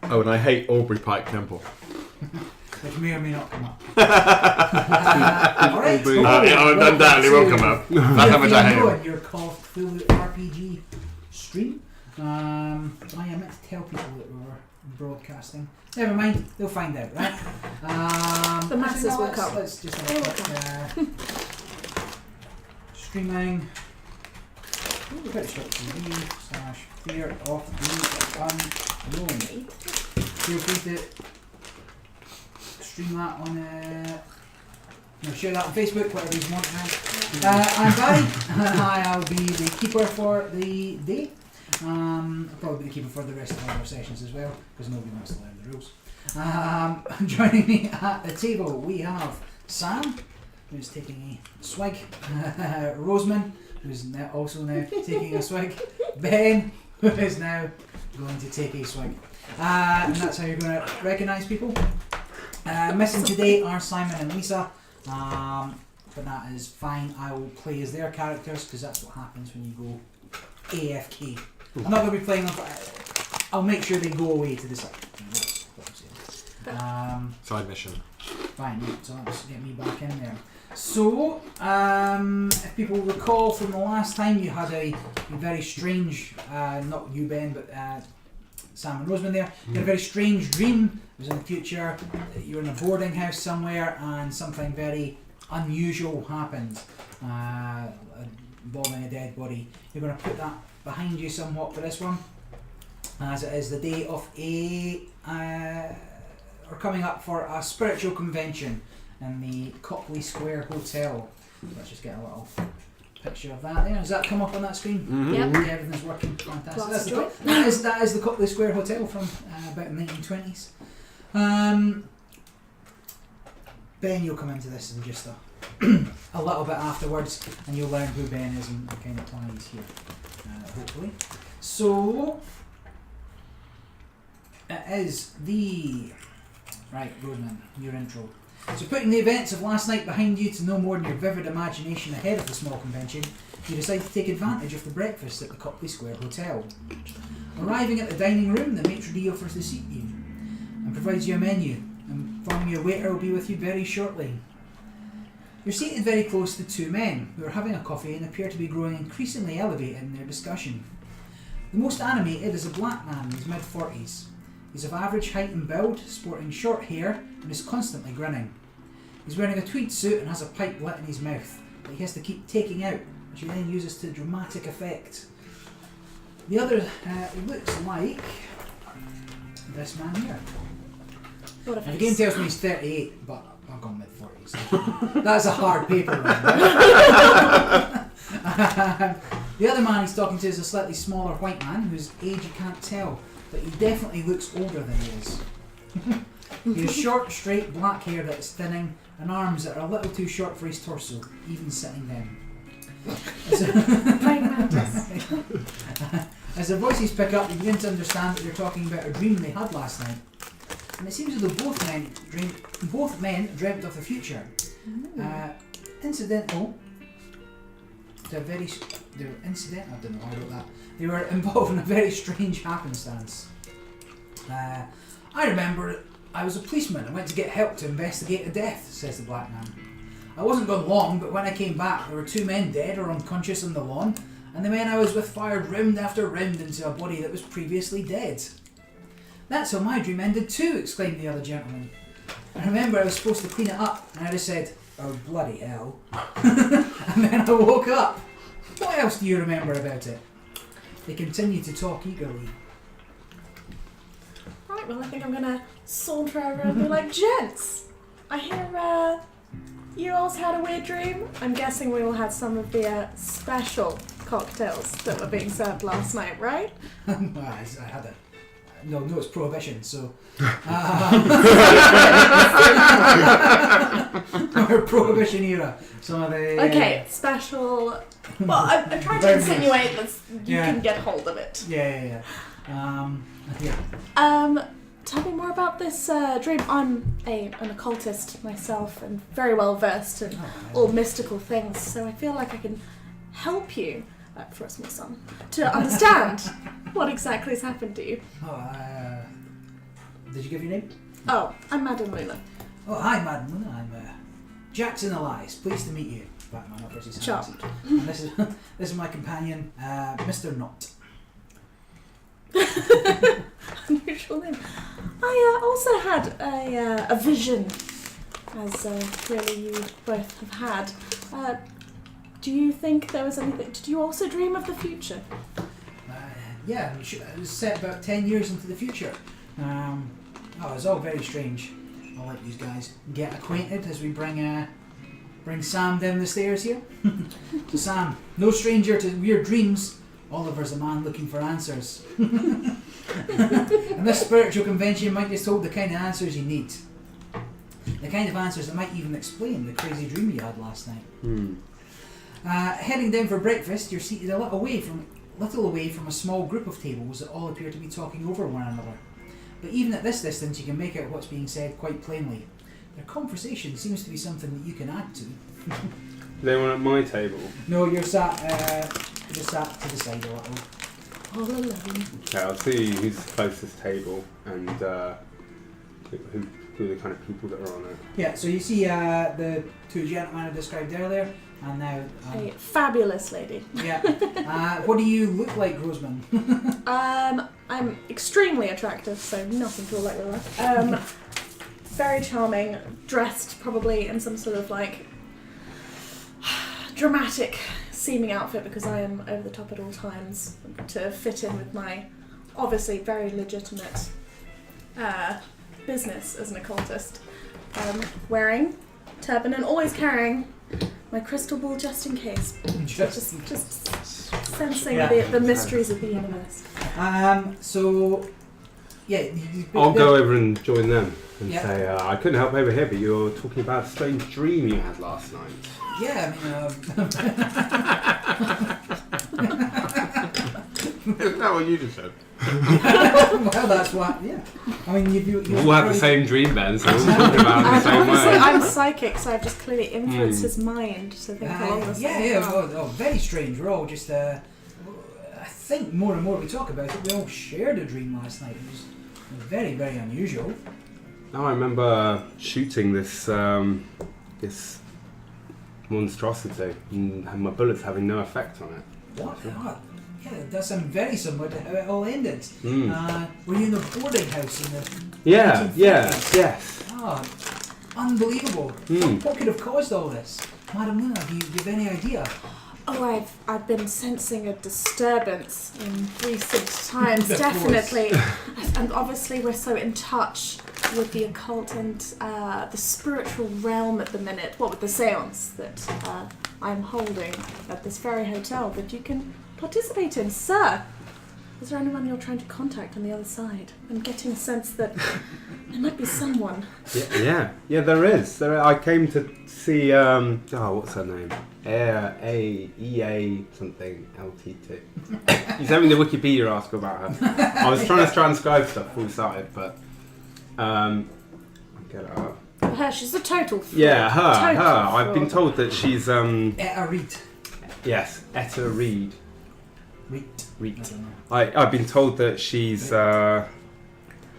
Oh, and I hate Aubrey Pike Temple. Which may or may not come up. Alright. Undoubtedly will come up. That's how much I hate it. Your Call of Cthulhu RPG stream. I am meant to tell people that we were broadcasting. Never mind, they'll find out, right? The masses will come. Let's just have a quick streaming. Twitch.tv/fear of the unknown. Feel free to stream that on share that on Facebook, whatever you want. I'm Barry, and I'll be the keeper for the day. I'll probably be the keeper for the rest of our sessions as well, because nobody wants to learn the rules. Joining me at the table, we have Sam, who's taking a swig, Roseman, who's also now taking a swig, Ben, who is now going to take a swig. And that's how you're going to recognise people. Missing today are Simon and Lisa, but that is fine. I will play as their characters because that's what happens when you go AFK. I'm not going to be playing them, but I'll make sure they go away to the side. Side mission. Fine, so let's get me back in there. So, if people recall from the last time, you had a very strange, not you Ben, but Sam and Roseman there, you had a very strange dream. It was in the future, you were in a boarding house somewhere and something very unusual happened, involving a dead body. You're going to put that behind you somewhat for this one, as it is the day of we're coming up for a spiritual convention in the Copley Square Hotel. Let's just get a little picture of that there. Does that come up on that screen? Mm-hmm. Yep. Yeah, everything's working fantastic. That is the Copley Square Hotel from about the 1920s. Ben, you'll come into this in just a little bit afterwards, and you'll learn who Ben is and what kind of plan he's here, hopefully. So, it is the... Right, Roseman, your intro. So putting the events of last night behind you to no more than your vivid imagination ahead of the small convention, you decide to take advantage of the breakfast at the Copley Square Hotel. Arriving at the dining room, the maitre d' offers to seat you and provides you a menu, informing your waiter will be with you very shortly. You're seated very close to two men who are having a coffee and appear to be growing increasingly elevated in their discussion. The most animated is a black man in his mid-40s. He's of average height and build, sporting short hair and is constantly grinning. He's wearing a tweed suit and has a pipe lit in his mouth that he has to keep taking out, which he then uses to dramatic effect. The other looks like this man here. Now, the game tells me he's 38, but I've gone mid-40s. That's a hard paper round. The other man he's talking to is a slightly smaller white man whose age you can't tell, but he definitely looks older than he is. He has short, straight black hair that is thinning and arms that are a little too short for his torso, even sitting down. As their voices pick up, you begin to understand that they're talking about a dream they had last night. And it seems as though both men dreamt of the future. Incidental. I don't know how I wrote that. They were involved in a very strange happenstance. I remember I was a policeman and went to get help to investigate a death, says the black man. I wasn't gone long, but when I came back there were two men dead or unconscious on the lawn, and the men I was with fired round after round into a body that was previously dead. That's how my dream ended too, exclaimed the other gentleman. I remember I was supposed to clean it up, and I just said, oh bloody hell. And then I woke up. What else do you remember about it? They continued to talk eagerly. Right, well I think I'm going to saunter over and be like, gents, I hear you also had a weird dream. I'm guessing we all had some of the special cocktails that were being served last night, right? I had it. No, it's prohibition, so... Or prohibition era. Some of the... Okay, special... Well, I'm trying to insinuate that you can get hold of it. Yeah. Tell me more about this dream. I'm an occultist myself and very well versed in all mystical things, so I feel like I can help you. for a small sum, to understand what exactly has happened to you. Oh, did you give your name? Oh, I'm Madam Luna. Oh, hi, Madam Luna. I'm Jackson Elias. Pleased to meet you. Batman offers his hand. Charmed. And this is my companion, Mr. Knott. Unusual name. I also had a vision, as clearly you both have had. Do you think there was anything? Did you also dream of the future? Yeah, it was set about 10 years into the future. It was all very strange. I'll let you guys get acquainted as we bring Sam down the stairs here. So Sam, no stranger to weird dreams. Oliver's a man looking for answers. And this spiritual convention might just hold the kind of answers you need. The kind of answers that might even explain the crazy dream you had last night. Heading down for breakfast, you're seated a little away from a small group of tables that all appear to be talking over one another. But even at this distance, you can make out what's being said quite plainly. Their conversation seems to be something that you can add to. They were at my table. No, you're sat to the side a little. All alone. Okay, I'll see who's the closest table and who are the kind of people that are on it. Yeah, so you see the two gentlemen I described earlier, and now... A fabulous lady. Yeah. What do you look like, Roseman? I'm extremely attractive, so nothing to like with that. Very charming, dressed probably in some sort of like dramatic seeming outfit because I am over the top at all times to fit in with my obviously very legitimate business as an occultist. Wearing turban and always carrying my crystal ball just in case. Just sensing the mysteries of the universe. So, yeah. I'll go over and join them and Yeah. say, I couldn't help over here, but you're talking about a strange dream you had last night. Yeah, Isn't that what you just said? well, that's what. Yeah, I mean, you We all had the same dream, Ben, so we're all talking about it the same Obviously, way. I'm psychic, so I've just clearly influenced his mind to think along the same lines. very strange. We're all just. I think more and more we talk about it, we all shared a dream last night. It was very, very unusual. Now I remember shooting this this monstrosity and my bullets having no effect on it. What? Yeah, it does sound very similar to how it all ended. Mm. Were you in a boarding house in the Yeah, 1950s? yes. Oh, unbelievable. What could have caused all this? Madam Luna, do you have any idea? Oh, I've been sensing a disturbance in recent times, Of definitely. And obviously we're so in touch with the occult and the spiritual realm at the minute. What with the seance that I'm holding at this very hotel that you can participate in. Sir, is there anyone you're trying to contact on the other side? I'm getting a sense that there might be someone. Yeah, there is. I came to see, what's her name? EA something, LTT. You sent me the Wikipedia article about her. I was trying to transcribe stuff before we started, but I'll get it up. Her, she's a total fraud. Yeah, her. Total I've been fraud. told that she's, Etta Reed. yes, Etta Reed. Reed. Reed. I don't know. I've been told that she's,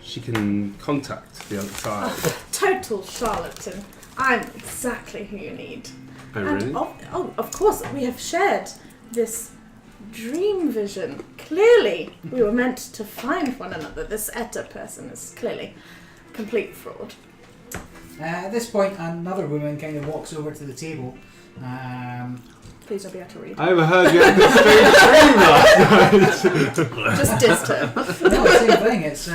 she can contact the other side. Total charlatan. I'm exactly who you need. Oh, And really? of course, we have shared this dream vision. Clearly, we were meant to find one another. This Etta person is clearly complete fraud. At this point, another woman kind of walks over to the table. Please don't be able to read. I overheard you had this strange dream last night. Just dissed her. No, same thing. It's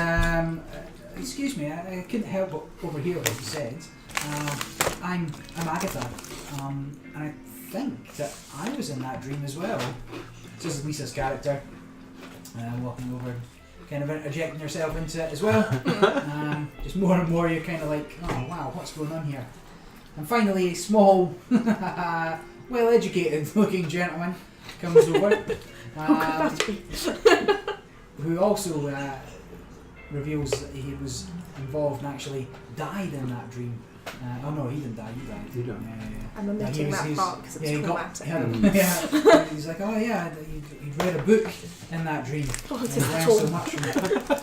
excuse me. I couldn't help but overhear what you said. I'm Agatha, and I think that I was in that dream as well. This is Lisa's character, walking over, kind of interjecting herself into it as well. Just more and more, you're kind of like, oh wow, what's going on here? And finally, a small, well-educated looking gentleman comes over, Who could that be? who also reveals that he was involved and actually died in that dream. Oh no, he didn't die. He died. He died. Yeah. I'm omitting that part because it's traumatic. Yeah. He's like, oh yeah, he'd read a book in that dream. Oh, And it's he a learned so tool. much from it.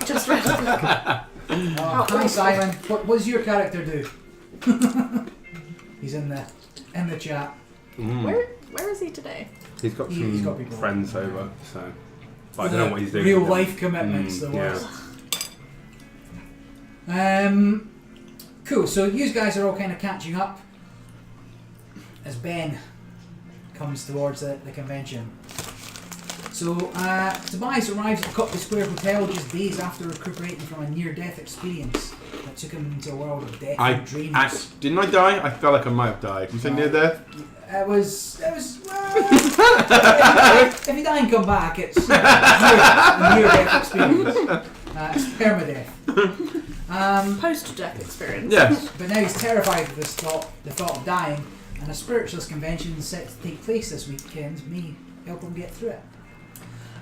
Just read a book. Hi Simon, what does your character do? He's in the chat. Where is he today? He's got He's some got people friends over, so. But I don't know what he's doing. Real with them. life commitments, the yeah. worst. Cool. So you guys are all kind of catching up as Ben comes towards the convention. So Tobias arrives at Copley Square Hotel just days after recuperating from a near-death experience that took him into a world of death and dreams. Didn't I die? I felt like I might have died. You say near death? It was if you die and come back, it's a near-death experience. It's permadeath. Post-death experience. Yes. But now he's terrified of the thought of dying, and a spiritualist convention set to take place this weekend may help him get through it.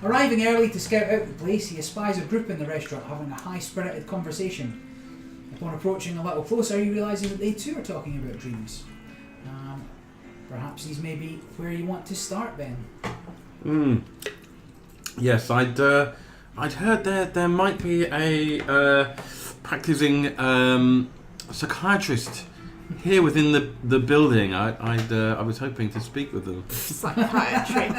Arriving early to scout out the place, he espies a group in the restaurant having a high-spirited conversation. Upon approaching a little closer, he realises that they too are talking about dreams. Perhaps these may be where you want to start, Ben. Yes, I'd heard there might be a practicing psychiatrist here within the building. I was hoping to speak with them. Psychiatry.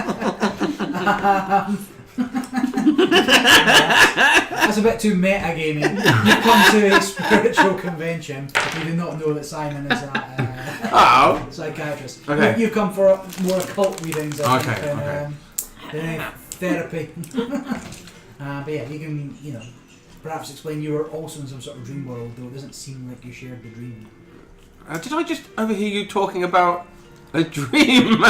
That's a bit too metagaming. You come to a spiritual convention, you do not know that Simon is a psychiatrist. Okay. You come for more occult readings, I think, Okay. than therapy. But yeah, you can, perhaps explain you were also in some sort of dream world, though it doesn't seem like you shared the dream. Did I just overhear you talking about a dream?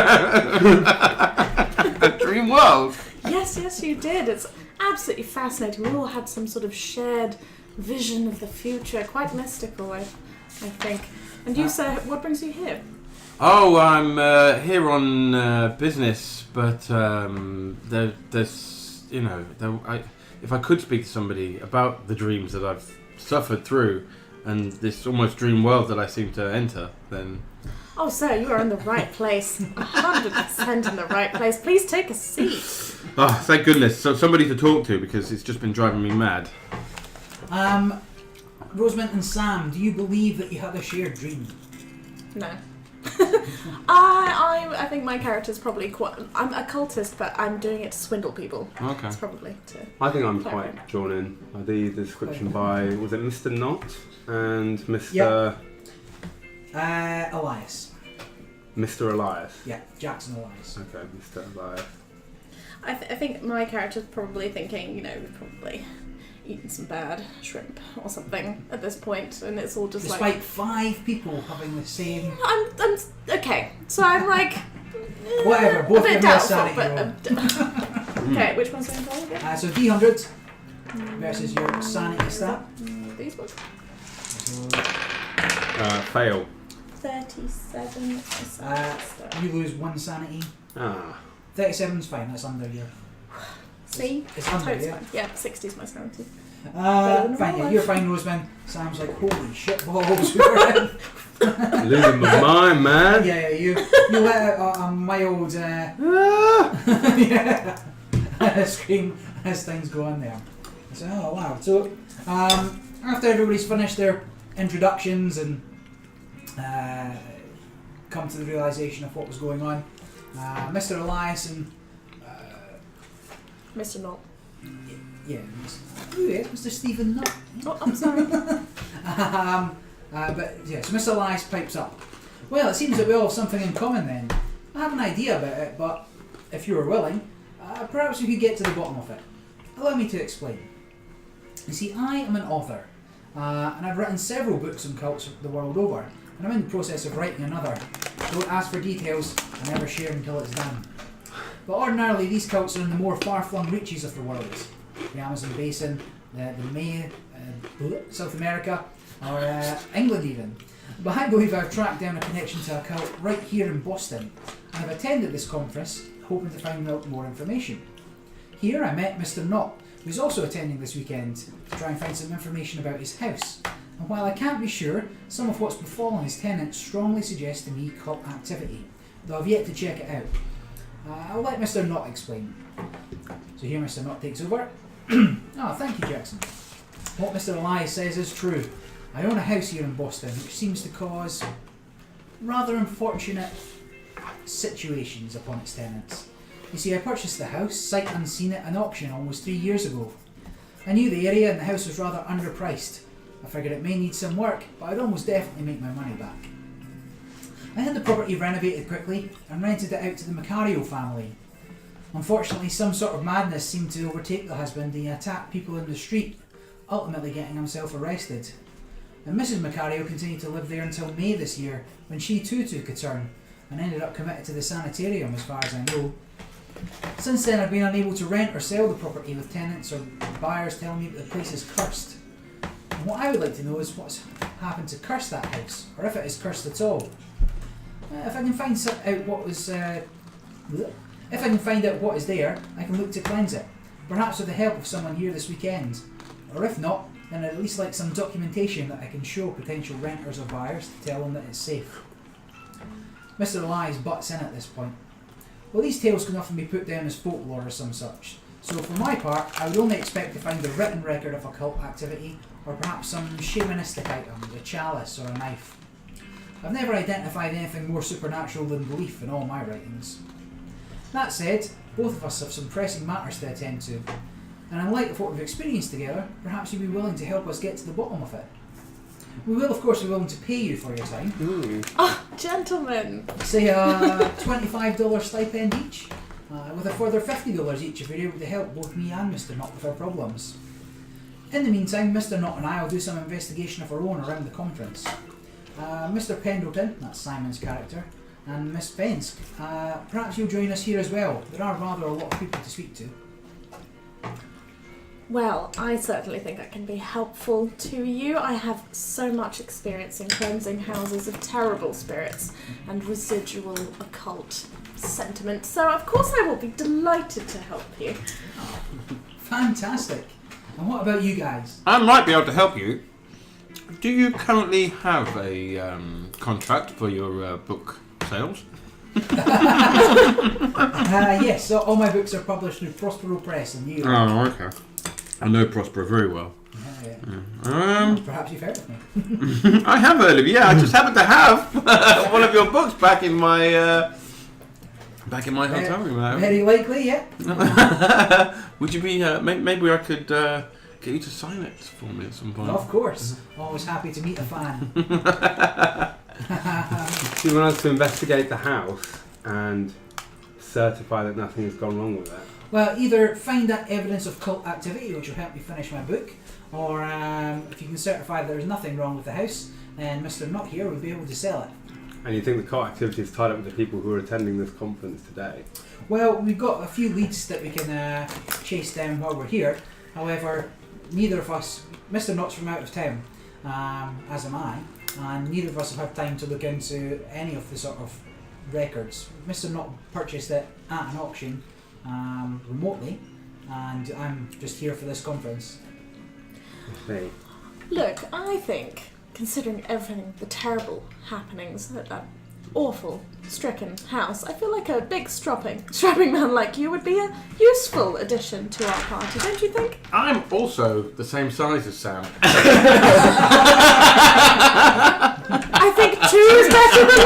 A dream world? Yes, you did. It's absolutely fascinating. We all had some sort of shared vision of the future, quite mystical, I think. And you, sir, what brings you here? Oh, I'm here on business, but there's, if I could speak to somebody about the dreams that I've suffered through, and this almost dream world that I seem to enter, then... Oh, sir, you are in the right place. 100% in the right place. Please take a seat. Oh, thank goodness. So somebody to talk to, because it's just been driving me mad. Rosamund and Sam, do you believe that you had a shared dream? No. I think my character's probably quite... I'm a cultist, but I'm doing it to swindle people. Okay. It's probably to... I think I'm quite drawn in. The description by, was it Mr. Knott and Mr. Yep. Elias. Mr. Elias? Yeah, Jackson Elias. Okay, Mr. Elias. I think my character's probably thinking, we've probably eaten some bad shrimp or something at this point, and it's all just Despite 5 people having the same... I'm okay, so I'm like... Whatever, both a bit give me a doubtful, sanity but... Okay, which one's going to roll again? So D100 versus your sanity stat. These ones? So, Fail. 37. you lose 1 sanity. 37's fine, that's under your... See? It's under, Totes yeah. fine. Yeah, 60's my sanity. Fine, yeah, you're fine, Rosamund. Sam's like, holy shit balls, we're in. Losing my mind, man. Yeah, you let out a mild scream as things go on there. So, oh wow. So after everybody's finished their introductions and come to the realisation of what was going on, Mr. Elias and Mr. Knott. yeah, Mr. Stephen Nutt. Oh, I'm sorry. But yeah, so Mr. Elias pipes up. Well, it seems that we all have something in common then. I have an idea about it, but if you were willing, perhaps we could get to the bottom of it. Allow me to explain. You see, I am an author, and I've written several books on cults the world over, and I'm in the process of writing another. Don't ask for details, I never share until it's done. But ordinarily, these cults are in the more far-flung reaches of the world. The Amazon Basin, the May, South America, or England even. But I believe I've tracked down a connection to a cult right here in Boston, and I've attended this conference hoping to find out more information. Here I met Mr. Knott, who's also attending this weekend to try and find some information about his house, And while I can't be sure, some of what's befallen his tenants strongly suggest to me cult activity, though I've yet to check it out. I'll let Mr. Knott explain. So here Mr. Knott takes over. Thank you, Jackson. What Mr. Elias says is true. I own a house here in Boston, which seems to cause rather unfortunate situations upon its tenants. You see, I purchased the house, sight unseen at an auction almost 3 years ago. I knew the area and the house was rather underpriced. I figured it may need some work, but I'd almost definitely make my money back. I had the property renovated quickly and rented it out to the Macario family. Unfortunately, some sort of madness seemed to overtake the husband and he attacked people in the street, ultimately getting himself arrested. And Mrs. Macario continued to live there until May this year, when she too took a turn and ended up committed to the sanitarium as far as I know. Since then I've been unable to rent or sell the property, with tenants or buyers telling me that the place is cursed. And what I would like to know is what's happened to curse that house, or if it is cursed at all. If I can find out what was, if I can find out what is there, I can look to cleanse it, perhaps with the help of someone here this weekend. Or if not, then I'd at least like some documentation that I can show potential renters or buyers to tell them that it's safe. Mr. Elias butts in at this point. Well, these tales can often be put down as folklore or some such, so for my part, I would only expect to find a written record of occult activity, or perhaps some shamanistic item, a chalice or a knife. I've never identified anything more supernatural than belief in all my writings. That said, both of us have some pressing matters to attend to, and in light of what we've experienced together, perhaps you'd be willing to help us get to the bottom of it. We will, of course, be willing to pay you for your time. Oh, gentlemen! Say a $25 stipend each, with a further $50 each if you're able to help both me and Mr. Knott with our problems. In the meantime, Mr. Knott and I will do some investigation of our own around the conference. Mr. Pendleton, that's Simon's character, and Miss Penske, perhaps you'll join us here as well. There are rather a lot of people to speak to. Well, I certainly think I can be helpful to you. I have so much experience in cleansing houses of terrible spirits and residual occult sentiment, so of course I will be delighted to help you. Fantastic. And what about you guys? I might be able to help you. Do you currently have a contract for your book sales? Yes, so all my books are published through Prospero Press in New York. Oh, okay. I know Prospero very well. Yeah. Perhaps you've heard of me. I have heard of you. Yeah, I just happen to have one of your books back in my hotel room. Very likely, yeah. Would you be? Maybe I could get you to sign it for me at some point. Of course. Always happy to meet a fan. Do you want us to investigate the house and certify that nothing has gone wrong with it? Well, either find that evidence of cult activity, which will help me finish my book, or if you can certify that there's nothing wrong with the house, then Mr. Knott here will be able to sell it. And you think the cult activity is tied up with the people who are attending this conference today? Well, we've got a few leads that we can chase down while we're here. However, neither of us, Mr. Knott's from out of town, as am I, and neither of us have had time to look into any of the sort of records. Mr. Knott purchased it at an auction remotely, and I'm just here for this conference. Hey. Look, I think, considering everything, the terrible happenings at that awful, stricken house, I feel like a big strapping man like you would be a useful addition to our party, don't you think? I'm also the same size as Sam. I think 2 is better than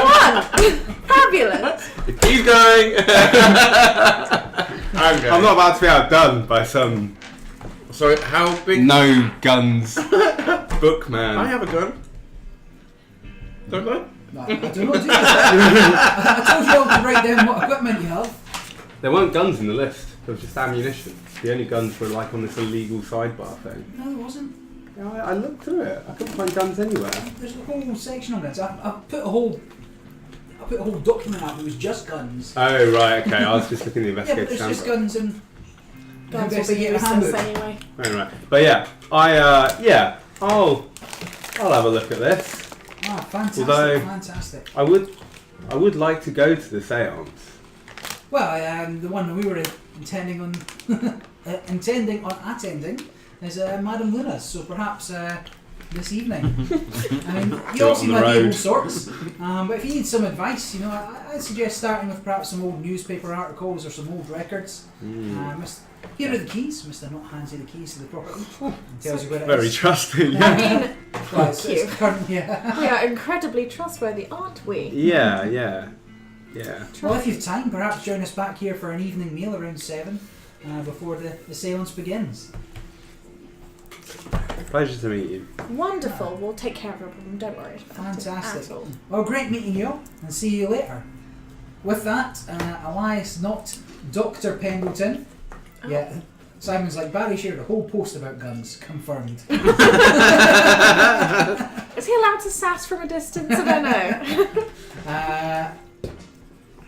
1! Fabulous! He's going! I'm going. I'm not about to be outdone by some So how big? no guns bookman. I have a gun. Don't I? No, I do not do that. I told you all to write down what equipment you have. There weren't guns in the list. There was just ammunition. The only guns were like on this illegal sidebar thing. No, there wasn't. Yeah, I looked through it. I couldn't find guns anywhere. There's a whole section on guns. I put a whole document out. It was just guns. Oh right, okay. I was just looking at the Yeah, but investigative there's just handbook. guns and Guns will be investigate a useless handbook. anyway. Right. But yeah, I'll have a look at this. Ah, fantastic, Although- fantastic. I would like to go to the séance. Well, the one that we were intending on attending is Madame Luna's, so perhaps this evening. I mean, you Go all on seem the like road. able sorts. But if you need some advice, I'd suggest starting with perhaps some old newspaper articles or some old records. Here are the keys. Mr. Not hands you the keys to the property. Tells you where it Very is. trusting. I mean, Well, thank you. it's current, yeah. We are incredibly trustworthy, aren't we? Yeah. Well, if you've time, perhaps join us back here for an evening meal around 7 before the seance begins. Pleasure to meet you. Wonderful. We'll take care of your problem. Don't worry about it Fantastic. at all. Well, great meeting you all, and see you later. With that, Elias, not Dr. Pendleton. Oh. Yeah, Simon's like, Barry shared a whole post about guns. Confirmed. Is he allowed to sass from a distance? I don't know.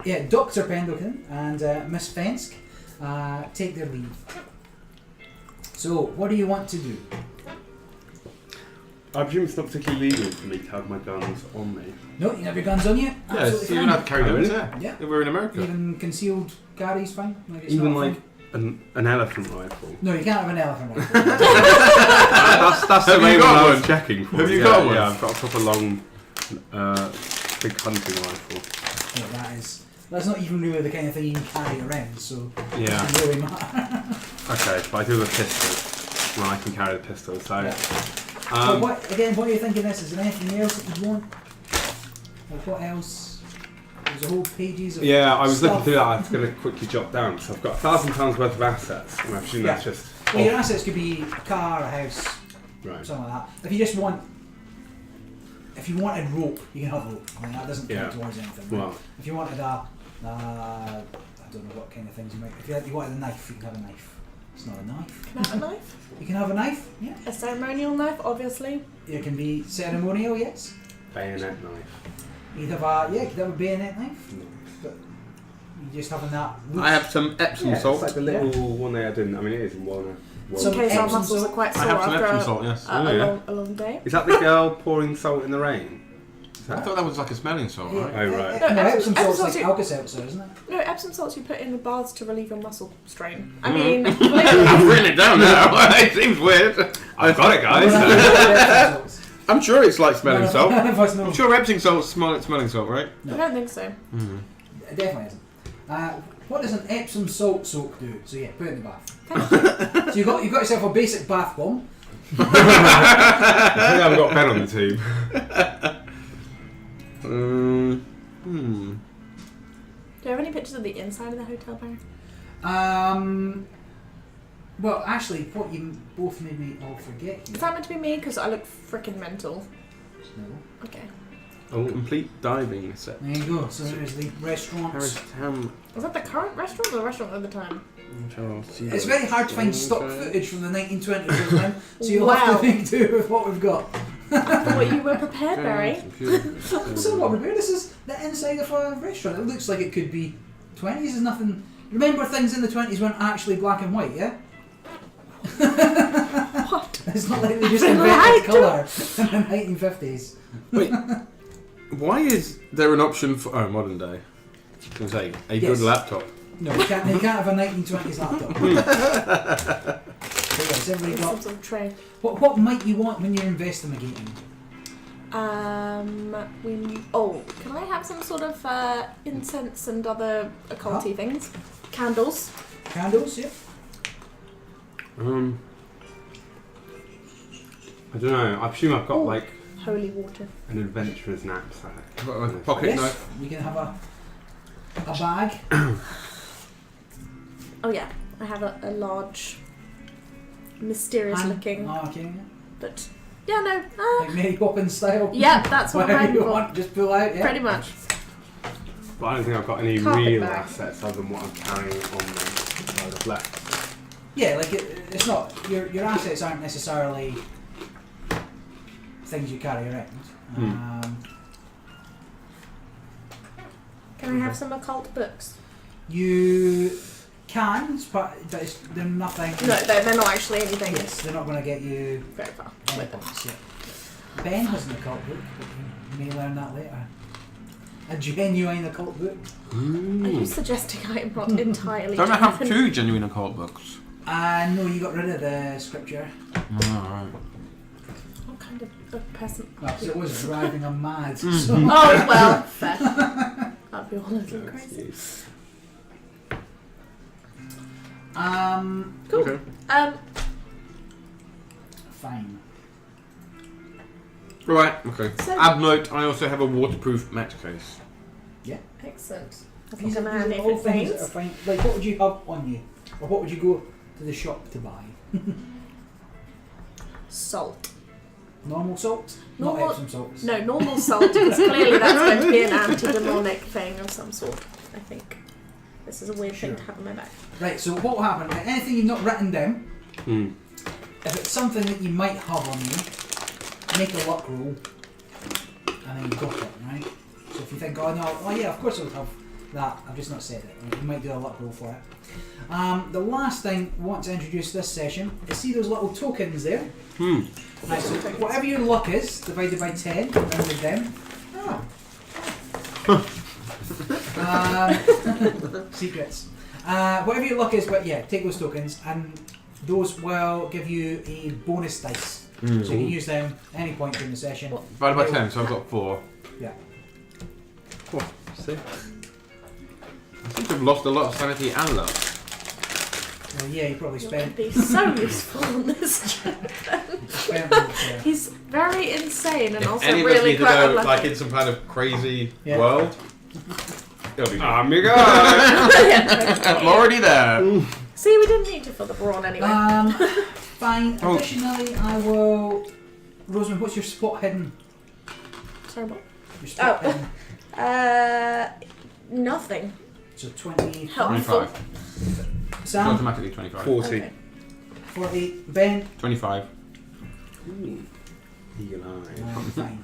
Yeah, Dr. Pendleton and Miss Fensk take their leave. So, what do you want to do? I presume it's not particularly legal for me to have my guns on me. No, you can have your guns on you. Yes, Absolutely you fine. don't have to carry Oh, guns. really? Yeah. We're in America. Even concealed carry's fine. Like it's Even not like fine. an elephant rifle. No, you can't have an elephant rifle. That's the Have you main got one I one? was checking for. Have you yeah, got one? Yeah, I've got a proper long, big hunting rifle. No, that's not even really the kind of thing you can carry around, so it Yeah. doesn't really matter. Okay, but I do have a pistol. Well, I can carry the pistol, so. Yeah. But what are you thinking this? Is there anything else that you'd want? Like what else? There's a whole pages of Yeah, I was stuff. looking through that. I was going to quickly jot down. So I've got £1,000 worth of assets, and I presume that's Yeah. just. Well, your assets could be a car, a house, Right. something like that. If you wanted rope, you can have rope. I mean, that doesn't count Yeah. towards anything. Right? Well, If you wanted I don't know what kind of things you might. If you wanted a knife, you can have a knife. It's not a knife. Can I have a knife? You can have a knife. Yeah. A ceremonial knife, obviously. It can be ceremonial. Yes. bayonet knife. You could have a bayonet knife. No. But you just having that. I have some Epsom Yeah, it's salt. like the little one they had in. I mean, it is in Walnut. Some In case our Epsom muscles salt. are quite I sore have some after Epsom salt, yes. a, Oh, yeah. a long day. Is that the girl pouring salt in the rain? Is I that? thought that was like a smelling salt, right? Oh, right. No, No, Epsom salt's Epsom like salt- Alka-Seltzer, isn't it? No, Epsom salts you put in the baths to relieve your muscle strain. I Mm. mean, I've written it down now. It seems weird. I've got it, guys. Epsom salts. I'm sure it's like smelling salt. None of us know. I'm sure Epsom salt's smelling salt, right? I don't think so. It definitely isn't. What does an Epsom salt soak do? So yeah, put it in the bath. So you've got yourself a basic bath bomb. I think I've got a pen on the tube. Do you have any pictures of the inside of the hotel, Barry? Well, actually, what you both made me all forget. Is that meant to be me? Because I look freaking mental. No. Okay. Complete diving set. There you go. So there's the restaurants. Harris Ham. Is that the current restaurant or the restaurant at the time? It's very hard to find stock footage from the 1920s this time, so you'll have Wow. to make do with what we've got. I thought you were prepared, Barry. So what we're doing, this is the inside of a restaurant. It looks like it could be 20s. There's nothing. Remember, things in the 20s weren't actually black and white, yeah? What? It's not like they just They invented lied to colour in the 1950s. Wait, why is there an option for modern day? I was gonna say a Yes. good laptop. No, you can't have a 1920s laptop. So yes, everybody Some got. sort of tray. What might you want when you're investigating? Can I have some sort of incense and other occulty things? Candles. Candles, yeah. I don't know. I presume I've got Ooh. like Holy water. an adventurer's knapsack. Pocket Yes, knife. we can have a bag. Oh yeah, I have a large, mysterious looking, Oh, okay. but yeah, no. Like Mary Poppins style. Yeah, that's what I'm Whatever hoping you for. want, just pull out, yeah. Pretty much. But I don't think I've got any Carpet real bag. assets other than what I'm carrying on me. So I've left. Yeah, like it's not your assets aren't necessarily things you carry around. Can I have some occult books? You can, but they're nothing. No, they're not actually anything. Yes, they're not going to get you Very far. any points. Yeah. Ben has an occult book, but you may learn that later. A genuine occult book. Are you suggesting I am not entirely? Don't I have genuine? 2 genuine occult books? No, you got rid of the scripture. Alright. Okay. kind of book person? Well, 'cause it was driving him mad. So. Oh, well, fair. That'd be all a little crazy. Cool. Okay. Fine. Right, okay. So- Add note, I also have a waterproof match case. Excellent. That's These not are, a man these are if all it things that are faints. fine. Like, what would you have on you? Or what would you go to the shop to buy? Salt. Normal salt? Normal- Not Epsom salts. No, normal salt, because clearly that's going to be an anti-demonic thing of some sort, I think. This is a weird thing to have on my back. Right, so what will happen? Anything you've not written down, Mm. if it's something that you might have on you, make a luck roll, and then you got it, right? So if you think, oh no, oh yeah, of course I would have that, I've just not said it, right? You might do a luck roll for it. The last thing I want to introduce this session is see those little tokens there? Hmm. Right, so whatever your luck is, divided by 10, rounded down. Secrets. Whatever your luck is, but yeah, take those tokens, and those will give you a bonus dice. So you can use them at any point during the session. Divided by 10, so I've got 4. Yeah. What? 6? I seem to have lost a lot of sanity and luck. Well, yeah, you probably You'll spent. be so useful on this trip. Yeah. He's very insane and If also any of us really need to quite go unlucky. like in some kind of crazy Yeah. world, it'll be me. I'm your guy! I'm already there. See, we didn't need you for the brawn anyway. Fine. Oh. Additionally, I will. Rosamund, what's your spot hidden? Sorry, what? Your spot Oh. hidden. Nothing. So 20. Helpful. 25. It's Sam, automatically 25. 40. Okay. 40. Ben. 25. Ooh. Eagle eye. Fine.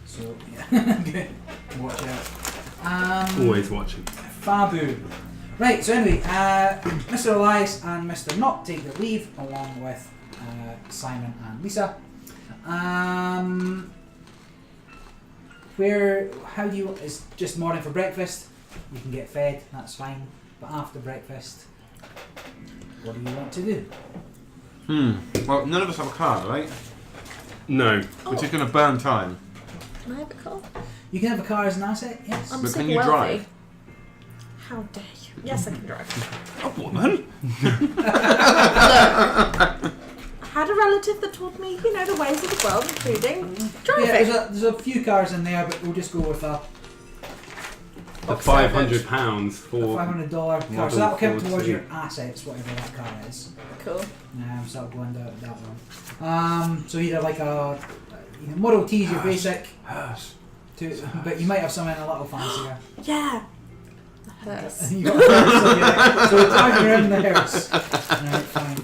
So, yeah. Good. Watch out. Always watching. Fabu. Right, so anyway, Mr. Elias and Mr. Knott take their leave along with Simon and Lisa. How do you, it's just morning for breakfast, you can get fed, that's fine, but after breakfast, what do you want to do? Well, none of us have a car, right? No. Which is going to burn time. Can I have a call? You can have a car as an asset, yes. I'm But super can you wealthy. drive? How dare you? Yes, I can drive. A woman? I had a relative that taught me, the ways of the world, including driving. Yeah, there's a few cars in there, but we'll just go with a The Box £500 $500 for. car, so Model that'll count 40. towards your assets, whatever that car is. Cool. So that'll go into that one. So either like a Model T is your basic, Yes. but you might have something a little fancier. Yeah. A hearse. You got a hearse, so, so we're driving around the house. Alright, fine.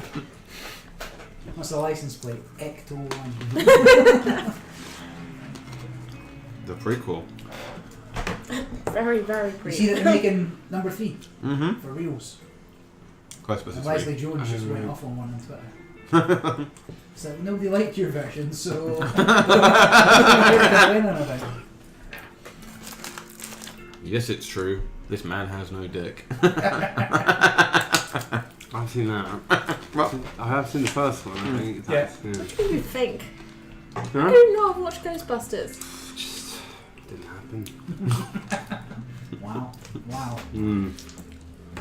What's the license plate? Ecto-1. The prequel. Very, very You pretty. see that they're making number 3 Mm-hmm. for reals. Ghostbusters And 3. Leslie Jones just went off on one on Twitter. So nobody liked your version, so Yes, it's true. This man has no dick. I've seen that. I have seen the first one, I think. Yeah. What do you think? Huh? I do not watch Ghostbusters. Just didn't happen. Wow.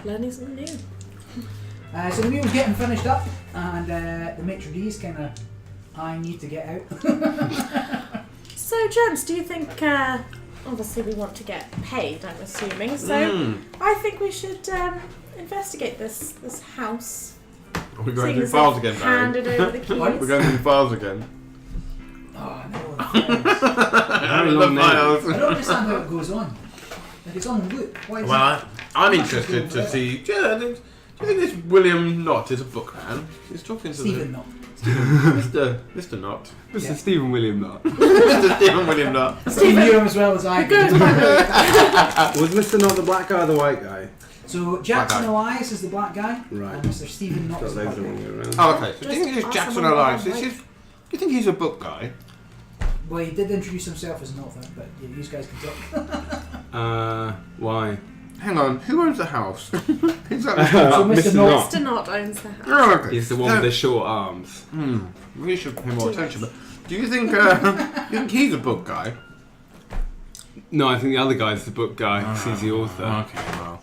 Learning something new. So the meal's getting finished up, and the maitre d's kind of eyeing you to get out. So, gents, do you think, obviously we want to get paid, I'm assuming, so I think we should investigate this house. Are we going Seeing through as files they've again, Barry? handed over the keys. We're going through files again. Oh no, the files. Very The long name. files. I don't understand how it goes on. Like it's on loop. Why is Well, I'm interested to see. Do you think this William Knott is a bookman? He's talking to Stephen Knott? Mr. Knott. Mr. Yeah. Stephen William Knott. Mr. Stephen William Knott. You knew him as well as I Good. did. Was Mr. Knott the black guy or the white guy? So Jackson Black guy. Elias is the black guy, Right. and Mr. Stephen Knott Got is the those white the wrong guy. way around. Oh, okay. So do Just you think this ask Jackson someone Elias? what I Do you think he's a book guy? Well, he did introduce himself as an author, but yeah, you guys can talk. Why? Hang on, who owns the house? Is that So Mr. Mr. Knott. Knott. Mr. Knott owns the house. Oh, okay. He's the one with the short arms. We should pay more Too attention. much. But do you think he's a book guy? No, I think the other guy's the book guy. 'Cause he's the author. Okay, well,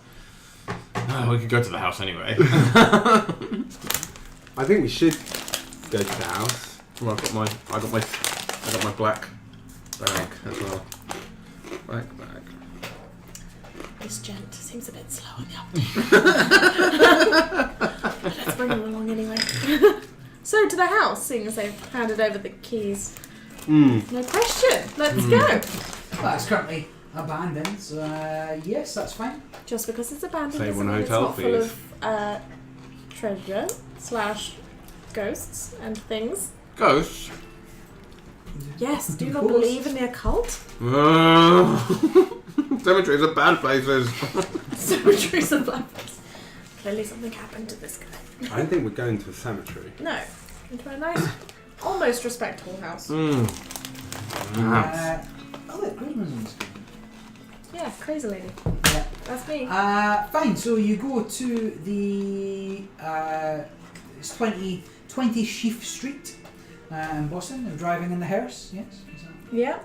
we could go to the house anyway. I think we should go to the house. Well, I got my black bag as well. Black bag. This gent seems a bit slow on the update. Let's bring him along anyway. So to the house, seeing as they've handed over the keys. No question. Let's go. Well, it's currently abandoned, so yes, that's fine. Just because it's abandoned Say doesn't one mean it's hotel, not full of treasure / ghosts and things. Ghosts? Yes, do you not Ghosts? believe in the occult? Cemeteries are bad places. Cemeteries and black holes. Clearly something happened to this guy. I don't think we're going to a cemetery. No, into a nice, almost respectable house. Oh, look, Guzman's in this game. Yeah, crazy lady. Yeah. That's me. Fine, so you go to the it's 20 Sheaf Street in Boston. You're driving in the hearse, yes? Is that, Yeah,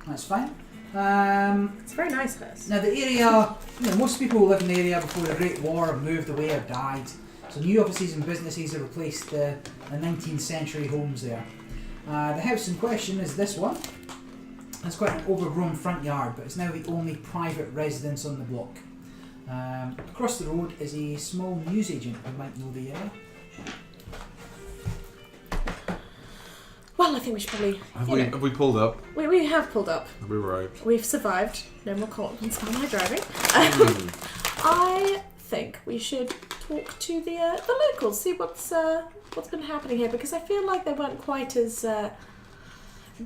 that's fine. it's a very nice house. Now the area, most people who live in the area before the Great War have moved away or died. So new offices and businesses have replaced the 19th century homes there. The house in question is this one. It's quite an overgrown front yard, but it's now the only private residence on the block. Across the road is a small newsagent who might know the area. Well, I think we should probably. Have we pulled up? We have pulled up. Have we arrived? We've survived. No more comments on my driving. I think we should talk to the locals, see what's been happening here, because I feel like they weren't quite as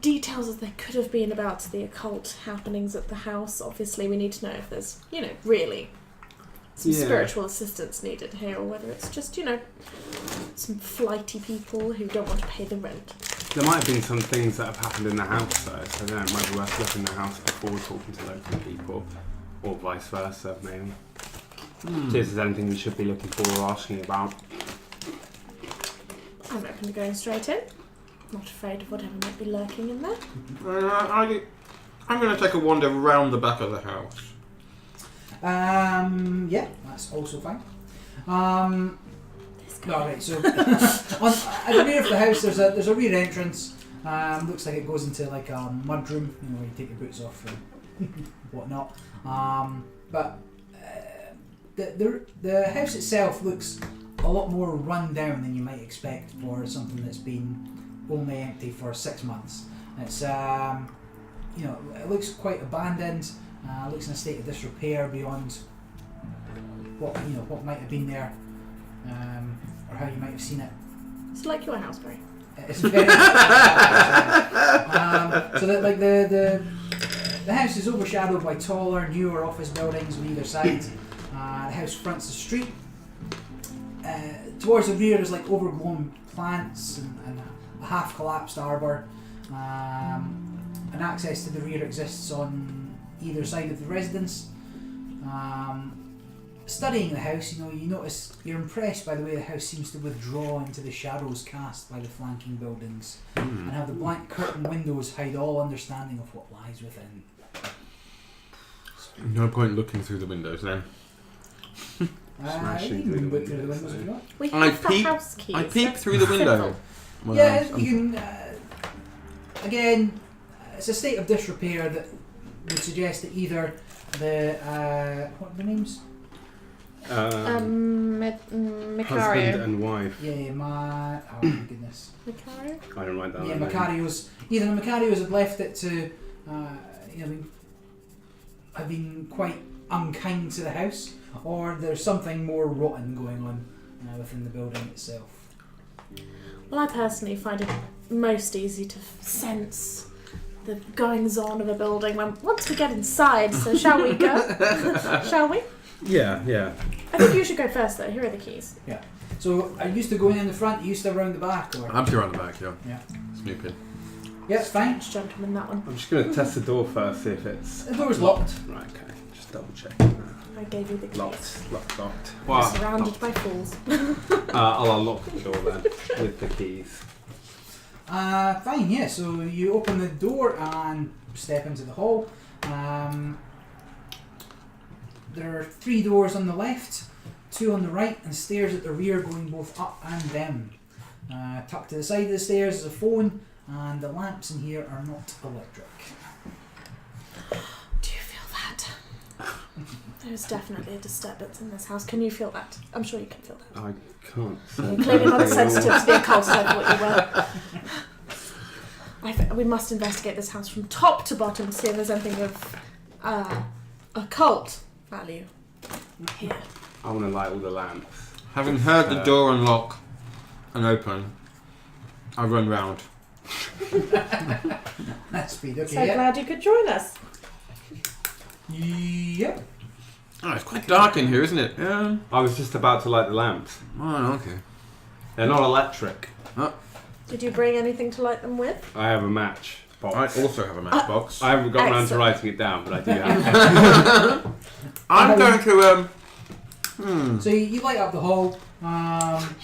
details as they could have been about the occult happenings at the house. Obviously, we need to know if there's, really some spiritual assistance needed here, or whether it's just, some flighty people who don't want to pay the rent. There might have been some things that have happened in the house though, so it might be worth looking in the house before talking to local people, or vice versa maybe. See if there's anything we should be looking for or asking about. I'm open to going straight in. Not afraid of whatever might be lurking in there. I'm going to take a wander around the back of the house. Yeah, that's also fine. This guy. Alright, so at the rear of the house there's a rear entrance. Looks like it goes into like a mud room, where you take your boots off and whatnot. But the house itself looks a lot more run down than you might expect for something that's been only empty for 6 months. It's it looks quite abandoned. Looks in a state of disrepair beyond what might have been there, or how you might have seen it. It's like your house, Barry. It's very so that the house is overshadowed by taller, newer office buildings on either side. The house fronts the street. Towards the rear is like overgrown plants and a half collapsed arbour. And access to the rear exists on either side of the residence. Studying the house, you're impressed by the way the house seems to withdraw into the shadows cast by the flanking buildings, and how the blank curtain windows hide all understanding of what lies within. No point looking through the windows then. Smashing You through can the look through the windows, windows if you want. We I have the peep- house keys. I peep That's through the window. simple. Well, Yeah, I'm- you can. Again, it's a state of disrepair that would suggest that either the what are the names? Husband Macario. and wife. Yeah, oh my goodness. Macario? I don't write down. Yeah, that name. Macarios. Either the Macarios have left it to, have been quite unkind to the house, or there's something more rotten going on within the building itself. Well, I personally find it most easy to sense the goings on of a building once we get inside. So shall we go? Shall we? Yeah. I think you should go first, though. Here are the keys. Yeah. So are you used to going in the front? Are you used to around the back? Or? I'm still around the back, yeah. Yeah. Snooping. Yeah, it's fine. Just gentleman, that one. I'm just going to test the door first, see if it's... The door's locked. Right, okay. Just double checking that. I gave you the keys. Locked. You're Well, surrounded by fools. I'll unlock the door then with the keys. Fine, yeah. So you open the door and step into the hall. There are 3 doors on the left, 2 on the right, and stairs at the rear going both up and down. Tucked to the side of the stairs is a phone, and the lamps in here are not electric. Do you feel that? There's definitely a disturbance in this house. Can you feel that? I'm sure you can feel that. I can't. You're clearly not sensitive to the occult as I thought you were. We must investigate this house from top to bottom to see if there's anything of occult value here. I want to light all the lamps. Having heard the door unlock and open, I run round. That's speed, okay. So glad you could join us. Yep. Oh, it's quite dark in here, isn't it? Yeah. I was just about to light the lamps. Oh, okay. They're not electric. Did you bring anything to light them with? I have a match box. I also have a matchbox. I haven't got around to Excellent. writing it down, but I do have it. I'm going to So you light up the hall. All of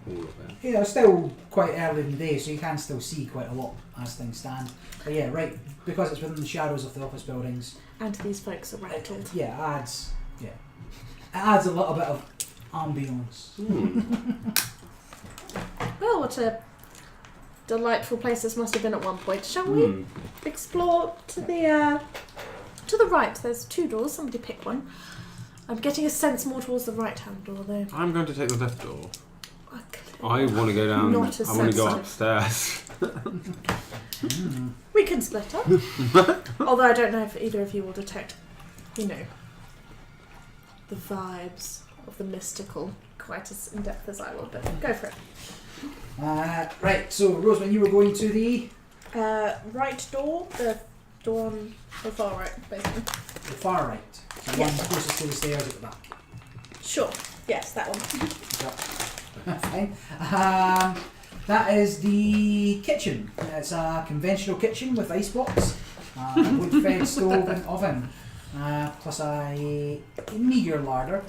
them. It's still quite early in the day, so you can still see quite a lot as things stand. But yeah, right, because it's within the shadows of the office buildings, And these folks are rattled. it adds a little bit of ambience. Well, what a delightful place this must have been at one point. Shall we explore to the right? There's 2 doors. Somebody pick one. I'm getting a sense more towards the right-hand door, though. I'm going to take the left door. I want to go down. Not as I want to go sensitive. upstairs. We can split up. Although I don't know if either of you will detect, the vibes of the mystical quite as in depth as I will. But go for it. Right, so Rosamund, you were going to the Right door. The door on the far right, basically. far right. So the Yeah. one closest to the stairs at the back. Sure. Yes, that one. Fine. That is the kitchen. It's a conventional kitchen with icebox, wood-fed stove and oven, plus a meagre larder.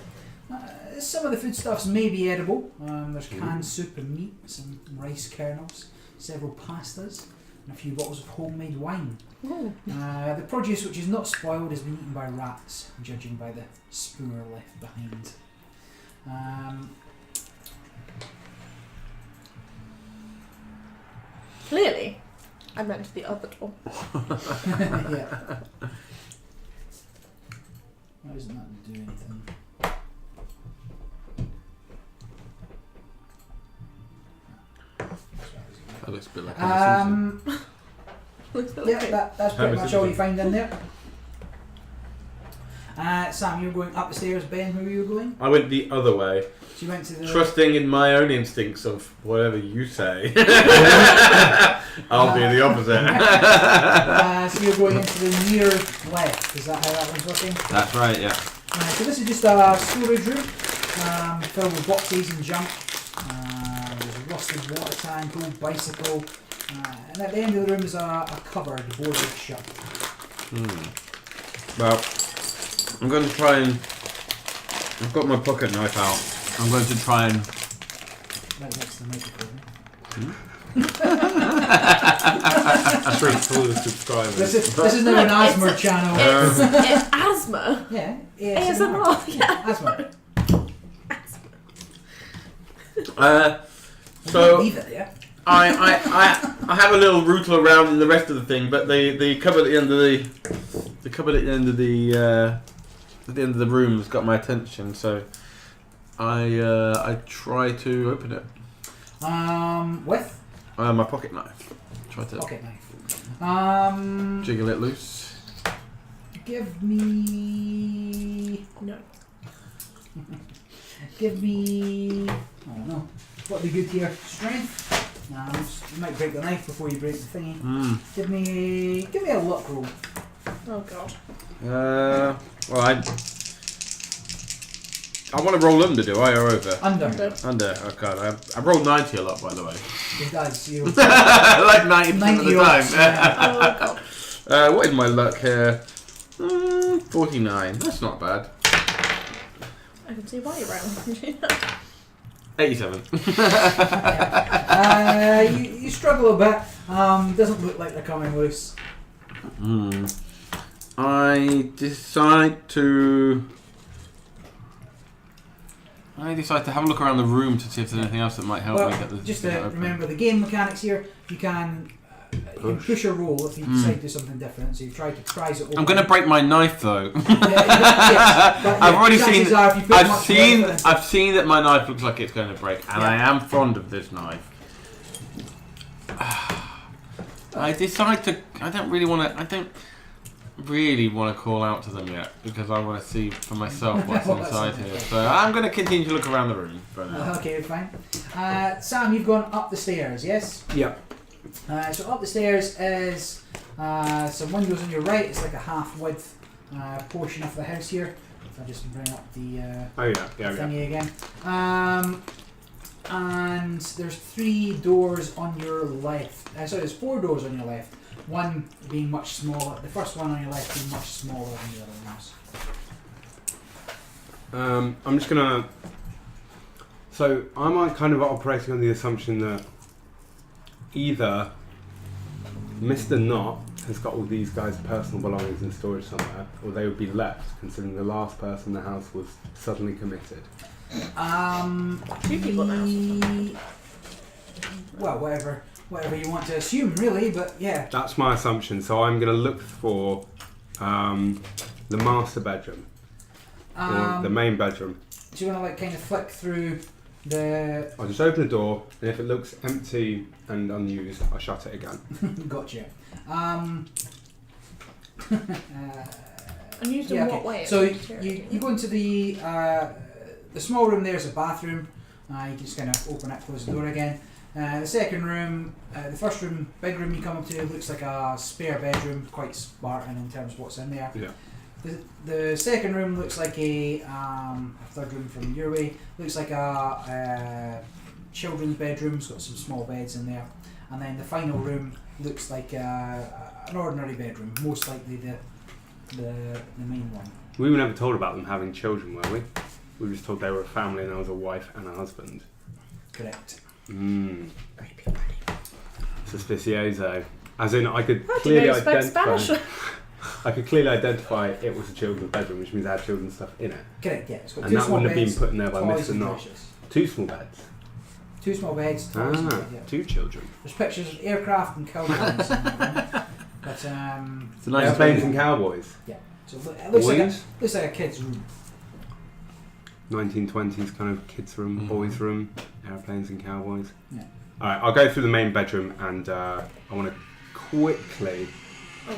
Some of the foodstuffs may be edible. There's canned soup and meat, some rice kernels, several pastas, and a few bottles of homemade wine. The produce, which is not spoiled, has been eaten by rats, judging by the spoor left behind. Clearly, I meant the other door. Yeah. Why doesn't that do anything? That looks a bit like That's pretty much all you find in there. Sam, you were going up the stairs. Ben, where were you going? I went the other way, So you went to the... trusting in my own instincts of whatever you say. I'll be the opposite. So you're going into the near left. Is that how that one's working? That's right, yeah. So this is just a storage room filled with boxes and junk. There's a rusted water tank, old bicycle, and at the end of the room is a cupboard boarded shut. Well, I'm going to try and... I've got my pocket knife out. I'm going to try and... Right next to the microphone. Treat for all the subscribers. This is now an asthma channel. It's asthma. Yeah, ASMR. Yeah. Asthma. So Leave it there. I have a little rootle around in the rest of the thing, but the cupboard at the end of the room has got my attention, so I try to open it. With My pocket knife. Try to pocket knife. jiggle it loose. Give me. No. Give me. I don't know. What'd be good here? Strength. You might break the knife before you break the thingy. Give me a luck roll. Oh god. Well, I want to roll under, do I, or over? Under. Under. Oh god, I rolled 90 a lot, by the way. It does. You. Like 90% of the time. Oh god. What is my luck here? 49. That's not bad. I can see why you're wrong. 87. You struggle a bit. Doesn't look like they're coming loose. I decide to have a look around the room to see if there's anything else that might help me get the just thing to open. remember the game mechanics here. You can push a roll if you decide to do something different. So you try to prise it open. I'm going to break my knife though. I've already seen. I've seen that my knife looks like it's going to break, and I am fond of this knife. I decide to. I don't really want to call out to them yet because I want to see for myself what's inside here. So I'm going to continue to look around the room for now. Okay, fine. Sam, you've gone up the stairs, yes? Yeah. So up the stairs is some windows on your right. It's like a half-width portion of the house here. If I just bring up the thingy again. And there's 3 doors on your left. Sorry, there's 4 doors on your left. One being much smaller. The first one on your left being much smaller than the other ones. I'm just gonna. So I'm kind of operating on the assumption that either Mr. Knott has got all these guys' personal belongings in storage somewhere, or they would be left, considering the last person in the house was suddenly committed. 2 people now. Well, whatever you want to assume, really, but yeah. That's my assumption. So I'm going to look for the master bedroom, or the main bedroom. Do you want to like kind of flick through the... I'll just open the door, and if it looks empty and unused, I'll shut it again. Gotcha. Unused in what way? So you go into the small room. There's a bathroom. You can just kind of open it, close the door again. The second room, the first room, big room you come up to, looks like a spare bedroom, quite Spartan in terms of what's in there. Yeah. The second room looks like a third room from your way, looks like a children's bedroom. It's got some small beds in there. And then the final room looks like an ordinary bedroom, most likely the main one. We were never told about them having children, were we? We were just told they were a family and there was a wife and a husband. Correct. Suspicioso. As in, I could How do you clearly expect Spanish? I could clearly identify it was a children's bedroom, which means it had children's stuff in it. Correct, yeah. It's got And two that small wouldn't have beds, been put in there by toys Mr. and Knott. brushes. 2 small beds. 2 small beds, toys and brushes, yeah. 2 children. There's pictures of aircraft and cowboys. But It's a nice Airplanes room. and cowboys. yeah, so it looks Boys. like a kid's room. 1920s kind of kids' room, boys' room, airplanes and cowboys. Yeah. Alright, I'll go through the main bedroom and I want to quickly, Oh no.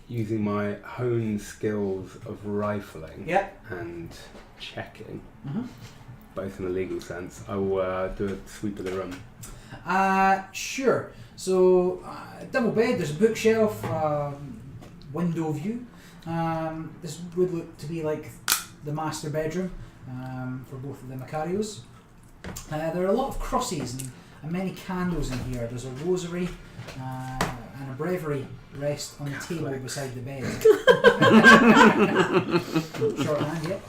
using my honed skills of rifling Yep. and checking, Mhm. both in a legal sense, I will do a sweep of the room. Sure. So, double bed, there's a bookshelf, window view. This would look to be like the master bedroom for both of the Macarios. There are a lot of crosses and many candles in here. There's a rosary and a breviary rest on the table beside the bed. Shorthand, yeah.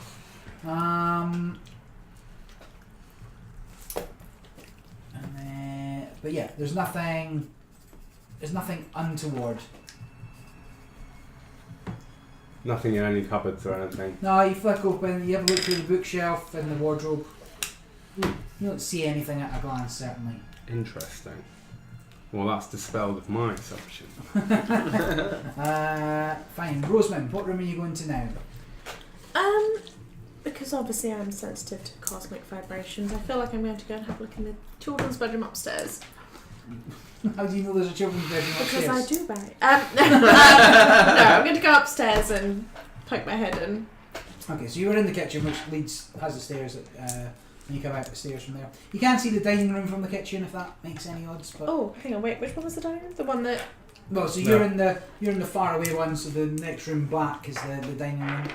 But yeah, there's nothing untoward. Nothing in any cupboards or anything. No, you flick open, you have a look through the bookshelf and the wardrobe. You don't see anything at a glance, certainly. Interesting. Well, that's dispelled of my assumption. Fine. Rosamund, what room are you going to now? Because obviously I'm sensitive to cosmic vibrations, I feel like I'm going to go and have a look in the children's bedroom upstairs. How do you know there's a children's bedroom upstairs? Because I do, Barry. No, I'm going to go upstairs and poke my head in. Okay, so you were in the kitchen, which has the stairs, and you come out the stairs from there. You can see the dining room from the kitchen, if that makes any odds. But Oh, hang on, wait, which one was the dining room? The one that... well, so you're in the far away one, so the next room back is the dining room.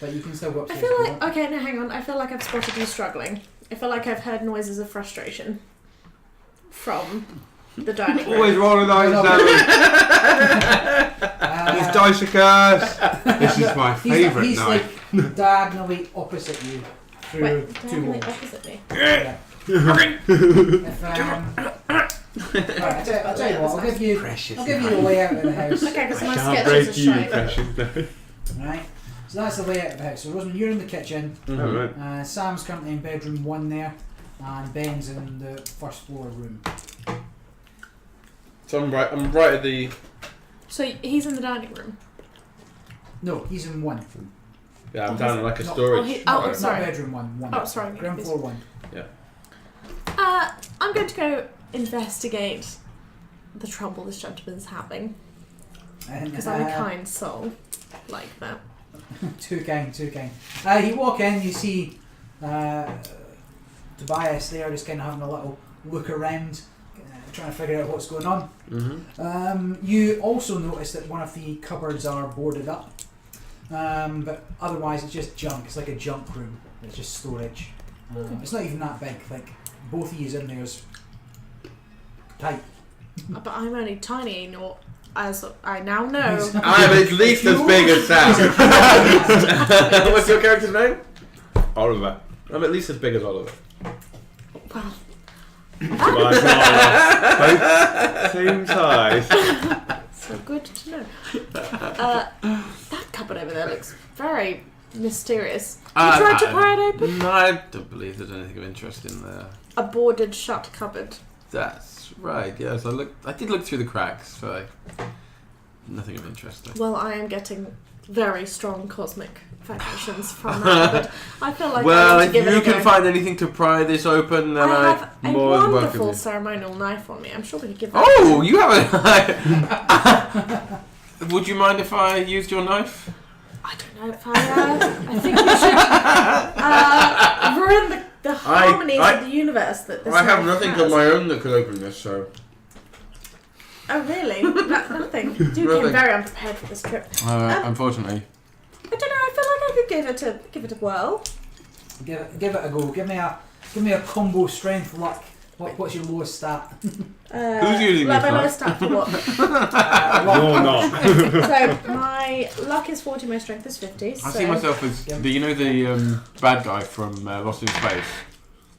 But you can still go I upstairs. feel if you like... want. Okay, no, hang on. I feel like I've spotted you struggling. I feel like I've heard noises of frustration from the dining room. Always rolling dice, These dice are cursed. This is my favourite he's night. like diagonally opposite you through Wait, two diagonally walls. opposite me. Yeah. If, right, I'll tell you what. I'll give you the layout of the house. Okay, because my Can't sketches break are you, shite. precious. Right. So that's the layout of the house. So Rosamund, you're in the kitchen. Mhm. Oh, right. Sam's currently in bedroom 1 there, and Ben's in the first floor room. So I'm right at the. So he's in the dining room. No, he's in 1. Yeah, I'm down in like a No. storage. Oh, sorry. Not bedroom 1. Oh, sorry. Ground floor 1. I'm going to go investigate the trouble this gentleman's having. Because I'm a kind soul. Like that. Too kind. You walk in, you see Tobias there just kind of having a little look around, trying to figure out what's going on. Mm-hmm. You also notice that one of the cupboards are boarded up, but otherwise it's just junk. It's like a junk room. It's just storage. It's not even that big. Like both of you in there is tight. But I'm only tiny, nor as I now know. I'm at least as big as Sam. What's your character's name? Oliver. I'm at least as big as Oliver. Well, Tobias and Oliver. Both same size. so good to know. That cupboard over there looks very mysterious. You tried to pry it open? No, I don't believe there's anything of interest in there. A boarded shut cupboard. That's right. Yes, I did look through the cracks, so nothing of interest there. Well, I am getting very strong cosmic vibrations from that cupboard. I feel like I Well, want to if give it you a can go. find anything to pry this open, then I have a more than welcome wonderful you. ceremonial knife on me. I'm sure we could give that Oh, you have a. Would you mind if I used your knife? I don't know if I think you should ruin the harmonies of the universe that this I have knife nothing has. of my own that could open this, so. Oh, really? Nothing. You came Nothing. very unprepared for this trip. Unfortunately. I don't know. I feel like I could give it a whirl. Give it a go. Give me a combo strength luck. What's your lowest stat? Who's using like this my knife? lowest stat for what? You're not. So my luck is 40, my strength is 50. I So see myself as the bad guy from Lost in Space.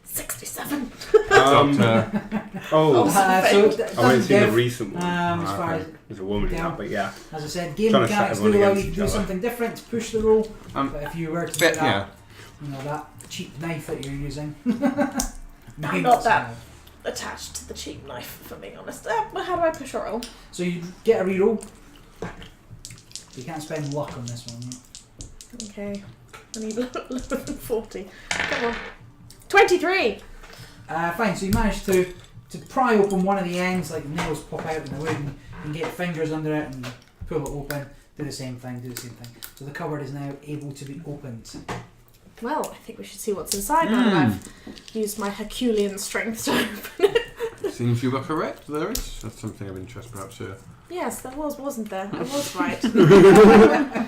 67. Doctor. Oh, That's so fake. it I've only seen the give, recent one. as far as There's a woman in Yeah. that, but yeah. as I said, game Trying to set mechanics do everyone allow you against to do each other. something different to push the roll. But if you were to do Bit, that, yeah. you know, that cheap knife that you're using. I'm not that attached to the cheap knife, if I'm being honest. Well, how do I push a roll? So you get a reroll. You can't spend luck on this one. Right? Okay. I need lower than 40. Come on. 23! Fine, so you manage to pry open one of the ends, like the nails pop out in the wood, and you can get your fingers under it and pull it open, do the same thing. So the cupboard is now able to be opened. Well, I think we should see what's inside now that I've used my Herculean strength to open it. Seems you were correct. There is. That's something of interest, perhaps, here. Yes, there was, wasn't there? I was right. Yeah.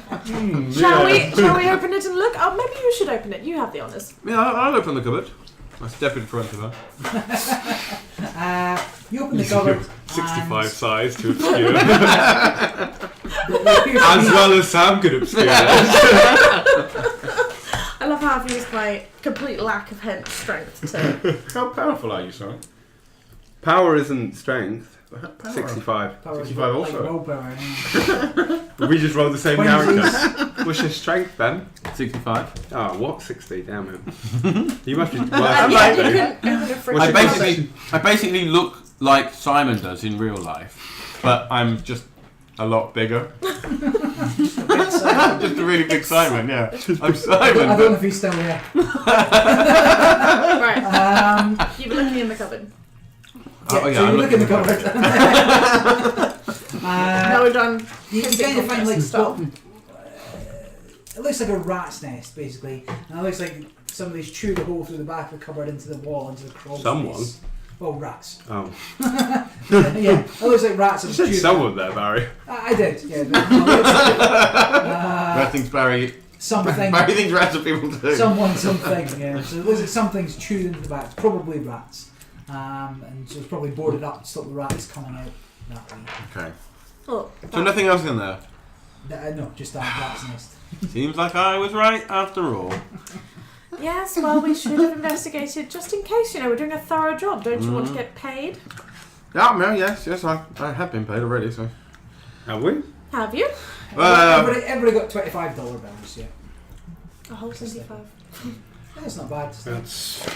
Shall we open it and look? Oh, maybe you should open it. You have the honours. Yeah, I'll open the cupboard. I step in front of her. You open the cupboard. 65 size to obscure. And there appears to As be- well as Sam could obscure. I love how I've used my complete lack of hench strength to... How powerful are you, son? Power isn't strength. Power. 65. Power is 65 like also. willpower, yeah. We just rolled the same 20s. character. What's your strength then? 65. Oh, what? 60? Damn it. You must be worse Yeah, than you that. couldn't open a freaking What's your cupboard. I basically look like Simon does in real life, but I'm just a lot bigger. Just a really big Simon, yeah. I'm Simon. I don't know if he's still there. Right, you were looking in the cupboard. So you I'm look in the looking cupboard. Well done. You Hissing kind of find like stop. it looks like a rat's nest basically, and it looks like somebody's chewed a hole through the back of the cupboard into the wall, into the crawl Someone? space. Well, rats. Oh. Yeah, it looks like rats You have said chewed. someone there, Barry. I did. Yeah. But, Rat thinks Barry. something. Barry thinks rats are people too. Someone, something. Yeah. So it looks like something's chewed into the back. It's probably rats. And so it's probably boarded up to stop the rats coming out that way. Okay. Oh, So nothing else in there. No, just that rat's nest. Seems like I was right after all. Yes, well, we should have investigated just in case, we're doing a thorough job. Don't you want to get paid? Yeah, no, yes, I have been paid already, so. Have we? Have you? Everybody got $25 bills, yeah. A whole 25. That's not bad. That's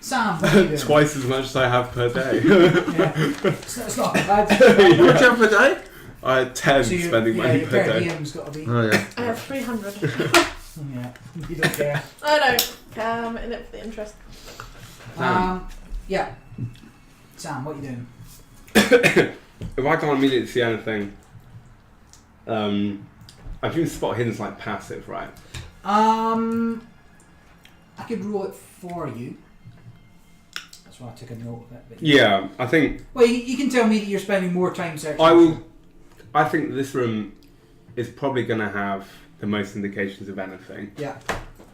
Sam, what are you doing? twice as much as I have per day. Yeah. It's not bad. What do you have per day? I had 10 So spending money your per per day. diem's got to be. Oh, yeah. I have 300. Yeah, you don't care. I don't. I'm in it for the interest. Yeah. Sam, what are you doing? If I can't immediately see anything, I can spot hidden's like passive, right? I could roll it for you. That's why I took a note of it. But Yeah, I think well, you can tell me that you're spending more time searching. I think this room is probably going to have the most indications of anything. Yeah.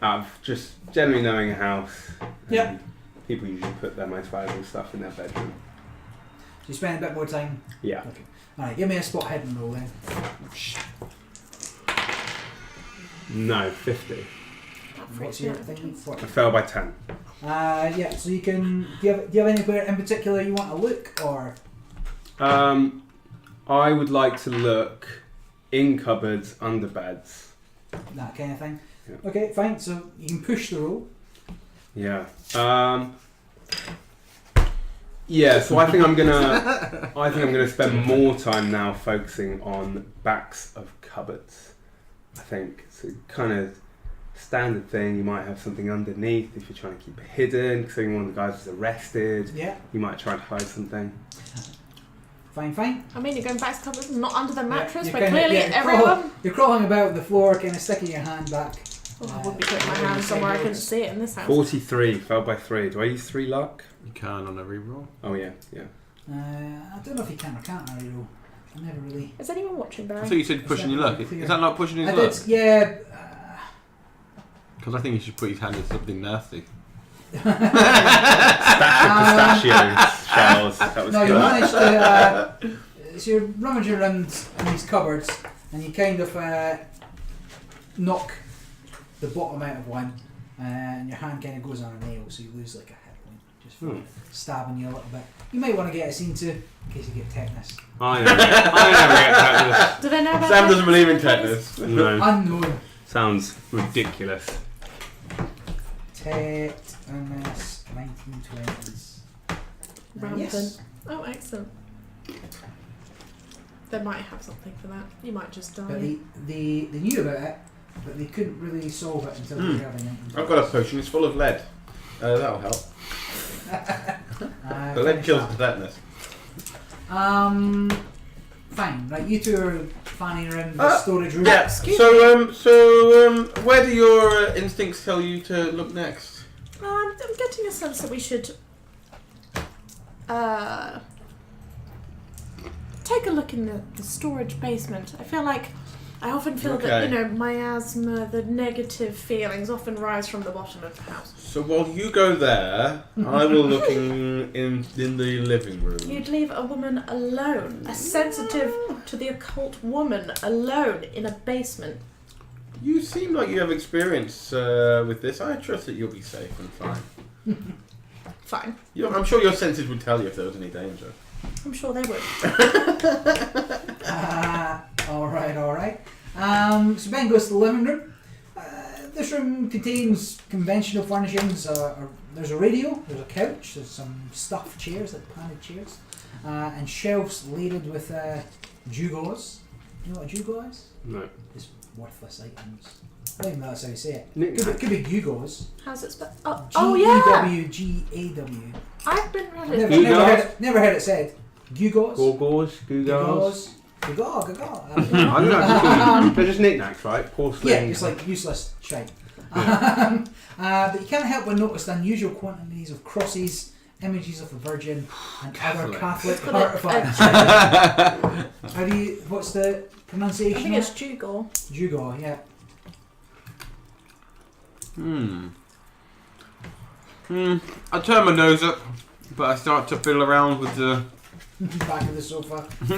Of just generally knowing a house. Yeah. People usually put their most valuable stuff in their bedroom. So you spend a bit more time. Yeah. Okay. All right. Give me a spot hidden roll then. No, 50. That What's freaks your me out. thing? 40. I fell by 10. Yeah. So you can. Do you have anywhere in particular you want to look, or? I would like to look in cupboards, under beds. That kind of thing. Yeah. Okay, fine. So you can push the roll. Yeah. Yeah. So I think I'm gonna spend more time now focusing on backs of cupboards. I think it's a kind of standard thing. You might have something underneath if you're trying to keep it hidden. Because one of the guys was arrested. Yeah. You might try to hide something. Fine. I mean, you're going back to cupboards, not under the mattress, you're but kinda- clearly you're everyone. You're crawling about the floor, kind of sticking your hand back. Oh, I would be putting my hand somewhere I couldn't see it in this house. 43 fell by 3. Do I use 3 luck? You can on a reroll. Oh yeah. I don't know if you can or can't I roll. I never really. Is anyone watching, Barry? I thought you said pushing your luck. Is that not pushing his I luck? did. Yeah. Because I think he should put his hand in something nasty. Stack of pistachios shells. That was No, you good. managed to. So you're rummaging around in these cupboards, and you kind of knock the bottom out of one, and your hand kind of goes on a nail, so you lose like a hit point just for stabbing you a little bit. You might want to get us into in case you get tetanus. I never get Do they know about Sam that? doesn't believe in tetanus. No. Unknown. Sounds ridiculous. Tetanus 1920s. Rampant. Yes. Oh, excellent. They might have something for that. You might just die. But they knew about it, but they couldn't really solve it until the early 1920s. I've got a potion. It's full of lead. That'll help. The lead kills the tetanus. Fine. Right, you two are fanning around the storage room. Yeah. Excuse So where do your instincts tell you to look next? I'm getting a sense that we should take a look in the storage basement. I feel like I often feel that, miasma, the negative feelings often rise from the bottom of the house. So while you go there, I will look in the living room. You'd leave a woman alone, a sensitive to the occult woman alone in a basement. You seem like you have experience with this. I trust that you'll be safe and fine. Fine. I'm sure your senses would tell you if there was any danger. I'm sure they would. All right. So Ben goes to the living room. This room contains conventional furnishings. There's a radio, there's a couch, there's some stuffed chairs, like padded chairs, and shelves laden with gewgaws. You know what a gewgaw is? No. It's worthless items. I don't even know that's how you say it. Knick-knack. Could be gewgaws. How's it spelled? Oh yeah! Gewgaw. I've been really... Never heard it said. Gewgaws. Gewgaws. Gewgaw. I don't know. They're just knickknacks, right? Porcelain. Yeah, it's like useless shite. Yeah. But you can't help but notice the unusual quantities of crosses, images of the Virgin, and other Catholic artifacts. What's the pronunciation? I think it's Jugal. Jugal, yeah. I turn my nose up, but I start to fiddle around with the Back of the sofa. So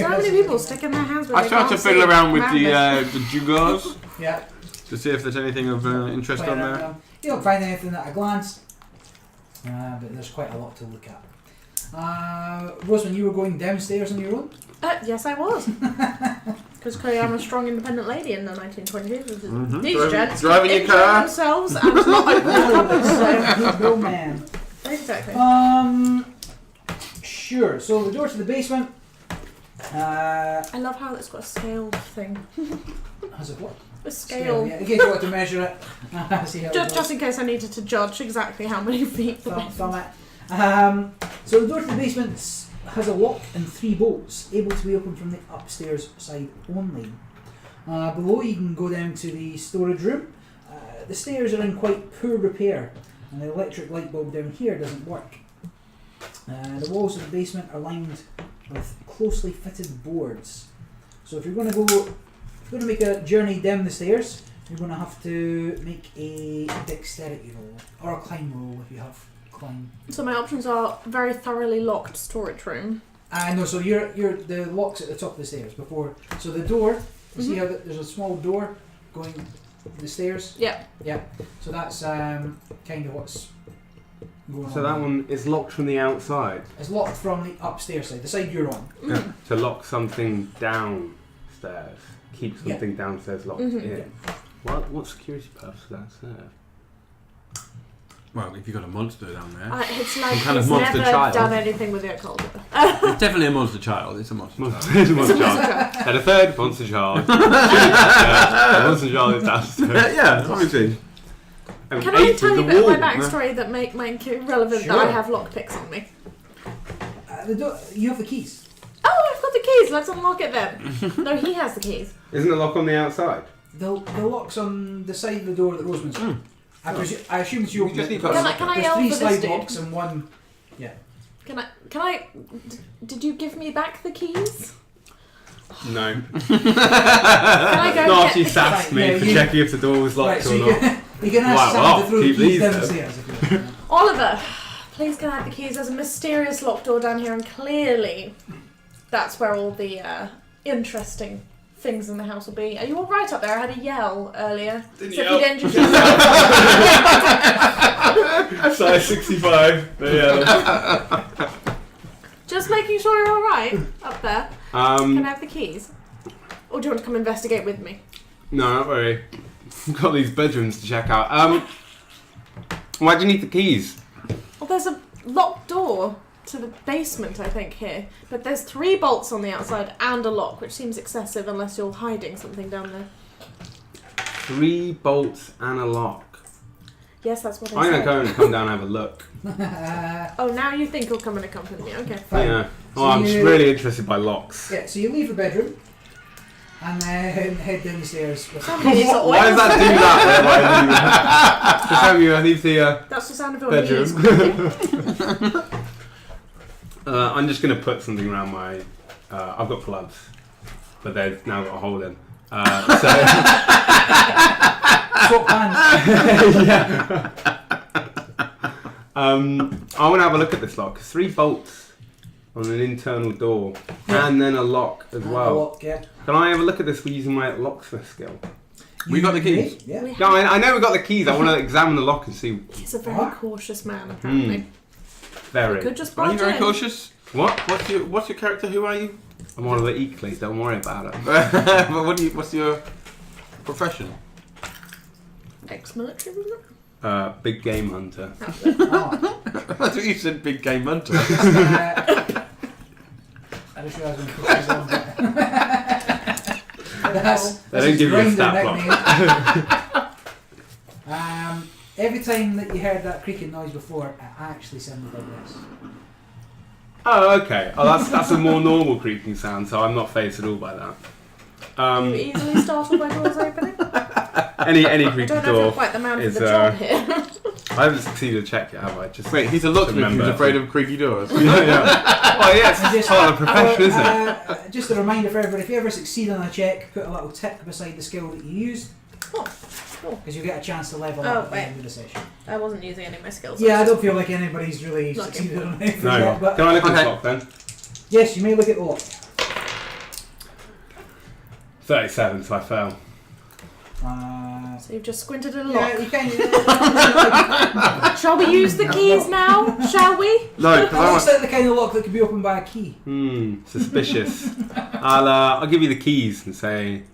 many people sticking their hands where I they start can't to fiddle see around with it. the jugars Yeah. to see if there's anything of interest on there. You don't find anything at a glance, but there's quite a lot to look at. Rosamund, you were going downstairs on your own? Yes, I was. Because clearly I'm a strong, independent lady in the 1920s. Mhm. These gents driving your enjoy car. themselves and not open the cupboards. So. No man. Exactly. Sure. So the door to the basement I love how it's got a scale thing. has a what? A scale. Yeah, in case you want to measure it. See how it goes. Just in case I needed to judge exactly how many feet. Thumb it. So the door to the basement has a lock and 3 bolts, able to be opened from the upstairs side only. Below you can go down to the storage room. The stairs are in quite poor repair, and the electric light bulb down here doesn't work. The walls of the basement are lined with closely fitted boards. So if you're going to make a journey down the stairs, you're going to have to make a dexterity roll or a climb roll if you have climb. So my options are very thoroughly locked storage room. No, so you're the lock's at the top of the stairs before. So the door, you see how there's a small door going the stairs? Yeah. Yeah. So that's kind of what's going on. So that one is locked from the outside. It's locked from the upstairs side, the side you're on. Yeah. To lock something downstairs. Keep something downstairs locked in. What security purpose does that serve? Well, if you've got a monster down there. It's like kind of it's monster never child. done anything with the occult. It's definitely a monster child. It's a monster child. It's a monster child. And a third monster child. A monster child is downstairs. Yeah, obviously. And Can I 8 tell is you a the bit of wall. my backstory that make it relevant Sure. that I have lockpicks on me? The door, you have the keys. Oh, I've got the keys. Let's unlock it then. No, he has the keys. Isn't the lock on the outside? The lock's on the side of the door that Rosamund's on. I assume it's you. You just need to- Can I There's yell 3 for slide this dude? locks and 1. Yeah. Can I? Did you give me back the keys? No. Can I go Not get if you the sassed keys? me Yeah, for you- checking if the door was Right, locked so or you not. can ask Right, Sam well, to throw the keep keys these down then. the stairs if you want. Oliver, please can I have the keys? There's a mysterious locked door down here, and clearly that's where all the interesting things in the house will be. Are you all right up there? I had a yell earlier. Didn't So if yell. you'd introduce yourself. Size 65. Yeah. Just making sure you're all right up there. Can I have the keys? Or do you want to come investigate with me? No, not very. We've got these bedrooms to check out. Why do you need the keys? Well, there's a locked door to the basement, I think, here. But there's 3 bolts on the outside and a lock, which seems excessive unless you're hiding something down there. 3 bolts and a lock. Yes, that's what I I'm said. gonna go and come down and have a look. Oh, now you think you'll come and accompany me. Okay. Fine. Yeah. So Oh, I'm just you- really interested by locks. Yeah, so you leave the bedroom and then head down the stairs. Somebody needs to Why does oil. that do that? Just have you leave the That's the sound of your knees. bedroom. I'm just gonna put something around my. I've got gloves, but they've now got a hole in. Swap hands. Yeah. I want to have a look at this lock. 3 bolts on an internal door, and then a lock as well. Lock, yeah. Can I have a look at this using my locksmith skill? We got the keys. Yeah. We No, I know we got the keys. I want to examine the lock and see. He's a very What? cautious man, apparently. Very. Could just Are you barge very in. cautious? What? What's your character? Who are you? I'm one of the Eakleys. Don't worry about it. But what's your profession? Ex-military, wasn't it? Big game hunter. That's it. Oh, I thought you said big game hunter. I just realised when I put these on. That's They don't his give you a grinder stat nickname. Every time that you heard that creaking noise before, it actually sounded like this. Oh, okay. Oh, that's a more normal creaking sound, so I'm not phased at all by that. Are you easily startled by doors opening? Any I creaky don't know if you're door. quite the man for is, the job here. I haven't succeeded to check yet, have I? Just Wait, he's a locksmith who's remember. afraid of creaky doors. yeah, yeah. Oh, yeah, it's part of the profession, isn't it? Just a reminder for everybody, if you ever succeed on a check, put a little tick beside the skill that you used. Oh. Because you get a chance to level Oh, up at the wait. end of the session. I wasn't using any of my skills. Yeah, I don't feel like anybody's really Looking. succeeded on anything No. yet, but Can I look at Okay. the lock then? yes, you may look at the lock. 37, so I fail. So you've just squinted at a Yeah, lock. you can. Shall we use the keys now? Shall we? No, That because looks like the kind of lock that could be opened by a key. Suspicious. I'll give you the keys and say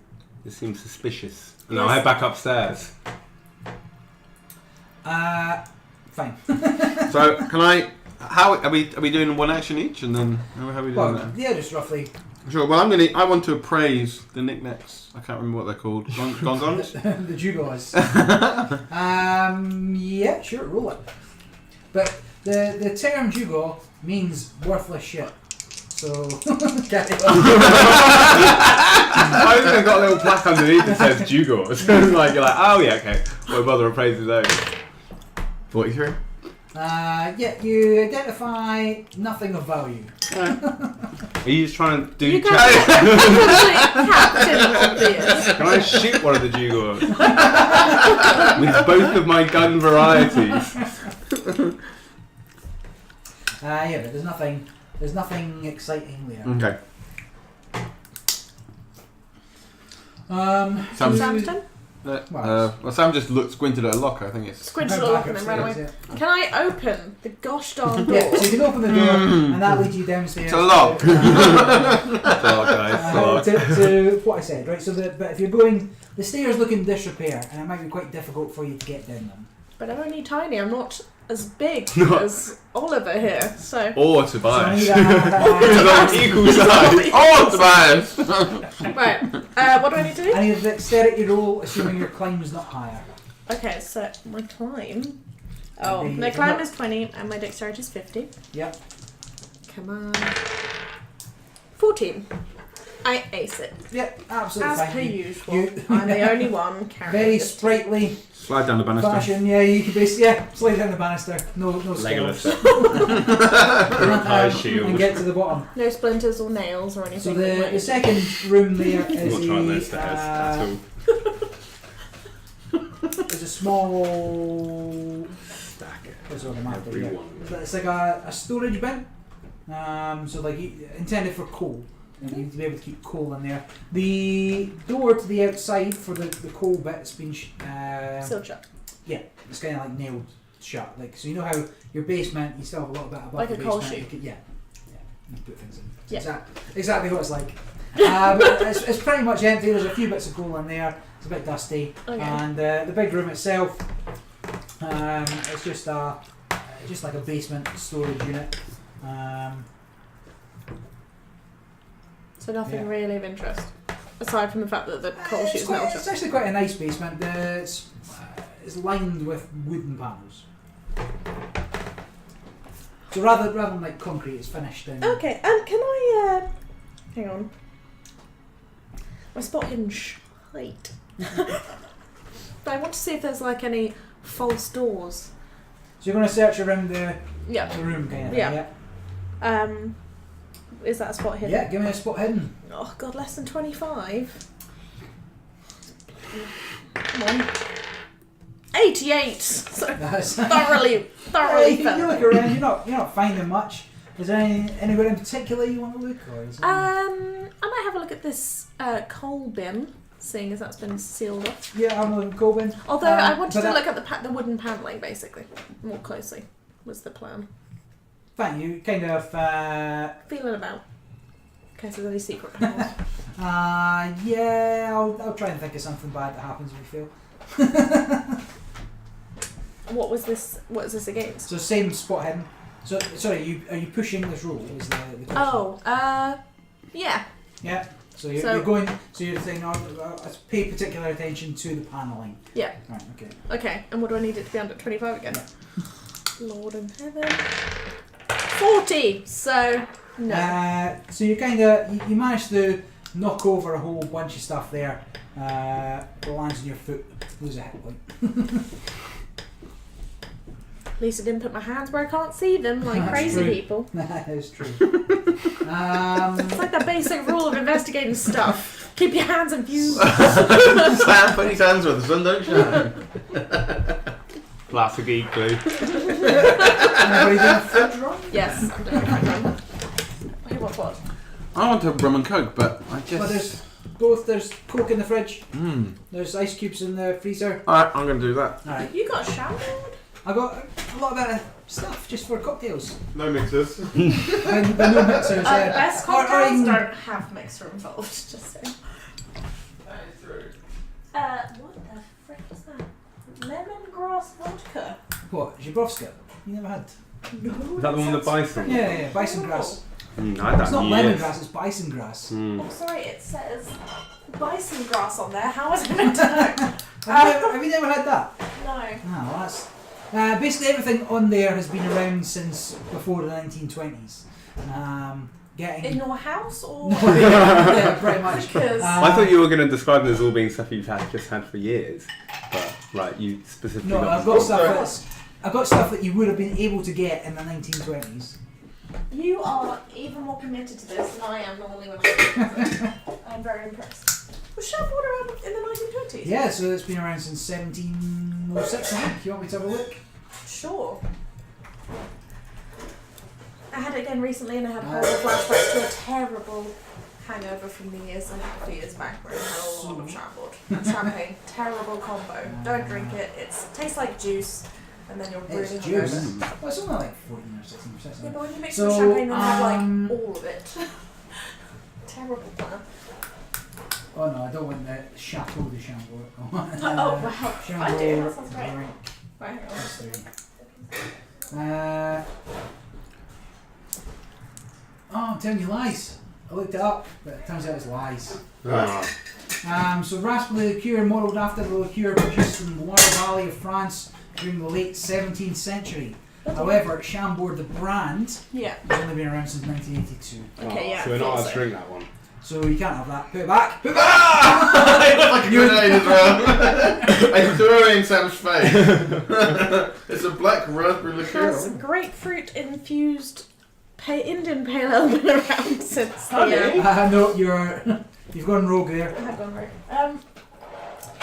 this seems suspicious, and I'll Yes. head back upstairs. Fine. So can I? How are we doing one action each, and then how are we doing Well, that? yeah, just roughly. Sure. Well, I want to appraise the knickknacks. I can't remember what they're called. Gongons. The Jugos. Yeah, sure, roll it. But the term Jugo means worthless shit. So, carry on. I think I've got a little plaque underneath that says Jugors. Like you're like, oh yeah, okay. Won't bother appraising those. 43. Yeah, you identify nothing of value. Are you just trying to do? You check- guys are Captain Obvious. Can I shoot one of the Jugors with both of my gun varieties? Yeah, but there's nothing exciting there. Okay. So Sam's turn? Well, Sam just squinted at a lock. I think it's. Squinted a lock and then ran away. Can I open the gosh darn door? Yeah, so you can open the door and that leads you downstairs. It's a lock. To, It's a lot, guys. It's a lot. to what I said, right? So, but if you're going, the stairs look in disrepair, and it might be quite difficult for you to get down them. But I'm only tiny. I'm not as big No. as Oliver here. So Or So I Tobias. need Because I'm equal size. Oh, Tobias! right. What do I need to do? I need a dexterity roll, assuming your climb is not higher. Okay, so my climb. Oh, Maybe my it's climb not- is 20 and my dexterity is 50. Yep. Come on. 14. I ace it. Yep, absolutely As fine. per You- usual. you- I'm the only one carrying Very this. sprightly Slide down the banister. fashion, yeah, you could slide down the banister, no Legolas. skills. High And shield. get to the bottom. No splinters or nails or anything. So that might- the second room there I'm is not trying those stairs at all. is a small. Stack it. What's on the map there? Everyone. So it's like a storage bin. So like intended for coal. And you need to be able to keep coal in there. The door to the outside for the coal bit's been Still shut. yeah, it's kind of like nailed shut. Like so, you know how your basement you still have a little bit above Like the a coal basement. chute. You can, yeah, you put things in. It's Yeah. exactly what it's like. But it's pretty much empty. There's a few bits of coal in there. It's a bit dusty. Okay. And the big room itself, it's just like a basement storage unit. So nothing Yeah. really of interest. Aside from the fact that the coal chute is melted. It's actually quite a nice basement. It's lined with wooden panels. So rather than like concrete, it's finished in. Okay, can I, hang on. My spot hidden shite. But I want to see if there's like any false doors. So you're going to search around the Yeah. room, kind of. Yeah. Is that a spot hidden? Yeah, give me a spot hidden. Oh god, less than 25. Come on. 88. So That's thoroughly you look failed. around. You're not finding much. Is there anywhere in particular you want to look, or is I might have a look at this coal bin, seeing as that's been sealed off. yeah, I'm looking coal bin. Although I wanted but to that- look at the wooden panelling, basically, more closely. Was the plan. Fine, you kind of. Feeling about. In case there's any secret panels. Yeah, I'll try and think of something bad that happens if you fail. What is this against? So same spot hidden. So sorry, are you pushing this roll? Is the question. Oh, yeah. Yeah. So you're, So- you're going. So you're saying, let's pay particular attention to the panelling. Yeah. Right. Okay. Okay, and what do I need it to be under 25 again? Lord in heaven. 40! So, no. So you kind of you managed to knock over a whole bunch of stuff there. It lands on your foot. Lose a hit point. At least I didn't put my hands where I can't see them like That's crazy true. people. That is true. It's like the basic rule of investigating stuff. Keep your hands infused. Sam, put his hands where the sun don't shine. Classic igloo. Anybody doing a fridge run? Yes, I'm doing a fridge run. Who wants what? I want to have rum and coke, but I just. Well, there's Coke in the fridge. Mm. There's ice cubes in the freezer. Alright, I'm going to do that. Alright. You got shambled? I got a lot of stuff just for cocktails. No mixers. But no mixers. The best cocktails even- don't have mixer involved, just saying. That is true. What the frick is that? Lemongrass vodka. What? Zhibrovska? You never had? No. Is that the one with the bison? Yeah, bison grass. I had that It's not in years. lemongrass, it's bison grass. Oh, sorry, it says bison grass on there. How was I meant to know? Have you never had that? No. No, well, that's... basically everything on there has been around since before the 1920s. Getting... In your house or? yeah, pretty much. Because I thought you were going to describe them as all being stuff you've just had for years, but like you specifically. No, got I've got stuff that you would have been able to get in the 1920s. you are even more committed to this than I am normally when I I'm very impressed. Was shampoo around in the 1920s? Yeah, so it's been around since 1706, I think. You want me to have a look? Sure. I had it again recently and I had horrible flashbacks to a terrible hangover from the years I had a few years back where I had a lot of chambord. And champagne. Terrible combo. Don't drink it. It tastes like juice and then you're really It's juice. hungover. Well, it's only like 14 or 16%. Yeah, but when you mix So, with champagne then have like all of it. Terrible plan. Oh no, I don't want the Chateau de Chambord. Oh wow. I do. That sounds great. Right. Right, hang on. That's three. I'm telling you lies. I looked it up, but it turns out it's lies. So raspberry liqueur modelled after the liqueur produced in the Loire Valley of France during the late 17th century. However, Chambord, the brand, Yeah. has only been around since 1982. Okay, yeah. So we're not allowed to so. drink that one. So you can't have that. Put it back. Put it back! Ah! It looks like a grenade as well. I threw it in Sam's face. It's a black raspberry It has liqueur. grapefruit infused Indian pale ale been around since the No, you've gone rogue there. I have gone right.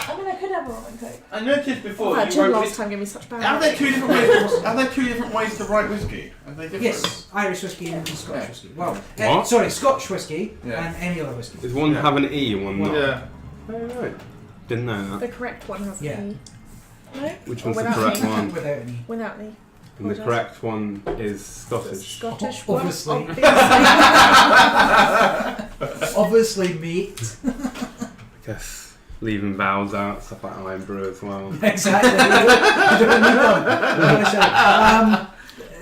I mean, I could have a rum and coke. I noticed before Oh, you gin wrote last it. time gave me such bad. Are there two ideas. different ways? Are there two different ways to write whiskey? Are they different? Yes, Irish whiskey and Scottish Yeah. whiskey. Well, What? sorry, Scotch whiskey Yeah. and any other whiskey. Does one Yeah. have an E and one not? Yeah. Oh, right. Didn't know The that. correct one has Yeah. an E. No? Which Or one's the without correct me? one? Without any. Without me. And the correct one is Scottish. Scottish O- one. obviously. Obviously. Obviously, mate. I guess leaving vowels out, stuff like Iron Brew as well. Exactly. You don't need one.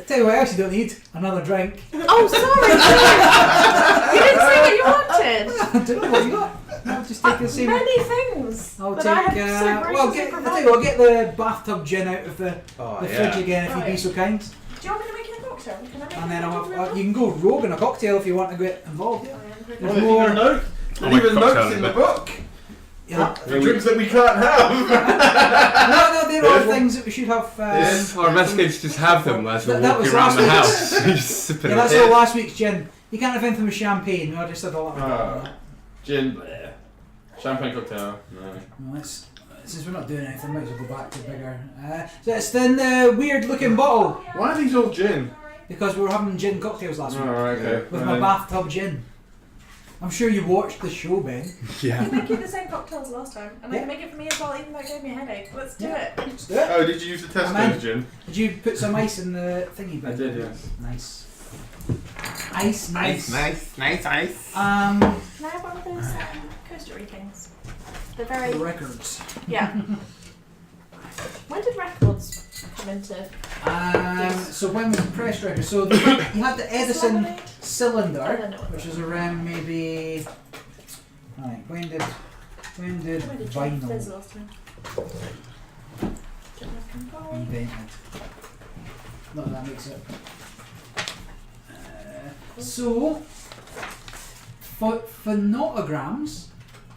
Tell you what else you don't need. Another drink. Oh, sorry! You didn't say what you wanted! I don't know what you got. I'll just take the same. Many things! I'll that take. I have so Well, graciously I tell you what, provided. get the bathtub gin out of the Oh, fridge again if you'd be Right. so kind. Do you want me to make it a cocktail? Can I make And it then a cocktail? you can go rogue in a cocktail if you want to get involved. I am pretty There's Well, more- there's even a note. I'll There's make even a notes cocktail in in the a bit. book. Yeah. For drinks that we can't have. No, there are There's things that we should have. Yes. Our investigators just have them as we're That was walking around the last house. Just sipping Yeah, that's it. all last week's gin. You can't have anything with champagne. No, I just said a lot of that. Gin. Bleh. Champagne cocktail. No. No, since we're not doing anything, might as well go back to bigger. So it's in the weird looking bottle Why are these all gin? because we were having gin cocktails last week okay. with my bathtub gin. I'm sure you watched the show, Ben. I Yeah. can make you the same cocktail as last time, and I Yeah. can make it for me as well, even though it gave me a headache. Let's do Yeah. it. Let's do it. Oh, did you use the Amen. Tesco's gin? Did you put some ice in the thingy, Ben? I did, yes. Nice. Ice, nice. nice ice. Can I have one of those coastery things? They're The very... records. Yeah. When did records come into... So when was the press record? So you had the Edison Lemonade? cylinder, I don't know what which that was around maybe. Right, when did When did Jeff Fizz vinyl last time? Don't have combined. invented? Not that makes it. So, phonograms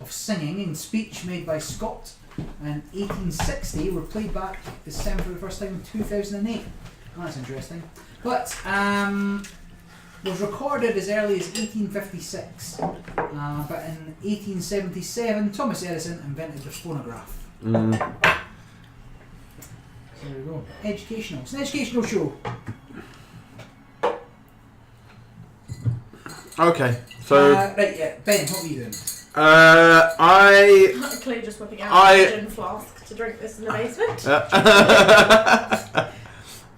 of singing and speech made by Scott in 1860 were played back this time for the first time in 2008. That's interesting. But was recorded as early as 1856. But in 1877, Thomas Edison invented the phonograph. So there we go. Educational. It's an educational show. Okay, so right, yeah, Ben, what are you doing? Clearly just whipping out I- a gin flask to drink this in the basement.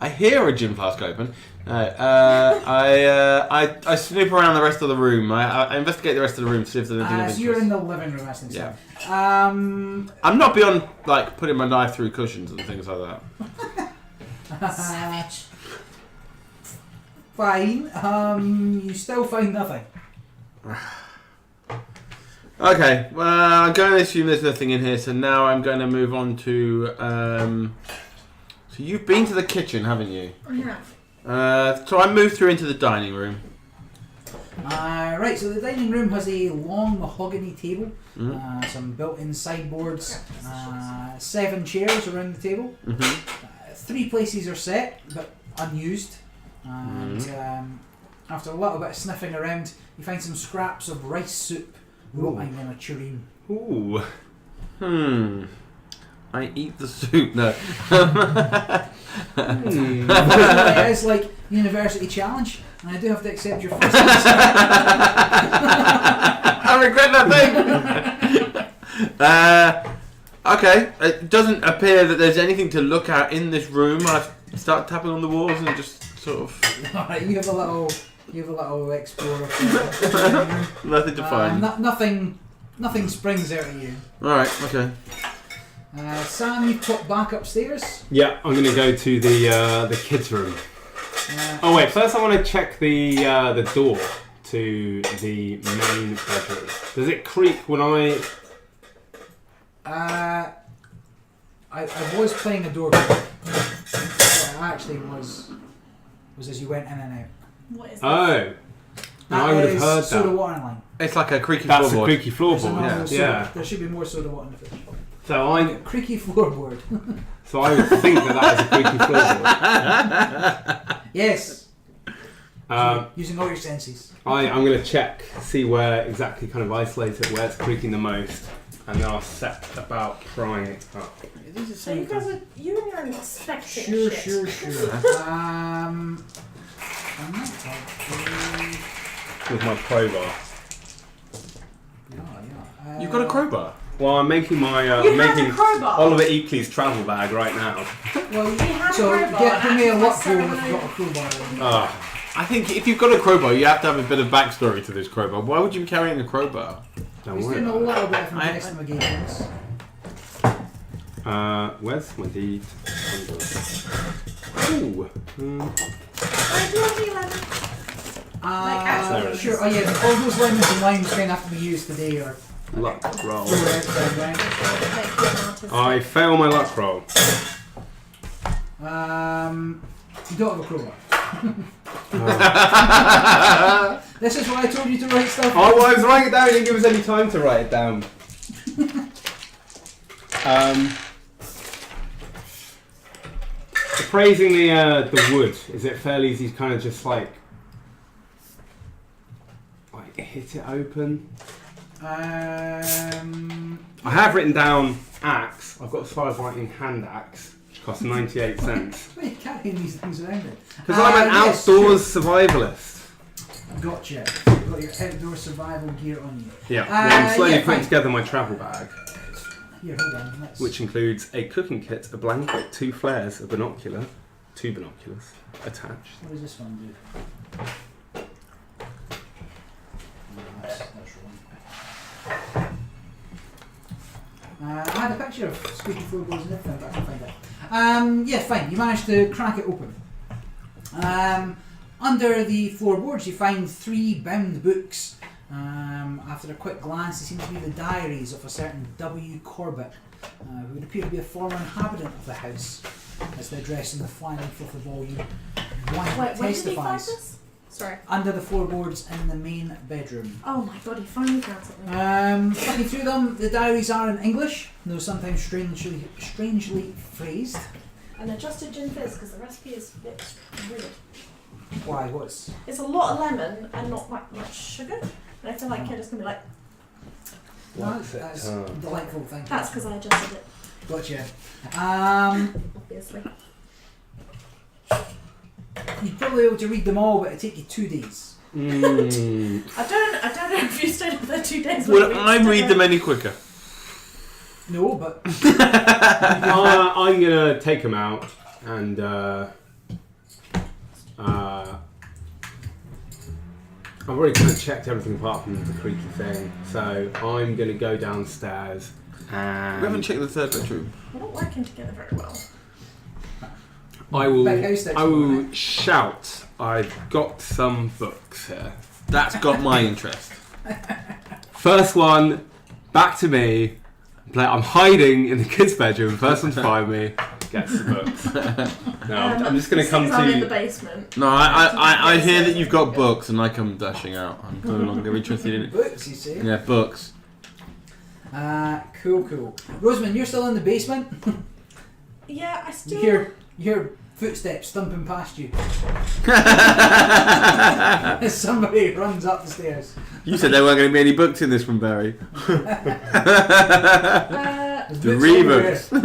I hear a gin flask open. I snoop around the rest of the room. I investigate the rest of the room to see if there's anything of So you're interest. in the living room, that's inside. Yeah. I'm not beyond like putting my knife through cushions and things like that. Savage. Fine. You still find nothing. Okay, well, I'm going to assume there's nothing in here, so now I'm going to move on to... so you've been to the kitchen, haven't you? I have. So I moved through into the dining room. Right, so the dining room has a long mahogany table, Mm. some built-in sideboards, 7 chairs around the table. 3 places are set, but unused. And after a little bit of sniffing around, you find some scraps of rice soup rotting in a tureen. Ooh. I eat the soup. No. It's like university challenge, and I do have to accept your first answer. I regret that thing. Okay. It doesn't appear that there's anything to look at in this room. I start tapping on the walls and just sort of... Alright, you have a little explorer. Nothing to find. Nothing springs out of you. Alright, okay. Sam, you put back upstairs. Yeah, I'm going to go to the kids' room. Oh wait, first I want to check the door to the main bedroom. Does it creak when I was playing a doorbell. What it actually was as you went in and out. What is this? Oh. No, I would have heard soda that. water line. It's like a creaky That's a floorboard. creaky There's floorboard. another soda- Yeah. There should be more soda water in the fridge. So I Creaky floorboard. so I would think that is a creaky floorboard. Yes. Um, Using all your senses. I'm going to check, see where exactly kind of isolated, where it's creaking the most, and then I'll set about prying it up. So you guys are, you and your inspecting Sure. I'm not With my crowbar. Yeah. You've got a crowbar? Well, I'm making my You have making a crowbar? Oliver Eakley's travel bag right now. Well, We have so a crowbar. give me a and luck actually roll my if you've got a crowbar. I think if you've got a crowbar, you have to have a bit of backstory to this crowbar. Why would you be carrying a crowbar? Don't He's worry doing a about little bit of investigations. it. Where's my deed? Ooh. I do have the 11. actually. Sure. Oh yeah, all those lemons and limes kind of have to be used today or Luck roll. thrown outside, right? I fail my luck roll. You don't have a crowbar. This is why I told you to write stuff. Oh, well, I was writing it down. You didn't give us any time to write it down. Appraising the wood, is it fairly easy to kind of just like hit it open? I have written down axe. I've got as far as writing hand axe, which costs 98 cents. Why are you carrying these things around it? Because I'm an Yes, outdoors survivalist. sure. Gotcha. You've got your outdoor survival gear on you. Yeah. Well, I'm slowly yeah, putting fine. together my travel bag, Here, hold on. Let's... which includes a cooking kit, a blanket, 2 flares, a binocular, 2 binoculars attached. What does this one do? That's wrong. I had a picture of squeaky floorboards and everything, but I can't find it. Yeah, fine. You managed to crack it open. Under the floorboards, you find 3 bound books. After a quick glance, they seem to be the diaries of a certain W. Corbett, who would appear to be a former inhabitant of the house, as they address in the flying fifth volume. One Wait, where did he find testifies this? Sorry. under the floorboards in the main bedroom. Oh my god, he finally found something. Looking through them, the diaries are in English, though sometimes strangely phrased. an adjusted gin fizz because the recipe is a bit weird. Why? What's? It's a lot of lemon and not much sugar. And I feel like you're just going to be like, That's a delightful thing. that's because I adjusted it, Gotcha. obviously. You'd probably be able to read them all, but it'd take you 2 days. I don't know if you stayed up there 2 days. Would I read them any quicker? No, but I'm gonna take them out and I've already kind of checked everything apart from the creaky thing, so I'm gonna go downstairs and We haven't checked the third bedroom. We're not working together very well. I will right? shout, I've got some books here. That's got my interest. First one, back to me. I'm hiding in the kids' bedroom. First one to find me gets the books. No, I'm just going to come to I'm in the you. basement. No, I hear that you've got books and I come dashing out. I'm no longer interested in it. books, you say? Yeah, books. Cool. Rosamund, you're still in the basement? Yeah, I You still. hear footsteps thumping past you. As somebody runs up the stairs. You said there weren't going to be any books in this one, Barry. There's Three books. books.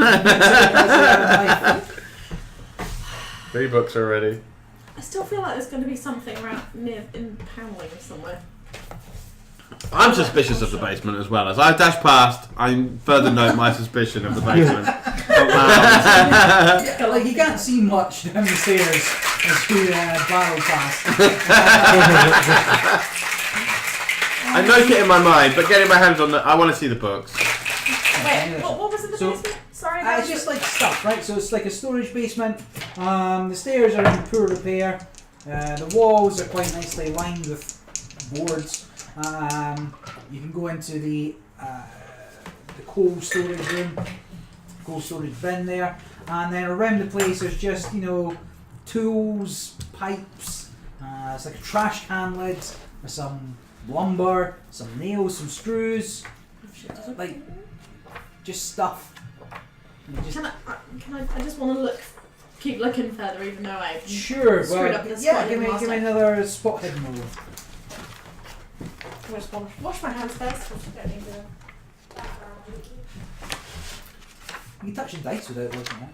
3 books already. I still feel like there's going to be something around near in paneling somewhere. I'm suspicious of the basement as well. As I dash past, I further note my suspicion of the basement. Yeah, like you can't see much down the stairs as you barrel past. I note it in my mind, but getting my hands on I want to see the books. Wait, what was in the So- basement? Sorry, It's just like stuff, right? So it's like a storage basement. The stairs are in poor repair. The walls are quite nicely lined with boards. You can go into the coal storage room, coal storage bin there, and then around the place there's just tools, pipes. It's like a trash can lid with some lumber, some nails, some screws, like just stuff. You just- Can I just want to keep looking further, even though I Sure, screwed well, up this yeah, spot give me last time. another spot hidden roll. I just want to wash my hands first. I don't need to. You can touch the dice without looking at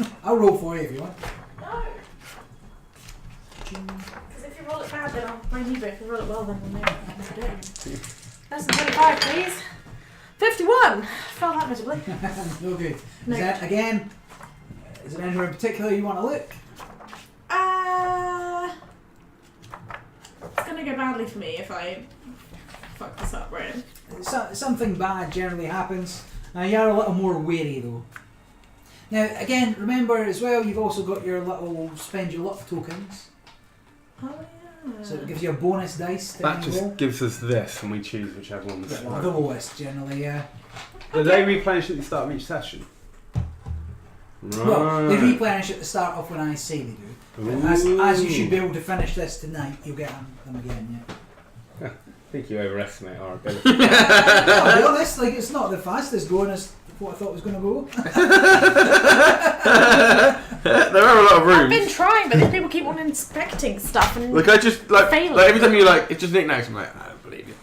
it. I'll roll for you if you want. No. Because if you roll it bad, then I'll blame you. But if you roll it well, then we'll know what to do. Less than 25, please. 51. Fell that miserably. No good. No. Is that, again, is there anywhere in particular you want to look? It's gonna go badly for me if I fuck this up, right? Something bad generally happens. You're a little more wary though. Now, again, remember as well, you've also got your little spend your luck tokens. Oh yeah. So it gives you a bonus dice to That any just roll. gives us this, and we choose whichever one's. Yeah, well, the lowest generally, yeah. Do they replenish at the start of each session? Right. Well, they replenish at the start off when I say they do. But as you should be able to finish this tonight, you'll get them again, yeah. I think you overestimate our ability. To be honest, like it's not the fastest going as what I thought it was going to go. There are a lot of rooms. I've been trying, but these people keep on inspecting stuff and Like I just like failing. every time you it's just knickknacks. I'm like, I don't believe you.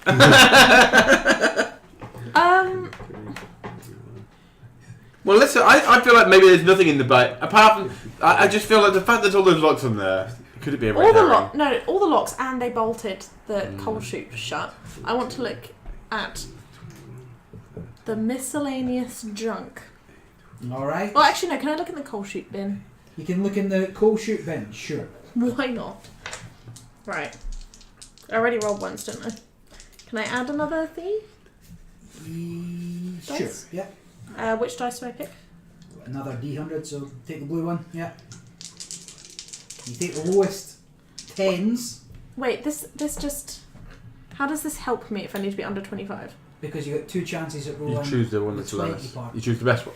Well, listen, I feel like maybe there's nothing in the bite apart from I just feel like the fact there's all those locks on there. Could it be a red herring? all the locks, and they bolted the coal chute shut. I want to look at the miscellaneous junk. Alright. Well, actually, no. Can I look in the coal chute bin? You can look in the coal chute bin, sure. Why not? Right. I already rolled once, didn't I? Can I add another thief? Sure, Dice? yeah. Which dice do I pick? Another D100, so take the blue one, yeah. You take the lowest 10s Wait, this just... How does this help me if I need to be under 25? because you got 2 chances at rolling. You choose the one the that's 20 lowest. part. You choose the best one.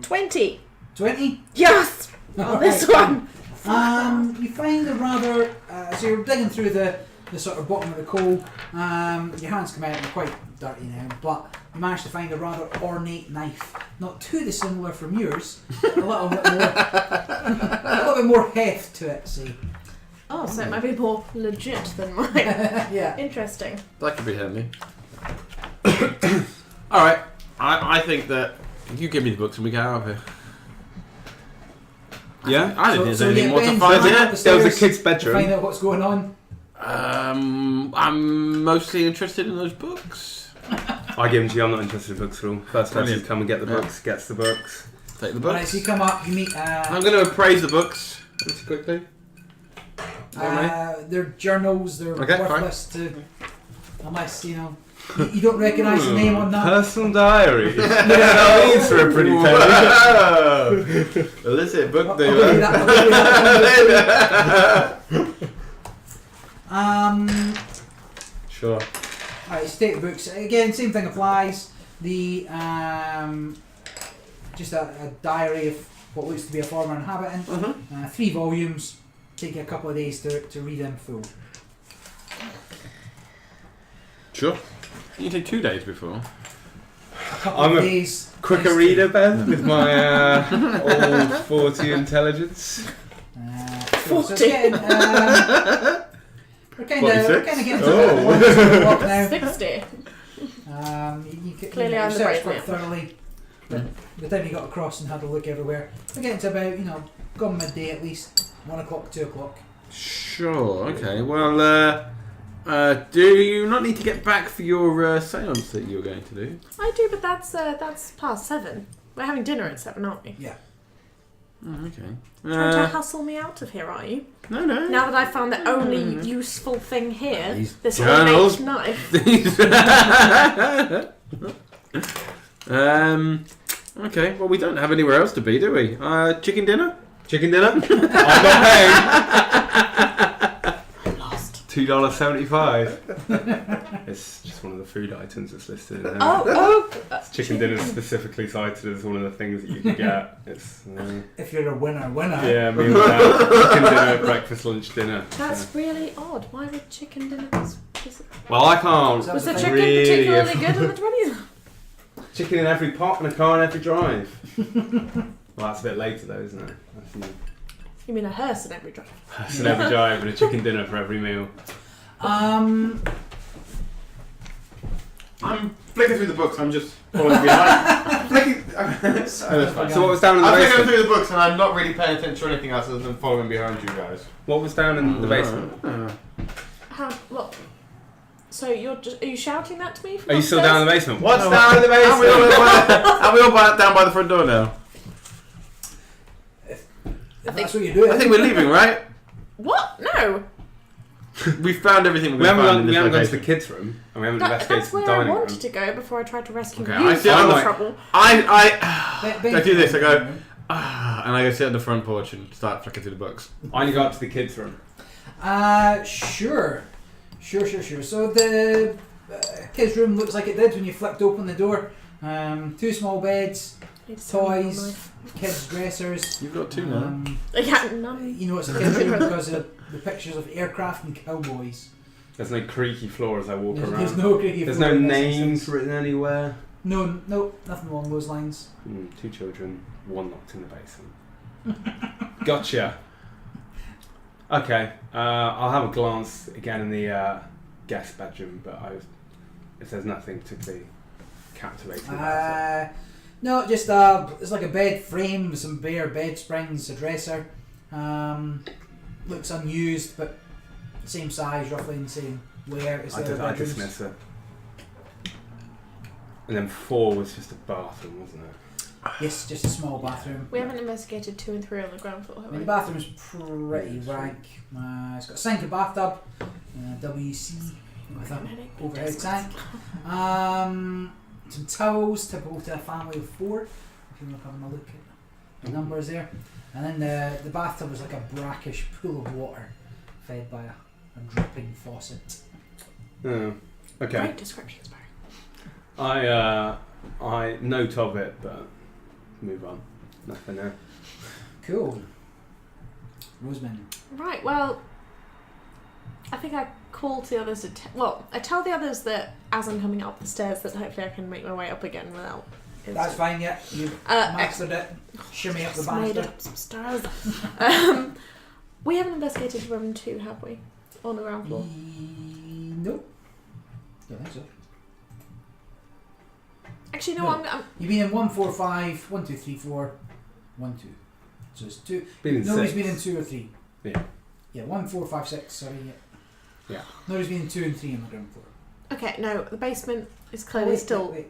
20! 20? Yes! On this one! You find a rather... so you're digging through the the sort of bottom of the coal. Your hands come out and they're quite dirty now, but you manage to find a rather ornate knife. Not too dissimilar from yours, but a little bit more, a little bit more heft to it. See. Oh, so it might be more legit than mine. Yeah. Interesting. That could be handy. All right, I think that you give me the books and we get out of here. Yeah? I didn't think there's anything more to Ben, find you here. up the There was a stairs kid's to bedroom. find out what's going on. I'm mostly interested in those books. I give them to you, I'm not interested in books at all. First person Brilliant. to come and get the Yeah. books, gets the books. Take the Right, books. so you come up, you meet. I'm going to appraise the books pretty quickly. They're journals. They're Okay, worthless to, unless you know you don't recognise the name on that. Personal diary. Yeah, these for a pretty penny. Illicit book I'll give you that, I'll give you that. Sure. Alright, so take the books. Again, same thing applies. The just a diary of what looks to be a former inhabitant. 3 volumes. Take you a couple of days to read in full. Sure. You can take 2 days before. A couple I'm of a days. Quicker nice to- reader, Ben, with my old 40 intelligence. Cool. So it's 40. getting, we're kind of 46? getting to the one block now. 60. Clearly I'm the searched brave quite man. thoroughly. But by the time you got across and had a look everywhere, we're getting to about, gone midday at least. 1 o'clock, 2 o'clock. Sure, okay. Well, do you not need to get back for your seance that you were going to do? I do, but that's past 7. We're having dinner at 7, aren't we? Yeah. Oh, okay. Trying to hustle me out of here, are you? No, no. Now that I've found the only useful thing here, These this journals. ornate knife. Okay, well, we don't have anywhere else to be, do we? Chicken dinner? Chicken dinner? I'm not paying. I'm lost. $2.75. It's just one of the food items that's listed in there. Oh! Chicken dinner is specifically cited as one of the things that you can get. It's If you're a winner. yeah, meals out. Chicken dinner, breakfast, lunch, dinner. That's really odd. Why would chicken dinner be... Well, I can't. So Was the That's chicken really particularly good in the 20s? Chicken in every pot and a car in every drive. Well, that's a bit later though, isn't it? You mean a hearse in every drive? That's in every drive and a chicken dinner for every meal. I'm flicking through the books, I'm just following behind. So what was down in the I'm flicking basement? through the books and I'm not really paying attention to anything else other than following behind you guys. What was down in the basement? How... What? So you're just... Are you shouting that to me from Are you still upstairs? down in the basement? What's down in the basement? Are we all down by the front door now? If that's what you're doing. I think we're leaving, right? What? No! We found everything We we're going to find haven't in we this haven't gone to the location. kids' room and we haven't That's investigated the where I dining wanted room. to go before I tried to rescue Okay, you I sit from on the- trouble. I do this, I go, go. and I go sit on the front porch and start flicking through the books. I only got up to the kids' room. Sure. So the kids' room looks like it did when you flipped open the door. 2 small beds, toys, kids' dressers. You've got 2 now. Yeah, none. You know it's a kids' room because of the pictures of aircraft and cowboys. There's no creaky floor as I walk around. There's no creaky There's floor no in this names instance. written anywhere. No, nothing along those lines. 2 children, 1 locked in the basement. Gotcha. Okay, I'll have a glance again in the guest bedroom, but if there's nothing particularly captivating about it. No, just it's like a bed frame with some bare bed springs, a dresser. Looks unused, but same size, roughly, and same layout as the other I bedrooms. dismiss it. And then 4 was just a bathroom, wasn't it? Yes, just a small bathroom. We haven't investigated 2 and 3 on the ground floor, I have mean, we? the bathroom's pretty rank. It's got a sink and bathtub, WC with an overhead tank. Some towels, typical to a family of 4. If you want to have a look at the numbers there. And then the bathtub is like a brackish pool of water fed by a dripping faucet. Oh, okay. Great descriptions, Barry. I note of it, but move on. Nothing there. Cool. Roseman. Right, well, I think I call to the others to... I tell the others that as I'm coming up the stairs that hopefully I can make my way up again without... That's fine, yeah. You've mastered it. Shimmy up the made banister. up some stairs. We haven't investigated room 2, have we? On the ground floor? Nope. Don't think so. Actually, no, No. I'm... You've been in 1, 4, 5, 1, 2, 3, 4, 1, 2. So it's 2. Been in Nobody's 6. been in 2 or 3. Yeah. Yeah, 1, 4, 5, 6, sorry. Yeah. Nobody's been in 2 and 3 on the ground floor. Okay, no, the basement is clearly still Wait.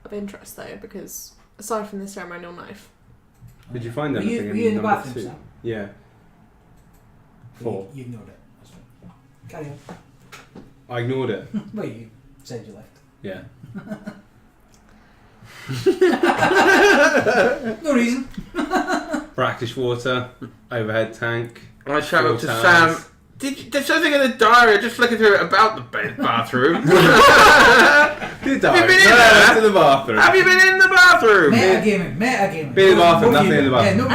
of interest though, because aside from the ceremonial knife... Did you find Were you- anything were you in the number bathroom, 2? Sam? Yeah. 4. You ignored it. That's fine. Carry on. I ignored it. Well, you said you left. Yeah. No reason. Brackish water, overhead tank. I shout up to Four Sam. towers. There's something in the diary. Just looking through it about the bathroom. Did I? Have you been in No, there? I went to the bathroom. Have you been in the bathroom? Metagaming. Been in the bathroom, Both nothing you- in the bathroom. Yeah,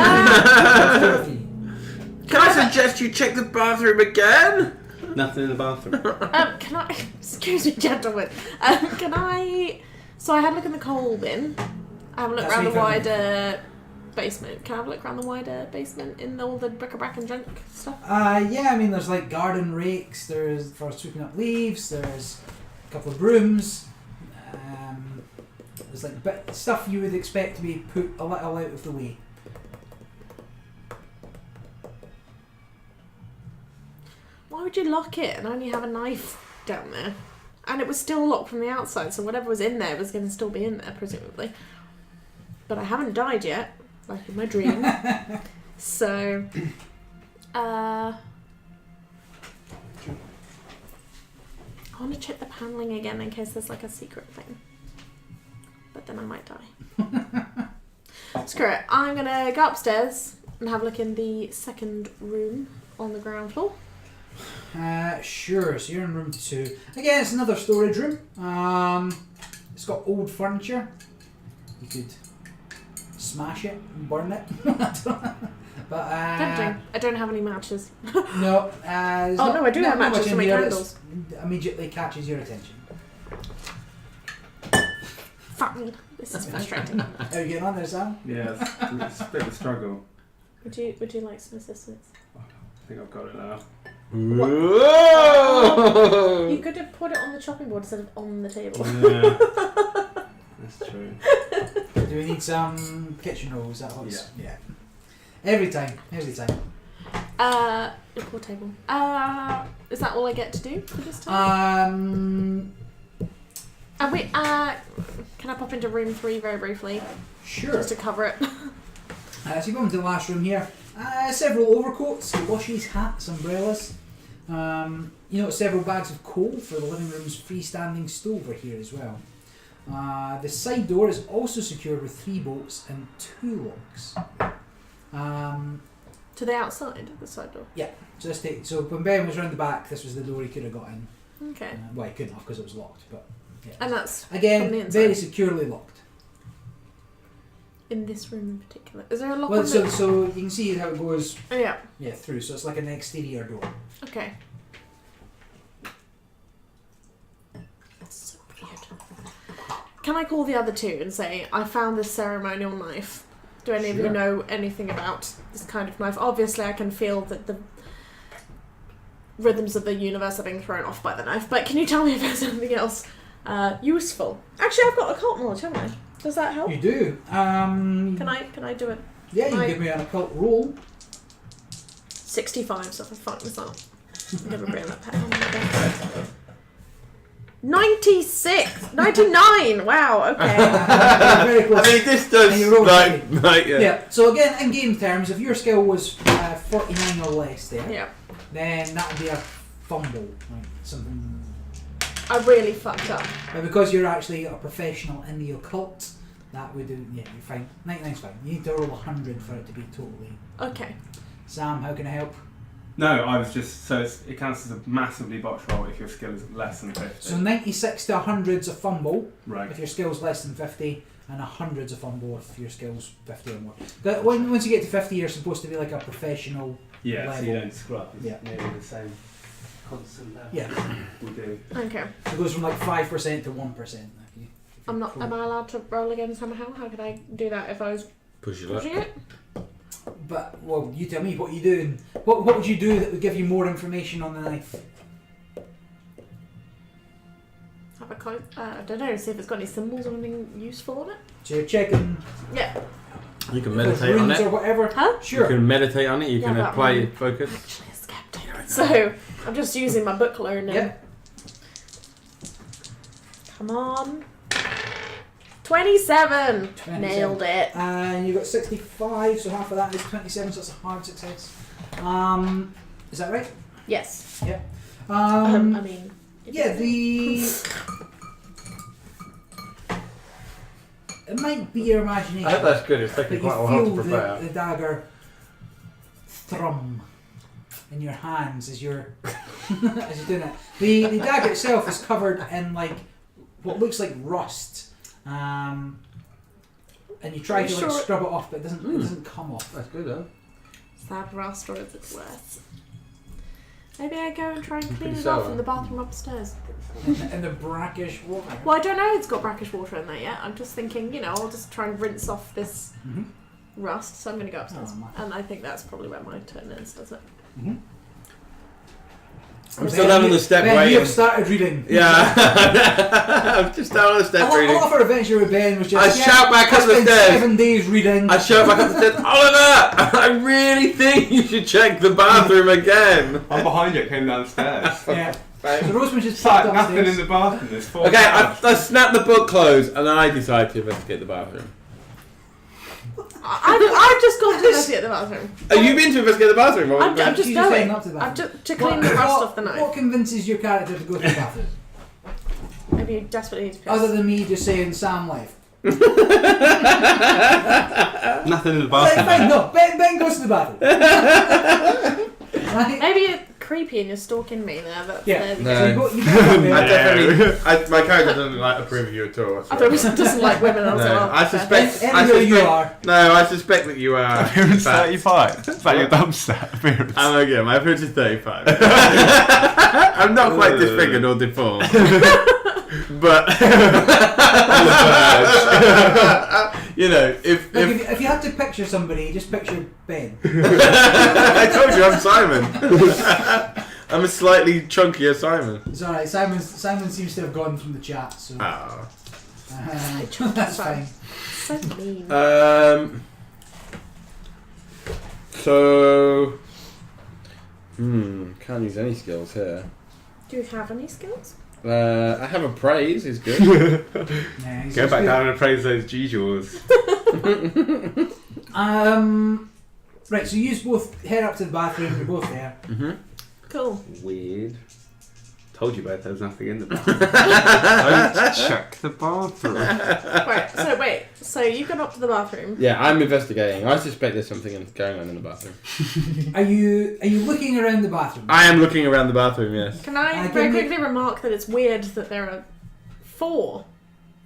nobody. Can I suggest you check the bathroom again? Nothing in the bathroom. can I... Excuse me, gentlemen. Can I... So I had a look in the coal bin. I have a look That's around the what you found. wider basement. Can I have a look around the wider basement in all the bric-a-brac and junk stuff? Yeah, I mean, there's like garden rakes, there's for sweeping up leaves, there's a couple of brooms, there's like stuff you would expect to be put a little out of the way. Why would you lock it and only have a knife down there? And it was still locked from the outside, so whatever was in there was going to still be in there, presumably. But I haven't died yet, like in my dream. So, I want to check the paneling again in case there's like a secret thing. But then I might die. Screw it. I'm going to go upstairs and have a look in the second room on the ground floor. Sure, so you're in room 2. Again, it's another storage room. It's got old furniture. You could smash it and burn it. But Tempting. I don't have any matches. no. There's Oh not- no, I do not have much matches in for my here candles. that immediately catches your attention. Fine. This is frustrating. How are you getting on there, Sam? Yeah, it's a bit of a struggle. Would you like some assistance? I think I've got it now. Whoa! You could have put it on the chopping board instead of on the table. Yeah. That's true. Do we need some kitchen rolls? That was yeah. Every time. Poor table. Is that all I get to do for this time? And wait, can I pop into room 3 very briefly? Sure. Just to cover it. So you go into the last room here. Several overcoats, washies, hats, umbrellas. You know, several bags of coal for the living room's freestanding stove are here as well. The side door is also secured with 3 bolts and 2 locks. To the outside of the side door. So when Ben was round the back, this was the door he could have got in. Okay. Well, he couldn't have because it was locked, but yeah. And that's from the Again, inside. very securely locked. in this room in particular. Is there a lock Well, on so the... so you can see how it goes. Oh, yeah. Yeah, through. So it's like an exterior door. Okay. That's so weird. Can I call the other two and say, I found this ceremonial knife? Do any of you Sure. know anything about this kind of knife? Obviously, I can feel that the rhythms of the universe are being thrown off by the knife, but can you tell me if there's anything else useful? Actually, I've got occult knowledge, haven't I? Does that help? You do. Can I do it? Yeah, you can I- give me an occult roll. 65, so if I fuck this up. I'm gonna bring that pen on my desk. 96! 99! Wow, okay. Very close. I mean, this And does you rolled like yeah. Yeah. So again, in game terms, if your skill was 49 or less there, Yeah. then that would be a fumble, like something. I really fucked up. But because you're actually a professional in the occult, that would do. Yeah, you're fine. 99's fine. You need to roll 100 for it to be totally. Okay. Sam, how can I help? No, I was just it counts as a massively botched roll if your skill is less than 50. So 96 to 100's a fumble. Right. If your skill's less than 50, and 100's if on both your skills 50 or more. Once you get to 50, you're supposed to be like a professional Yeah, level. so you don't scrub. It's Yeah. nearly the same constant level. Yeah. We do. Okay. So it goes from like 5% to 1%. Am I allowed to roll again somehow? How could I do that if I was Push your luck. pushing it? But, well, you tell me what you do. And what would you do that would give you more information on the knife? Have a I don't know, see if it's got any symbols or anything useful on it. So you're checking Yeah. You can if there's meditate on runes it. or whatever. Huh? Sure. You can meditate on it. You Yeah, can that apply one. your focus. Actually, a skeptic. So I'm just using my book learning. Yeah. Come on. 27. 27. Nailed it. And you got 65, so half of that is 27, so that's a hard success. Is that right? Yes. Yep. I mean. Yeah, it might be your imagination. I hope that's good. It's but taking you quite a while to feel prepare. the dagger thrum in your hands as you're as you're doing it. The dagger itself is covered in like what looks like rust, and you try Are to you like sure? scrub it off, but it doesn't come off. That's good, huh? Is that rust or is it worse? Maybe I go and try and clean Pretty it off sour. in the bathroom upstairs. In the brackish water. Well, I don't know it's got brackish water in there yet. I'm just thinking, I'll just try and rinse off this Mm-hmm. rust. So I'm going to go upstairs. Oh, my. And I think that's probably where my turn is, does it? Mm-hmm. I'm still down on the step Ben, you waiting. have started reading. Yeah. I'm just down on the step A reading. lot of our adventure with Ben was just. I shout back I up the spent stairs. 7 days reading. I shout back up the stairs, Oliver! I really think you should check the bathroom again. I'm behind you, came downstairs. Yeah. So Okay, Roseman just It's popped like nothing in upstairs. the bathroom, there's 4 I snapped the book closed and then I decided to investigate the bathroom. I've just gone to investigate the bathroom. Have you been to investigate the bathroom? Or I'm just She's going. heading up to the I'm bathroom. just to clean the rust off the knife. What convinces your character to go to the bathroom? Maybe you desperately need to piss. Other than me just saying Sam life. Nothing in the Right, bathroom. fine, no. Ben goes to the bathroom. Right? Maybe you're creepy and you're stalking me there. But Yeah. there we No. go. So you go there. I definitely, my character doesn't like approve of you at all. I thought he doesn't like women. I was like, No, well, I fair. suspect. Anywhere you are. No, I suspect that you are. Appearance fat. 35. Is that your dumpster appearance? Okay, my appearance is 35. I'm not quite disfigured or deformed. But if Like if you had to picture somebody, just picture Ben. I told you I'm Simon. I'm a slightly chunkier Simon. It's alright, Simon seems to have gone from the chat, so Oh. that's fine. So mean. So. Can't use any skills here. Do you have any skills? I have appraise, is good. Yeah, he's Go just back good. down and praise those G-Jaws. Right, so you both head up to the bathroom, you're both there. Cool. Weird. Told you both there was nothing in the bathroom. Don't check the bathroom. Wait, so you've gone up to the bathroom. Yeah, I'm investigating. I suspect there's something going on in the bathroom. Are you looking around the bathroom? I am looking around the bathroom, yes. Can I give very me- quickly remark that it's weird that there are 4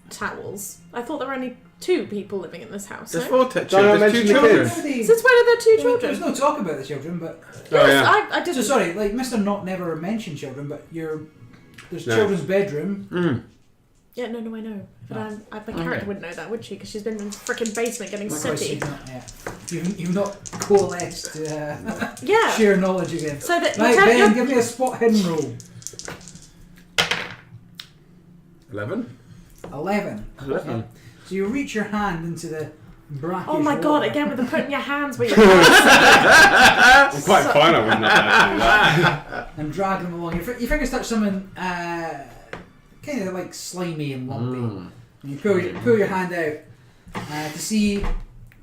towels? I thought there were only 2 people living in this house. There's No? 4 Don't I children. There's 2 mention the children. kids? Nobody- Since when are there 2 There's children? no talk about the children, but Oh, Yes, yeah. I did. so sorry, like Mr. Not never mentioned children, but there's No. children's bedroom. Yeah, no, I know. But Oh. my character wouldn't know that, would she? Because she's been in the frickin' basement getting Likewise, sooty. you've not, you've not coalesced to Yeah. share knowledge again. So that Right, you Ben, can, give me a spot hidden roll. 11? 11. 11. So you reach your hand into the brackish oh my god! water. Again with the putting your hands where you're. I'm quite fine, I wouldn't have to do that. and drag them along. Your fingers touch something kind of like slimy and lumpy. And you pull your hand out to see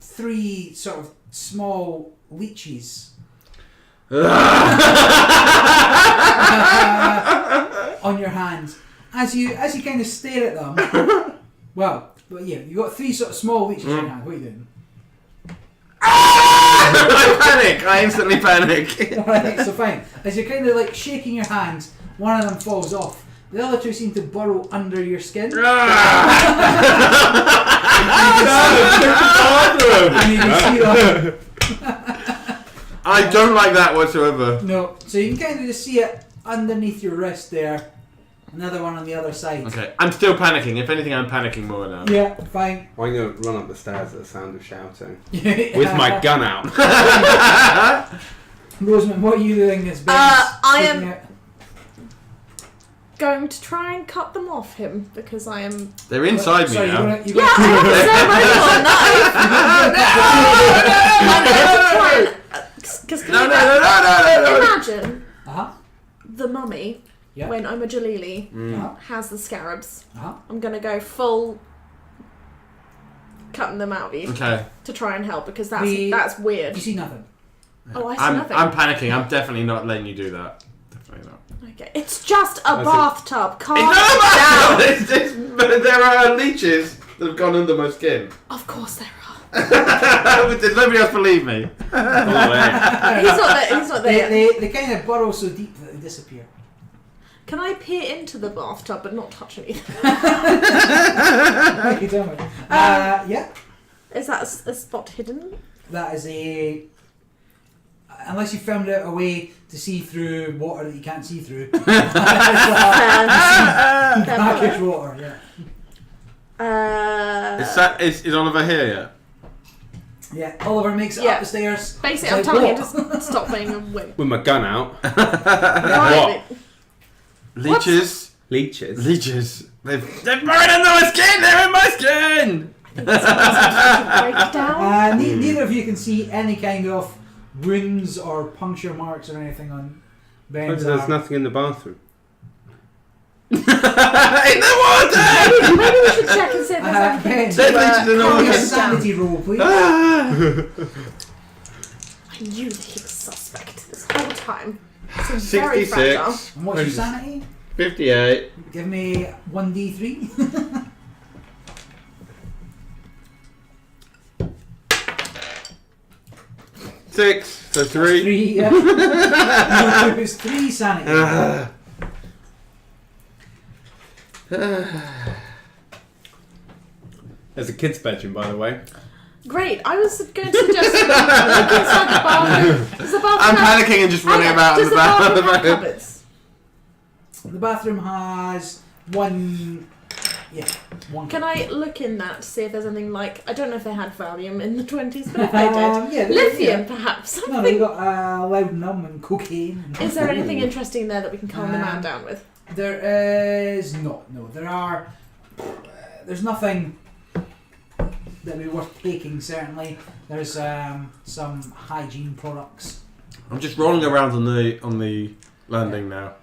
3 sort of small leeches on your hand. As you kind of stare at them, but yeah, you got 3 sort of small leeches in your hand. What are you doing? I panic! I instantly panic. Alright, so fine. As you're kind of like shaking your hands, one of them falls off, The other two seem to burrow under your skin. And you can see them. I don't like that whatsoever. No, so you can kind of just see it underneath your wrist there. Another one on the other side. Okay, I'm still panicking. If anything, I'm panicking more now. Yeah, fine. I'm going to run up the stairs at the sound of shouting. With my gun out. Rosamund, what are you doing as I am going to try and cut them off him because I am... They're inside me now. I have to say, I'm going to try. Imagine the mummy, when Omar Jalili has the scarabs. I'm going to go full cutting them out of you to try and help because that's weird. You see nothing. Oh, I see nothing. I'm panicking. I'm definitely not letting you do that. Definitely not. Okay, it's just a bathtub. Calm down. There are leeches that have gone under my skin. Of course there are. Did nobody else believe me? He's not there. They kind of burrow so deep that they disappear. Can I peer into the bathtub but not touch anything? You tell me. Yeah. Is that a spot hidden? That is a... Unless you found out a way to see through water that you can't see through. Brackish water, yeah. Is Oliver here yet? Yeah, Oliver makes it up the stairs. Basically, I'm telling you to stop being a wimp. With my gun out. What? Leeches? Leeches? They're burrowed under my skin! They're in my skin! Break down. Neither of you can see any kind of wounds or puncture marks or anything on Ben's arm. There's nothing in the bathroom. In the water! Maybe we should check and see if there's anything There's leeches in the Roll water. a sanity roll, please. I knew that he was suspect this whole time. Seems very fragile. 66. And what's your sanity? 58. Give me 1d3. 6. So 3. 3, yeah. No, it was 3 sanity. There's a kid's bedroom, by the way. Great. I was going to suggest look inside the bathroom. Does the bathroom I'm panicking and just running about in the bathroom. Does the bathroom have cupboards? The bathroom has one... Yeah, one. Can I look in that to see if there's anything like... I don't know if they had Valium in the 20s, but if they did. Yeah, lithium, perhaps. No, they've got laudanum and cocaine. Is there anything interesting there that we can calm the man down with? There is not. No, there are... there's nothing that would be worth taking, certainly. There's some hygiene products. I'm just rolling around on the landing now,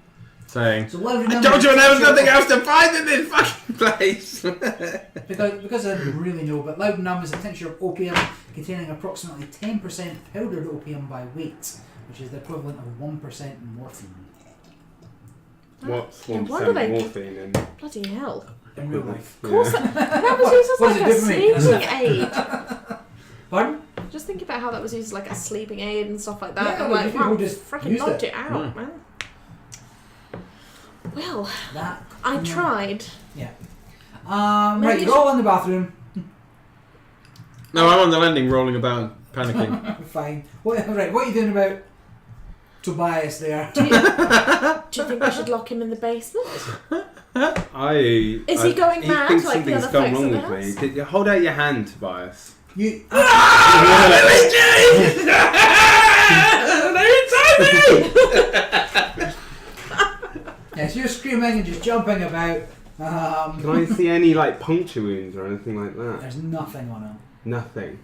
saying, So I told you there was nothing else to find in this fucking place! because I don't really know, but laudanum is a tincture of opium containing approximately 10% powdered opium by weight, which is the equivalent of 1% morphine. What's No 1% wonder they- morphine in? Bloody hell. In real life. Of course, that was used as What like does a it do for me? sleeping aid. Pardon? Just think about how that was used as like a sleeping aid and stuff like that. Yeah, I'm well, like, people wow, just freaking used knocked it. it out, man. Well, That. I tried. Yeah. Maybe Right, you you're all on the bathroom. No, I'm on the landing rolling about, panicking. Fine. What are you doing about Tobias there? Do you think we should lock him in the basement? Is he going mad thinks like the something's other gone folks wrong in the with me. house? Did you hold out your hand, Tobias? You. They're inside me! Yes, you're screaming and just jumping about. Can I see any like puncture wounds or anything like that? There's nothing on him. Nothing.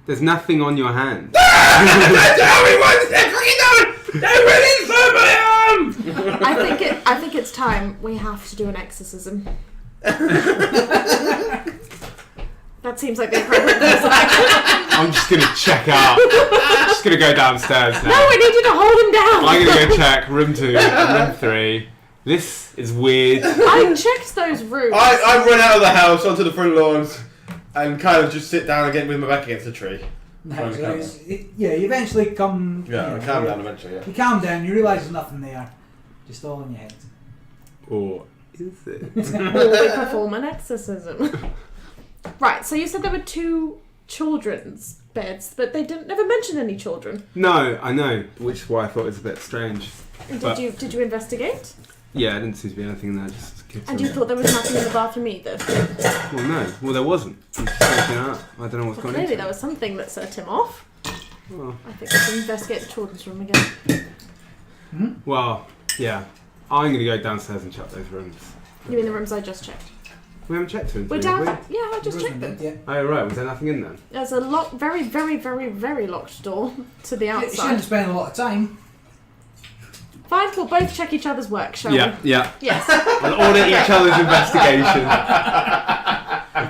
There's nothing on your hand. Tell me what they're fucking doing! They're really inside my arm! I think it's time we have to do an exorcism. That seems like the appropriate course of action. I'm just gonna check out. Just gonna go downstairs now. No, we need you to hold him down. I'm gonna go check room 2, room 3. This is weird. I checked those rooms. I run out of the house onto the front lawns and kind of just sit down again with my back against a tree. No, so you eventually come. Yeah, I calm down eventually, yeah. You calm down, you realise there's nothing there. Just all in your head. Or is it? Or we perform an exorcism. Right, so you said there were 2 children's beds, but they never mention any children. No, I know, which is why I thought it was a bit strange. But- Did you investigate? Yeah, there didn't seem to be anything in there, just kids. And you thought there was nothing in the bathroom either? Well, no. Well, there wasn't. I'm just looking it up. I don't know what's Well, going clearly into there it. was something that set him off. Well, I think we should investigate the children's room again. well, yeah. I'm going to go downstairs and check those rooms. You mean the rooms I just checked? We haven't checked them. We're down. Yeah, I just checked Rosamund them. did, yeah. Oh, right. Was there nothing in there? There's a very, very, very, very locked door to the She didn't outside. spend a lot of time. Fine, we'll both check each other's work, shall Yeah. we? Yes. We'll audit each other's investigation.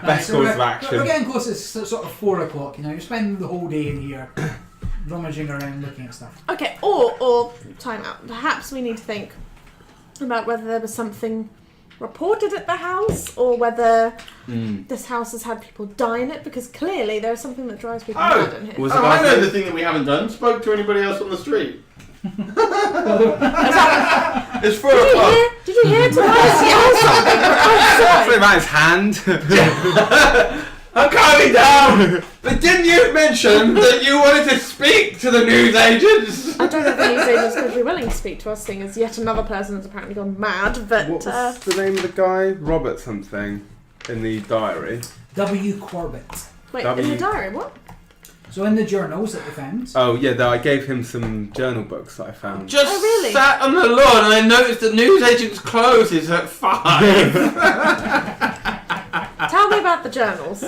Best So course we're, of we're action. getting close to sort of 4 o'clock, you know, you're spending the whole day in here rummaging around looking at stuff. Okay, or time out. Perhaps we need to think about whether there was something reported at the house or whether this house has had people die in it, because clearly there's something that drives people Oh, mad in here. Was Oh, the I know bathroom- the thing that we haven't done. Spoke to anybody else on the street. It's 4 o'clock. Did you hear Tobias yell something Something outside? about his hand. I'm calming down. But didn't you mention that you wanted to speak to the news agents? I don't know if the news agents would be willing to speak to us, seeing as yet another person has apparently gone mad, but What was the name of the guy? Robert something in the diary. W. Corbett. wait, in the W- diary, what? So in the journals that they found, Oh yeah, I gave him some journal books that I found. Just Oh, really? sat on the lawn and I noticed the news agent's closes at 5. Tell me about the journals.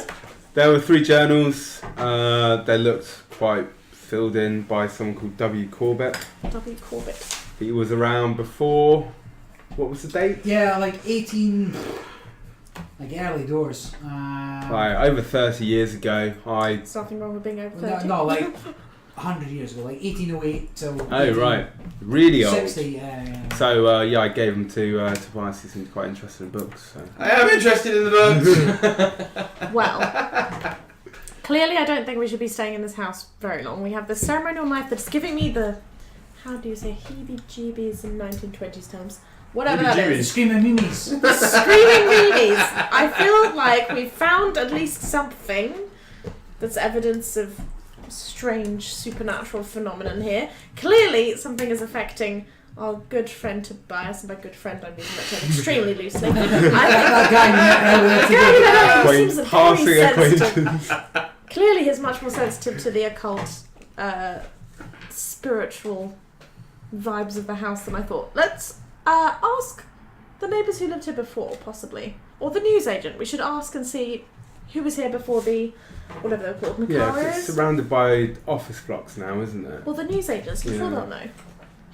There were 3 journals. They looked quite filled in by someone called W. Corbett. W. Corbett. He was around before. What was the date? yeah, like 18, like early doors. Like over 30 years ago. There's nothing wrong with being over 30. No, like 100 years ago, like 1808 till Oh right, really old. 60. Yeah. So yeah, I gave them to Tobias. He seemed quite interested in books. So. I am interested in the books. Well, clearly I don't think we should be staying in this house very long. We have the ceremonial knife that's giving me the, how do you say, heebie-jeebies in 1920s terms? Whatever that Heebie-jeebies. is. Screaming Mimis. The screaming meanies. I feel like we found at least something that's evidence of strange supernatural phenomenon here. Clearly something is affecting our good friend Tobias, and by good friend I mean that term extremely loosely. I think That guy you met earlier the guy we today. met earlier seems a Passing very sensitive. acquaintance. Clearly he's much more sensitive to the occult, spiritual vibes of the house than I thought. Let's ask the neighbours who lived here before, possibly. Or the newsagent. We should ask and see who was here before the, whatever they're called, Yeah, 'cause Macarios? it's surrounded by office blocks now, isn't it? Well, the newsagents, you Yeah. still don't know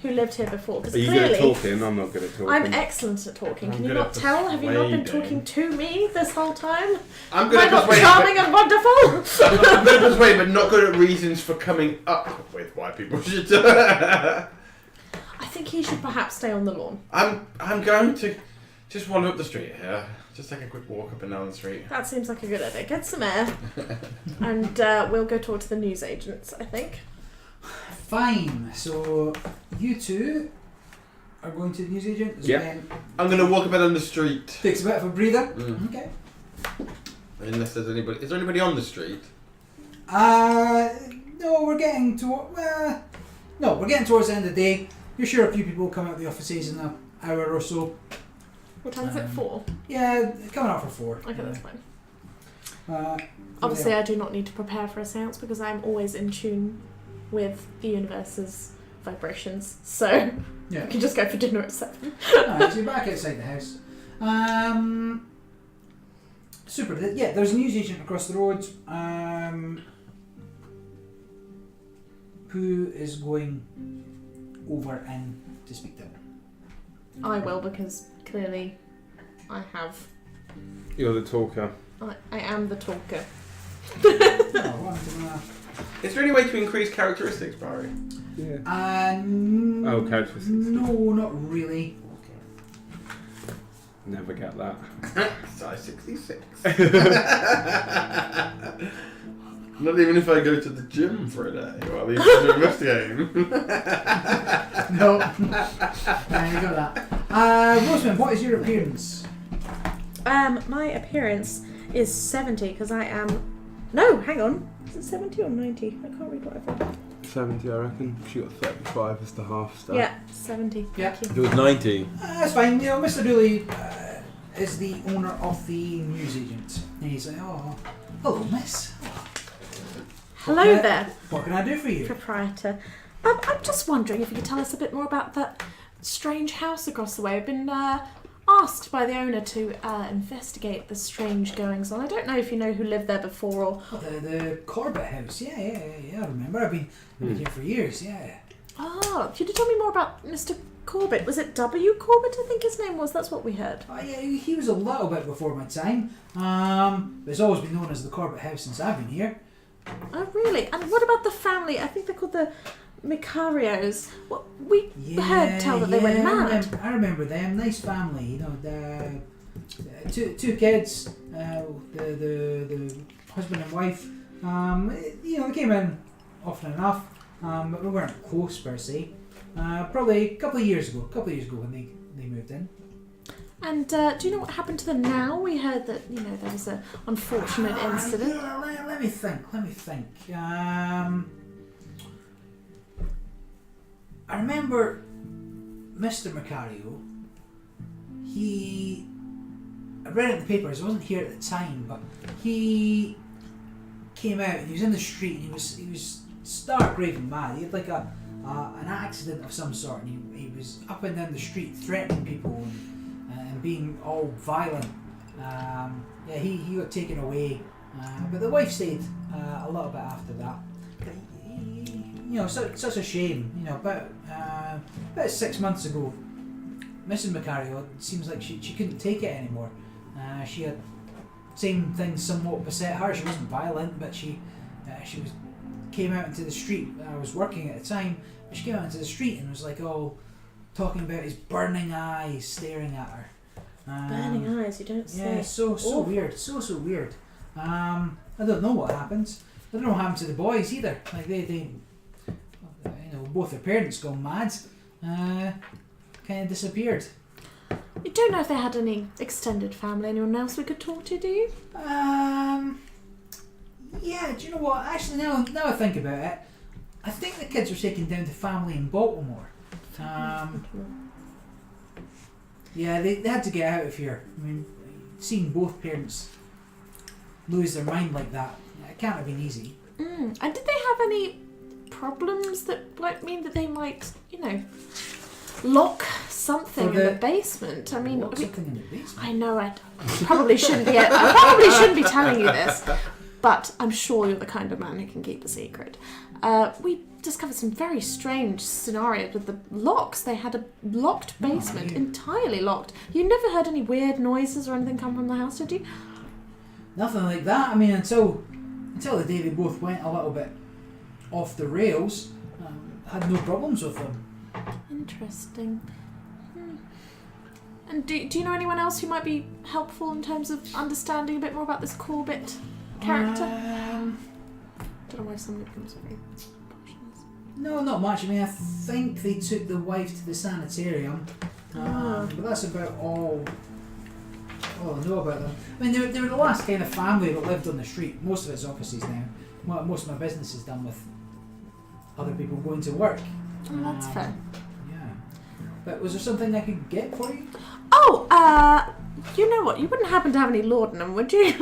who lived here before. Because Are you good at clearly, talking? I'm not good at talking. I'm excellent at talking. I'm Can you good not at tell? Have you not been persuading. talking to me this whole time? I'm Am good I at not persuading. charming and wonderful? I'm good at persuading, but not good at reasons for coming up with why people should do it. I think he should perhaps stay on the lawn. I'm going to just wander up the street here. Just take a quick walk up and down the street. That seems like a good idea. Get some air. And we'll go talk to the newsagents, I think. Fine. So you two are going to the newsagent. Yeah. Ben I'm going to walk up and down the street. takes a bit of a breather. Mm. Okay. Unless there's anybody. Is there anybody on the street? No, we're getting to. No, we're getting towards the end of the day. You're sure a few people will come out of the offices in an hour or so. What time is it? 4? Yeah, coming out for 4. Okay, that's fine. Obviously, Obviously, I do not need to prepare for a seance because I'm always in tune with the universe's vibrations. So yeah. I can just go for dinner at 7. Alright, so you're back outside the house. Super. Yeah, there's a newsagent across the road. Who is going over and to speak to him? I will, because clearly I have. You're the talker. I am the talker. Is there any way to increase characteristics, Barry? Yeah. No, characteristics. No, not really. Never get that. Size 66. Not even if I go to the gym for a day while these guys are investigating. No. You got that. Rosamund, what is your appearance? My appearance is 70 because I am. No, hang on. Is it 70 or 90? I can't read what I've got. 70, I reckon. She got 35 as the half star. Yeah, 70. Yeah. Thank It you. was 90. That's fine. You know, Mr. Dooley is the owner of the newsagent. And he's like, oh, hello, miss. Hello Okay. there, What can I do for you? proprietor. I'm just wondering if you could tell us a bit more about that strange house across the way. I've been asked by the owner to investigate the strange goings on. I don't know if you know who lived there before or. Oh, the Corbett house. Yeah, I remember. I've been here for years. Yeah. Oh, could you tell me more about Mr. Corbett? Was it W. Corbett? I think his name was. That's what we heard. Oh, yeah, he was a little bit before my time. But it's always been known as the Corbett house since I've been here. Oh, really? And what about the family? I think they're called the Macarios. Well, we heard tell that they went mad. I remember them. Nice family. You know, the two kids. The husband and wife. You know, they came in often enough. But we weren't close per se. Probably a couple of years ago when they moved in. And do you know what happened to them now? We heard that, you know, there was an unfortunate incident. Yeah, let me think. I remember Mr. Macario. I read it in the papers. I wasn't here at the time, but he came out and he was in the street and he was stark raving mad. He had like an accident of some sort, and he was up and down the street threatening people and being all violent. He got taken away, but the wife stayed a little bit after that. But you know, such a shame. You know, about 6 months ago, Mrs. Macario, it seems like she couldn't take it anymore. She had same things somewhat beset her. She wasn't violent, but she came out into the street. I was working at the time. But she came out into the street and was like, talking about his burning eyes staring at her. Burning eyes, you don't say. Yeah, so weird. So weird. I don't know what happens. I don't know what happened to the boys either. Like they you know, both their parents gone mad. Kind of disappeared. You don't know if they had any extended family, anyone else we could talk to, do you? Yeah, do you know what? Actually, now I think about it, I think the kids were taken down to family in Baltimore. Yeah, they had to get out of here. I mean, seeing both parents lose their mind like that, it can't have been easy. And did they have any problems that might mean that they might, you know, lock something in the basement? I mean, Something in the basement? I know I probably shouldn't be. I probably shouldn't be telling you this, but I'm sure you're the kind of man who can keep a secret. We discovered some very strange scenarios with the locks. They had a locked basement, entirely locked. You never heard any weird noises or anything come from the house, did you? Nothing like that. I mean, until the day they both went a little bit off the rails, had no problems with them. Interesting. And do you know anyone else who might be helpful in terms of understanding a bit more about this Corbett character? Don't know why somebody becomes very passionate. No, not much. I mean, I think they took the wife to the sanitarium, but that's about all I know about them. I mean, they were the last kind of family that lived on the street. Most of it's offices now. Most of my business is done with other people going to work. Oh, that's fair. Yeah. But was there something I could get for you? Oh, you know what? You wouldn't happen to have any laudanum, would you? I'm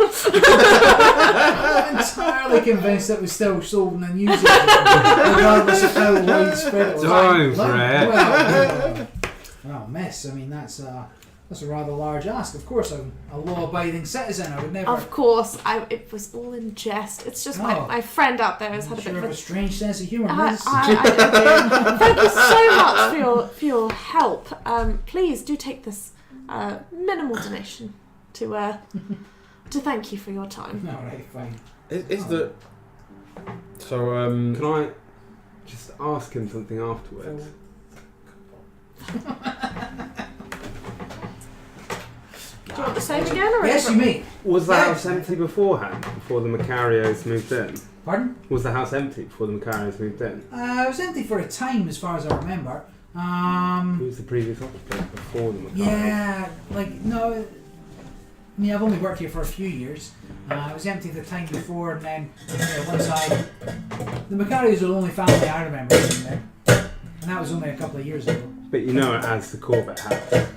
not entirely convinced that was still sold in the news, regardless of how widespread it was. Don't, Brett. Well, miss. I mean, that's a rather large ask. Of course, I'm a law-abiding citizen. I would never. Of course, it was all in jest. It's just my friend out there has had a bit of a strange sense of humour. Thank you so much for your help. Please do take this minimal donation to thank you for your time. All right, fine. Can I just ask him something afterwards? Do you want the same again? Or Yes, you may. Was the house empty beforehand, before the Macarios moved in? Pardon? Was the house empty before the Macarios moved in? It was empty for a time, as far as I remember. Who's the previous office place before the Macari? Yeah, like, no. I mean, I've only worked here for a few years. It was empty the time before, and then one side. The Macari was the only family I remember in there. And that was only a couple of years ago. But you know it as the Corbett house.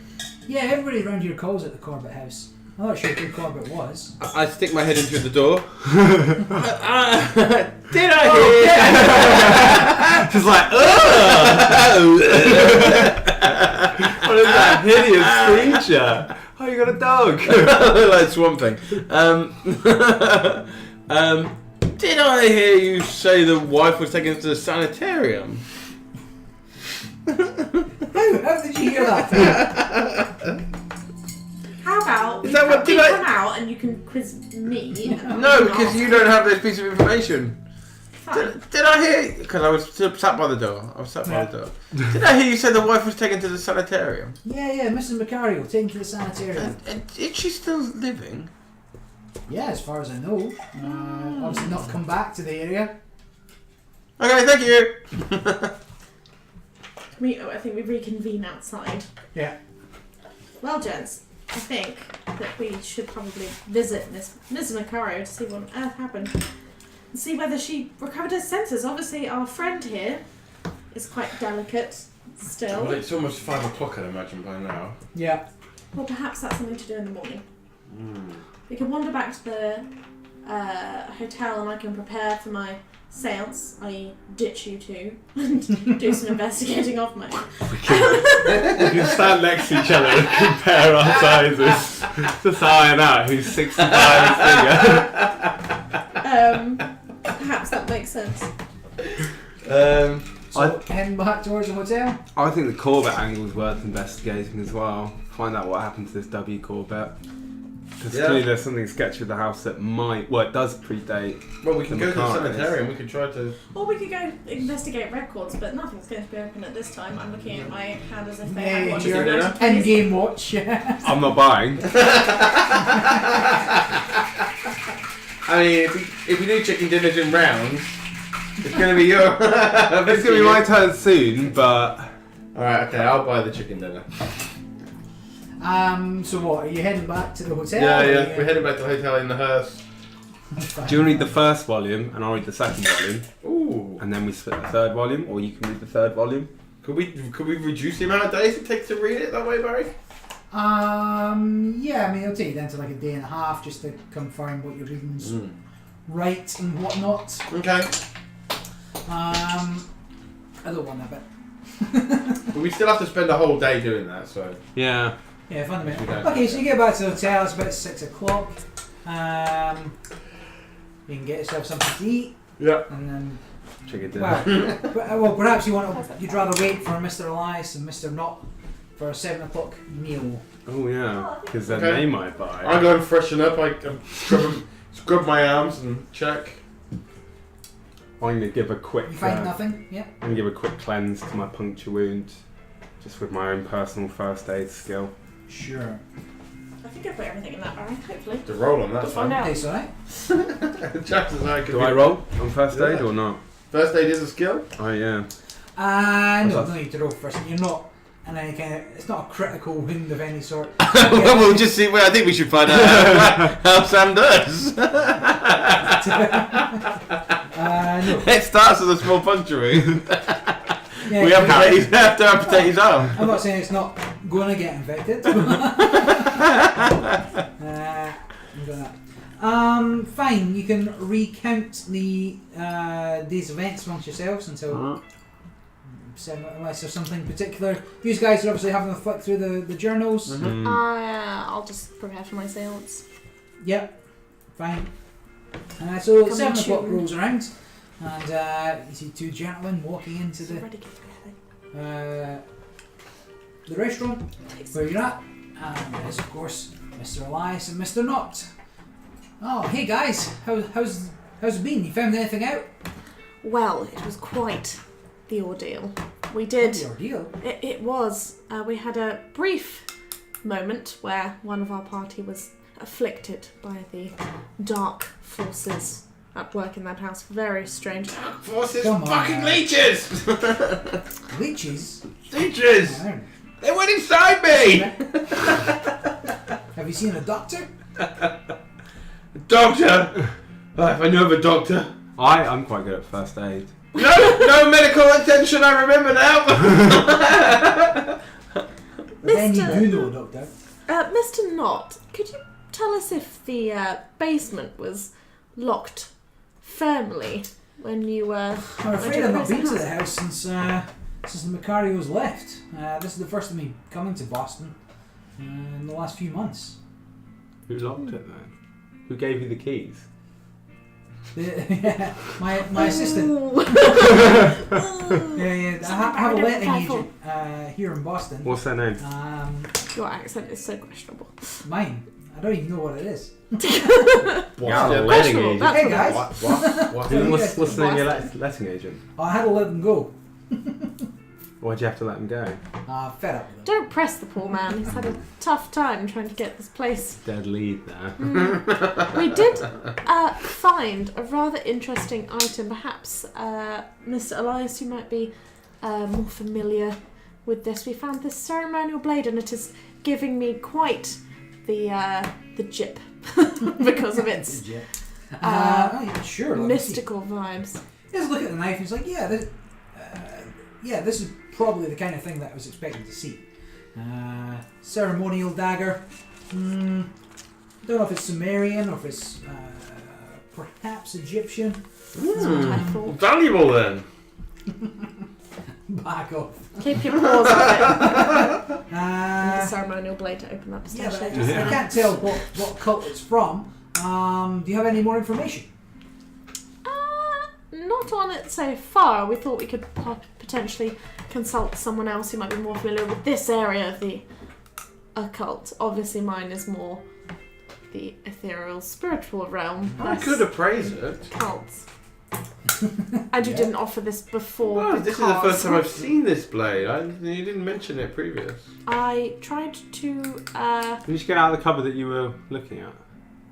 Yeah, everybody around here calls it the Corbett house. I'm not sure who Corbett was. I stick my head in through the door. Did I hear? She's like, ugh! What is that hideous creature? Oh, you got a dog. Like Swamp Thing. Did I hear you say the wife was taken to the sanitarium? How did you hear that? How about Is that what- we did I- come out and you can quiz me? No, because you don't have this piece of information. Fine. Did I hear? Because I was sat by the door. I was sat by the door. Did I hear you say the wife was taken to the sanitarium? Yeah, Mrs. Macario taken to the sanitarium. Is she still living? Yeah, as far as I know. Obviously not come back to the area. Okay, thank you. I think we reconvene outside. Yeah. Well, gents, I think that we should probably visit Miss Macario to see what on earth happened. And see whether she recovered her senses. Obviously, our friend here is quite delicate still. Well, it's almost 5 o'clock, I'd imagine, by now. Yeah. Well, perhaps that's something to do in the morning. We can wander back to the hotel and I can prepare for my seance, i.e. ditch you two, and do some investigating of my own. We can stand next to each other and compare our sizes. Just iron out who's 65 is bigger. Perhaps that makes sense. So heading back towards the hotel? I think the Corbett angle is worth investigating as well. Find out what happened to this W. Corbett. Because clearly there's something sketchy with the house that might... Well, it does predate. Well, we can the go to the Macaris. sanitarium. We could try to... Or we could go investigate records, but nothing's going to be open at this time. I'm looking at my hand as if they had Yeah, one. chicken dinner. End-game watch. I'm not buying. I mean, if we do chicken dinners in rounds, it's going to be your... It's going to be my turn soon, but... Alright, okay, I'll buy the chicken dinner. So what, are you heading back to the hotel? Yeah, or are yeah. you- We're heading back to the hotel in the hearse. Do you read the first volume and I'll read the second volume? Ooh. And then we split the third volume, or you can read the third volume? Could we reduce the amount of days it takes to read it that way, Barry? Yeah, I mean, it'll take you down to like a day and a half just to confirm what your reading's right and whatnot. Okay. I don't want that bit. But we still have to spend a whole day doing that, so... Yeah. Yeah, fundamentally. We don't Okay, do so that. you get back to the hotel, it's about 6 o'clock. You can get yourself something to eat, Yeah. and then, Chicken dinner. well, perhaps you'd rather wait for Mr. Elias and Mr. Knott for a 7 o'clock meal. Oh yeah, because then Okay. they might buy. I go and freshen up, I scrub my arms and check. I'm gonna give a quick. You find nothing? Yeah. I'm gonna give a quick cleanse to my puncture wound, just with my own personal first aid skill. Sure. I think I put everything in that bag, hopefully. To roll on that We'll find one. out. Okay, so right. Chances are I could Do be- I roll on first aid Yeah. or not? First aid is a skill? Oh yeah. No need to roll first. You're not, and any kind of, it's not a critical wound of any sort. Well, we'll just see. Well, I think we should find out how Sam does. No. It starts with a small puncture wound. Yeah, We have to amputate his arm. I'm not saying it's not going to get infected. Fine. You can recount the day's events amongst yourselves until 7, unless there's something particular. These guys are obviously having a flick through the journals. Mm. I'll just prepare for my seance. Yep. Fine. So Come 7 in o'clock tune. rolls around, and you see 2 gentlemen walking into the restaurant where you're at, and there's of course Mr. Elias and Mr. Knott. Oh, hey guys, how's it been? You found anything out? Well, it was quite the ordeal. We did. The ordeal. It was. We had a brief moment where one of our party was afflicted by the dark forces at work in that house. Very strange. Forces Come on, fucking man. leeches! Leeches? Leeches! I don't know. They went inside me! Have you seen a doctor? Doctor! Oh, if I knew of a doctor. I'm quite good at first aid. No medical attention, I remember now! But then you Mr. do know a doctor. Mr. Knott, could you tell us if the basement was locked firmly when you were... I'm afraid I've not been to the house since the Macarios left. This is the first of me coming to Boston in the last few months. Who locked it then? Who gave you the keys? My assistant. Ooh. Yeah. I have a letting agent here in Boston. What's their name? Your accent is so questionable. Mine. I don't even know what it is. What's Yeah, the well, letting questionable, agent? that's Hey what it guys. What? What's the name of your letting agent? I had to let them go. Why'd you have to let them go? Fed up with them. Don't press the poor man. He's had a tough time trying to get this place. Dead lead there. We did find a rather interesting item. Perhaps, Mr. Elias, you might be more familiar with this. We found this ceremonial blade, and it is giving me quite the jip because of its sure. let me see. mystical vibes. He has a look at the knife and he's like, this is probably the kind of thing that I was expecting to see. Ceremonial dagger. Don't know if it's Sumerian or if it's perhaps Egyptian. That's what I thought. Valuable then. Back off. Keep your paws off it. The Uh, ceremonial blade to open up the yeah, but station. I can't tell what cult it's from. Do you have any more information? Not on it so far. We thought we could potentially consult someone else who might be more familiar with this area of the occult. Obviously, mine is more the ethereal, spiritual realm. I less could appraise it. cults. And you Yeah. didn't offer this before. Well, this is the because first time I've seen this blade. You didn't mention it previous. I tried to. Did you just get out of the cupboard that you were looking at?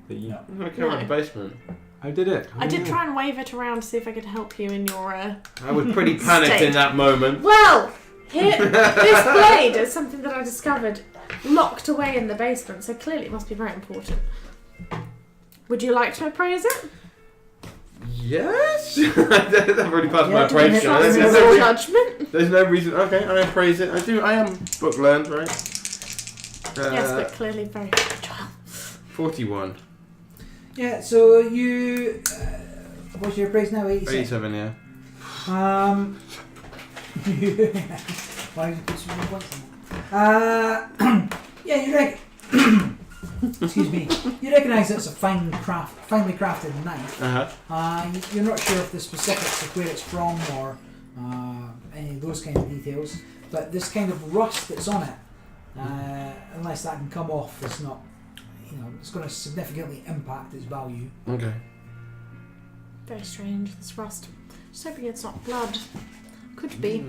That you... No. I'm going to come out the basement. I did it. I did try and wave it around to see if I could help you in your. I was pretty panicked in that moment. Well, here, this blade is something that I discovered locked away in the basement, so clearly it must be very important. Would you like to appraise it? Yes? I've already passed my Yeah, appraisal. do it. Trust your judgment. There's no reason. Okay, I appraise it. I am book learned, right? Yes, but clearly very fragile. 41. Yeah, so you... what's your price now? 87? 87, yeah. Why did you put so many points in that? Yeah, you excuse me. You recognise that it's a finely crafted knife. You're not sure of the specifics of where it's from or any of those kind of details, but this kind of rust that's on it, unless that can come off, it's not... it's going to significantly impact its value. Okay. Very strange, this rust. Just hoping it's not blood. Could be.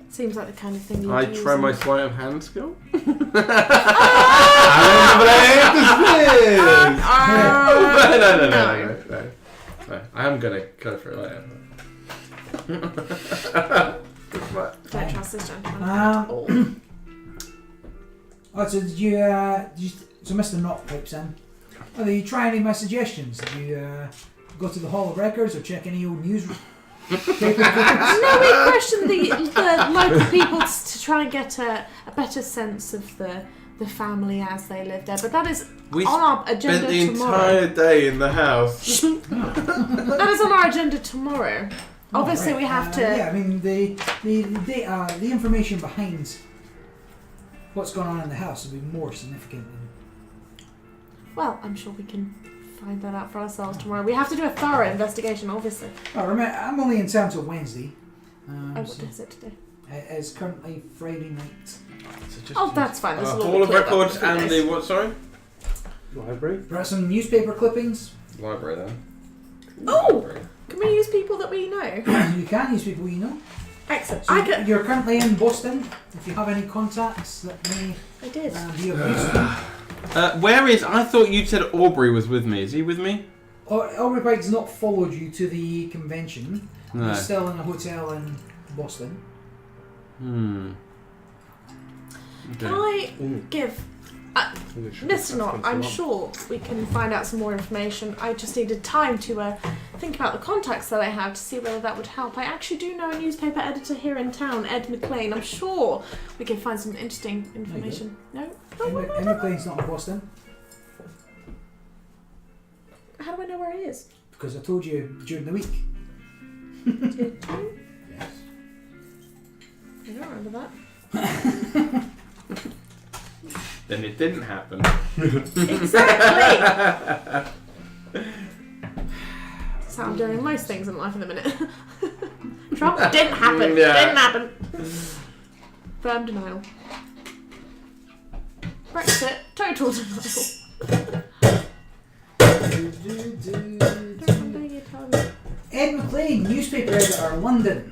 Seems like the kind of thing you I use try my in- sleight of hand skill. Ah! No. I am going to go for it later. Don't trust this gentleman Um, at all. So did you so Mr. Knott pipes in. Did you try any of my suggestions? Did you go to the Hall of Records or check any old news paper clippings? No, we questioned the local people to try and get a better sense of the family as they live there. But that is We on our agenda spent the tomorrow. entire day in the house. That is on our agenda tomorrow. Obviously, Oh, right. we have to. Yeah, I mean the data, the information behind what's going on in the house will be more significant than. Well, I'm sure we can find that out for ourselves tomorrow. We have to do a thorough investigation, obviously. Oh, remember, I'm only in town till Wednesday. What So is it today? it is currently Friday night. Oh, that's fine. This will all Hall be of cleared up Records in a few and days. the what? Sorry. Library? Brought some newspaper clippings. Library then. Oh! Library. Can we use people that we know? You can use people you know. Excellent. So I could. you're currently in Boston. If you have any contacts that may I did. be of use to you. Where is? I thought you said Aubrey was with me. Is he with me? Aubrey's not followed you to the convention. No. He's still in a hotel in Boston. Can I give... Listen, I'm sure we can find out some more information. I just needed time to think about the contacts that I have to see whether that would help. I actually do know a newspaper editor here in town, Ed McLean. I'm sure we can find some interesting information. No? Ed McLean's not in Boston. How do I know where he is? Because I told you during the week. Did you? Yes. I don't remember that. Then it didn't happen. Exactly! That's how I'm doing most things in life at the minute. Trump didn't happen. Yeah. Didn't happen. Firm denial. Brexit, total denial. Ed McLean, newspaper editor, London.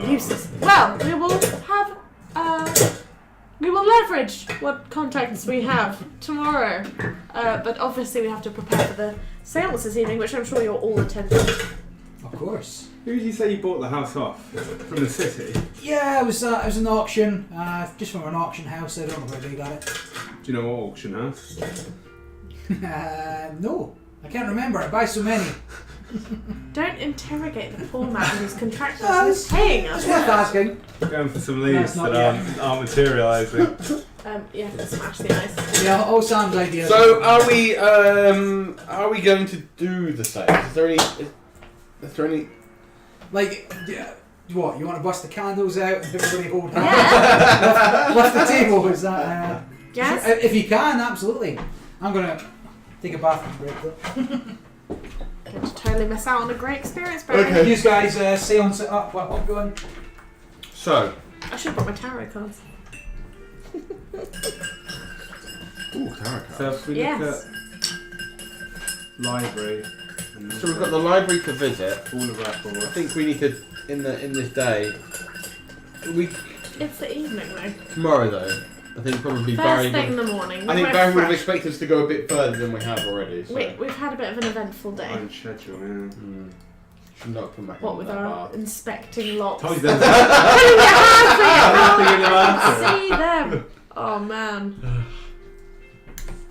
Useless. Well, we will have. We will leverage what contacts we have tomorrow. But obviously, we have to prepare for the seance this evening, which I'm sure you're all attending. Of course. Who did you say you bought the house off? From the city? Yeah, it was an auction. Just from an auction house. I don't know where they got it. Do you know what auction house? No, I can't remember. I buy so many. Don't interrogate the poor man who's contracted us and paying us. It's worth asking. Going for some No, leads it's not that aren't materialising. Yeah, smash the ice. Yeah, all Sam's ideas. So are we going to do the same? Is there any Like, what? You want to bust the candles out and everybody hold hands? Yeah. Lift the table? Is that? Yes. If you can, absolutely. I'm gonna take a bathroom break though. Going to totally miss out on a great experience, Barry. Okay. You guys seance it up while I'm going. So, I should have brought my tarot cards. ooh, tarot cards. So if we Yes. look at library. And So we've got the library to visit. all the records. I think we need to in this day. It's the evening though. Tomorrow though. I think probably First Barry. thing in the morning. I think we're Barry would have fresh. expected us to go a bit further than we have already. So. We've had a bit of an eventful day. On schedule, yeah. Should not come back. What in with that our bar. inspecting locks? Told you there's Putting your hands Everything in the in your bathroom. mouth. See them. Oh man.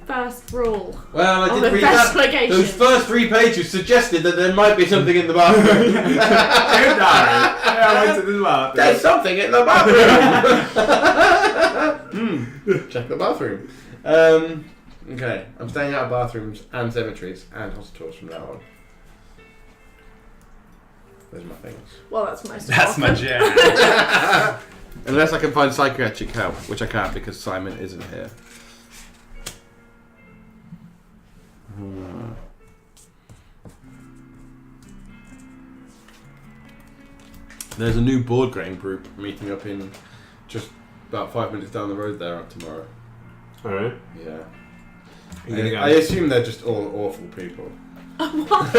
First rule Well, I of did read that. investigation. Those first 3 pages suggested that there might be something in the bathroom. Yeah, I went to the bathroom. There's something in the bathroom. Check the bathroom. Okay, I'm staying out of bathrooms and cemeteries and hospitals from now on. Those are my things. Well, that's most That's my often. jam. Unless I can find psychiatric help, which I can't because Simon isn't here. There's a new board game group meeting up in just about 5 minutes down the road there tomorrow. Alright. Yeah. You gonna go? I assume they're just all awful people. What?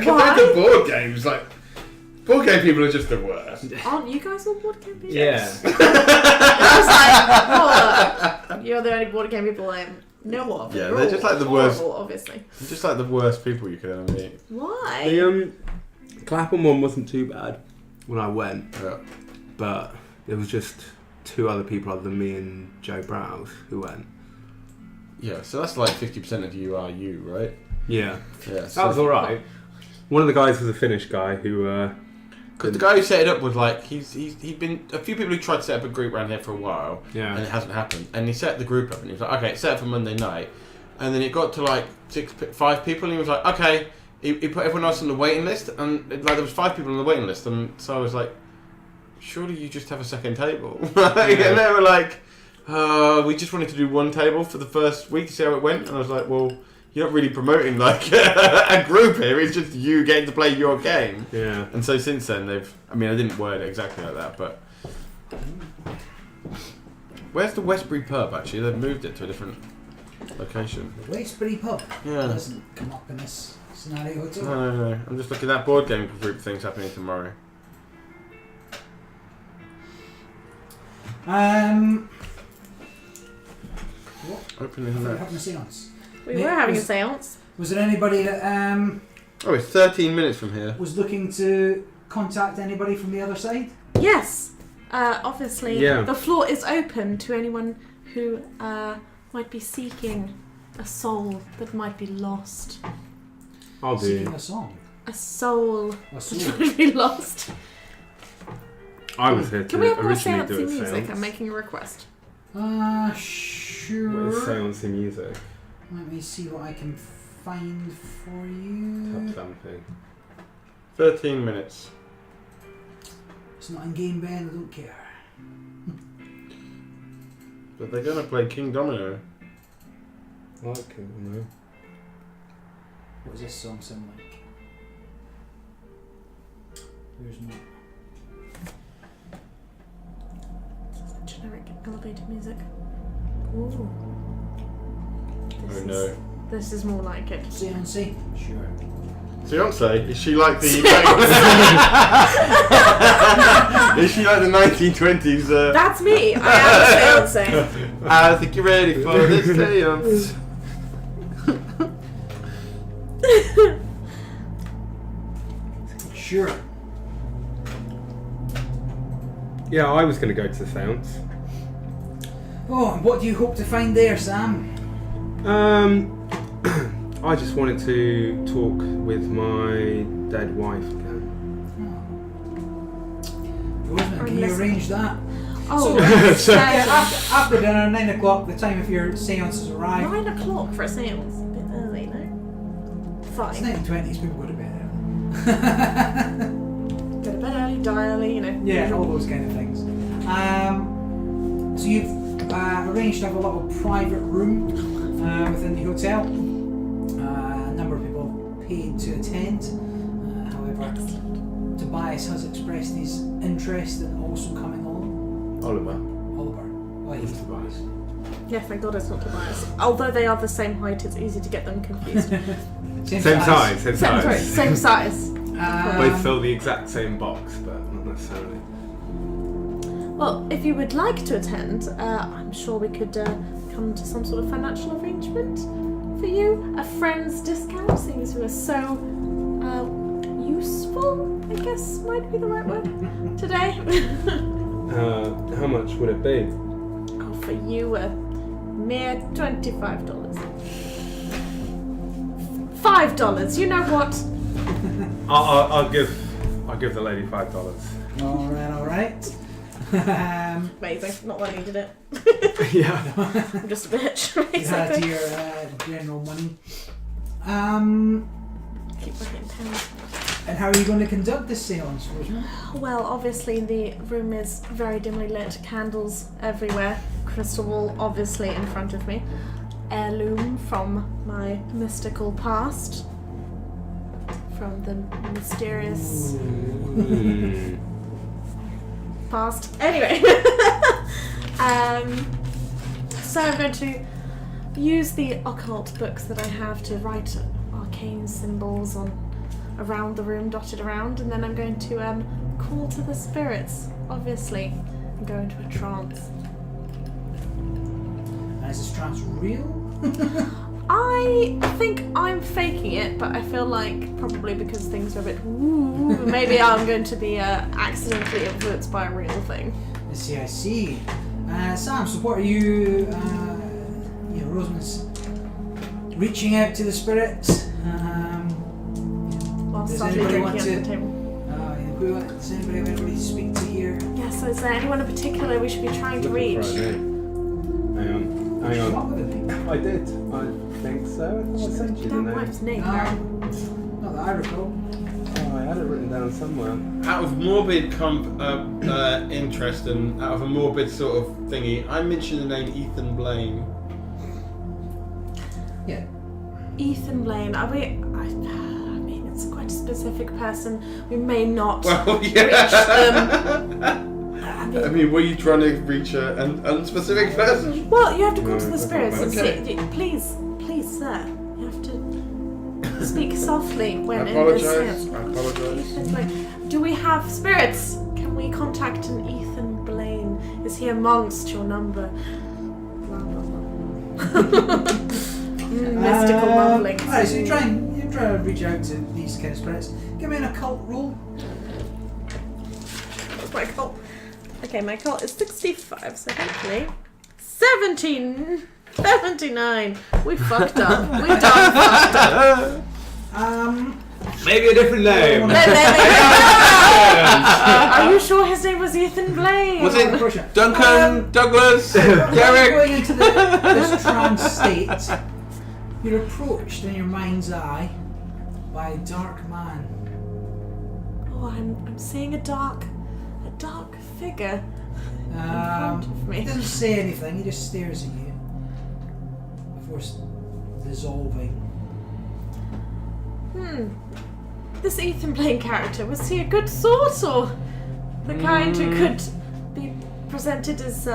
Compared to board games, like board game people are just the worst. Aren't you guys all board game people? Yeah. I was like, oh, you're the only board game people I know of. Yeah, You're they're just all like the worst. horrible, obviously. They're just like the worst people you could ever meet. Why? The Clapham one wasn't too bad when I went, Yeah. but there was just 2 other people other than me and Joe Browse who went. Yeah, so that's like 50% of you are you, right? Yeah. Yeah. That was alright. One of the guys was a Finnish guy who Because the guy who set it up was like, he'd been a few people who tried to set up a group around here for a while, and it hasn't happened. And he set the group up, and he was like, okay, it's set up for Monday night. And then it got to like 5 people, and he was like, okay. He put everyone else on the waiting list, and like there was 5 people on the waiting list, and so I was like, surely you just have a second table. And they were like, we just wanted to do 1 table for the first week to see how it went. And I was like, well, you're not really promoting like a group here. It's just you getting to play your game. Yeah. And so since then I didn't word it exactly like that, but where's the Westbury pub actually? They've moved it to a different location. The Westbury pub Yeah. doesn't come up in this scenario at all. No. I'm just looking at that board game group things happening tomorrow. What? Opening We're that. having a seance. We were having a seance. Was there anybody that Oh, it's 13 minutes from here. was looking to contact anybody from the other side? Yes. Obviously, the floor is open to anyone who might be seeking a soul that might be lost. I'll do. Seeking a song. A soul A soul. that might be lost. I was here Can we to have more originally do seancey a music? seance. I'm making a request. Sure. What is seancey music? Let me see what I can find for you. Tap something. 13 minutes. It's not in game, Ben. I don't care. But they're going to play King Domino. I like it, no. What does this song sound like? There's no. Generic elevator music. Ooh. Oh no. This is more like it. Seancey? Sure. Fiance? Is she like the... Is she like the 1920s? That's me! I am a seance. I think you're ready for this seance. Sure. Yeah, I was going to go to the seance. Oh, and what do you hope to find there, Sam? I just wanted to talk with my dead wife again. Rosamund, can you arrange that? Oh, Yeah, after dinner, 9 o'clock, the time of your seances arrive. 9 o'clock for a seance. A bit early, no? It's Fine. 1920s, people go to bed early. Go to bed early, die early, you know. Yeah, all those kind of things. So you've arranged to have a little private room within the hotel. A number of people paid to attend. However, Tobias has expressed his interest in also coming on. Oliver. Oliver. Oh, yes, Tobias. Yeah, thank God it's not Tobias. Although they are the same height, it's easy to get them confused. Same Same Same size. size. Both fill the exact same box, but not necessarily. Well, if you would like to attend, I'm sure we could come to some sort of financial arrangement for you. A friend's discount, seeing as you are so useful, I guess might be the right word, today. How much would it be? I'll offer you a mere $25. $5, you know what? I'll give the lady $5. Alright. Amazing, not that I needed it. Yeah. I'm just a bitch, You had basically. your general money. Keep my hand down. And how are you going to conduct this seance, Rosamund? Well, obviously the room is very dimly lit, candles everywhere, crystal ball obviously in front of me, heirloom from my mystical past, from the mysterious past. Anyway, so I'm going to use the occult books that I have to write arcane symbols on around the room, dotted around, and then I'm going to call to the spirits, obviously, and go into a trance. And is this trance real? I think I'm faking it, but I feel like probably because things are a bit woo, maybe I'm going to be accidentally influenced by a real thing. I see. Sam, so what are you, Rosamund's reaching out to the spirits. While Does sadly anybody drinking want at to- the table. Does anybody have anybody to speak to here? Yeah, so is there anyone in particular we should be trying to reach? Hang on. What with it? I did. I think so. I sent you the That name. wife's name. Not that I recall. Oh, I had it written down somewhere. Out of morbid interest and out of a morbid sort of thingy, I mentioned the name Ethan Blaine. Yeah. Ethan Blaine. I mean, it's quite a specific person. We may not Well, reach yeah. them. I mean, were you trying to reach an unspecific person? Well, you have to call No, to the that's spirits not and bad. see. Please, sir, you have to speak softly I when in this apologise. sense. I apologise. Ethan Blaine. Do we have spirits? Can we contact an Ethan Blaine? Is he amongst your number? Blah, blah, blah. Mystical mumblings. Alright, so you're trying to reach out to these kind of spirits. Give me an occult roll. What's my cult? Okay, my cult is 65, so hopefully 79. We fucked up. We done fucked up. Maybe a different name. Are you sure his name was Ethan Blaine? Was it Duncan, Douglas, Derek? Going into this trance state, you're approached in your mind's eye by a dark man. Oh, I'm seeing a dark figure in front of me. He doesn't say anything, he just stares at you before dissolving. This Ethan Blaine character, was he a good sort or the kind who could be presented as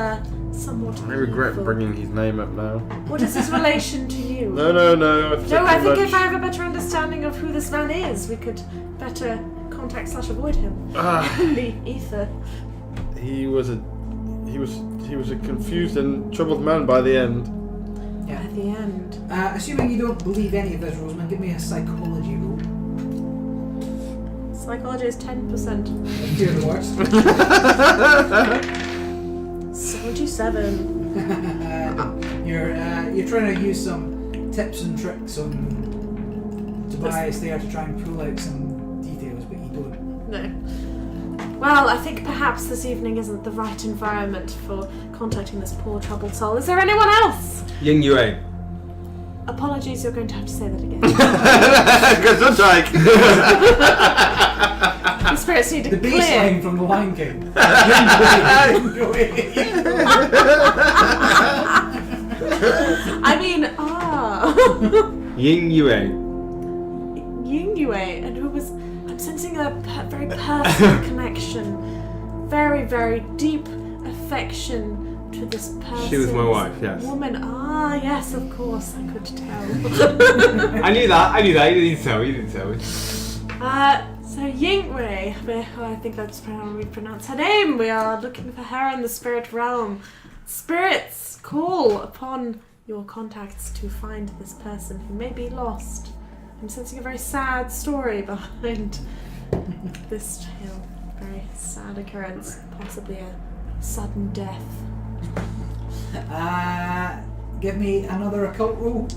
somewhat I regret evil? bringing his name up now. What is his relation to you? No. No, I think if I have a better understanding of who this man is, we could better contact/avoid him in the ether. He was a confused and troubled man by the end. Yeah. At the end. Assuming you don't believe any of this, Roseman, give me a psychology roll. Psychology is 10%. Hear the worst. 77. You're trying to use some tips and tricks on Tobias there to try and pull out some details, but you don't. No. Well, I think perhaps this evening isn't the right environment for contacting this poor troubled soul. Is there anyone else? Ying Yue. Apologies, you're going to have to say that again. Gesundheit. The spirits need to The clear. bass line from The Lion King. I mean, Ying Yue. Ying Yue, and who was... I'm sensing a very personal connection. Very, very deep affection to this person. She was my wife, yes. Woman. Yes, of course, I could tell. I knew that. You didn't tell me. So Ying Wei, I think that's how we pronounce her name. We are looking for her in the spirit realm. Spirits, call upon your contacts to find this person who may be lost. I'm sensing a very sad story behind this tale. Very sad occurrence, possibly a sudden death. Give me another occult roll.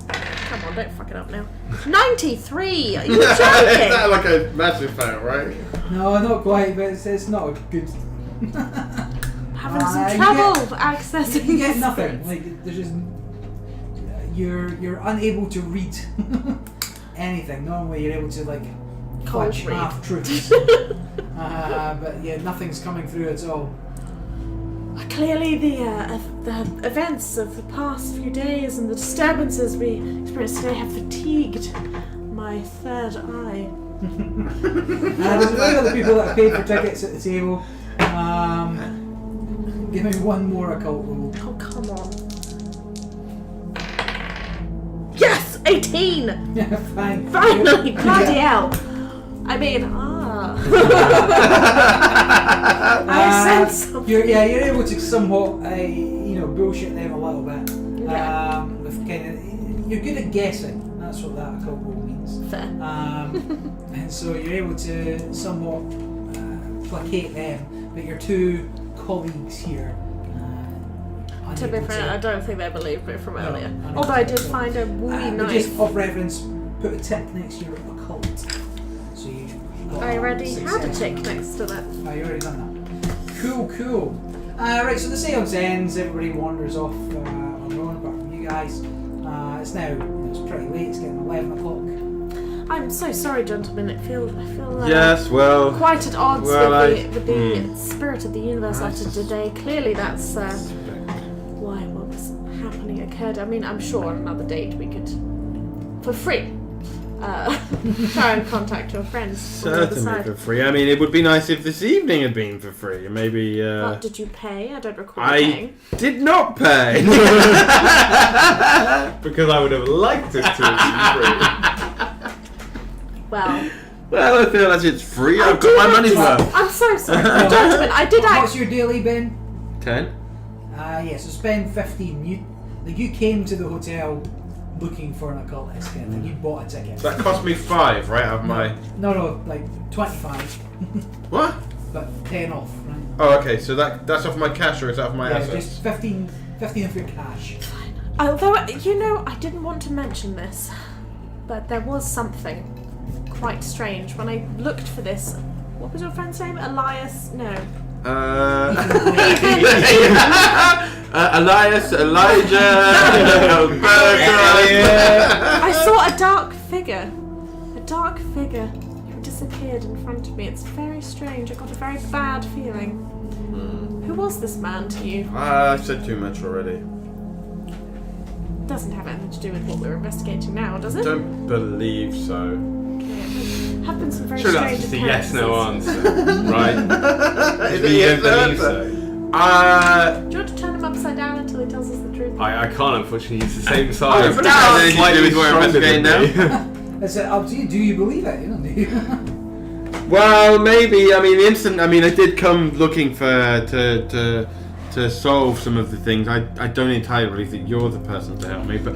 Come on, don't fuck it up now. 93! Are you joking? Is that like a massive fail, right? No, not quite, but it's not a good. Having some trouble accessing. You get the nothing. spirits. Like there's just you're unable to read anything. Normally you're able to like fudge read. half truths, but yeah, nothing's coming through at all. Clearly, the events of the past few days and the disturbances we experienced today have fatigued my third eye. There's a few other people that have paid for tickets at the table. Give me one more occult roll. Oh, come on. Yes! 18! Yeah, fine. Finally! Bloody hell! I mean, I sense something. You're able to somewhat, bullshit them a little bit. Yeah. With you're good at guessing. That's what that occult roll means. Fair. And so you're able to somewhat placate them, but your two colleagues here. To be fair, I don't think they believed me from earlier. No, Although I did find a wee but knife. just of reference, put a tick next to your occult. So you. I already had a success. tick next to that. Oh, you already done that. Cool. Right, so the seance ends. Everybody wanders off on their own, apart from you guys. It's now. It's pretty late. It's getting 11 o'clock. I'm so sorry, gentlemen. I feel Yes, well. quite at odds well, with the spirit of the universe after today. Clearly, that's why what was happening occurred. I mean, I'm sure on another date we could, for free, try and contact your friends on the other Certainly side. for free. I mean, it would be nice if this evening had been for free. Maybe. But did you pay? I don't recall I paying. did not pay. Because I would have liked it to have been Well, Well, I feel as it's free. I I've do got my have money's to- worth. I'm so sorry, gentlemen. I did What's actually. your daily, Ben? 10. So spend 15. You came to the hotel looking for an occultist kind of thing. You bought a ticket. That cost me 5, right? Of my. No, like 25, What? but 10 off, right? Oh, okay. So that's off my cash, or is that off my Yeah, assets? just 15 of your cash. Although, you know, I didn't want to mention this, but there was something quite strange when I looked for this. What was your friend's name? Elias? No. Elias, Elijah, Alberta. I saw a dark figure. A dark figure who disappeared in front of me. It's very strange. I got a very bad feeling. Who was this man to you? I said too much already. Doesn't have anything to do with what we're investigating now, does it? Don't believe so. Have been some very Sure, strange that's just a yes/no occurrences. answer, right? Is We it yes don't or believe no? so. Do you want to turn him upside down until he tells us the truth? I can't, unfortunately. He's the same size. but that's anything to do Slightly with what we're stronger than investigating me. It's up to you. Do you believe it? You know, do you? Well, maybe. I mean, I did come looking for to solve some of the things. I don't entirely believe that you're the person to help me, but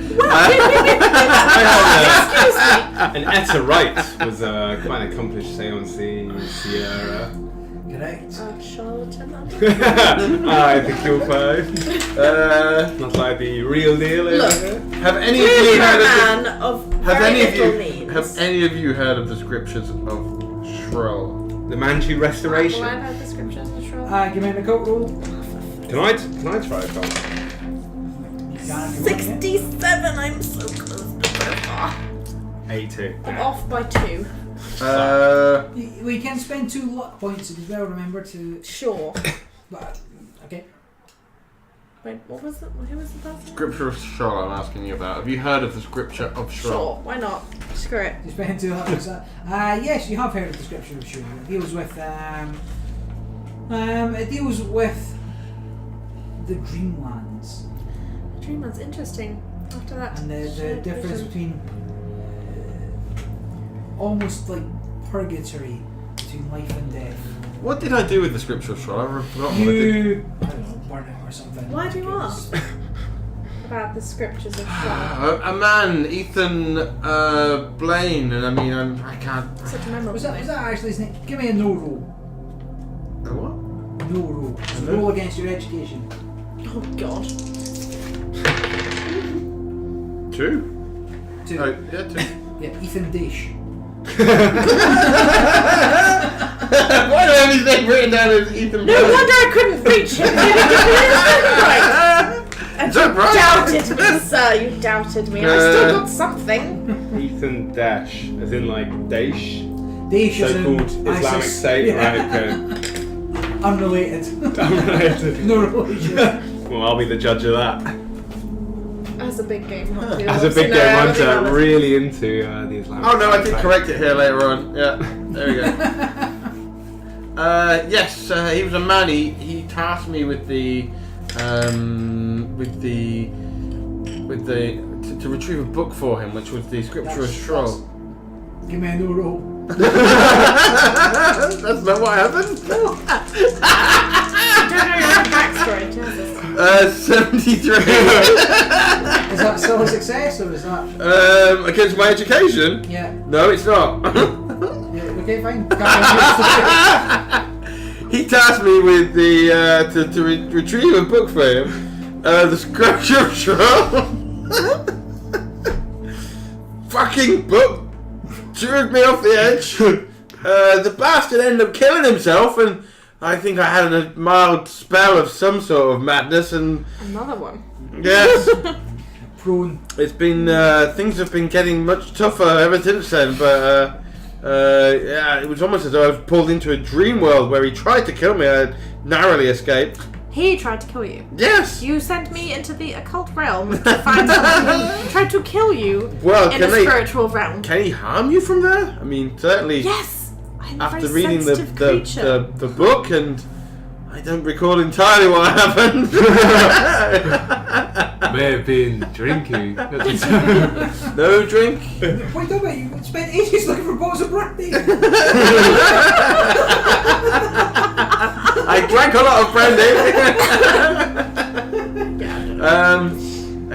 An Etta Wright was quite an accomplished seancier. Correct. Charlatan. I think you'll find. Not like the real deal. Look, have any of clearly you a heard of man of have very any of little you means. have any of you heard of the scriptures of Shrull? The Manchu Restoration. Well, I've had the scriptures to show. Give me an occult roll. Can I try a call? You can't. 67, I'm so close to perfect. 82. I'm off by 2. We can spend 2 luck points as well. Remember to. Sure. But, okay. Wait, what was it? Who was the person? Scripture of Shrull. I'm asking you about. Have you heard of the scripture of Shrull? Sure, why not? Screw it. You spend 2 luck points. Yes, you have heard of the scripture of Shur. It deals with the Dreamlands Dreamland's interesting. After that. and the shared difference vision. between almost like purgatory between life and death. What did I do with the scripture of Shrull? I've forgotten what I did. You, I don't know, burn it or something. Why do you It was- ask? About the scriptures of Shroud. A man, Ethan Blaine, and I can't. Such a memorable Was that name. actually his name? Give me a no roll. A what? No roll. It's a No? roll against your education. Oh god. 2? 2. Oh, yeah, 2. Yeah, Ethan Dish. Why do I have his name written down as Ethan No Blaine? wonder I couldn't reach him. Is that right? Doubted me, sir. You doubted me. I still got something. Ethan Dash, as in like Daesh, Dish is so-called in Islamic ISIS. State, Yeah. right? Okay. Unrelated. Unrelated. No relation. Well, I'll be the judge of that. As a big game hunter. As a big No, game I'll be hunter, honest. really into the Islamic Oh no, I State. did correct it here later on. Yeah, there we go. Yes, he was a man. He tasked me with the to retrieve a book for him, which was the Scripture of Shrull. Give me a no roll. That's not what happened. I don't know your own backstory, Jesus. 73. Is that still a success or is that? Against my education? Yeah. No, it's not. Yeah, okay, fine. He tasked me with the to retrieve a book for him, the Scripture of Shrull. Fucking book threw me off the edge. The bastard ended up killing himself, and I think I had a mild spell of some sort of madness. And Another one. yes, Prone. it's been things have been getting much tougher ever since then. But yeah, it was almost as though I was pulled into a dream world where he tried to kill me. I narrowly escaped. He tried to kill you. Yes. You sent me into the occult realm to find someone who tried to kill you Well, in can a they? spiritual realm. Can he harm you from there? I mean, certainly. Yes! I'm a After very reading sensitive creature. the book, and I don't recall entirely what happened. May have been drinking at the time. No drink. Wait a minute, you spent ages looking for bottles of brandy. I drank a lot of brandy.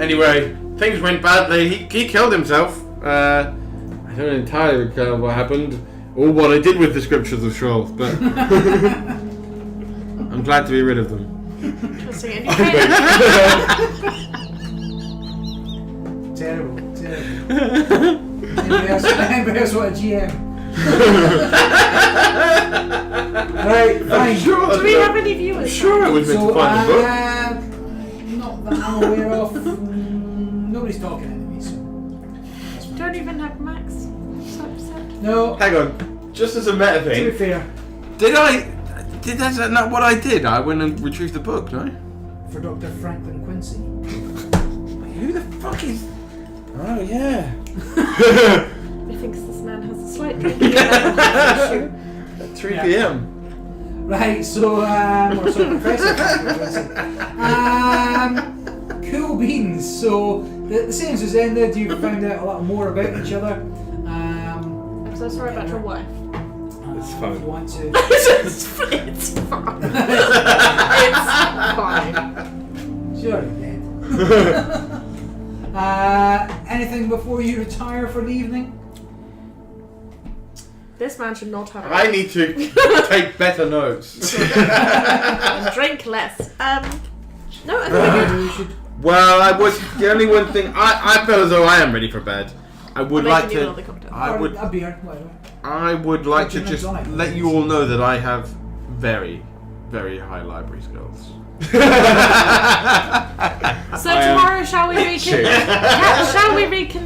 Anyway, things went badly. He killed himself. I don't entirely recall what happened or what I did with the scriptures of Scrolls, but I'm glad to be rid of them. Interesting. And you Terrible. Anybody else want a GM? Right, fine. Sure, do we have any viewers? Sure, I was meant to find the book. Not that I'm aware of. Nobody's talking anyway, so that's fine. Don't even have Max. So upset. No, Hang on, just as a meta to be thing, fair, did that's not what I did? I went and retrieved the book, no? for Dr. Franklin Quincy. Who the fuck is? Oh yeah. Methinks this man has a slight drinking issue. At 3 p.m. Right, so, or so Professor cool beans. So, the seance has ended, you've found out a lot more about each other. I'm so sorry about your wife. It's fine. If you want to... It's fine. It's fine. Sure, you're dead. Anything before you retire for the evening? This man should not have I need to take better notes. and drink less. No, I think we're good. You should... Well, I was the only one thing I feel as though I am ready for bed. I would I'll like make you to. another cocktail. I or would. a beer, whatever. I would like to Gin and just tonic, let you all know that I have very, very high library skills. So tomorrow, shall we reconvene?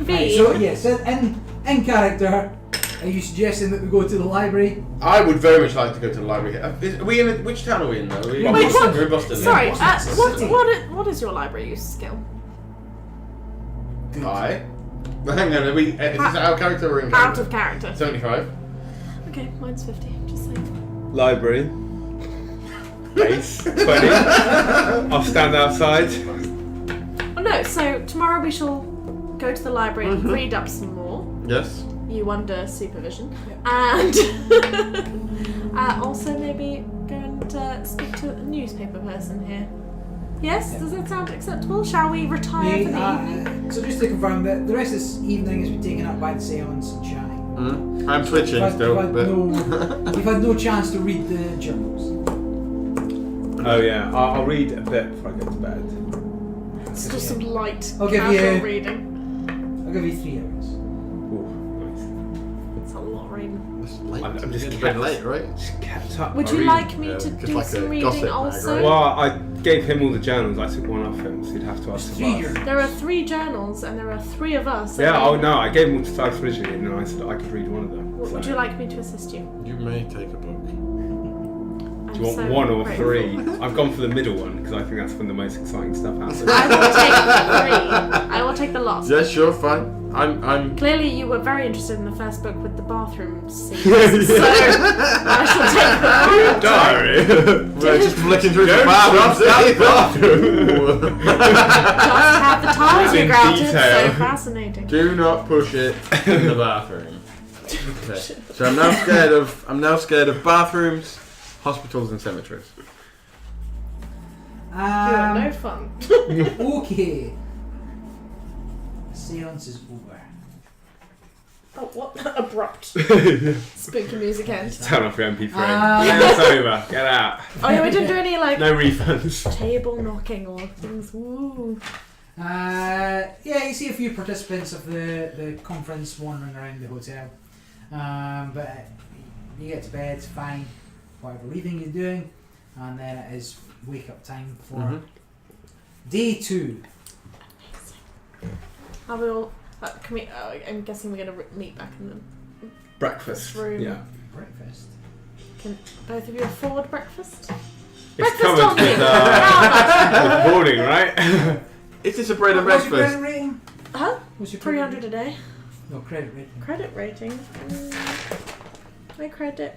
Right, so, yes, in character, are you suggesting that we go to the library? I would very much like to go to the library. Are we in? Which town are we in though? We're in Wait, Boston. what? We're in Boston. Sorry, Boston. what is your library use skill? Good. Aye. Hang on, is this our character or in character? Out of character. 75. Okay, mine's 50. I'm just saying. Library. Base 20. I'll stand outside. Oh no, so tomorrow we shall go to the library and read up some more. Yes. You under supervision. And also maybe go and speak to a newspaper person here. Yes? Does that sound acceptable? Shall we retire for the evening? So just to confirm that the rest of this evening has been taken up by the seance and chatting. I'm twitching still, but You've had no chance to read the journals. Oh yeah, I'll read a bit before I go to bed. It's just some light I'll give casual you- reading. I'll give you 3 hours. Ooh, nice. It's a lot reading. it's late. I'm just it's kept- been late, right? Just kept up. Would my you reading. like me Yeah, to just do like some a reading gossip mag, also? right? Well, I gave him all the journals. I took one off him, so he'd have to ask There's the 3 boss. journals. There are 3 journals and there are 3 of us. Yeah, I oh mean, no, I gave him all to Cloud originally, and then I said I could read one of them. Would so. you like me to assist you? You may take a book. Do you want 1 or 3? I've gone for the middle one because I think that's when the most exciting stuff happens. I will take 3. I will take the last. Yeah, sure, fine. I'm. Clearly, you were very interested in the first book with the bathroom scenes, so I shall take the Diary. We're just flicking through the Don't bathroom. trust bathroom. Just have the tiles In you grouted. detail. So fascinating. Do not push it in the bathroom. Okay. So I'm now scared of bathrooms, hospitals, and cemeteries. You are no fun. Okay. The seance is over. Oh, what abrupt spooky music end. Turn off your MP3. Yeah, it's over. Get out. Oh yeah, we didn't do any like No refunds. table knocking or things. Woo. Yeah, you see a few participants of the conference wandering around the hotel. But you get to bed, fine, whatever reading you're doing, and then it is wake up time for day 2. Are we all? Can we? I'm guessing we're gonna meet back in the Breakfast. room. Yeah. Breakfast. Can both of you afford breakfast? It's Breakfast covered on me. with How with boarding, right? Is this a bread and What's your breakfast? credit rating? much? Huh? What's your credit 300 a day. No, credit rating. Credit rating. My credit.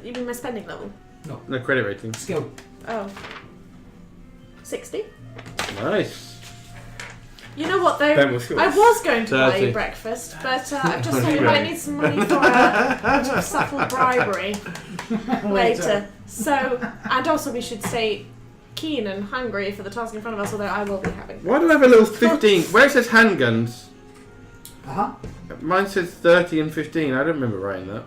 You mean my spending level? No credit rating. Skill. Oh. 60. Nice. You know what though? Ben, what's yours? I was going to buy 30. you breakfast, but I've just thought we might need some money for a subtle bribery later. So, and also we should say keen and hungry for the task in front of us, although I will be having. Why do I have a little 15? Where it says handguns, mine says 30 and 15. I don't remember writing that.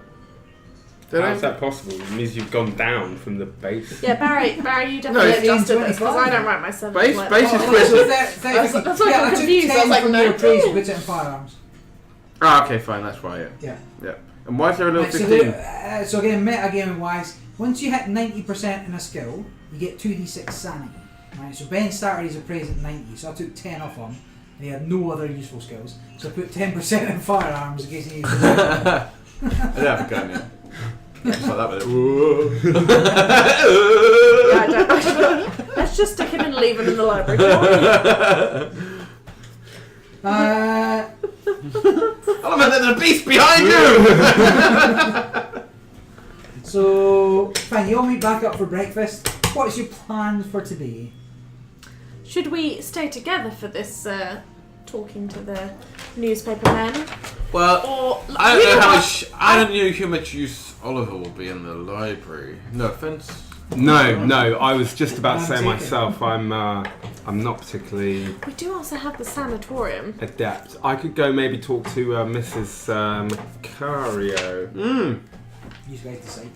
How is that possible? It means you've gone down from the base. Yeah, Barry, you definitely adjusted this because I don't write my 7. Base is That's why I'm confused. I was like, no, praise, you put it in firearms. Ah, okay, fine, that's why. Yeah. And why is there a little Right, 15? So again, metagaming wise, once you hit 90% in a skill, you get 2d6 sanity. Right, so Ben started his appraise at 90, so I took 10 off him, and he had no other useful skills. So I put 10% in firearms in case he needs to. I don't have a gun yet. It's like that with it. Let's just stick him and leave him in the library. Oh man, there's a beast behind you! So, fine, you all meet back up for breakfast. What's your plan for today? Should we stay together for this talking to the newspaper men? Well, Or I don't know I don't know how much use Oliver will be in the library. No offense. No, I was just about to say myself, I'm not particularly We do also have the sanatorium. adept. I could go maybe talk to Mrs. Macario. You guys decide.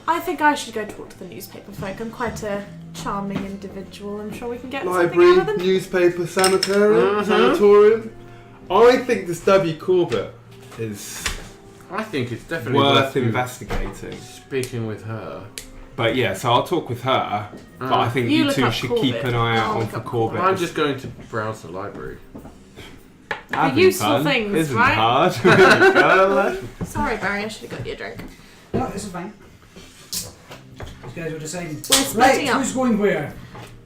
I think I should go talk to the newspaper folk. I'm quite a charming individual. I'm sure we can get Library, something out of them. newspaper, sanatorium. I think this W. Corbett is I think it's definitely worth you investigating. speaking with her. But yeah, so I'll talk with her. But I think You you look two up should Corbett. keep an eye out I'll on look for up Corbett. I'm just going to browse the library. Having useful fun things, isn't right? hard. Sorry, Barry, I should have got you a drink. No, this is fine. You guys were deciding. We're splitting Right, up. who's going where?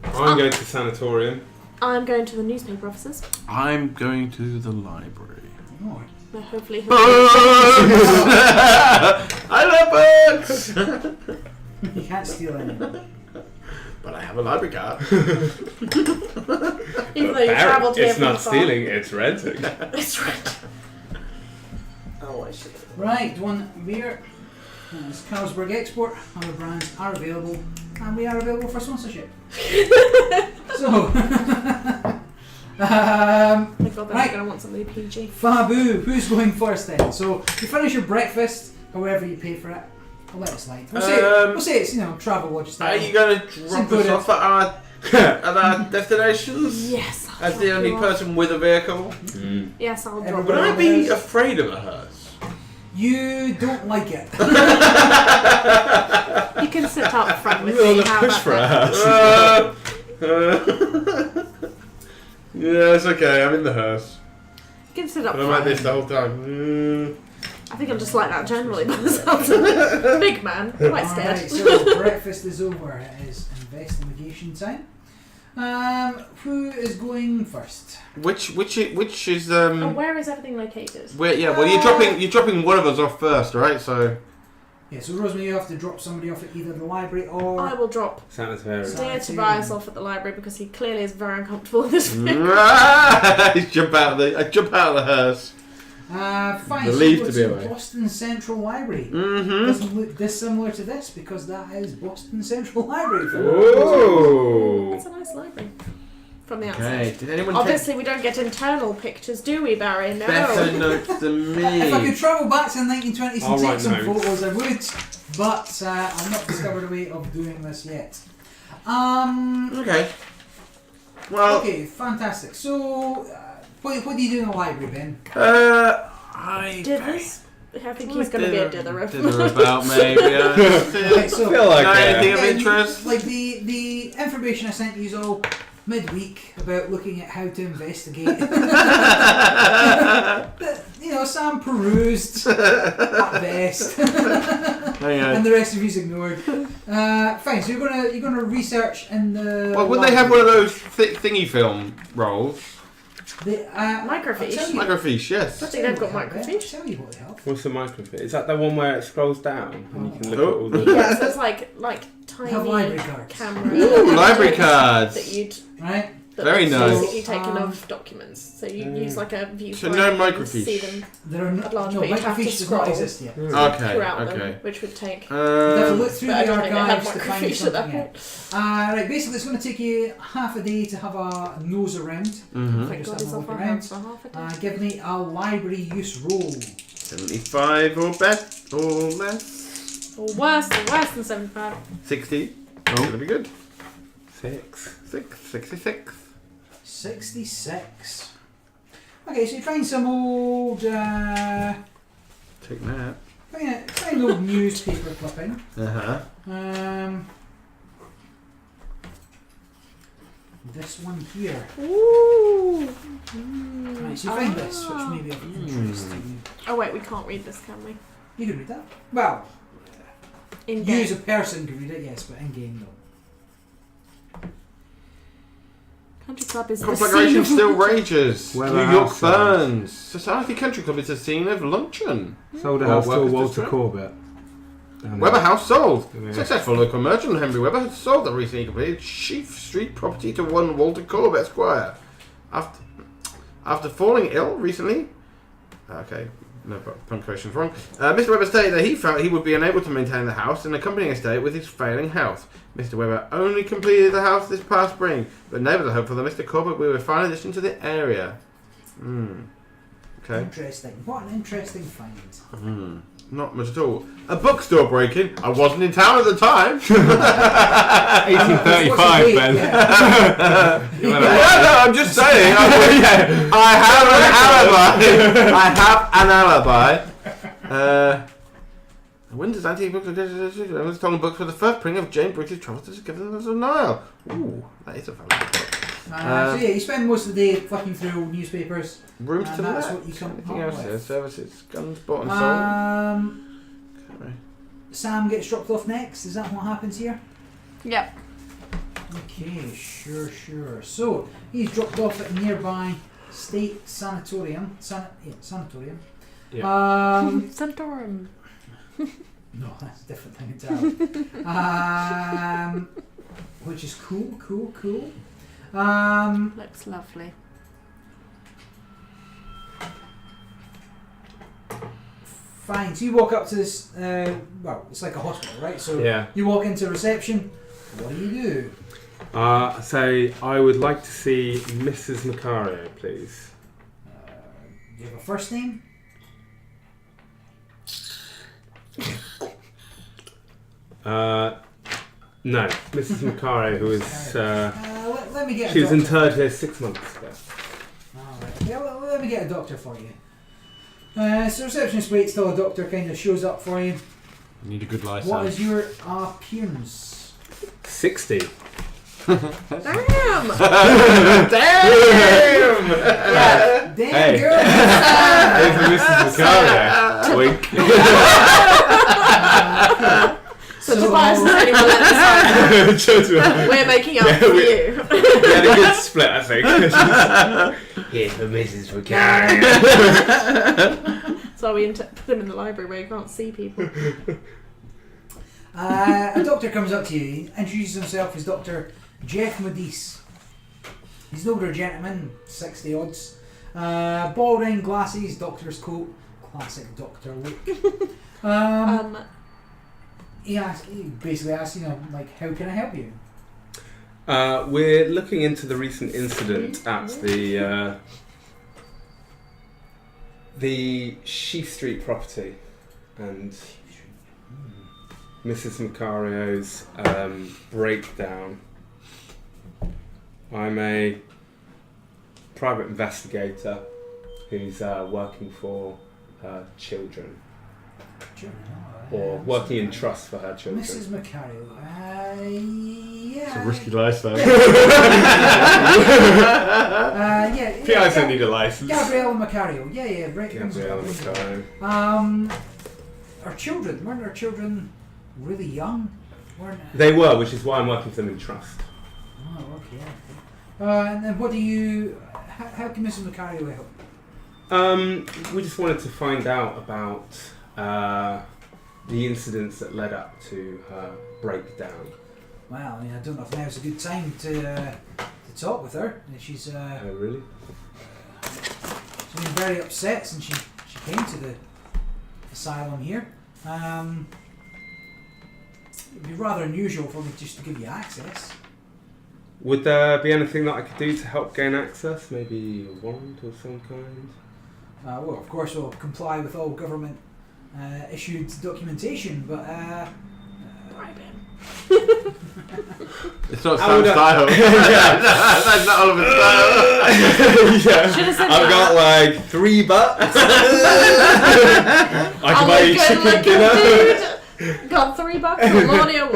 I'm going to sanatorium. I'm going to the newspaper offices. I'm going to the library. Oh. Well, hopefully I love books! You can't steal any. But I have a library card. Even though you travelled here It's from not afar. stealing, it's renting. It's right. Oh, I should. Right, one beer. It's Carlsberg Export. Other brands are available, and we are available for sponsorship. So, My God, they're Right. going to want somebody PG. Fabu, who's going first then? So, you finish your breakfast, however you pay for it. I'll let it slide. We'll say it's, travel watch Are style. you going to drop us off at our destinations? Yes. I'll As the drop only you off. person with a vehicle? Yes, I'll drop Everybody- you Would off. I be afraid of a hearse? You don't like it. You can sit up front with We'll me. How push about for a that? house. Yeah, it's okay. I'm in the hearse. You can sit up But I'm like front. this the whole time. I think I'm just like that generally by the sounds of it. Big man, quite scared. Alright, so breakfast is over. It is investigation time. Who is going first? Which is And where is everything located? Well, you're dropping one of us off first, right? So Yeah, so Rosemary, you have to drop somebody off at either the library or. I will drop Sanitarium. dear Tobias off at the library because he clearly is very uncomfortable in this vehicle. I jump out of the hearse. Fine. Relieved so to go be to away. Boston Central Library. Mm-hmm. Doesn't look dissimilar to this because that is Boston Central Library. Oh. It's a nice library from the outside. Okay. Did anyone Obviously, we don't get internal pictures, do we, Barry? No. take better notes than me? If I could travel back to the 1920s I'll and write take some notes. photos, I would. But I've not discovered a way of doing this yet. Okay. Well, Okay, fantastic. So, what do you do in the library, Ben? I Dithers? I think he's going to be a dither. dither about maybe. Right, so, I feel like anything of again, interest? like the information I sent you is all midweek about looking at how to investigate. But, Sam perused at best, and the rest of you's ignored. Fine. So you're gonna research in the. Well, would they have one of those thingy film rolls? Microfiche. I'll tell you- Microfiche, yes. I think they've got I'll tell microfiche. you what they have. What's the microfiche? Is that the one where it scrolls down and you can look Oh. at all the... Yeah, so it's like They have library tiny cards. camera. Ooh, library cards. That you'd Right. that Very they've nice. basically taken of documents. So you use like a viewfinder. So no and microfiche. See them There are no at large, no but you have to microfiche does scroll not exist yet. Okay. throughout Okay. them, which would take. You have to look through but I the don't think they had archives to find microfiche at that something. point. Right, basically it's going to take you half a day to have a nose around. Mm-hmm. Thank Just God have he's a off look our around. hands for half a day. Give me a library use roll. 75 or better or less. Or worse than 75. 60. Oh. Gonna be good. 66. 66. Okay, so you find some old, Take that. find old newspaper clipping. This one here. Ooh. Right, so you find this, which may be of interest to you. Oh wait, we can't read this, can we? You can read that. Well, In you game. as a person can read it, yes, but in game, no. Country Club is the Conflagration scene still rages. Weber New York House burns. Society Country Club is a scene of luncheon. Sold a Well, house to workers Walter district. Corbett. Weber House sold. Yeah. Successful local merchant Henry Weber has sold the recently completed Sheaf Street property to one Walter Corbett Esquire. After falling ill recently, okay, no punctuation's wrong. Mr. Weber stated that he felt he would be unable to maintain the house in accompanying estate with his failing health. Mr. Weber only completed the house this past spring, but neighbours are hopeful that Mr. Corbett will be a fine addition to the area. Okay. Interesting. What an interesting find. Not much at all. A bookstore break-in. I wasn't in town at the time. 1835, Ben. No, I'm just saying. I have an alibi. I have an alibi. When does antique books? I was telling books for the first printing of Jane British Travels to Given as a Nile. Ooh, that is a valuable book. So yeah, you spend most of the day flicking through rnewspapers. Rooms And to that's let. what you come Anything up else with. there? Services, guns, bought and sold. Okay. Sam gets dropped off next. Is that what happens here? Yep. Okay, sure. So he's dropped off at a nearby state sanatorium. Sanatorium. Yeah. Santorum. No, that's a different thing entirely. Which is cool. Looks lovely. Fine. So you walk up to this. Well, it's like a hospital, right? So Yeah. you walk into reception. What do you do? So I would like to see Mrs. Macario, please. Do you have a first name? No, Mrs. Macario, who is Let me get. she a was doctor. interred here 6 months ago. Alright. Yeah, let me get a doctor for you. So receptionist waits till a doctor kind of shows up for you. You need a good license. What is your appearance? 60. Damn! Damn! Damn Hey. girl! Hey, for Mrs. Macario. Wink. So Tobias is anyone let this happen. We're making up for you. We had a good split, I think. Here for Mrs. Macario. So we put them in the library where you can't see people. A doctor comes up to you, he introduces himself as Dr. Jeff Modise. He's an older gentleman, 60 odds. Balding, glasses, doctor's coat, classic doctor look. He basically asks, like, how can I help you? We're looking into the recent incident at the Sheaf Street property and Mrs. Macario's breakdown. I'm a private investigator who's working for her children. Or working in trust for her children. Mrs. Macario. Yeah. It's a risky lifestyle. Yeah. PIs don't need a license. Gabriella Macario. Yeah, right. Gabriella Macario. Our children, weren't our children really young? Weren't They were, which is why I'm working for them in trust. Oh, okay. And then what do you... How can Mrs. Macario help? We just wanted to find out about the incidents that led up to her breakdown. Well, I don't know if now's a good time to to talk with her. And she's Oh, really? she's been very upset since she came to the asylum here. It'd be rather unusual for me just to give you access. Would there be anything that I could do to help gain access? Maybe a warrant of some kind? Well, of course, we'll comply with all government issued documentation, but Bribe him. It's not How Sam's would I- style. That's not Oliver's style. Yeah. Should have said I've got like 3 bucks. I can buy you chicken dinner. Dude. Got $3 for Lonnie or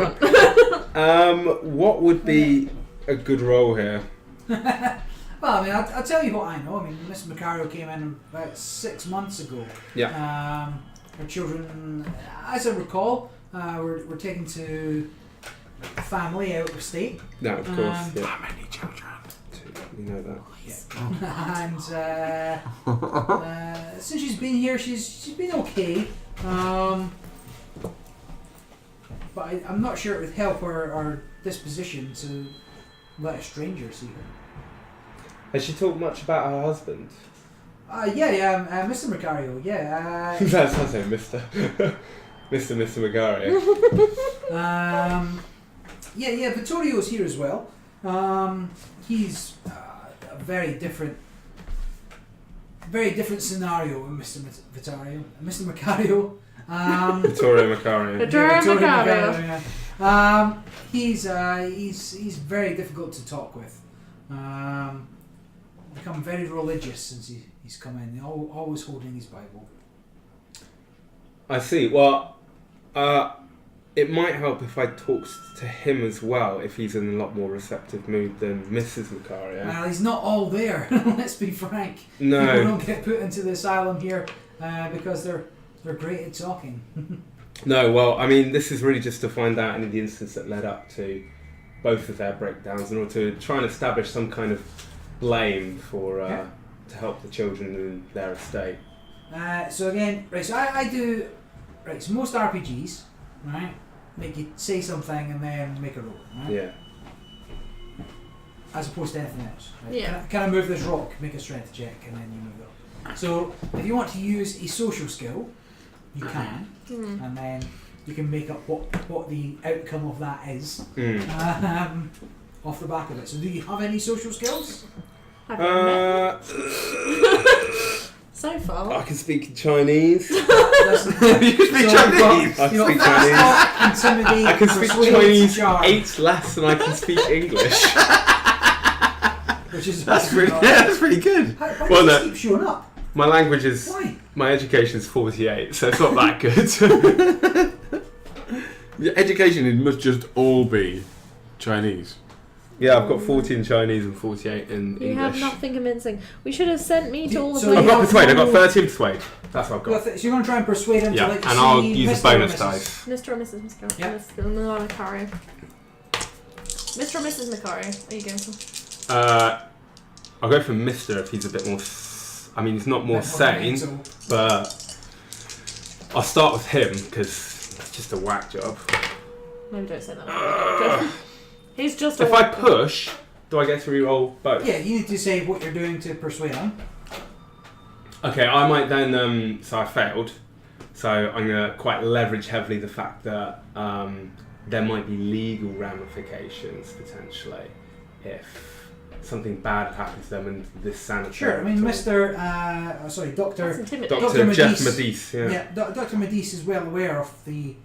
one. What would be a good role here? well, I mean, I'll tell you what I know. I mean, Miss Macario came in about 6 months ago. Yeah. Her children, as I recall, were taken to family out of state. No, of course. Yeah. How many children? 2. We know that. And since she's been here, she's been okay. But I'm not sure it would help our disposition to let a stranger see her. Has she talked much about her husband? Mr. Macario, yeah. That's not saying Mr. Mr. Macario. Vittorio's here as well. He's a very different scenario with Mr. Macario. Vittorio Macario. Vittorio Macario. He's very difficult to talk with. Become very religious since he's come in. Always holding his Bible. I see. Well, it might help if I talked to him as well, if he's in a lot more receptive mood than Mrs. Macario. Well, he's not all there. Let's be frank. No. People don't get put into the asylum here because they're great at talking. No, well, I mean, this is really just to find out any of the incidents that led up to both of their breakdowns in order to try and establish some kind of blame for to help the children in their estate. So again, right, so I do, right, so most RPGs, right, make you say something and then make a roll, right? Yeah. As opposed to anything else. Right? Yeah. Can I move this rock? Make a strength check and then you move it up. So if you want to use a social skill, you can, and then you can make up what the outcome of that is off the back of it. So do you have any social skills? So far. I can speak Chinese. You can speak Chinese. I can speak Chinese. Intimidate, I can speak persuade, Chinese charm, 8 less than I can speak English. which is That's pretty good. Why Well, does no. this keep showing up? My language is... Why? My education is 48, so it's not that good. Your education must just all be Chinese. Yeah, I've got 40 in Chinese and 48 in You English. have nothing convincing. We should have sent me to all the So places. I've got persuade, I've got 13 persuade. That's what I've got. So you're going to try and persuade him Yeah, to let and you I'll see use Mr. a bonus or Mrs. dice. Mr. or Mrs. Macario. Yeah. Mr. Macario. Mr. or Mrs. Macario, are you going for? I'll go for Mr. if he's a bit more... I mean, he's not more sane, mental. but I'll start with him, because it's just a whack job. Maybe don't say that. He's just If I push, do I get to reroll both? Yeah, you need to say what you're doing to persuade him. Okay, I might then... so I failed. So I'm going to quite leverage heavily the fact that there might be legal ramifications, potentially, if something bad happens to them in this sanitary... Sure, I mean, Dr. That's intimidating. Dr. Jeff Medis. Medis, yeah. Dr. Medis is well aware of the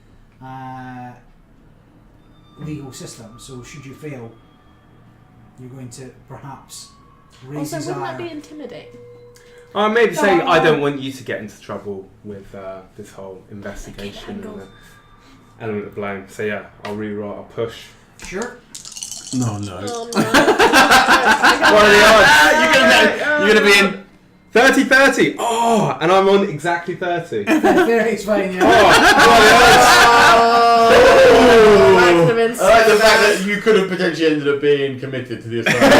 legal system, so should you fail, you're going to perhaps raise Also, his wouldn't ire. that be intimidating? Maybe say, No. I don't want you to get into trouble with this whole investigation and the element of blame. So yeah, I'll reroll, I'll push. Sure. No. Oh no. What are the odds? You're gonna be in. 30-30! Oh, and I'm on exactly 30. There, it's fine, yeah. That's I convincing. like the fact that you could have potentially ended up being committed to the assignment.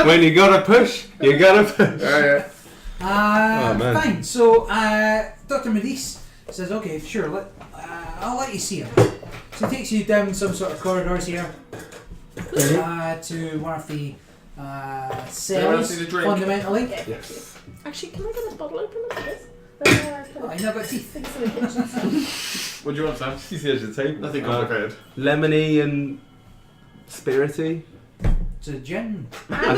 When you gotta push, you gotta push. Man. Fine. So, Dr. Medis says, okay, sure, I'll let you see him. So he takes you down some sort of corridors here. to one of the Anyone cells, see the drink? fundamentally. Yeah. Yes. Actually, can I get this bottle opener for this? Oh, you know got teeth. Things in the kitchen. What do you want, Sam? She's the edge of the table. Nothing complicated. Lemony and spirity. It's a gin. I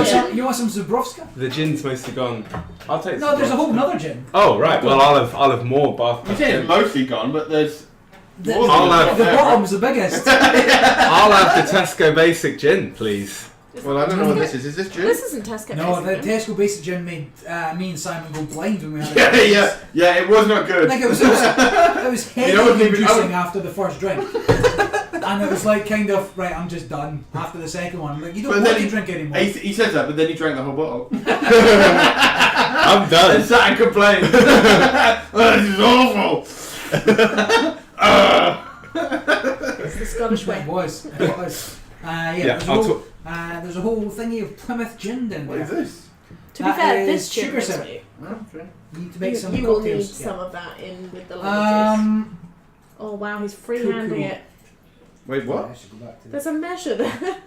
think You want some Zubrovska? the gin's mostly gone. I'll take. No, there's a whole nother gin. Oh right. Well, I'll have more bath. You say it's mostly gone, but there's... The, More I'll than have- the there, bottom's the biggest. I'll have the Tesco basic gin, please. Well, I don't know what this is. Is this gin? This isn't Tesco. No, the Basic, Tesco Basic Gin made me and Simon go blind when we had it. Yeah, it was not good. Like it was headache You know what, inducing after the first drink. And it was like kind of, right, I'm just done after the second one. Like, you don't But want then to drink anymore. He says that, but then he drank the whole bottle. I'm done. And sat and complained. Oh, this is awful. It's the Scottish way. It was. Yeah, There's a whole thingy of Plymouth gin in What there. is this? To be That fair, is this gin sugar is syrup. sweet. Okay. You need to make some You will need cocktails. some of that in with the lemon juice. Oh wow, he's freehanding Cool. it. Wait, what? I should go back to There's a measure there.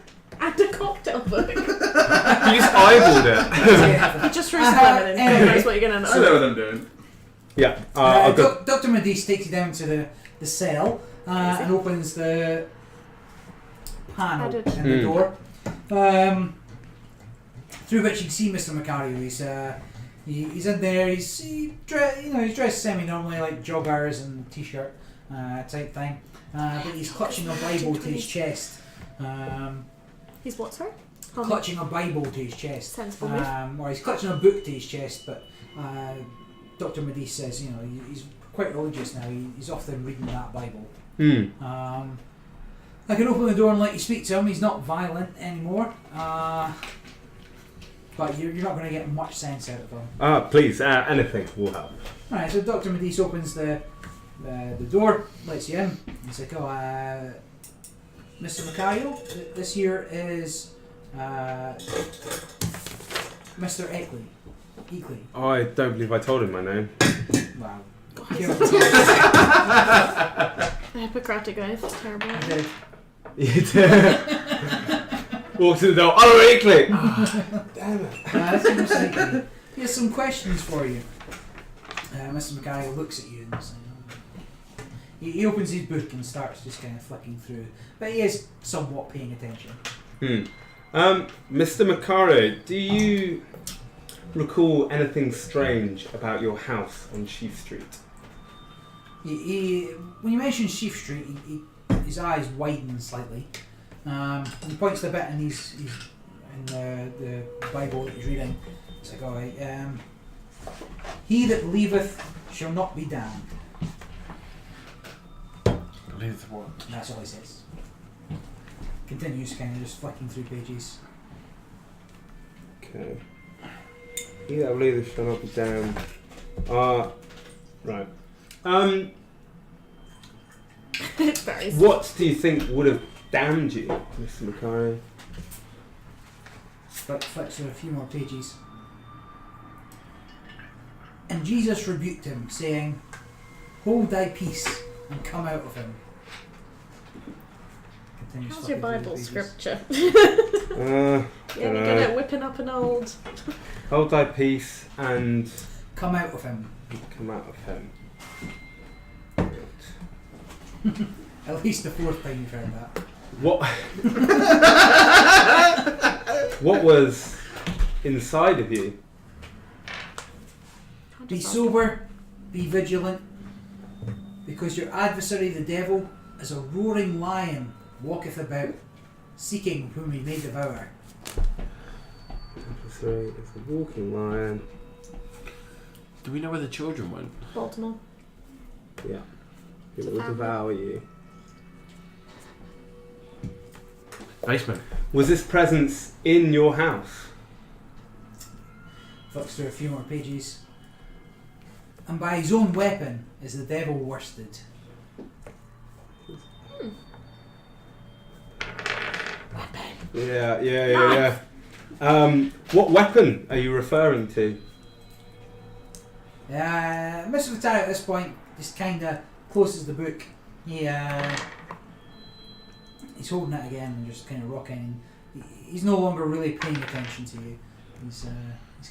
And a cocktail book. You just eyeballed it. You just threw some lemon in. anyway. God knows what you're going to I know. know what I'm doing. Yeah. I'll go. Dr. Medice takes you down to the cell and opens the panel Added. in the door, through which you can see Mr. Macario. He's in there. He's dressed semi-normally, like joggers and t-shirt type thing, but he's clutching a Bible to his chest. He's what, sorry? Clutching a Bible to his chest. Sensible move. Or he's clutching a book to his chest, but Dr. Medice says, he's quite religious now. He's often reading that Bible. I can open the door and let you speak to him. He's not violent anymore, but you're not going to get much sense out of him. Please, anything will help. Alright, so Dr. Medice opens the door, lets you in. He's like, Mr. Macario, this here is Mr. Eckley. I don't believe I told him my name. Wow. The Hippocratic Oath. Terrible. I did. You did. Walk to the door. Oh, Eckley! Damn it. That's Mr. Eckley. He has some questions for you. Mr. Macario looks at you and he opens his book and starts just kind of flicking through. But he is somewhat paying attention. Mr. Macario, do you recall anything strange about your house on Sheaf Street? When you mention Sheaf Street, his eyes widen slightly. He points to the bit in the Bible that he's reading. It's like, alright, he that believeth shall not be damned. Believe what? That's all he says. Continues kind of just flicking through pages. Okay. He that believeth shall not be damned. Right. It varies. What do you think would have damned you, Mr. Macario? Flicks through a few more pages. And Jesus rebuked him, saying, Hold thy peace and come out of him. Continues How's your flicking through Bible the pages. scripture? Yeah, You're good at whipping up an old. Hold thy peace and Come out of him. come out of him. At least the fourth time you've heard that. What? What was inside of you? Be sober, be vigilant, because your adversary the devil, as a roaring lion, walketh about, seeking whom he may devour. Adversary is a walking lion. Do we know where the children went? Baltimore. Yeah. It will devour you. Basement. Was this presence in your house? Flicks through a few more pages. And by his own weapon is the devil worsted. Yeah. What weapon are you referring to? Mr. Vitari at this point just kind of closes the book. He he's holding it again and just kind of rocking. He's no longer really paying attention to you. He's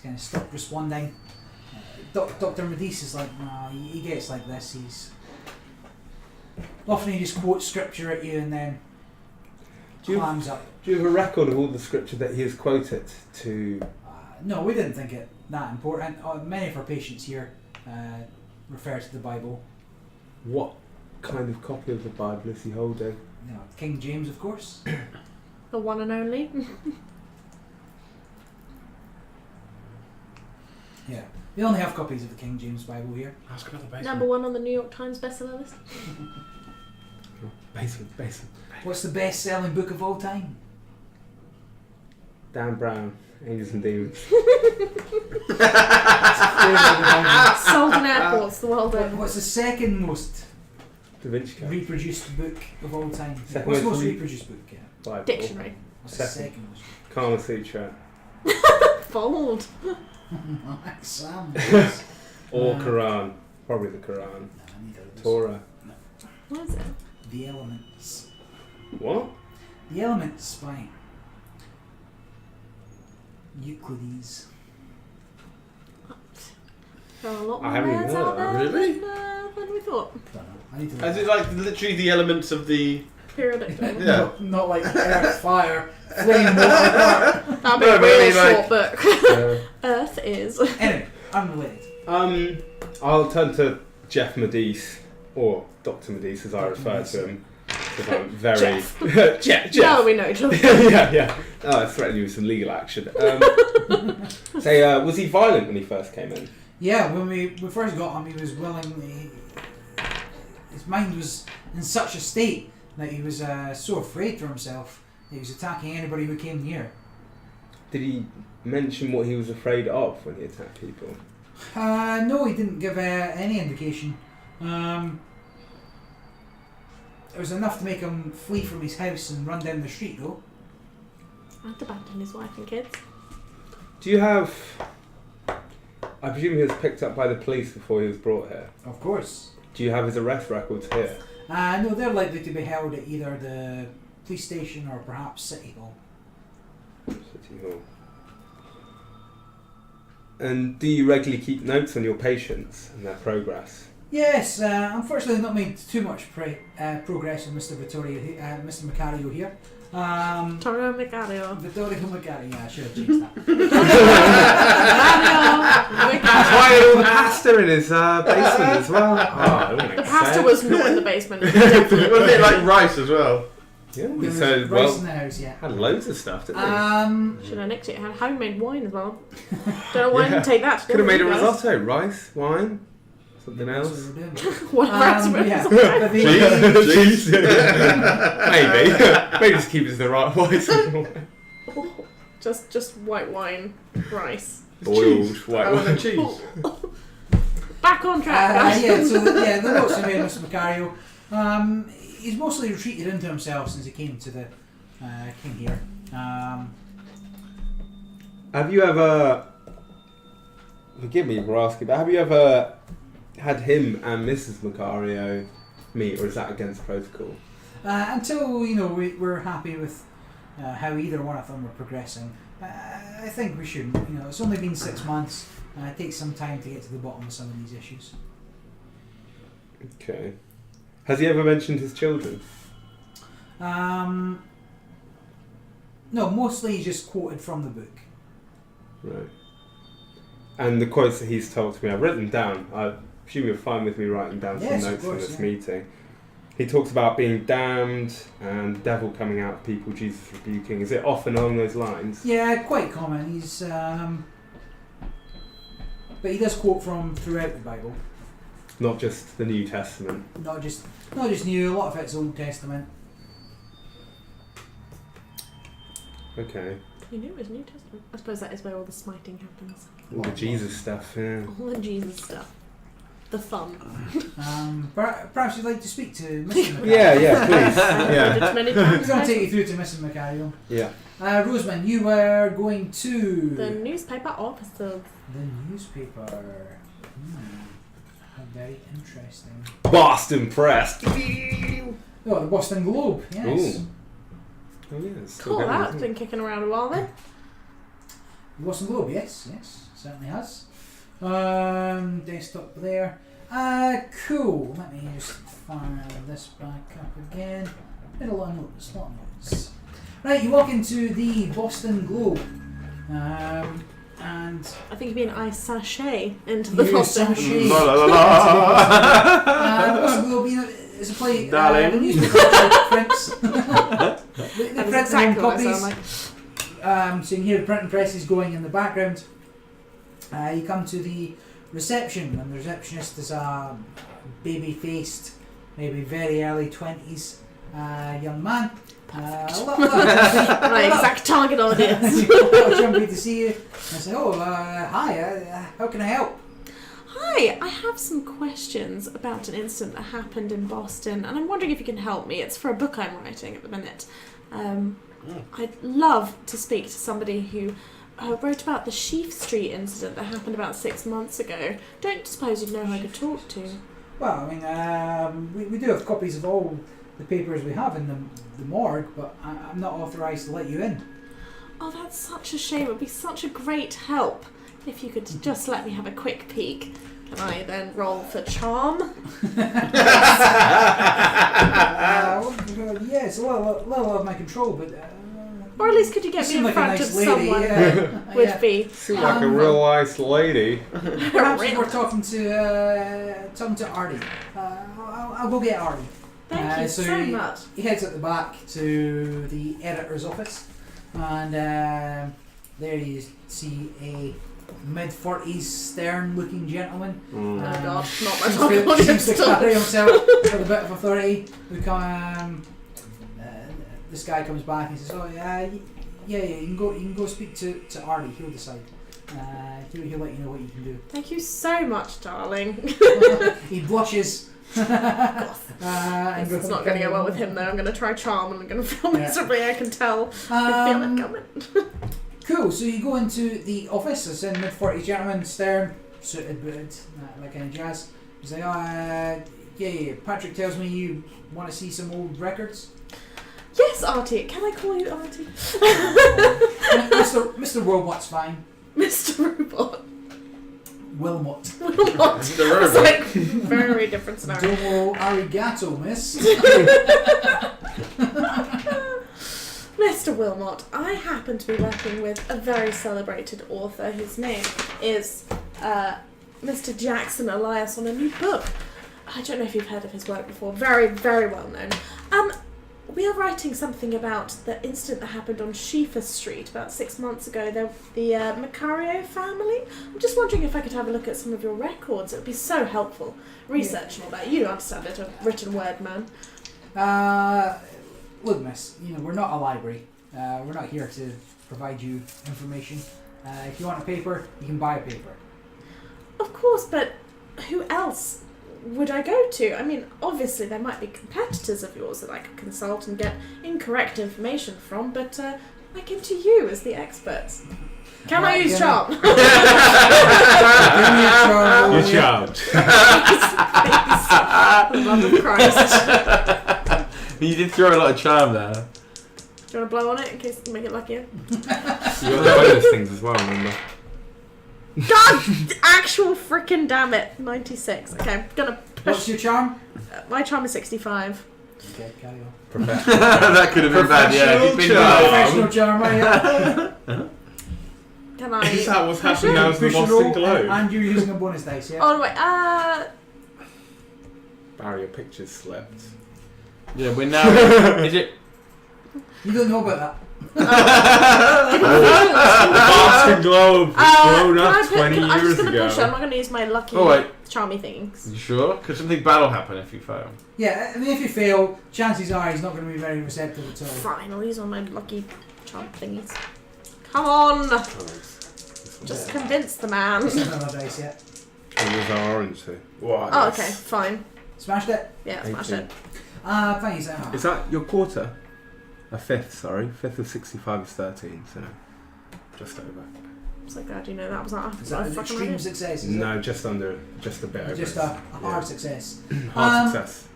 kind of stopped responding. Dr. Medice is like, nah, he gets like this. He's often he just quotes scripture at you and then clams up. Do you have a record of all the scripture that he has quoted to? No, we didn't think it that important. Many of our patients here refer to the Bible. What kind of copy of the Bible is he holding? You know, King James, of course. The one and only. Yeah, we only have copies of the King James Bible here. Ask about the basement. Number 1 on the New York Times bestseller list. Basement. What's the best-selling book of all time? Dan Brown, Angels and Demons. Sold in airports the world over. What's the second most Da Vinci Code. reproduced book of all time? Second What's the most most reproduced book? Yeah. Bible. Dictionary. What's the Second. second most? Kama Sutra. Bold. Sam. Or Quran. Probably the Quran. Torah. What is it? The Elements. What? The Elements by Euclides. There are a lot I more haven't words heard out that. there Really? than we thought. Don't know. I need to Is it like literally the elements of the? Periodic table. Yeah. Not like earth, fire, flame, water. That'd be No, a but I real mean, like- short book. Uh, Earth is. Anyway, unrelated. I'll turn to Jeff Medice, or Dr. Medice as I refer to him, because I'm very... Jeff. No, we know each other. yeah. Oh, I threatened you with some legal action. Was he violent when he first came in? Yeah, when we first got him, he was willing. His mind was in such a state that he was so afraid for himself that he was attacking anybody who came near. Did he mention what he was afraid of when he attacked people? No, he didn't give any indication. It was enough to make him flee from his house and run down the street, though. And abandon his wife and kids. Do you have... I presume he was picked up by the police before he was brought here. Of course. Do you have his arrest records here? No, they're likely to be held at either the police station or perhaps City Hall. City Hall. And do you regularly keep notes on your patients and their progress? Yes, unfortunately not made too much progress with Mr. Mr. Macario here. Toro Macario. Vittorio Macario, yeah, I should have changed that. That's why he had all the pasta in his basement as well. Oh, The pasta was not in the basement. It was definitely Was it like rice as well? Yeah, There was so, rice well, in the house, yeah. had loads of stuff, didn't Should have nicked it. It had homemade wine as well. Don't know why I didn't take that. he? Could have made a guys. risotto, rice, wine, something That's else. what we're doing. Whatever else it Yeah. was. But the- Cheese. Maybe. Maybe just keep it to the right voice. Just white wine, rice. Boiled white Oh, and wine. the cheese. Back on track, guys. the notes are made, Mr. Macario. He's mostly retreated into himself since he came to the came here. Have you ever... Forgive me for asking, but have you ever had him and Mrs. Macario meet, or is that against protocol? Until we're happy with how either one of them are progressing, I think we shouldn't. It's only been 6 months. It takes some time to get to the bottom of some of these issues. Okay. Has he ever mentioned his children? No, mostly he's just quoted from the book. Right. And the quotes that he's told to me, I've written down. I presume you're fine with me writing down Yes, some of notes from course, this yeah. meeting. He talks about being damned and the devil coming out of people, Jesus rebuking. Is it often along those lines? Yeah, quite common. He's but he does quote from throughout the Bible. Not just the New Testament. Not just New. A lot of it's Old Testament. Okay. You knew it was New Testament. I suppose that is where all the smiting happens. All the Jesus stuff, yeah. All the Jesus stuff. The fun. Perhaps you'd like to speak to Mr. Macario. Yeah, please. Did Yeah. it many I'm times. going to take you through to Mr. Macario. Yeah. Roseman, you were going to The newspaper officer. the newspaper. How very interesting. Boston Press. Oh, the Boston Globe. Yes. Ooh. Oh yeah, it's still Cool, going, that's isn't been it? kicking around a while then. Boston Globe, yes, certainly has. Desktop there. Cool. Let me just fire this back up again. Been a lot of notes, Right, you walk into the Boston Globe. And I think you mean I sashay into the you Boston. sashay. La la la la. The Boston Globe, it's a play. Darling. The newspaper prints. They That's print their own exactly what I copies. sound like. So you can hear the printing presses going in the background. You come to the reception, and the receptionist is a baby-faced, maybe very early 20s young man. My exact target audience. Jumpy to see you. And I say, hi, how can I help? Hi, I have some questions about an incident that happened in Boston, and I'm wondering if you can help me. It's for a book I'm writing at the minute. I'd love to speak to somebody who wrote about the Sheaf Street incident that happened about 6 months ago. Don't suppose you'd know who I could talk to? Well, I mean, we do have copies of all the papers we have in the morgue, but I'm not authorised to let you in. Oh, that's such a shame. It would be such a great help if you could just let me have a quick peek. Can I then roll for charm? Yeah, it's a little out of my control, but... Or at least could you get me in like front a nice of lady, someone yeah. would be... Seems like a real nice lady. Perhaps if we're talking to Artie. I'll go get Artie. Thank you so much. He heads at the back to the editor's office, and there you see a mid-40s stern-looking gentleman. Oh God, not my Seems target to audience carry still. himself with a bit of authority. This guy comes back and says, you can go speak to Artie. He'll decide. He'll let you know what you can do. Thank you so much, darling. He blushes. It's not going to go well with him though. I'm going to try charm and I'm going to feel miserably. I can tell. I feel it coming. Cool, so you go into the office. It's in mid-40s gentleman, stern, suited, booted, like kind of jazz. He's like, Patrick tells me you want to see some old records. Yes, Artie. Can I call you Artie? Mr. Robot's fine. Mr. Robot. Wilmot. Wilmot. It's like very different scenario. Domo arigato, miss. Mr. Wilmot, I happen to be working with a very celebrated author. His name is Mr. Jackson Elias on a new book. I don't know if you've heard of his work before. Very, very well known. We are writing something about the incident that happened on Sheaffer Street about 6 months ago. The Macario family. I'm just wondering if I could have a look at some of your records. It would be so helpful. Research and all that. You understand it, a written word man. Look, miss, we're not a library. We're not here to provide you information. If you want a paper, you can buy a paper. Of course, but who else would I go to? I mean, obviously there might be competitors of yours that I could consult and get incorrect information from, but I came to you as the experts. Can I use charm? You're charmed. For the love of Christ. You did throw a lot of charm there. Do you want to blow on it in case you can make it luckier? You got those things as well, remember? God! Actual frickin' damn it. 96. Okay, I'm gonna push. What's your charm? My charm is 65. Okay, carry on. That could have been bad, yeah. If you'd been Professional charm, right? Can I... Is that what's happening now to the Boston Globe? And you're using a bonus dice, yeah? Oh, wait, Barry, your picture's slipped. Yeah, we're now. Is it? You don't know about that. The Boston Globe was blown up 20 I'm just years going to ago. push it. I'm not going to use my lucky charmy things. You sure? Because something bad will happen if you fail. Yeah, I mean, if you fail, chances are he's not going to be very receptive at all. Fine, I'll use one of my lucky charm thingies. Come on! Just convince the man. It's not another dice yet. And there's our orange too. Wow, Oh, okay, fine. Smashed it? Yeah, smash it. Thanks. Is that your quarter? A fifth, sorry. Fifth of 65 is 13, so just over. I'm so glad you know that was not Is that an extreme success? Is No, just under, just a bit over. just a hard success. Hard success.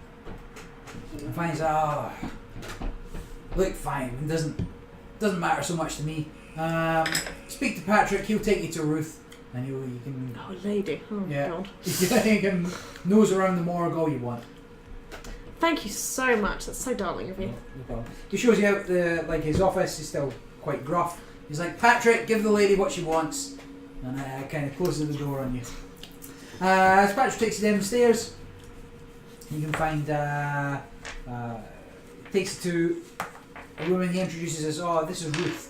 Finds look fine. It doesn't matter so much to me. Speak to Patrick. He'll take you to Ruth, and you can. Oh, lady. Oh, Yeah. God. You can nose around the morgue all you want. Thank you so much. That's so darling of you. No problem. He shows you out his office. He's still quite gruff. He's like, Patrick, give the lady what she wants, and kind of closes the door on you. As Patrick takes you down the stairs, you can find takes you to a woman. He introduces us. Oh, this is Ruth.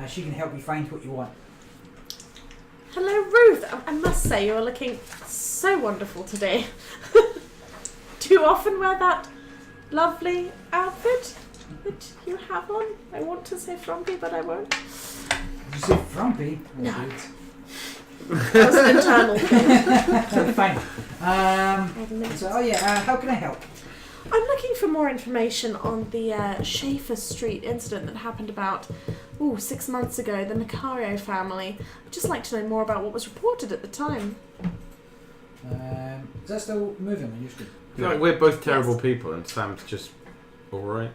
She can help you find what you want. Hello, Ruth. I must say you're looking so wonderful today. Do you often wear that lovely outfit that you have on? I want to say frumpy, but I won't. Did you say frumpy? No. Good. That was an internal thing. So fine. How can I help? I'm looking for more information on the Schaefer Street incident that happened about 6 months ago, the Nicario family. I'd just like to know more about what was reported at the time. Is that still moving? Are you still? I feel like we're both terrible people, and Sam's just alright.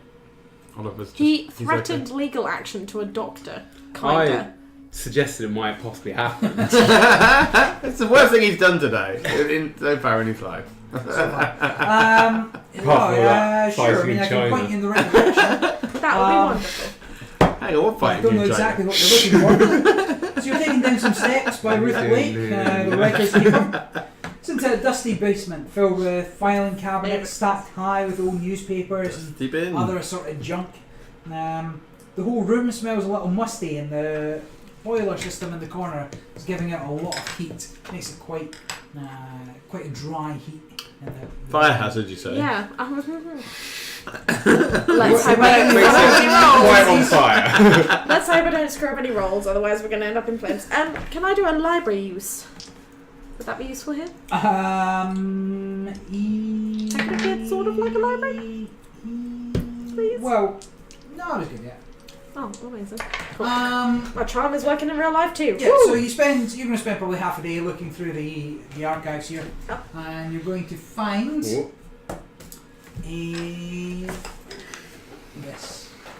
All of us. He he's threatened okay. legal action to a doctor, kinda. Suggested it might possibly happen. It's the worst thing he's done today so far in his life. Sure. fighting I mean, I in can China. point you in the right direction. That would be wonderful. Hang on, what I fighting don't know you, exactly China? what you're looking for. So you're taking down some steps by Ruth Blake, the records keeper. It's into a dusty basement filled with filing cabinets stacked high with old newspapers and Deep in. other assorted junk. The whole room smells a little musty, and the boiler system in the corner is giving out a lot of heat. Makes it quite a dry heat. Fire hazard, you say? Yeah. Let's hope I don't scrub any Quite rolls. on fire. Let's hope I don't scrub any rolls, otherwise we're going to end up in flames. Can I do a library use? Would that be useful here? Technically, it's sort of like a library. Please. Well, no, I was good. Yeah. Oh, amazing. Cool. My charm is working in real life too. Yeah, Woo! so you're going to spend probably half a day looking through the archives here, and you're going to find this.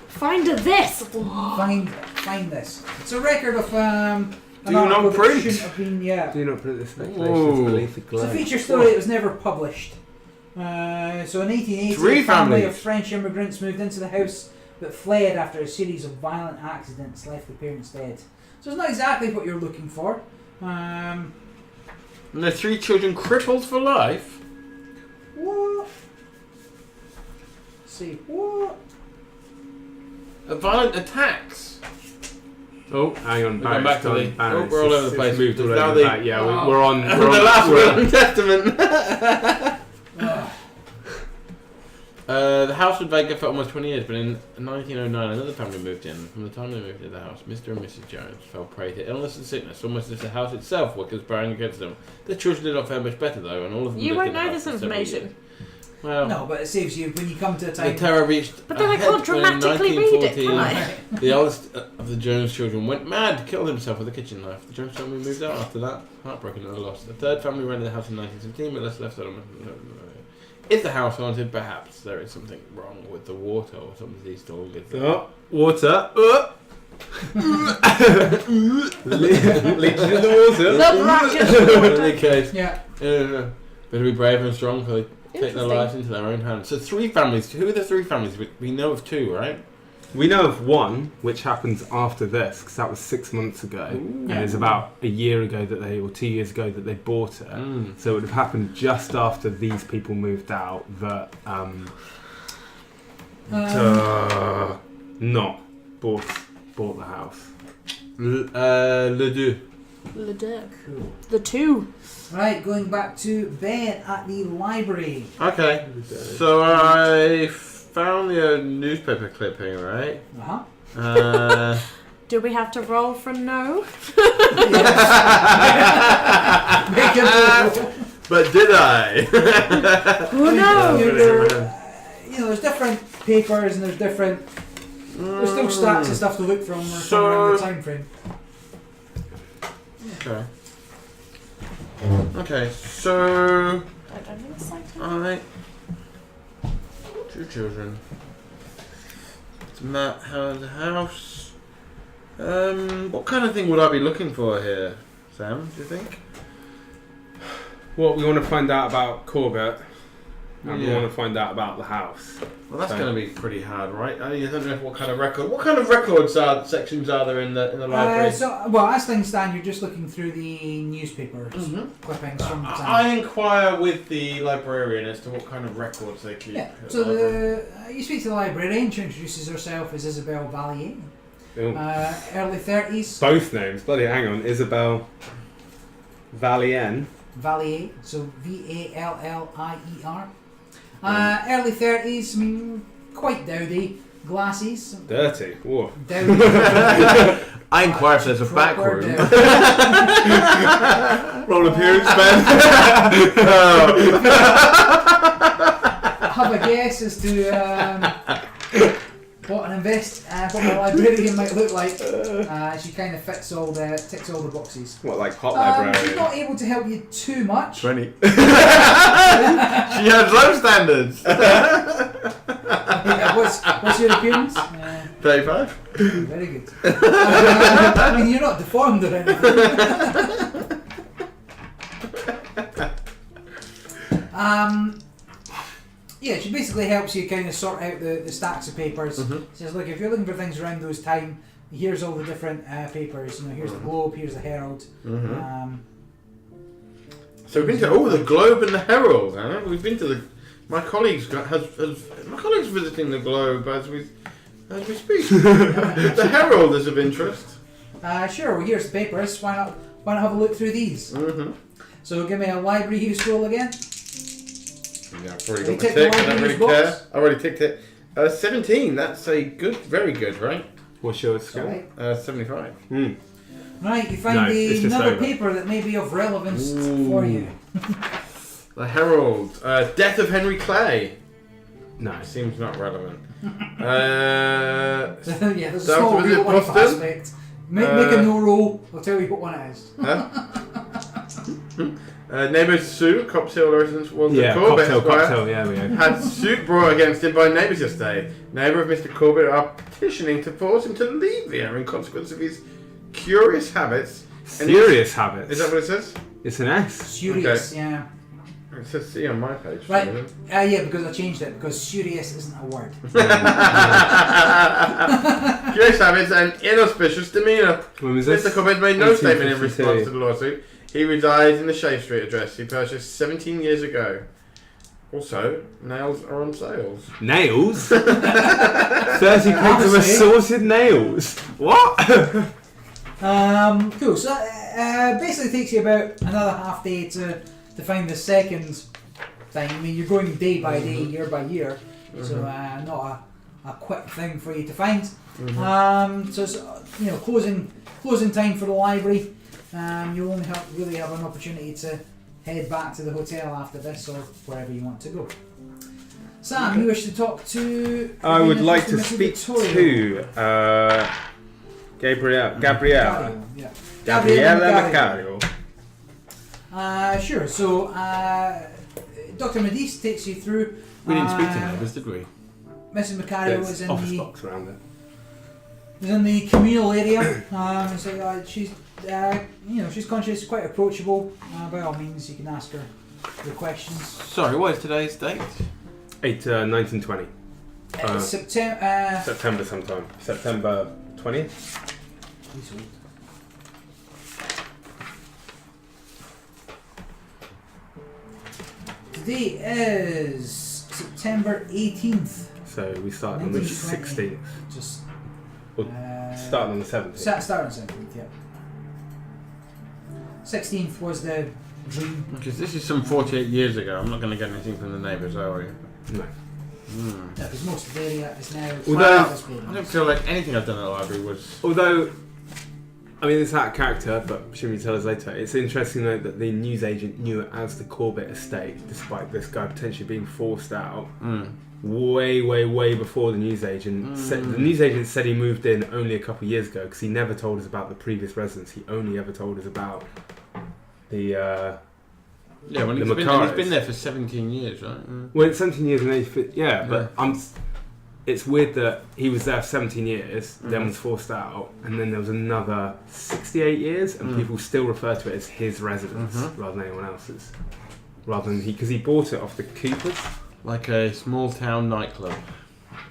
Find this. Find this. It's a record of an Do not article that print. shouldn't have been. Yeah. Do not put this Ooh. speculations beneath the It's glow. a feature story that was never published. So in 1880, Three a family families. of French immigrants moved into the house but fled after a series of violent accidents left the parents dead. So it's not exactly what you're looking for. And the 3 children crippled for life? What? See what? Violent attacks? Oh, hang on. We're going back to the... Barrett's we're all over the place. It's moved all Now over the- back. Yeah, we're on. the We're on last we're will and testament. The house was vacant for almost 20 years, but in 1909 another family moved in. From the time they moved into the house, Mr. and Mrs. Jones fell prey to illness and sickness, almost as if the house itself were conspiring against them. The children did not fare much better though, and all of them You lived won't in the know house this for several information. years. Well, No, but it saves you when you come to a time. the terror reached. But then I a can't head when in dramatically read it, can 1914, I? The eldest of the Jones children went mad, killed himself with a kitchen knife. The Jones family moved out after that, heartbroken at the loss. The third family rented the house in 1917, but left settlement. Is the house haunted? Perhaps there is something wrong with the water or something. These dogs. Oh, water. Leeches in the water. The bracket. In any case, Yeah. better be brave and strong, because they take their Interesting. lives into their own hands. So 3 families. Who are the 3 families? We know of 2, right? We know of one, which happens after this, because that was 6 months ago. And it's about a year ago or 2 years ago that they bought it. So it would have happened just after these people moved out that not bought the house. Le deux. Le deux. Cool. The 2. Right, going back to Ben at the library. Okay, so I found the newspaper clipping, right? Uh-huh. Do we have to roll for no? Make it roll. But did I? Oh no! There's different papers and there's different. There's still stacks of stuff to look from around the time frame. Okay. Okay, so I don't think so. I 2 children. Matt Howard's house. What kind of thing would I be looking for here, Sam? Do you think? Well, we want to find out about Corbett, and we want to find out about the house. Well, that's going to be pretty hard, right? I don't know what kind of records sections are there in the library? As things stand, you're just looking through the newspapers clippings from the time. I inquire with the librarian as to what kind of records they keep. Yeah. So you speak to the librarian. She introduces herself as Isabel Valier. Early 30s. Both names. Bloody hang on. Isabel Valier. Valier. So Vallier. Early 30s, I mean, quite dowdy. Glasses. Dirty. Whoa. Dowdy. I inquire if there's a back room. Roll appearance, Ben. Have a guess as to what a librarian might look like. She kind of ticks all the boxes. What, like hot librarian? She's not able to help you too much. 20. She has low standards. What's your appearance? 35. Very good. I mean, you're not deformed or anything. Yeah, she basically helps you kind of sort out the stacks of papers. She says, look, if you're looking for things around those time, here's all the different papers. Here's the Globe, here's the Herald. So we've been to the Globe and the Herald. Huh? We've been to my colleagues visiting the Globe as we speak. The Herald is of interest. Sure. Well, here's the papers. Why not have a look through these? So give me a library use roll again. Yeah, I've already got my tick. I don't really care. I already ticked it. 17. That's very good, right? What's your skill? 75. Right, you find another paper that may be of relevance for you. The Herald. Death of Henry Clay. No. Seems not relevant. There's a small real life aspect. Make a no roll. I'll tell you what one it is. Neighbours suit, Coptail residence was the Corbett Cocktail, yeah, we go. had suit brought against him by neighbours yesterday. Neighbour of Mr. Corbett are petitioning to force him to leave the area in consequence of his curious habits. Serious habits. Is that what it says? It's an S. Curious, yeah. It says C on my page. Right. Yeah, because I changed it because curious isn't a word. Curious habits and inauspicious demeanour. When was this? Mr. Corbett made no statement in 1852. response to the lawsuit. He resides in the Shave Street address he purchased 17 years ago. Also, nails are on sales. Nails? 30 pounds of assorted nails. What? Cool. So basically takes you about another half day to find the second thing. I mean, you're going day by day, year by year, so not a quick thing for you to find. So it's, closing time for the library. You'll only really have an opportunity to head back to the hotel after this or wherever you want to go. Sam, you wish to talk to... I would like to speak to Gabriella Macario. Sure. So Dr. Medice takes you through. We didn't speak to neighbours, did we? Mrs. Macario was in office box around it. Was in the communal area. So she's she's conscious, quite approachable. By all means, you can ask her the questions. Sorry, what is today's date? 1920. September sometime. September 20th. Today is September 18th. So we started on the 16th. Just starting on the 17th. Starting on the 17th, yeah. 16th was the dream. Because this is some 48 years ago. I'm not going to get anything from the neighbours, are we? No. Because most of the area is now... Although, I don't feel like anything I've done at the library was... Although, I mean, it's out of character, but should we tell us later? It's interesting though that the newsagent knew it as the Corbett estate, despite this guy potentially being forced out. Way before the newsagent. The newsagent said he moved in only a couple of years ago because he never told us about the previous residence. He only ever told us about the when he's been there for 17 years, right? Well, it's 17 years and but it's weird that he was there for 17 years, then was forced out, and then there was another 68 years, and people still refer to it as his residence rather than anyone else's. Rather than because he bought it off the Coopers. Like a small town nightclub.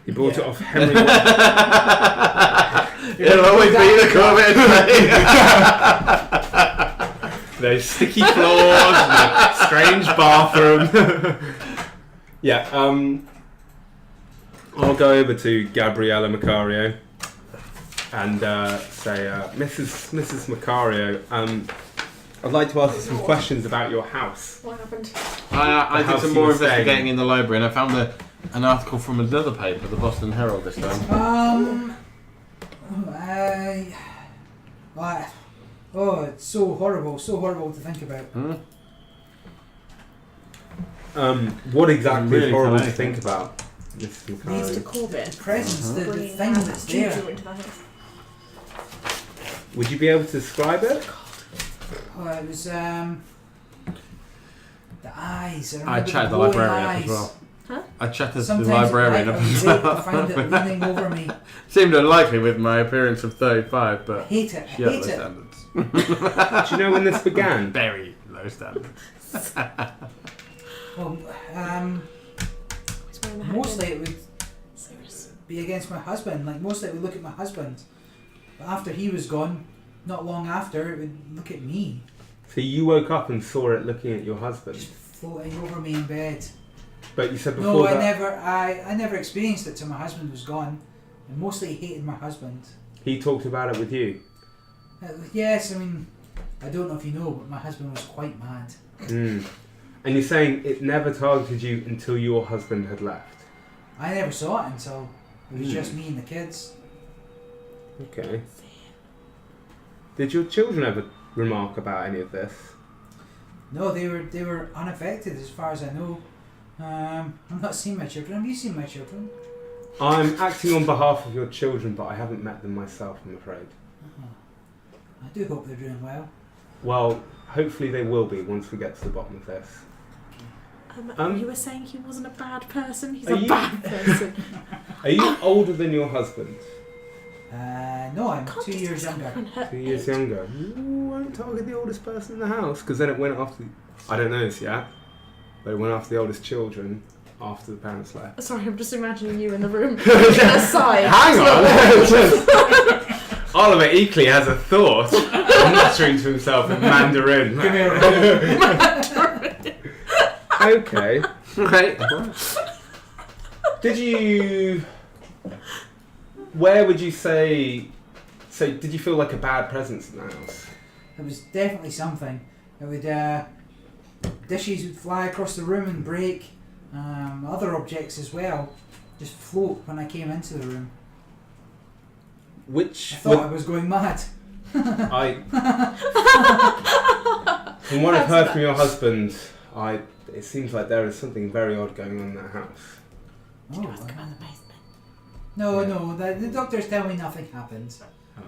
He bought it off Henry. It'll always be the comment. Those sticky floors, the strange bathroom. Yeah, I'll go over to Gabriella Macario and say, Mrs. Macario, I'd like to ask you some questions about your house. What happened? I did some more investigating in the library, and I found an article from another paper, the Boston Herald this time. It's so horrible to think about. What exactly really is horrible to connected. think about, Mrs. Needs to Macario? Corbett. The presence, the Bringing thing that that's juju there. into the house. Would you be able to describe it? Oh, it was the eyes. I chatted the glowing librarian up eyes. as well. Huh? I chatted Sometimes the librarian at up night as I would well. find it leaning over me. Seemed unlikely with my appearance of 35, I but hate it. I she had hate low it. standards. Do you know when this began? Very low standards. Well, He's wearing the hat mostly again. it would Serious. be against my husband. Like mostly it would look at my husband, but after he was gone, not long after, it would look at me, So you woke up and saw it looking at your husband, just floating over me in bed. but you said before No, that I never experienced it till my husband was gone, and mostly hated my husband. he talked about it with you. Yes, I mean, I don't know if you know, but my husband was quite mad. Mm. And you're saying it never targeted you until your husband had left. I never saw it until it was just me and the kids. Okay. Did your children ever remark about any of this? No, they were unaffected as far as I know. I've not seen my children. Have you seen my children? I'm acting on behalf of your children, but I haven't met them myself, I'm afraid. I do hope they're doing well. Well, hopefully they will be once we get to the bottom of this. You were saying he wasn't a bad person. He's Are a you- bad person. Are you older than your husband? No, I'm Can't 2 just years ask younger. her her 2 years age. younger. You won't target the oldest person in the house, because then it went after... I don't know this yet, but it went after the oldest children after the parents left. Sorry, I'm just imagining you in the room. Aside. Hang on! Oliver Eakley has a thought, muttering to himself in Mandarin. Give me a Okay. Right. Did you... Where would you say... So, did you feel like a bad presence in the house? It was definitely something. It would dishes would fly across the room and break. Other objects as well just float when I came into the room. Which... I thought I was going mad. I... From what I've heard from your husband, it seems like there is something very odd going on in that house. Oh, Ask about the basement. no, the doctors tell me nothing happened. Oh.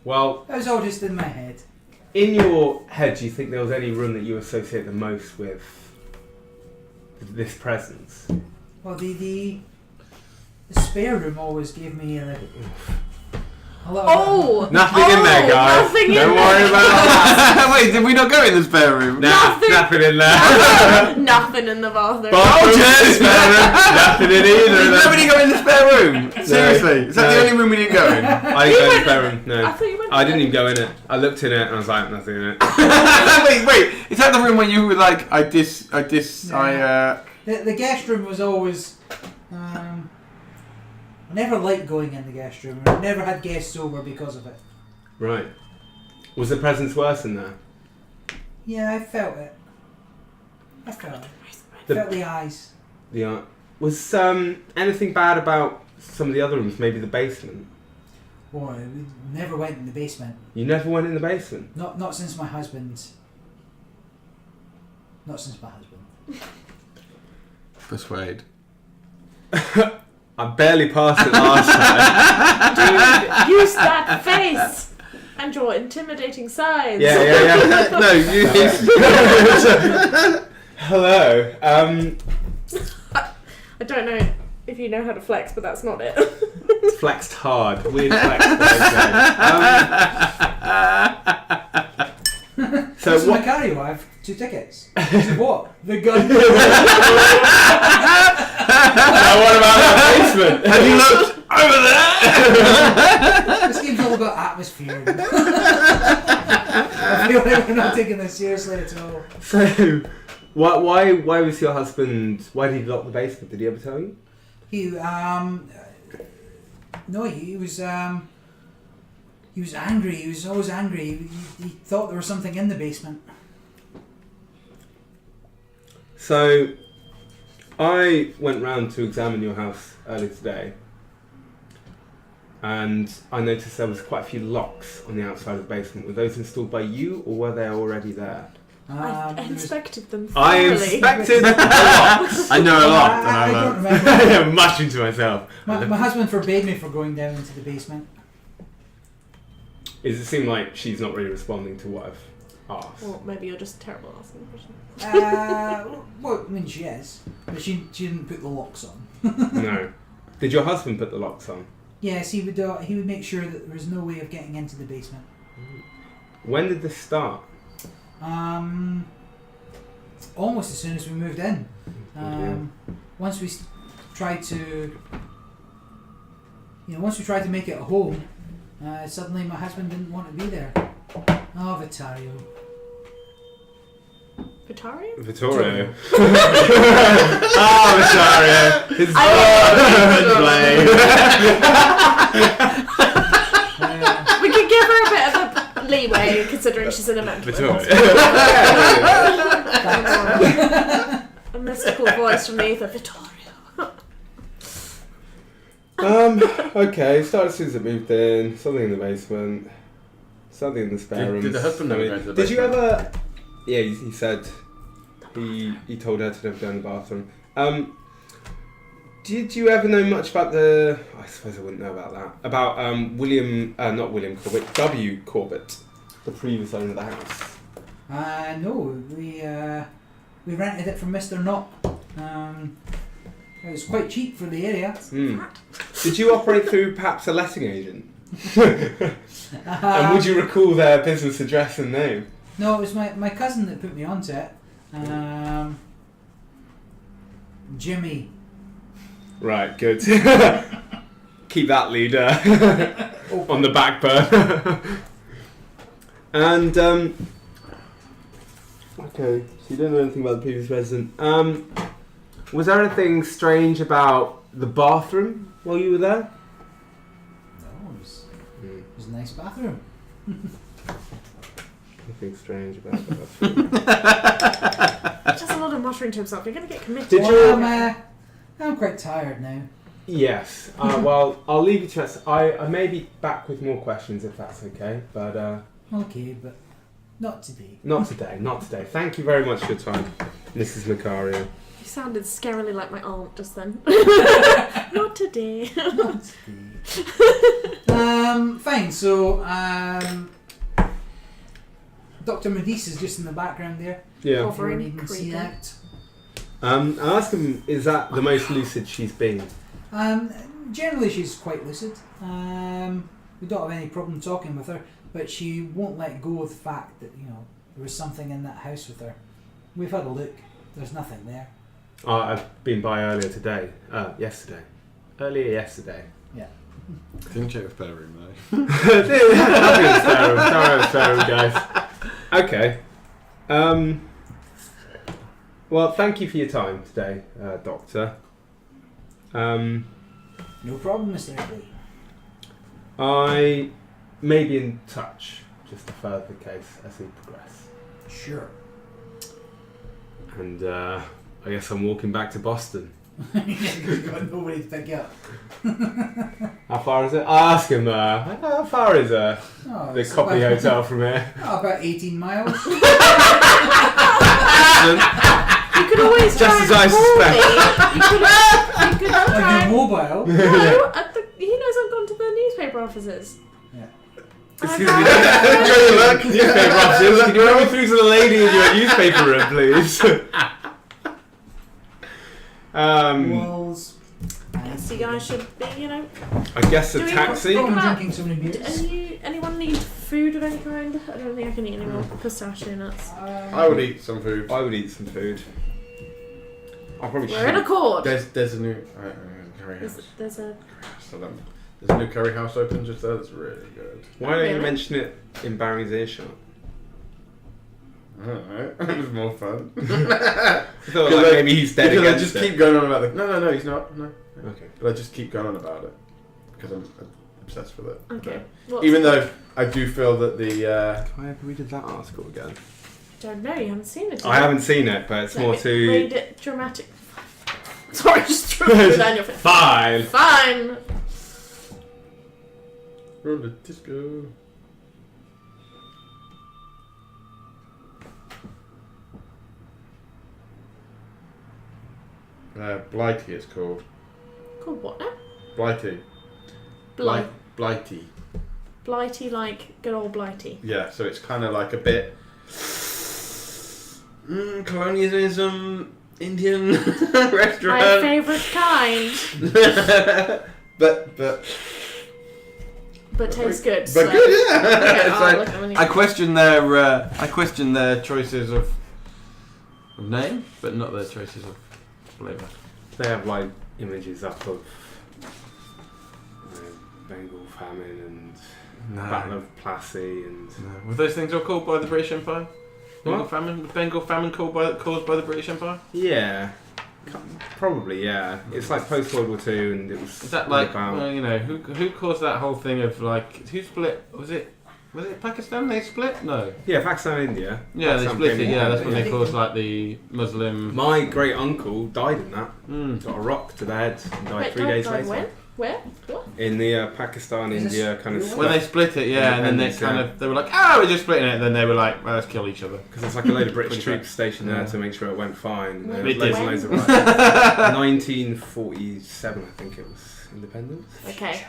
Well, It was all just in my head. in your head, do you think there was any room that you associate the most with this presence? Well, the spare room always gave me a little Oh! Nothing in there, guys. Nothing in Don't there. worry about that. Wait, did we not go in the spare room? Nothing in there. Nothing in the bathroom. Bathroom, spare room, nothing in either. Did of them. nobody go in the spare room? Seriously? Is that No. the only room we didn't go in? I didn't go in the spare room. I No, thought you went I didn't even go in it. I looked in it and I was like, nothing in it. wait, is that the room when you were like, The guest room was always. I never liked going in the guest room. I never had guests over because of it. Right. Was the presence worse in there? Yeah, I felt it. I felt it. The- Felt the eyes. Was anything bad about some of the other rooms? Maybe the basement. Oh, we never went in the basement. You never went in the basement. Not since my husband's. Not since my husband. Persuade. I barely passed it last time. Dude, use that face and your intimidating size. Yeah. No, you. Hello. I don't know. If you know how to flex, but that's not it. It's flexed hard. Weird flex. So what? Macario, I have 2 tickets. To what? The gun. What about the basement? Have you looked over there? This game's all about atmosphere. I feel like we're not taking this seriously at all. So, why was your husband? Why did he lock the basement? Did he ever tell you? No, he was angry. He was always angry. He thought there was something in the basement. So, I went round to examine your house earlier today, and I noticed there was quite a few locks on the outside of the basement. Were those installed by you, or were they already there? I inspected them I thoroughly. inspected the locks. I know a lot. I don't remember. Much into myself. My husband forbade me from going down into the basement. Does it seem like she's not really responding to what I've asked? Or maybe you're just terrible at asking questions. Well, I mean, she is, but she didn't put the locks on. No. Did your husband put the locks on? Yes, he would make sure that there was no way of getting into the basement. When did this start? Almost as soon as we moved in. Once we tried to make it a home, suddenly my husband didn't want to be there. Oh, Vitario. Vitario? Vittorio. Oh, Vittorio. His We could give her a bit of a leeway, considering she's in a mental a mystical voice from the ether. Vittorio. Okay, started as soon as it moved in, something in the basement, something in the spare room. Did the husband never go to the Did you basement? ever... Yeah, he said he told her to never go in the bathroom. Did you ever know much about the... I suppose I wouldn't know about that. About not William Corbett, W. Corbett, the previous owner of the house. No, we rented it from Mr. Knott. It was quite cheap for the area. Did you operate through perhaps a letting agent? And would you recall their business address and name? No, it was my cousin that put me onto it. Jimmy. Right, good. Keep that leader on the back burner. And, okay, so you don't know anything about the previous resident. Was there anything strange about the bathroom while you were there? No, it was a nice bathroom. Nothing strange about the bathroom. Just a lot of muttering to himself. You're going to get committed. Did you... I'm quite tired now. Yes. Well, I'll leave you to rest. I may be back with more questions if that's okay, but... Okay, but not today. Not today, not today. Thank you very much for your time, Mrs. Macario. You sounded scarily like my aunt just then. Not today. Not today. Fine, so, Dr. Medice is just in the background there. Yeah. Offering You can see that. I asked him, is that the most lucid she's been? Generally she's quite lucid. We don't have any problem talking with her, but she won't let go of the fact that, there was something in that house with her. We've had a look. There's nothing there. I've been by earlier today. Yesterday. Earlier yesterday. Yeah. Didn't check the spare room though. Nothing in the spare room, guys. Okay. Well, thank you for your time today, Doctor. No problem, Mr. Ridley. I may be in touch just to further the case as we progress. Sure. And I guess I'm walking back to Boston. You've got nobody to pick you up. How far is it? I'll ask him, how far is the Copley Hotel from here? About 18 miles. You could always Just try as and I call suspect. me. You could try Like and... your mobile. No, he knows I've gone to the newspaper offices. Yeah. Excuse me, newspaper offices. Can you run me through to the lady in your newspaper room, please? Walls and guess you guys should be, I guess a Do we taxi. want- I'm drinking so many beers. anyone need food of any kind? I don't think I can eat any more pistachio nuts. I would eat some food. I would eat some food. I probably We're in should. accord. There's a new curry house. There's a... There's a new curry house open just there that's really good. Why don't you Really? mention it in Barry's earshot? I don't know. It was more fun. I thought like maybe he's dead because I against just it. keep going on about it. No, he's not. No. Okay. But I just keep going on about it because I'm obsessed with it. Okay. Even though I do feel that the Can I have read that article again? Don't know, you haven't seen it. I haven't seen it, but it's more to... Read it dramatic. Sorry, just threw it down your face. Fine! Fine! roller disco. Blighty it's called. Called what now? Blighty. Blighty. Blighty, like good old Blighty. Yeah, so it's kind of like a bit colonialism, Indian restaurant. My favourite kind. but tastes good. But so. good, yeah. Okay, It's I'll like- look at when you- I question their choices of name, but not their choices of flavour. They have like images up of Bengal famine and Battle of Plassey and... No. Were those things all called by the British Empire? Bengal What? famine? Was Bengal famine caused by the British Empire? Yeah. Probably, yeah. It's like post World War II, and it was. Is that like about... who caused that whole thing of like who split? Was it Pakistan? They split? No. Yeah, Pakistan and India. Yeah, they Pakistan split it. became Yeah, that's when independent. they caused like the Muslim. My great uncle died in that. Mm. Got a rock to the head and died Wait, 3 days died later. when? Where? What? In the Pakistan Is this India kind of real? When they split it, yeah, and then they Independence, they were like, oh, we're just splitting it. And then they were like, well, let's kill each other. because it's like a load of British 25. troops stationed there Yeah. to make sure it went fine. When? And It loads did. and loads of like 1947, I think it was independence. Okay.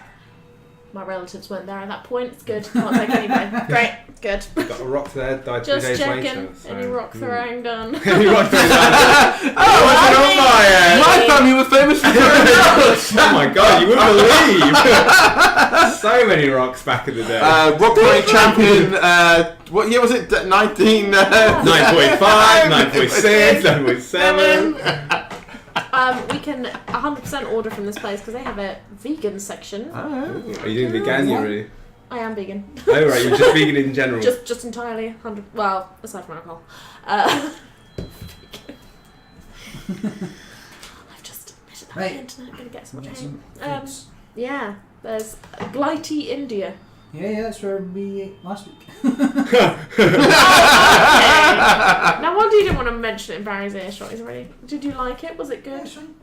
My relatives weren't there at that point. It's good. Can't take anything. Great. Good. Got a rock to the head, died 3 Just days checking. later. So, Any rock throwing done. Any rock throwing done? Oh, what's it on my head? My My family was famous for throwing rocks. Oh my god, you wouldn't believe! So many rocks back in the day. Rock throwing champion. What year was it? 19. 9.5, 9.6, 9.7. We can 100% order from this place because they have a vegan section. Oh. Are you doing veganuary? I am vegan. Oh right, you're just vegan in general. just entirely 100. Well, aside from alcohol. Vegan. I've just admitted that on Right. the internet. Gonna get so much Get hate. some fruits. Yeah, there's Blighty, India. Yeah, that's where we ate last week. No wonder you didn't want to mention it in Barry's earshot. He's already. Did you like it? Was it Yeah, good? it's fine.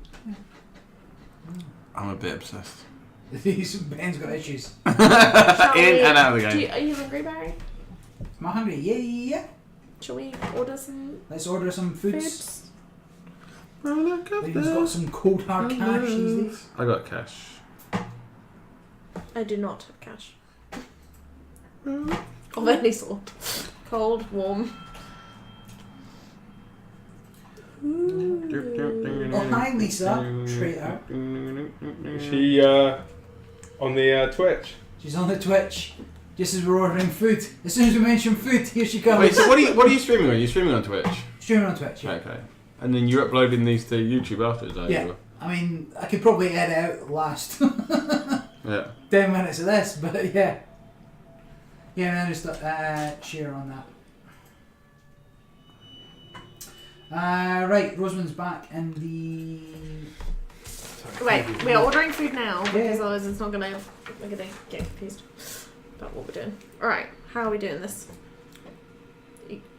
I'm a bit obsessed. Ben's got issues. Shall In we- and out of the game. Are you hungry, Barry? Am I hungry? Yeah. Shall we order some Let's order some foods. foods? Lady's got some cold hard cash these days. I got cash. I do not have cash. Of any sort. Cold, warm. Oh, hi Lisa, traitor. Is she on the Twitch? She's on the Twitch. Just as we're ordering food. As soon as we mention food, here she comes. Wait, so what are you streaming on? You're streaming on Twitch? Streaming on Twitch, yeah. Okay. And then you're uploading these to YouTube afterwards, are Yeah. you? I mean, I could probably edit out the last Yeah. 10 minutes of this, but yeah. Yeah, and then just share on that. Right, Rosamund's back in the... Wait, we are ordering food now because Yeah. otherwise it's not gonna. We're gonna get confused about what we're doing. All right, how are we doing this?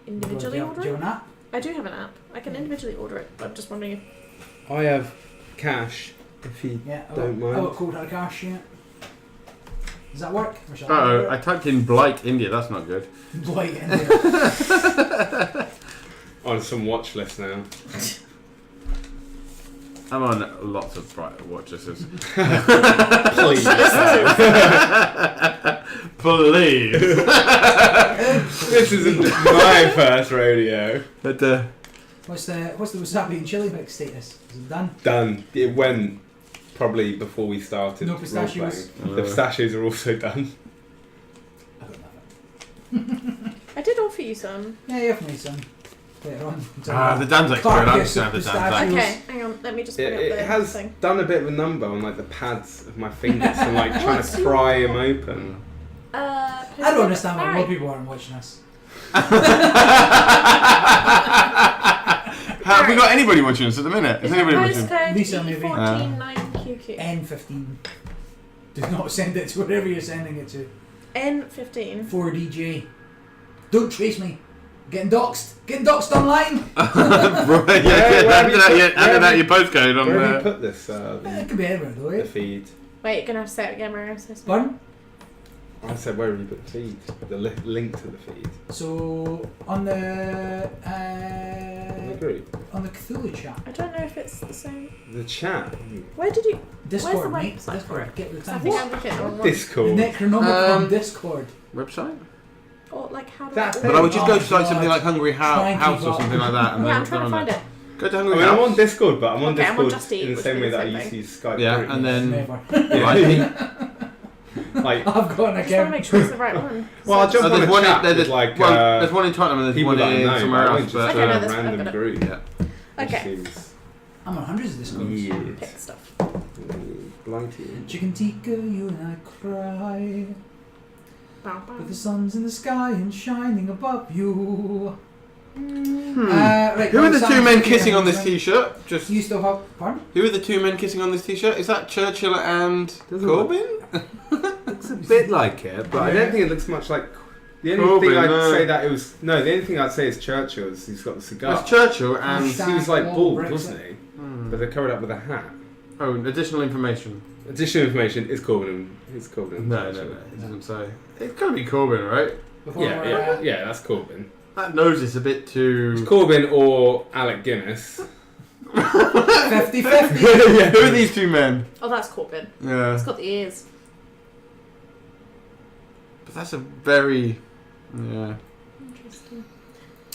Individually do you ordering? have an app? I do have an app. I can individually order it. But I'm just wondering if. I have cash, if you Yeah, don't I mind. got cold hard cash, yeah. Does that work? Or shall Uh-oh, I I typed in Blight, India. That's not good. Blight in there. On some watch list now. I'm on lots of bright watches. Please. Please. This isn't my first rodeo. But What's the wasabi and chili mix status? Is it done? Done. It went probably before we started. No pistachios. role-playing. The pistachios are also done. I don't have it. I did offer you some. Yeah, you have me some later on. The dam's expert. I Carcass understand of the dam's pistachios. Okay, hang on. Let me just bring up It the has thing. done a bit of a number on like the pads of my fingers and like trying to pry them open. I don't understand why more people aren't watching us. Have we got anybody watching us at the minute? Is Is anybody your watching? postcode Lisa, maybe. E149QQ? N15. Do not send it to wherever you're sending it to. N15. 4DJ. Don't trace me. Getting doxed. Getting doxed online. Right, handed out your postcode on Where have you the. put this? It could be anywhere though, The eh? feed. Wait, you're gonna have to say it again, Mario. So sorry. Pardon? I said where have you put the feed? The link to the feed. So on the On the group. on the Cthulhu chat. I don't know if it's the same. The chat. Where did you? Discord, Where's the mate. website for Discord. it? Get the I time. think I'm looking at the wrong one. The Discord. Necronomicon Discord. Website? Or like how do That I? thing. But I would just go to like God. something like Hungry Try and House keep or up. something like that. And Yeah, I'm then trying to find it. Go to I Hungry mean, I'm on House. Discord, but I'm on Okay, I'm on Discord Just Eat, in the which same is way the that I same used to thing. use Skype. Yeah, Group. and then Never. like like, I've got an I just want to account. make sure it's the right one. well, I'll jump on there's a one chat there's, with like there's one in Tottenham and there's people one that I in know. somewhere but I else. won't just Okay, no, a that's- I've random got it. group. Yeah. Okay. Seems I'm on hundreds of Discords. weird. Pick stuff. Blighty. Chicken tikka, you and I cry. Bow, bow. With the sun's in the sky and shining above you. Right, Who are the well, two Sam's men looking kissing at on this them. T-shirt? Just You still have. Pardon? who are the two men kissing on this T-shirt? Is that Churchill and Doesn't Corbyn? Looks a bit like it, but I don't think it looks much like. The only Corbyn, thing I'd no. say that it was the only thing I'd say is Churchill's. He's got the cigar. It's Churchill and He was like All bald, Brexit. wasn't he? But they covered up with a hat. oh, additional information. Additional information is Corbyn. It's Corbyn. No, it doesn't say. It's gotta be Corbyn, right? Before, Yeah, that's Corbyn. That nose is a bit It's too. Corbyn or Alec Guinness. 50-50. Yeah, who are these two men? Oh, that's Corbyn. Yeah, It's got the ears. but that's a very. Yeah. Interesting.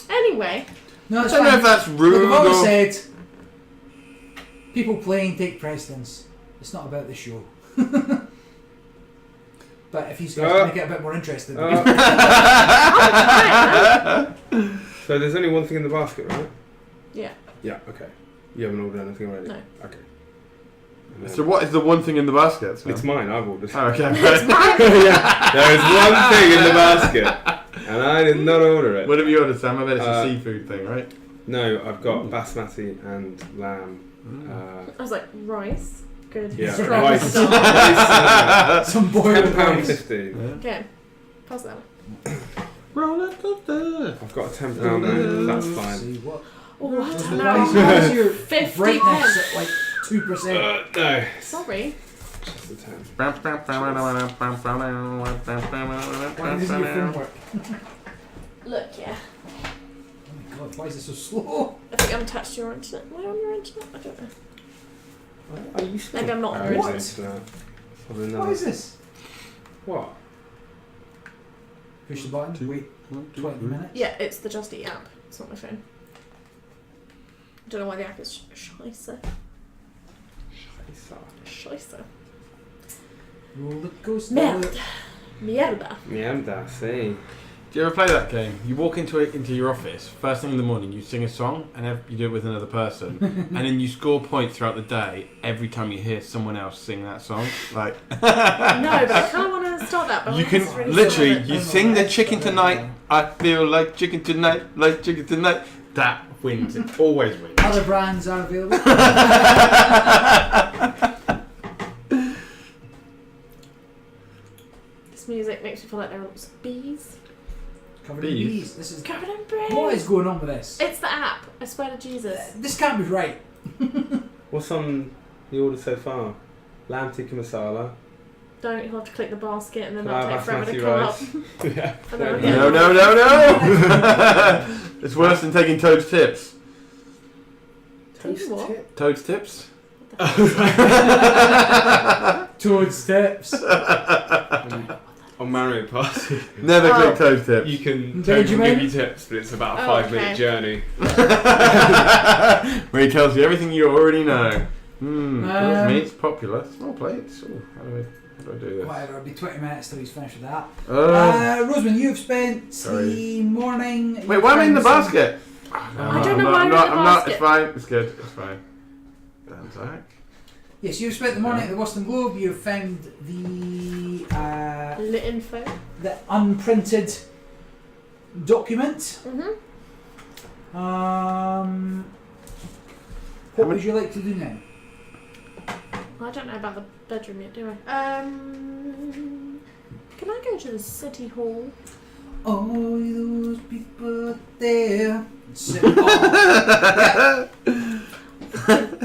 Anyway, No, I it's don't know fine. if that's Look, rude I've always or. said people playing take precedence. It's not about the show. But if he's going to make it a bit more interesting. So there's only one thing in the basket, right? yeah. Yeah. Okay. You haven't ordered anything already. No. Okay. So what is the one thing in the basket? Sam? It's mine. I've ordered. Oh, okay. Yeah. There is one thing in the basket, and I did not order it. What have you ordered, Sam? I bet it's a Uh, seafood thing, right? No, I've got basmati and lamb. I was like, rice. Good. Yeah, Strong rice. stuff. rice Some boiled rice. £10.50. Okay. Pass that. Roller coaster. I've got a £10 note. That's fine. See what? Oh, I don't Why is know. your 50 brightness pence. at like 2%? No, Sorry. just a 10. Why isn't your phone work? Look, yeah. Oh my god, why is it so slow? I think I'm attached to your internet. Am I on your internet? I don't know. Are you sure? Maybe I'm not on Oh, your What? internet. Probably What not. is this? What? Push the button, wait 20 minutes. Yeah, it's the Just Eat app. It's not my phone. I don't know why the app is scheisse. Scheisse. Roller coaster. Merde. Mierda. Mierda, sí. Do you ever play that game? You walk into your office, first thing in the morning, you sing a song, and you do it with another person, and then you score points throughout the day every time you hear someone else sing that song. Like, No, but I kind of want to start that. But you I can think it's really literally, similar. you sing the chicken tonight, I feel like chicken tonight, like chicken tonight. That wins. It always wins. Other brands are available. This music makes me feel like there are lots of bees. Covered in Bees. bees. This is. Covered in bees. What is going on with this? It's the app. I swear to Jesus. This can't be right. What's on the order so far? Lamb tikka masala. Don't, you'll have to click the basket and then Can I that'll have take forever to basmati come up. rice? Yeah. And then I'll No, get- no, no, no! It's worse than taking Toad's tips. Toast what? Toad's tips? Toad steps. On Mario Party, Never Oh. click Toad's tips. you can Benjamin? give you tips, but it's about a Oh, 5-minute okay. journey. Where he tells you everything you already know. Meat's popular. Small plates. Ooh, how do I do this? Whatever, it'll be 20 minutes till he's finished with that. Rosamund, you've spent the morning... Wait, why am I in the basket? I don't know why you're in the basket. It's fine. It's good. It's fine. Dan Zach. Yes, you've spent the morning at the Boston Globe. You've found the... Lit info. The unprinted document. What would you like to do now? I don't know about the bedroom yet, do I? Can I go to the city hall? All those people there. Yeah.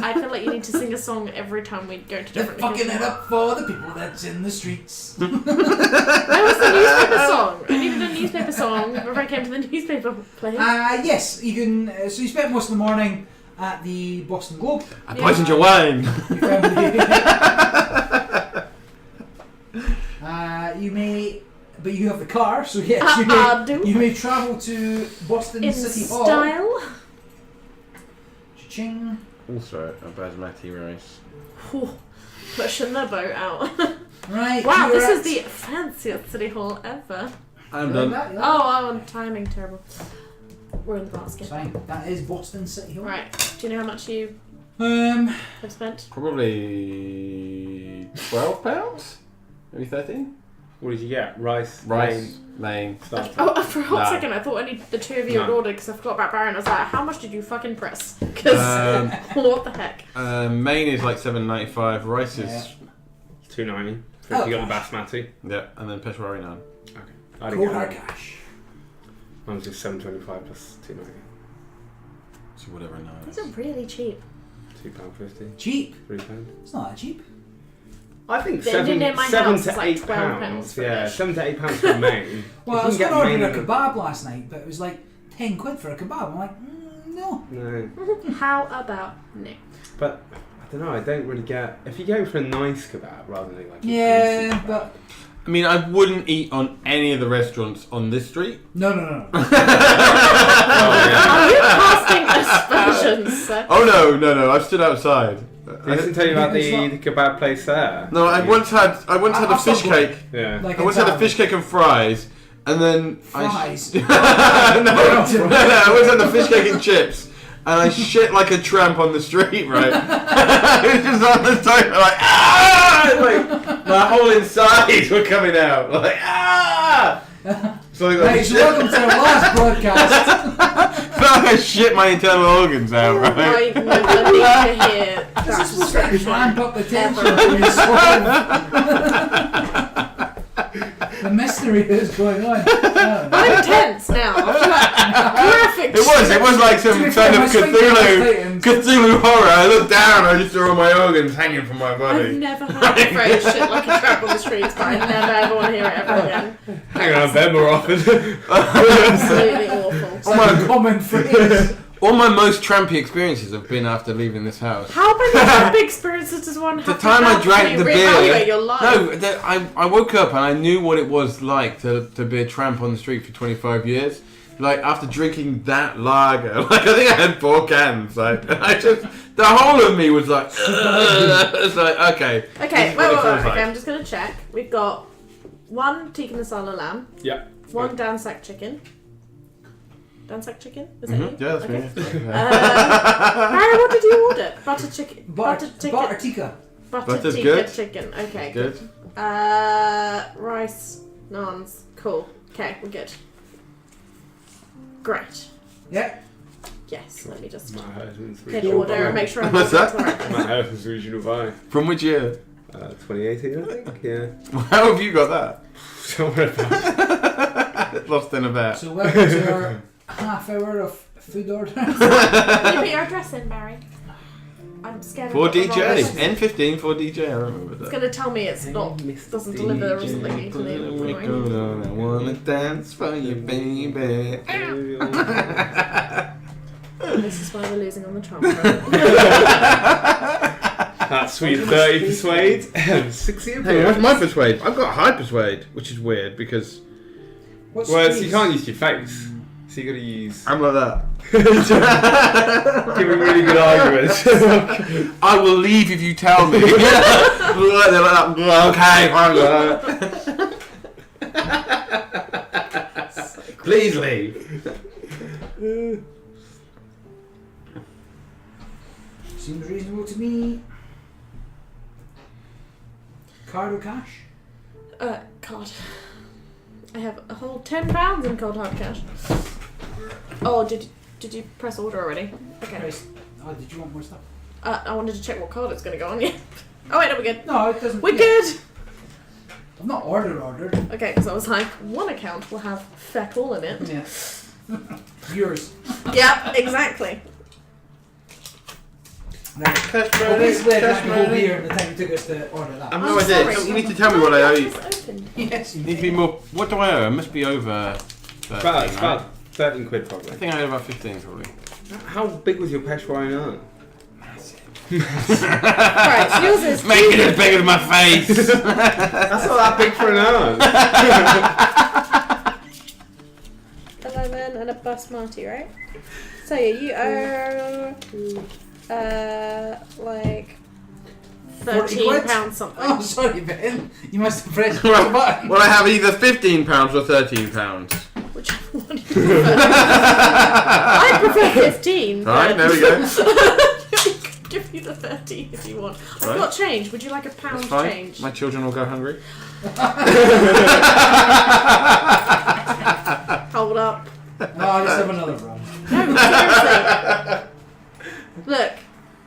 I feel like you need to sing a song every time we go to They're different fucking it up for the people that's in the streets. That was the newspaper song. I needed a newspaper song before I came to the newspaper place. Yes, you can. So you spent most of the morning at the Boston Globe. I poisoned your wine. You may, but you have the car, so yes, you may travel to Boston in City Hall. style. Cha-ching. Also, a basmati rice. Pushing the boat out. Right. Wow, this is the fanciest city hall ever. I'm done. Oh, I'm timing terrible. We're in the basket. Fine. That is Boston City Hall. Right. Do you know how much you have spent? Probably £12, maybe 13. What did you get? Rice, main stuff. Oh, for a hot second, I thought only the two of you had ordered because I forgot about Baron. I was like, how much did you fucking press? Because what the heck? Main is like $7.95. Rice is $2.90. If you got the basmati. Yeah, and then Peshwari naan. Okay. I didn't get cash. Mine was just $7.25 plus $2.90. So whatever naan. These are really cheap. £2.50. Cheap? £3. It's not that cheap. I think The seven in my to house is like £8. £12 for Yeah, dish. £7 to £8 for a main. Well, I was going to order a kebab last night, but it was like £10 for a kebab. I'm like, no. No. How about no? But I don't know. I don't really get. If you go for a nice kebab rather than like. Yeah, but. I mean, I wouldn't eat on any of the restaurants on this street. No. Are you casting aspersions, sir? Oh no! I stood outside. I didn't tell you about the kebab place there. No, I once had a fish cake. Yeah. Like I once had a fish cake and fries, and then fries. no, I once had the fish cake and chips, and I shit like a tramp on the street. Right, it was just on the toilet, like like my whole insides were coming out, like So welcome to our last broadcast. I shit my internal organs out, right? I never need to hear that This is supposed to description. ramp up the tension when you solve the mystery that is going on. I'm tense now. After that graphic It was like some kind of Cthulhu horror. I looked down, I just saw all my organs hanging from my I've body. never heard the phrase shit like a trap on the streets, but I never ever want to hear it ever again. Hang on, bed more often. Absolutely awful. It's like a common phrase. All my most trampy experiences have been after leaving this house. How many trampy experiences does one have? The time I drank the beer. Your life? No, I woke up and I knew what it was like to be a tramp on the street for 25 years. Like after drinking that lager, like I think I had 4 cans. Like the whole of me was like, it's like okay. Okay, wait. Okay, I'm just gonna check. We've got 1 tikka masala lamb. Yeah. 1 dansak chicken. Dansak chicken? Is that you? Yeah, that's okay. me. Harry, what did you order? Butter chicken. Butter tikka. Butter tikka good. chicken. Okay. Good. Rice, naans. Cool. Okay, we're good. Great. Yeah. Yes, let me just Matt Herson's hit order and make sure I'm What's not that? Matt Herson's original buy. From which year? 2018, I think. Yeah. How have you got that? Don't worry about it. Lost in a bet. So welcome to our half hour of food order. Can you put your address in, Barry? I'm scared. 4DJ. N15 4DJ. I remember that. It's gonna tell me it's not. Doesn't deliver or something. Need to leave. I wanna dance for you, baby. This is why we're losing on the charm. That's sweet 30 persuade and 60 Hey, appeal. what's my persuade? I've got high persuade, which is weird because What's Well, these? you can't use your face. So you got to use. I'm like that. Giving really good arguments. I will leave if you tell me. They're like that. Okay, fine. Please leave. Seems reasonable to me. Card or cash? Card. I have a whole £10 in cold hard cash. Oh, did you press order already? Okay. Christ. Oh, did you want more stuff? I wanted to check what card it's going to go on. Yeah. Oh wait, no, we're good. No, it doesn't. We're good. I've not ordered. Okay, because I was like, one account will have feck all in it. Yeah. Yours. Yep, exactly. Right. Cash Well, money, basically, I cash drank the whole money. beer in the time it took us to order that. I'm I'm no idea. sorry. You need to tell me what I owe you. It's opened. Yes, you Need to be more. What do I owe? It must be over 13, It's right? about 13 quid I probably. think I owe about 15 probably. How big was your Peshwai now? Right, so yours is Make it as big as my face. That's not that big for an urn. 11 and a basmati, right? So you owe like £13 something. Oh, sorry, Ben. You must have pressed the well, button. well, I have either £15 or £13. Whichever one you prefer. I prefer 15. Right, but there we go. give you the 13 if you want. I've Right. got change. Would you like a That's pound fine. change? My children will go hungry. Hold up. No, let's have another run. No, seriously. Look.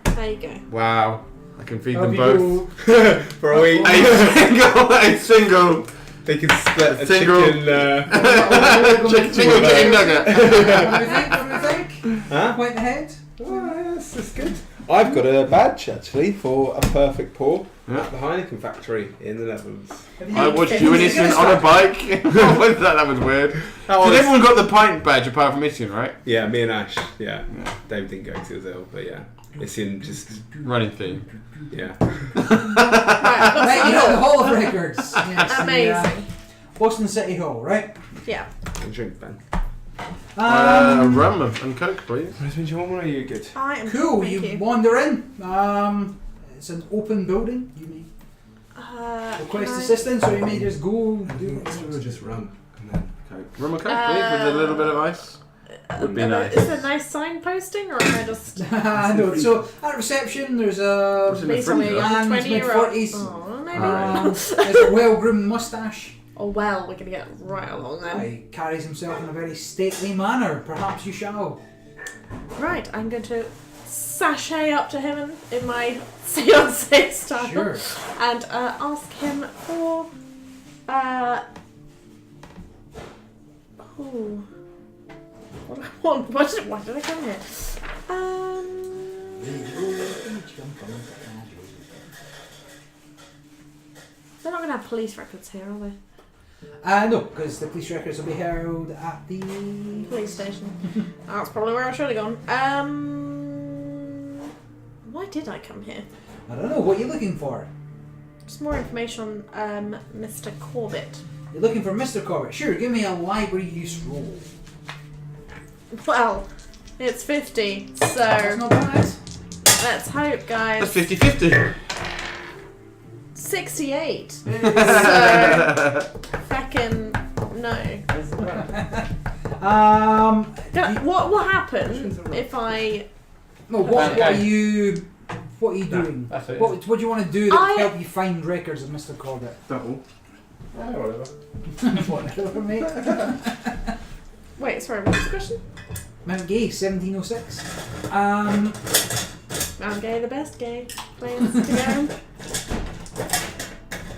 There you go. Wow. I can feed Hope them you both. go- For a week. A single. They can split a Single- chicken. Single chicken nugget. What do you think? Huh? Point the head? Oh, yes, that's good. I've got a badge actually for a perfect pour Yeah. at the Heineken factory in the Netherlands. I watched you and Ian on a bike. What was that? That was weird. That Did was- everyone got the pint badge apart from Ian, right? Yeah, me and Ash. Yeah. Dave didn't go because he was ill, but yeah. Ian just. Running theme. Yeah. Right, you know, the Hall of Records. Yes, Amazing. Boston City Hall, right? Yeah. And drink, Ben. Rum and Coke, please. Rosemary, do you want one or are you good? I am Cool, Thank you you. wander in. It's an open building. You may request can I- assistance or you may just go do it. Just rum. And then Coke. Rum and Coke, please, with a little bit of ice. Would be nice. Is it nice signposting or am I just No, so at reception there's a What's in the based on a freezer? young man's 20-year-old? mid-40s. Oh, maybe. There's a well-groomed moustache. Oh well, we're gonna get right along then. He carries himself in a very stately manner. Perhaps you shall. Right, I'm going to sashay up to him in my fiancé style Sure. and ask him for ooh, what do I want? Why did I come here? They're not gonna have police records here, are they? No, because the police records will be held at the Police station. That's probably where I should have gone. Why did I come here? I don't know. What are you looking for? Some more information on Mr. Corbett. You're looking for Mr. Corbett. Sure, give me a library use roll. Well, it's 50, That's so not bad. let's hope, guys. That's 50-50. 68. So, feckin' no. What will happen if I? No, what are you doing? That's it. What do you want to do that will help you find records of Mr. Corbett? Double. Whatever. Whatever, mate. Wait, sorry. What was the question? Mount Gay, 1706. I'm gay, the best gay place to go.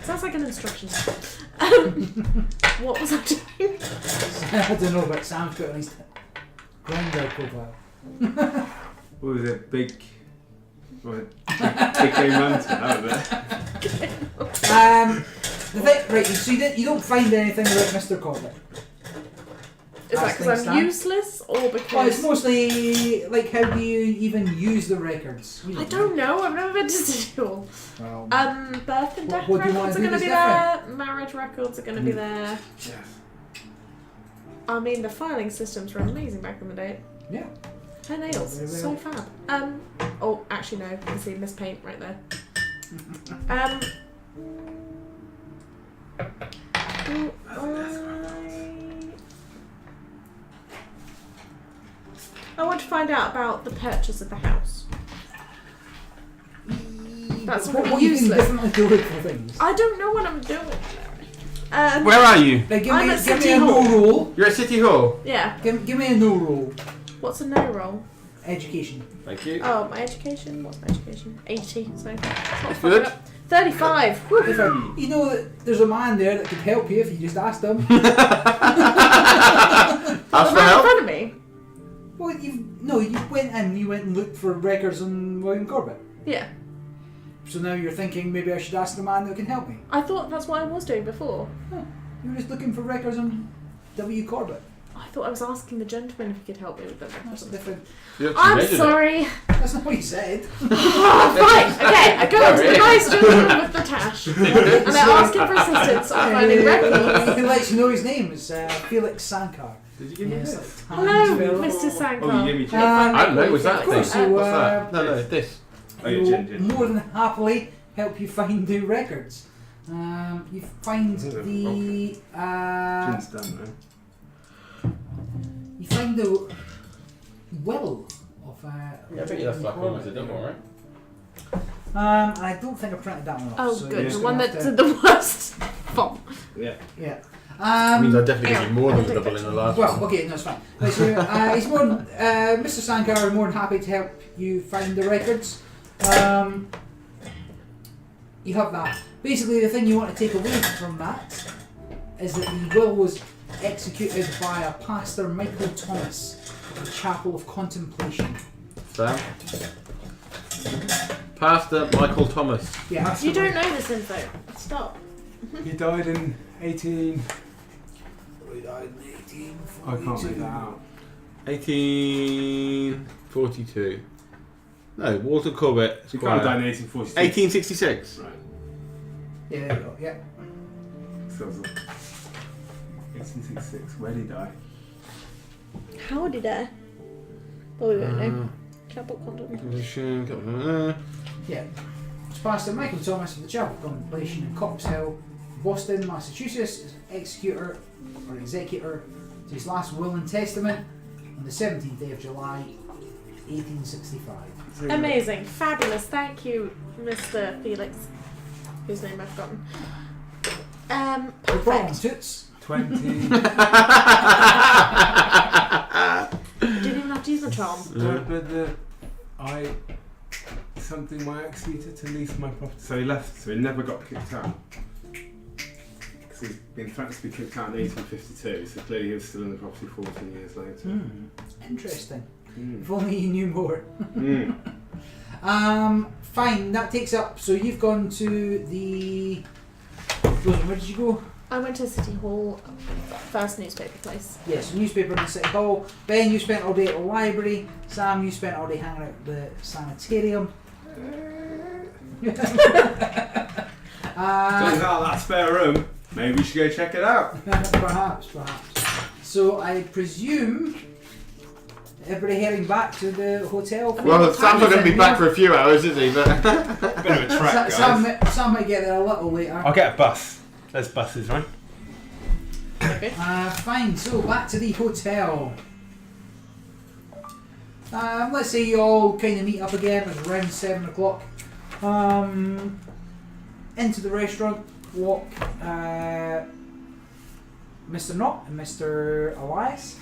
Sounds like an instruction. What was I doing? I don't know, but Sam's put on his Grindr profile. What was it? Big Game Mountain, that was it. The thing, right, so you don't find anything about Mr. Corbett. Is that because I'm useless or Well, it's because mostly like how do you even use the records? You I don't know. I've never been to school. Well, Birth and death What do you wanna records are do going to that's be there. Marriage records are going to be there. Yes. I mean, the filing systems were amazing back in the day. Yeah. Her nails, Very so well. fab. Oh, actually no, you can see Miss Paint right there. I want to find out about the purchase of the house. That's what really are you doing useless. differently to look for things? I don't know what I'm doing. Where are you? Right, give I'm me, at give me City a Hall. no roll. You're at City Hall. Yeah. Give me a no roll. What's a no roll? Education. Thank you. Oh, my education? What's my education? 80, so it's not It's far good. up. 35! Woo. If you know that there's a man there that could help you if you just asked him. Ask The for man in help. front of me? Well, you went in, you went and looked for records on William Corbett. Yeah. So now you're thinking maybe I should ask the man that can help me. I thought that's what I was doing before. You were just looking for records on W. Corbett. I thought I was asking the gentleman if he could help me with them. That's different. You actually I'm measured it. sorry. That's not what he said. Oh, fine. Okay, I go up to the nice gentleman with the tash. And I ask him for assistance on finding records. He lets you know his name. It's Felix Sankar. Did you give me Yes, this? like Hello, tiny fellow. Mr. Sankar. Oh, you gave me Uh, gin. I don't know. Was that Of thing? course, so, What's that? No, this. Oh, yeah, will gin. more than happily help you find the records. You find the Gin's done, right? you find the will of Yeah, I think that's like almost a double, right? and I don't think I printed that one off. Oh, so good. you're The just one gonna that's have the worst font. Yeah. yeah. That means I definitely give you more than a double in the last Well, one. okay, no, it's fine. Right, so, he's more than, Mr. Sankar is more than happy to help you find the records. You have that. Basically, the thing you want to take away from that is that the will was executed by a pastor, Michael Thomas, of the Chapel of Contemplation. Sam? Pastor Michael Thomas. Yeah. You don't know this info. Stop. He died in 18... He died in 1842. I can't make that out. 1842. No, Walter Corbett. He can't have died in 1846. 1866. Right. Yeah, there you go. Yeah. So, 1866. Where did he die? How did I? Oh, we don't know. Chapel contemplation. Yeah. It's Pastor Michael Thomas of the Chapel of Contemplation in Copp's Hill, Boston, Massachusetts, is executor or executor to his last will and testament on the 17th day of July, 1865. Amazing. Fabulous. Thank you, Mr. Felix. Whose name I've forgotten. No problem, Perfect. Toots. 20... Didn't even have to use the charm. Something my ex needed to lease my property. So he left, so he never got kicked out. Because he's been threatened to be kicked out in 1852, so clearly he was still in the property 14 years later. Interesting. Mm. If only you knew more. Mm. Fine, that takes up. So you've gone to the. Where did you go? I went to City Hall, first newspaper place. Yes, newspaper in the City Hall. Ben, you spent all day at the library. Sam, you spent all day hanging out at the sanitarium. Turns out that spare room. Maybe we should go check it out. Perhaps. So I presume everybody heading back to the hotel. Well, Sam's not going to be back for a few hours, is he? But Bit of a trek, guys. Sam might get there a little later. I'll get a bus. There's buses, right? Okay. Fine, so back to the hotel. Let's say you all kind of meet up again. It's around 7 o'clock. Into the restaurant walk Mr. Knott and Mr. Elias,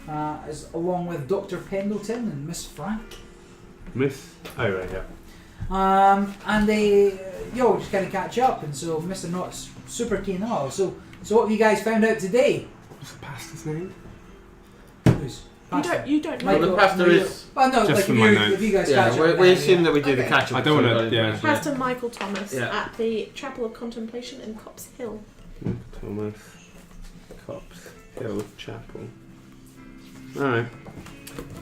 as along with Dr. Pendleton and Miss Frank. Miss? Oh, right, yeah. And they, just kind of catch up, and so Mr. Knott's super keen. So what have you guys found out today? What's the pastor's name? Who's pastor? You don't know. Michael- the pastor is. Oh no, Just like for if my you, notes. if you guys Yeah, catch up. we then, assume that we do the Okay. catch up. I don't wanna- yeah. Pastor Michael Thomas Yeah. at the Chapel of Contemplation in Copp's Hill. Thomas. Cops. Hill Chapel. Alright.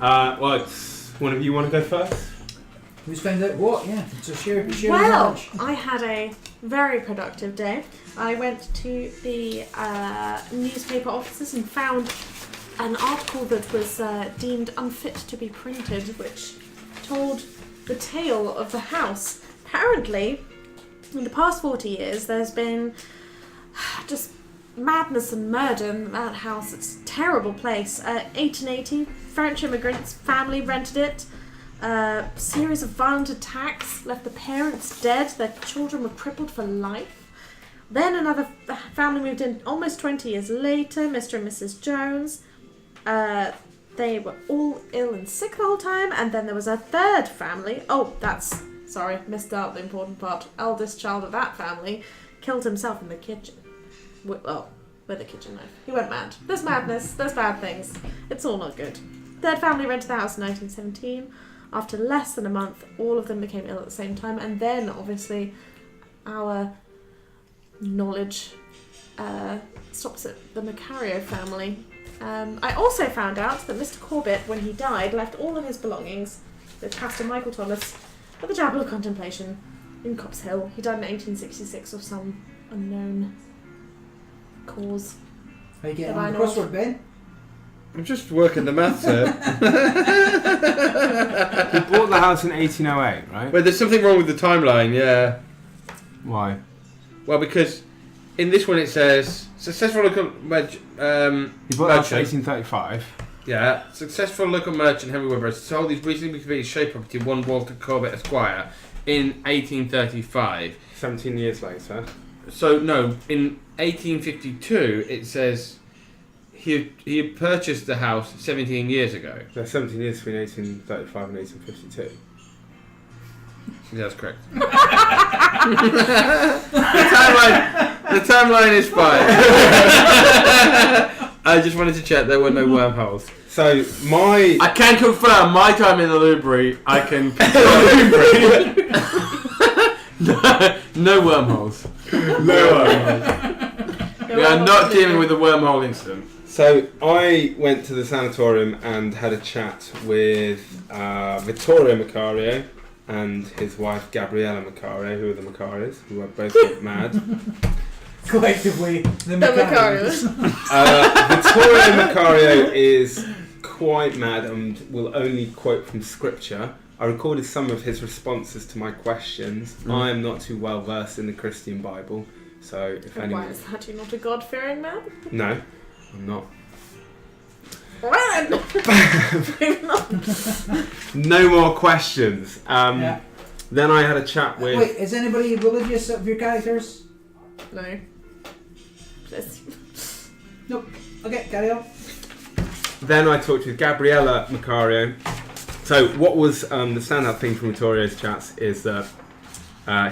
Well, it's one of you want to go first? Who's found out what? Yeah. So share your Well, knowledge. I had a very productive day. I went to the newspaper offices and found an article that was deemed unfit to be printed, which told the tale of the house. Apparently, in the past 40 years, there's been just madness and murder in that house. It's a terrible place. 1880, French immigrants, family rented it. Series of violent attacks left the parents dead. Their children were crippled for life. Then another family moved in almost 20 years later, Mr. and Mrs. Jones. They were all ill and sick the whole time. And then there was a third family. Missed out the important part. Eldest child of that family killed himself in the kitchen. With a kitchen knife. He went mad. There's madness. There's bad things. It's all not good. Third family rented the house in 1917. After less than a month, all of them became ill at the same time. And then, obviously, our knowledge stops at the Macario family. I also found out that Mr. Corbett, when he died, left all of his belongings with Pastor Michael Thomas at the Chapel of Contemplation in Copp's Hill. He died in 1866 of some unknown cause. How you getting on the crossword, Ben? I'm just working the maths here. He bought the house in 1808, right? But there's something wrong with the timeline, yeah. Why? Well, because in this one it says successful local He bought the house in 1835. Yeah, successful local merchant Henry Weber has sold his recently completed shape property, one Walter Corbett Esquire, in 1835. 17 years later. So no, in 1852 it says he had purchased the house 17 years ago. There's 17 years between 1835 and 1852. Yeah, that's correct. the timeline is fine. I just wanted to check there were no wormholes. So I can confirm my time in the Lubri. I can no wormholes. No wormholes. We are not dealing with a wormhole incident. So I went to the sanatorium and had a chat with Vittorio Macario and his wife Gabriella Macario, who are the Macarios, who are both mad. Collectively, the Macarios. Vittorio Macario is quite mad and will only quote from scripture. I recorded some of his responses to my questions. I am not too well versed in the Christian Bible, so if anyone... Why is that? You're not a God-fearing man? No, I'm not. Run! No more questions. Then I had a chat with... Wait, is anybody religious of your characters? No. Nope. Okay, carry on. Then I talked with Gabriella Macario. So what was the standout thing from Vittorio's chats is that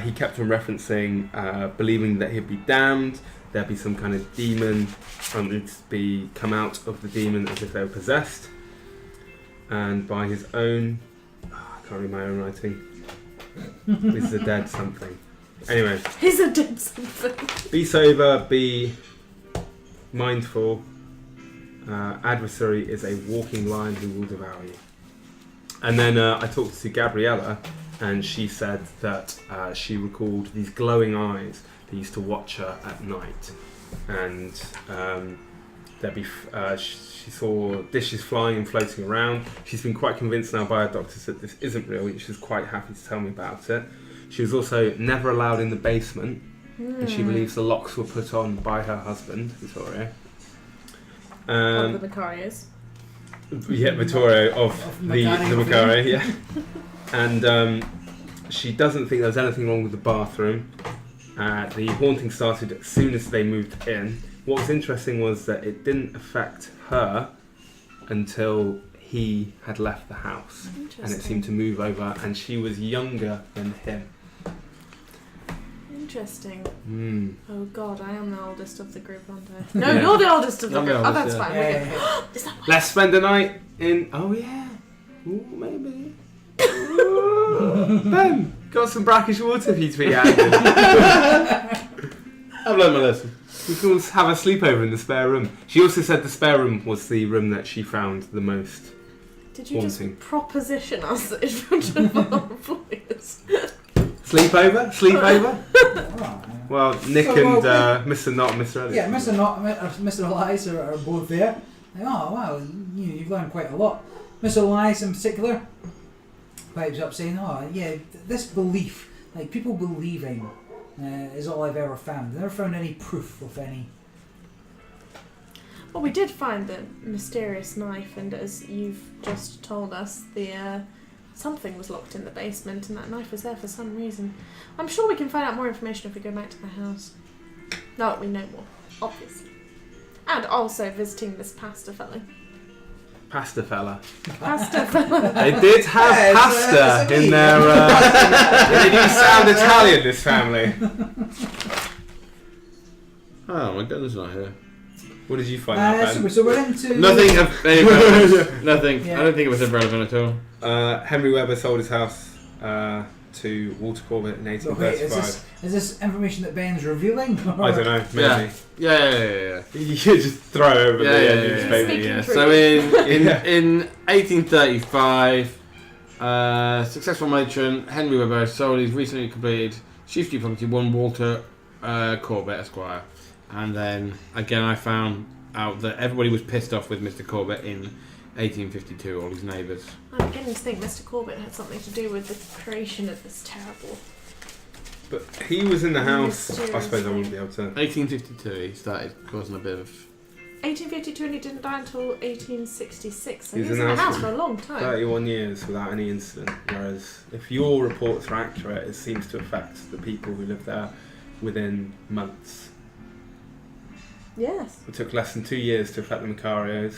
he kept on referencing believing that he'd be damned, there'd be some kind of demon, and it'd be come out of the demon as if they were possessed. And by his own... I can't read my own writing. He's a dead something. Anyway. He's a dead something. Be sober, be mindful. Adversary is a walking lion who will devour you. And then I talked to Gabriella, and she said that she recalled these glowing eyes that used to watch her at night, and there'd be she saw dishes flying and floating around. She's been quite convinced now by her doctors that this isn't real. She's quite happy to tell me about it. She was also never allowed in the basement, and she believes the locks were put on by her husband, Vittorio. One of the Macarios. Yeah, Vittorio of the Macario, yeah. And she doesn't think there's anything wrong with the bathroom. The haunting started as soon as they moved in. What was interesting was that it didn't affect her until he had left the house. And it seemed to move over, and she was younger than him. Interesting. Oh God, I am the oldest of the group, aren't I? No, Yeah. You're the oldest of the I'm group. the Oh, that's oldest, fine. yeah. We're good. Is that why? Let's spend the night in... Oh, yeah. Ooh, maybe. Ooh. Ben, got some brackish water for you to be added. I've learned my lesson. We can all have a sleepover in the spare room. She also said the spare room was the room that she found the most Did you haunting. just proposition us in front of our employers? Sleepover? Sleepover? Oh, Well, Nick So, and well, Mr. Not and Mr. Ellis. yeah, Mr. Not, Mr. Elias are both there. Oh, wow, you've learned quite a lot. Mr. Elias in particular pipes up saying, oh, yeah, this belief, like people believing, is all I've ever found. I've never found any proof of any. Well, we did find the mysterious knife, and as you've just told us, the something was locked in the basement, and that knife was there for some reason. I'm sure we can find out more information if we go back to the house. Now that we know more, obviously. And also visiting this pasta fellow. Pasta fella. Pasta fellow. They did have pasta in their. They do sound Italian, this family. Oh, my goodness, not here. What did you find out, Ben? So we're into... Nothing of any relevance. Nothing. Yeah. I don't think it was relevant at all. Henry Webber sold his house to Walter Corbett in Wait, 1835. is this information that Ben's revealing? I don't know, maybe. Yeah. You could just throw over the newspaper. Speaking truth. So in 1835, successful merchant Henry Webber sold his recently completed Chief Street property, one Walter Corbett, Esquire. And then again, I found out that everybody was pissed off with Mr. Corbett in 1852, all his neighbours. I'm beginning to think Mr. Corbett had something to do with the creation of this terrible... But he was in the house. I Mysterious suppose I wouldn't thing. be able to. 1852, he started causing a bit of... 1852, and he didn't die until 1866, so He he was was in in the the house house for a long time. 31 years without any incident. Whereas if your reports are accurate, it seems to affect the people who live there within months. Yes. It took less than 2 years to affect the Macarios.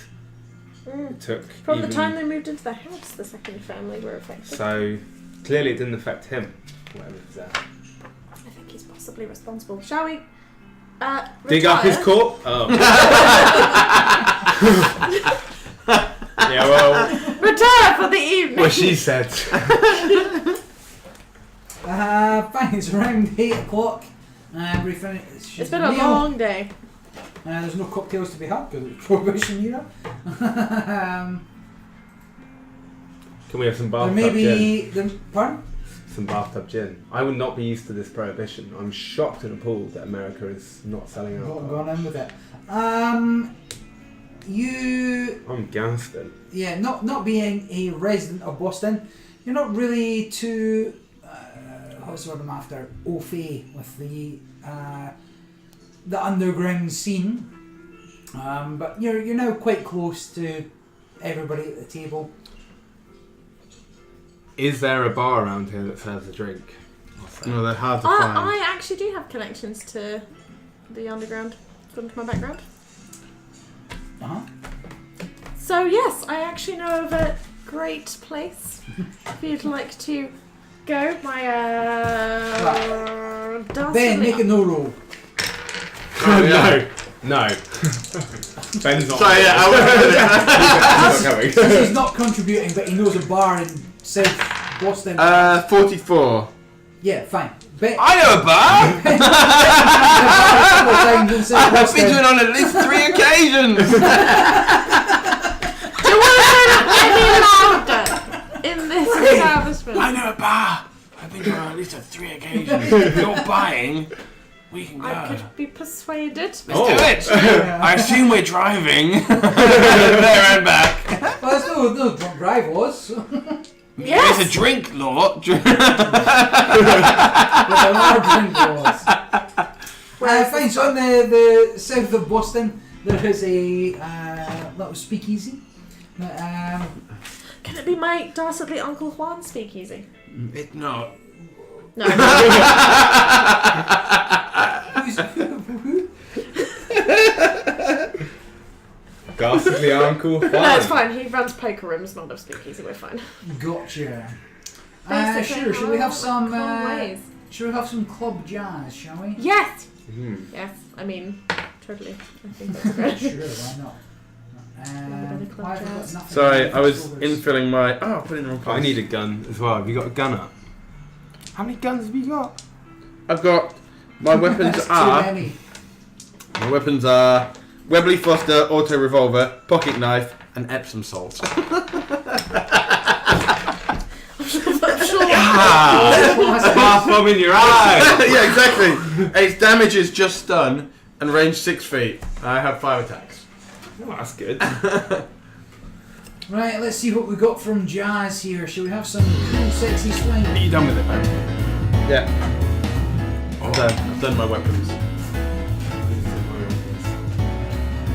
It took From even, the time they moved into the house, the second family were affected. So clearly it didn't affect him. Whatever was there. I think he's possibly responsible. Shall we Dig up his retire? corpse? Oh. Yeah, well, Retire for the evening! what she said. Fine, it's around 8 o'clock. It's been a long day. There's no cocktails to be had because it's Prohibition era. Can we have some There bathtub may gin? be... Pardon? Some bathtub gin. I would not be used to this prohibition. I'm shocked and appalled that America is not selling Not alcohol. gone in with it. You... I'm gasping. Yeah, not being a resident of Boston, you're not really too... what's the word I'm after? Au fait with the underground scene. But you're now quite close to everybody at the table. Is there a bar around here that serves a drink? No, they're hard to find. I actually do have connections to the underground, according to my background. Uh-huh. So yes, I actually know of a great place if you'd like to go. My Ben, make a no roll. Oh, no. Ben's not. Sorry, yeah, He's not coming. Since he's not contributing, but he knows a bar in South Boston. 44. Yeah, fine. Ben, I know a bar! I've been to it on at least 3 occasions! Do you want to say any louder in this establishment? I know a bar! I've been to it on at least 3 occasions. If you're buying, we can go. I could be persuaded. Let's do it! I assume we're driving. There and back. Well, there's no drunk drive laws. Yes! There's a drink law. But there are drink laws. Fine, so in the south of Boston, there is a little speakeasy. Can it be my dastardly Uncle Juan speakeasy? It's not. No. Who? Ghastly Uncle Juan. No, it's fine. He runs poker rooms, not a speakeasy. We're fine. Gotcha. Basically, Sure. Shall we have some? common ways. Shall we have some club jazz? Shall we? Yes! Mm. Yes, I mean, totally. I think that's great. Sure. Why not? Why have we got nothing Sorry, I was shoulders? infilling my... Oh, I put it in the wrong place. I need a gun as well. Have you got a gunner? How many guns have you got? I've got... My weapons That's are... too many. My weapons are... Webley Foster auto revolver, pocket knife, and Epsom salt. I'm sure. Half bomb in your eye! Yeah, exactly. Its damage is just stun and range 6 feet. I have 5 attacks. Oh, that's good. Right, let's see what we got from Jazz here. Shall we have some cool, sexy swing? Are you done with it, man? Yeah. I've done my weapons.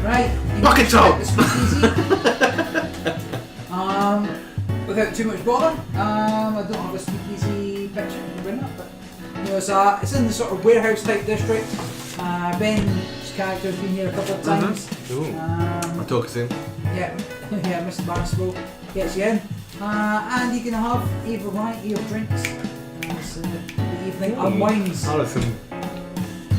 Right. Bucket top! Without too much bother, I don't have a speakeasy picture to bring up, but it's in the sort of warehouse type district. Ben's character has been here a couple of times. I'll talk us in. Yeah, Mr. Barnstable gets you in. And you can have a variety of drinks as the evening unwinds. Oh, some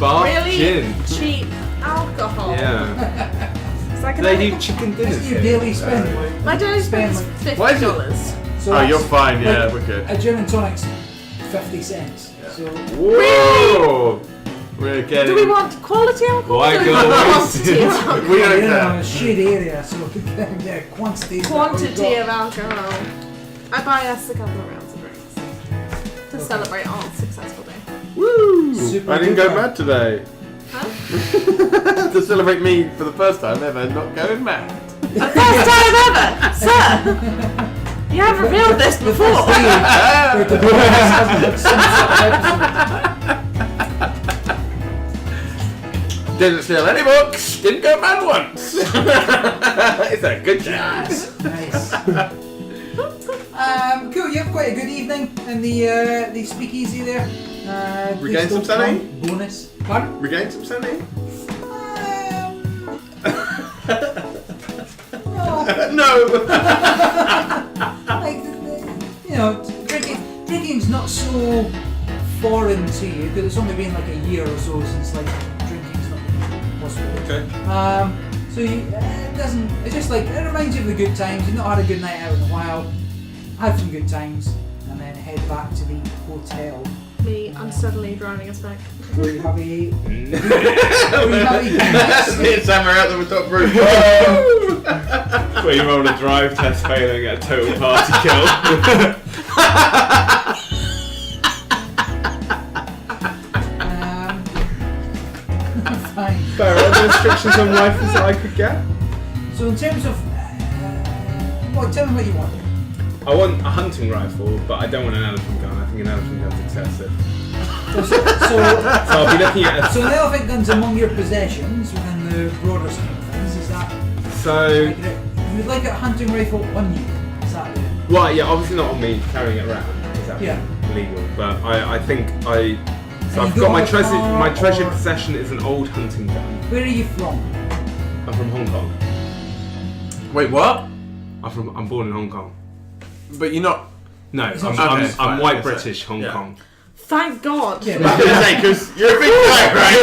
bar Really gin. cheap alcohol. Yeah. It's like They do chicken dinners That's your here. daily spend. My daily spend Spend, is Why is it- $50. So Oh, you're that's fine. Yeah, like we're good. a gin and tonic's 50 cents. So Whoa! We're getting. Do we want quality alcohol? Why or do go we want wasted? quantity of alcohol? We don't you're in care. a shade area, so yeah, quantity. Quantity of alcohol. I buy us a couple of rounds of drinks to celebrate our successful day. Woo! Super I didn't go duper. mad today. Huh? To celebrate me for the first time ever, not going mad. The first time ever, sir. You have revealed this before. Didn't steal any books. Didn't go mad once. It's a good chance. Nice. Cool. You have quite a good evening in the speakeasy there. Regain some Crystal sanity? Pump Bonus. Pardon? Regain some sanity? No. Like, drinking's not so foreign to you because it's only been like a year or so since like drinking's not been possible. Okay. So it doesn't. It's just like it reminds you of the good times. You've not had a good night out in a while. Have some good times, and then head back to the hotel. Me, I'm suddenly drowning us back. Where you have a Me and Sam are out there with top roof. Where you roll a drive test, fail and get a total party kill. fine. Are there restrictions on rifles that I could get? So in terms of, well, tell me what you want. I want a hunting rifle, but I don't want an elephant gun. I think an elephant gun's excessive. So I'll be looking at So an elephant gun's among your possessions within the broader scheme of things. Is that So, like you would like a hunting rifle on you? Is that it? well, yeah, obviously not on me carrying it around. Is that Yeah. legal? But I think I. So And I've you got got my a treasure. car My treasured or- possession is an old hunting gun. Where are you from? I'm from Hong Kong. Wait, what? I'm born in Hong Kong. But you're not. No, It's I'm, not- I'm, Okay, fine, I'm white that's it. British Hong Yeah. Kong. Thank God. Yeah, I was gonna say because you're a big guy, right?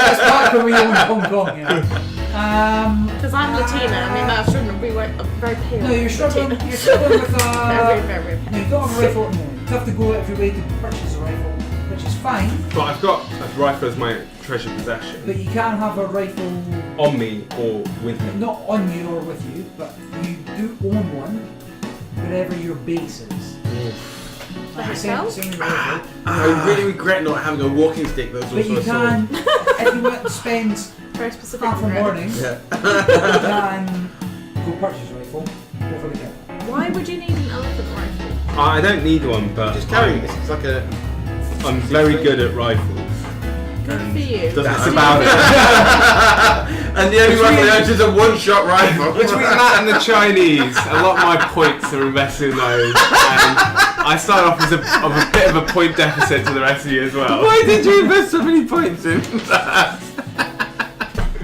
that's back when we owned Hong Kong. Yeah. Because I'm Latina. I mean, that shouldn't be very pale. No, you're struggling. Latina. You're struggling with Very, very No, pale. you don't have a rifle at the moment. You have to go out of your way to purchase a rifle, which is fine. But I've got a rifle as my treasured possession But you can have a rifle on me or with me. not on you or with you, but you do own one wherever your base is. The hotel? Same with the rifle. I really regret not having a walking stick that's But also you a sword. can, if you want to spend Very specific. half a regret. morning, Yeah. you can go purchase a rifle, go for the kill. Why would you need an elephant rifle? I don't need one, but Just carrying this. It's like a. I'm very good at rifles. Good for you. That's about it. And the only one that is a one-shot rifle. Between that and the Chinese, a lot of my points are invested in those. And I start off as a bit of a point deficit to the rest of you as well. Why did you invest so many points in that?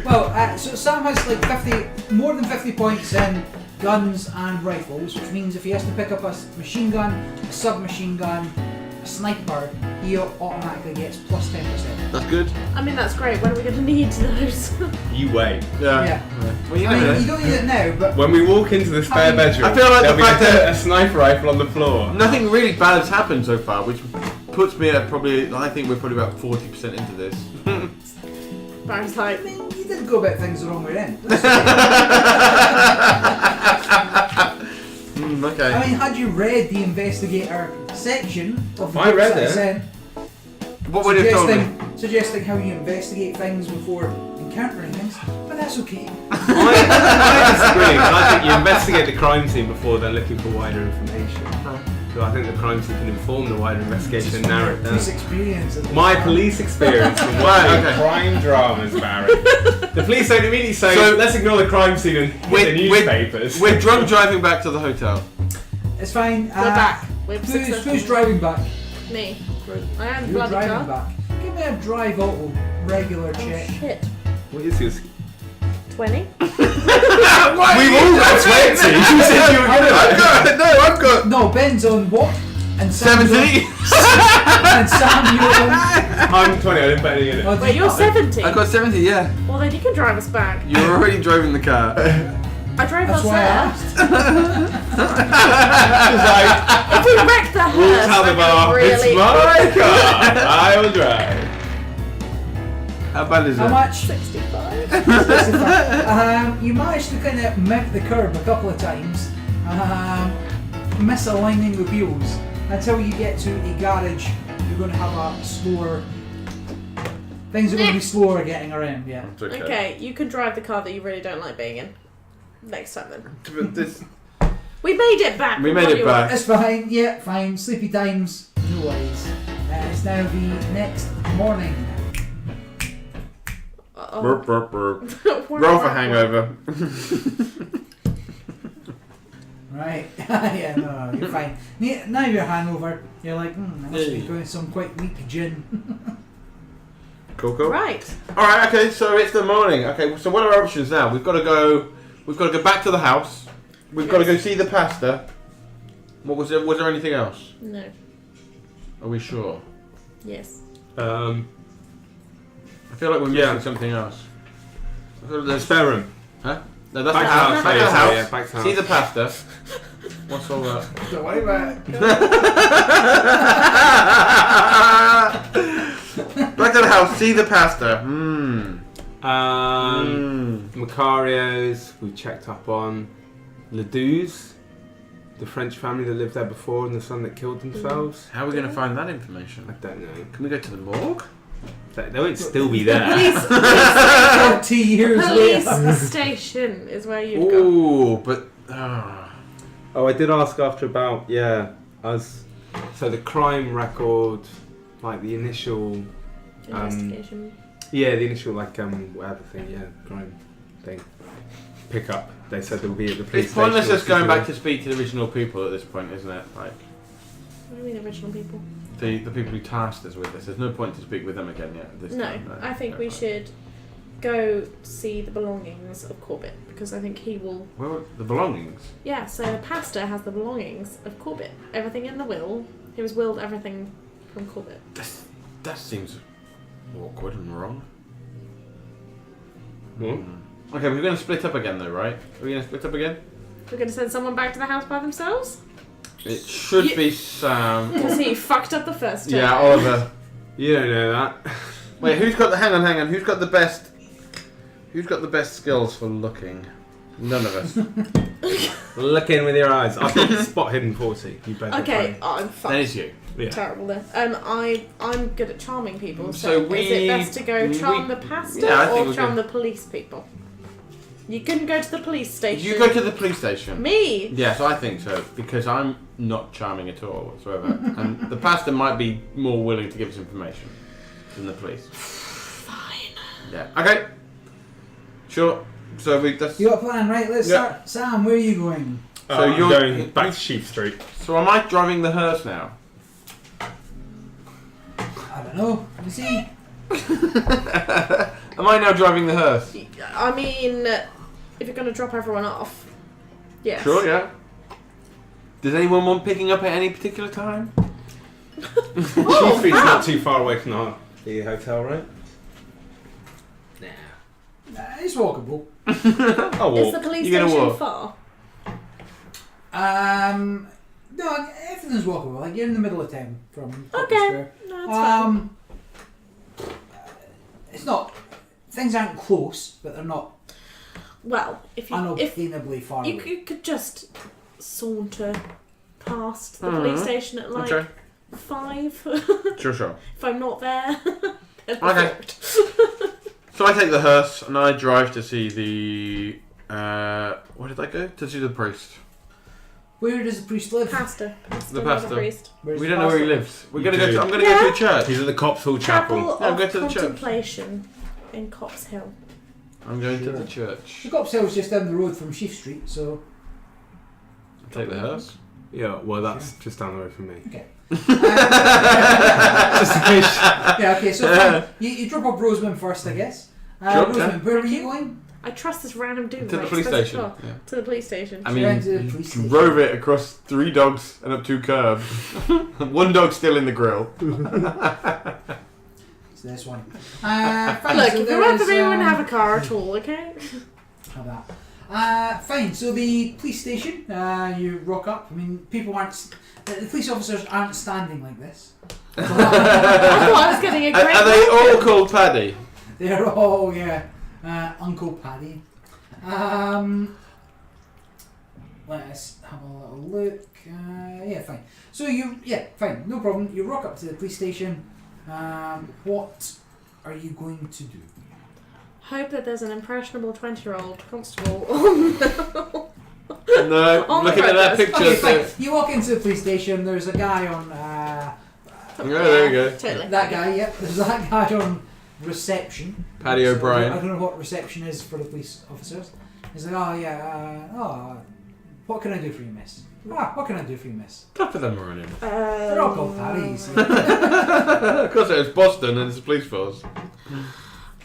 Well, so Sam has like more than 50 points in guns and rifles, which means if he has to pick up a machine gun, a submachine gun, a sniper, he automatically gets plus 10%. That's good. I mean, that's great. When are we going to need those? You wait. Yeah. Well, you I never mean, know. you don't need it now, but When we walk into the spare bedroom, I feel like there'll the be fact that- a sniper rifle on the floor. Nothing really bad has happened so far, which puts me at probably. I think we're probably about 40% into this. Barry's like, I mean, you did go about things the wrong way then. Okay. I mean, had you read the investigator section of the I books read that I it. sent, What would you have told me? suggesting how you investigate things before encountering things, but that's okay. I disagree. I think you investigate the crime scene before then looking for wider information. So I think the crime scene can inform the wider investigation and narrow it down. Police experience. My police experience from watching crime dramas, Barry. The police don't immediately say, So- let's ignore the crime scene and hit the newspapers. We're drunk driving back to the hotel. It's fine. We're back. We're Who's driving back? Me. I am the You're bloody driving car. back. Give me a drive auto regular Oh check. shit. What is yours? 20. We've all got 20. You said you were gonna. I've got No, Ben's on what? And Sam's 70. and Sam, you're on. I'm 20, I didn't put any in it. Oh, Wait, you're 70? I got 70. Yeah. Well, then you can drive us back. You're already driving the car. I drove That's us why I there. asked. If we wreck the We'll hearse, tell the we're bar, really... it's my car, I will drive. How bad is How it? much? 65. You managed to kind of make the curb a couple of times, misaligning the wheels until you get to a garage. You're going to have a slower. Things are going to be slower getting around. Yeah. It's Okay, you can drive the car that you really don't like being in. Next time then. But this, We made it back. We made it back. It's fine. Yeah, fine. Sleepy times. No worries. It's now the next morning. burp, burp, burp. Roll for hangover. Right. Yeah, no, you're fine. Now you're hangover. You're like, I must be Hey. going some quite weak gin. Cool, cool. Right. Alright, okay, so it's the morning. Okay, so what are our options now? We've got to go back to the house. We've got to go see the pastor. Was there anything else? No. Are we sure? Yes. I feel like we're missing something else. I feel like there's Spare room. Huh? No, that's Back the to house. house. Back to Yeah, the house. yeah, back to house. See the pastor. What's all that? Don't worry about it. Back to the house. See the pastor. Macarios, we checked up on. Ledoux's, the French family that lived there before and the son that killed themselves. How are we going to find that I information? don't know. Can we go to the morgue? They won't still be there. 40 years Police later. station is where you'd go. Ooh, but Oh, I did ask after about, so the crime record, like the initial, Investigation. the initial, whatever thing, crime thing, pick up. They said they'll be at the police it's pointless station. us going back to speak to the original people at this point, isn't it? Like What do you mean original people? the people who tasked us with this. There's no point to speak with them again yet. At this No, time. I think we should go see the belongings of Corbett because I think he will. Where were the belongings? Yeah, so the pastor has the belongings of Corbett. Everything in the will. He was willed everything from Corbett. That seems awkward and wrong. What? Okay, we're going to split up again though, right? Are we going to split up again? We're going to send someone back to the house by themselves? It should be Sam. Because he fucked up the first time. Yeah, Oliver. You don't know that. Wait, who's got the? Hang on. Who's got the best? Who's got the best skills for looking? None of us. Look in with your eyes. I've got spot hidden 40. You better. Okay, I'm fucked. That is you. Yeah. Terrible then. I'm good at charming people, So so is it best to go charm the pastor or charm the police people? You couldn't go to the police station. You go to the police station. Me? Yes, I think so because I'm not charming at all whatsoever, and the pastor might be more willing to give us information than the police. Fine. Yeah. Okay. Sure. So we. That's, You got a plan, right? Let's Yeah. start. Sam, where are you going? So I'm you're going back to Sheep Street. So am I driving the hearse now? I don't know. You see? Am I now driving the hearse? I mean, if you're going to drop everyone off, yes. Sure. Yeah. Does anyone want picking up at any particular time? Oh, Sheep Street's crap. not too far away from the hotel, right? It's walkable. I'll Is walk. the police You're gonna station walk. far? No, everything's walkable. Like you're in the middle of town from Cockney Okay. Square. No, it's fine. It's not. Things aren't close, but they're not Well, if unobtainably far away. you could just saunter past the police station at like Okay. 5. Sure. If I'm not there. then Okay. perfect. So I take the hearse and I drive to see the. Where did I go? To see the priest. Where does the priest live? Pastor. The pastor. Priest. Where's We the don't know where he pastor? lives. We're You gonna go. do. To, I'm gonna go to a church. He's at the Cops Hall Chapel. Chapel Yeah, I'm of going to the church. Contemplation in Cops Hill. I'm going to the church. The Cops Hill's just down the road from Sheaf Street, so. I'll take the hearse. Yeah, well, that's just down the road from me. Okay. Just in case. Yeah, okay, so fine. You drop off Rosamund first, I guess. Sure, Rosamund, where were you going? I trust this random dude. To the with police expensive station. car. Yeah. To the police station. I She went to the mean, police station. drove it across 3 dogs and up 2 curbs. One dog still in the grill. It's this one. Fine, Look, so if it there weren't for is, me, we wouldn't have a car at all, okay? Have that. Fine, so the police station, you rock up. I mean, people aren't. The police officers aren't standing like this. I thought I was getting a great Are they all called Paddy? They're all, yeah. Uncle Paddy. Let's have a little look. Yeah, fine. So fine, no problem. You rock up to the police station. What are you going to do? Hope that there's an impressionable 20-year-old constable. No, Oh, looking at that okay, picture. Okay, so- fine. You walk into the police station. There's a guy on. Yeah, there you go. Totally. That guy, yep. There's that guy on reception. Paddy So, O'Brien. I don't know what reception is for the police officers. He's like, oh yeah, what can I do for you, miss? What can I do for you, miss? Top of them are running. They're all called Paddy. So. Of course, it was Boston and it's the police force.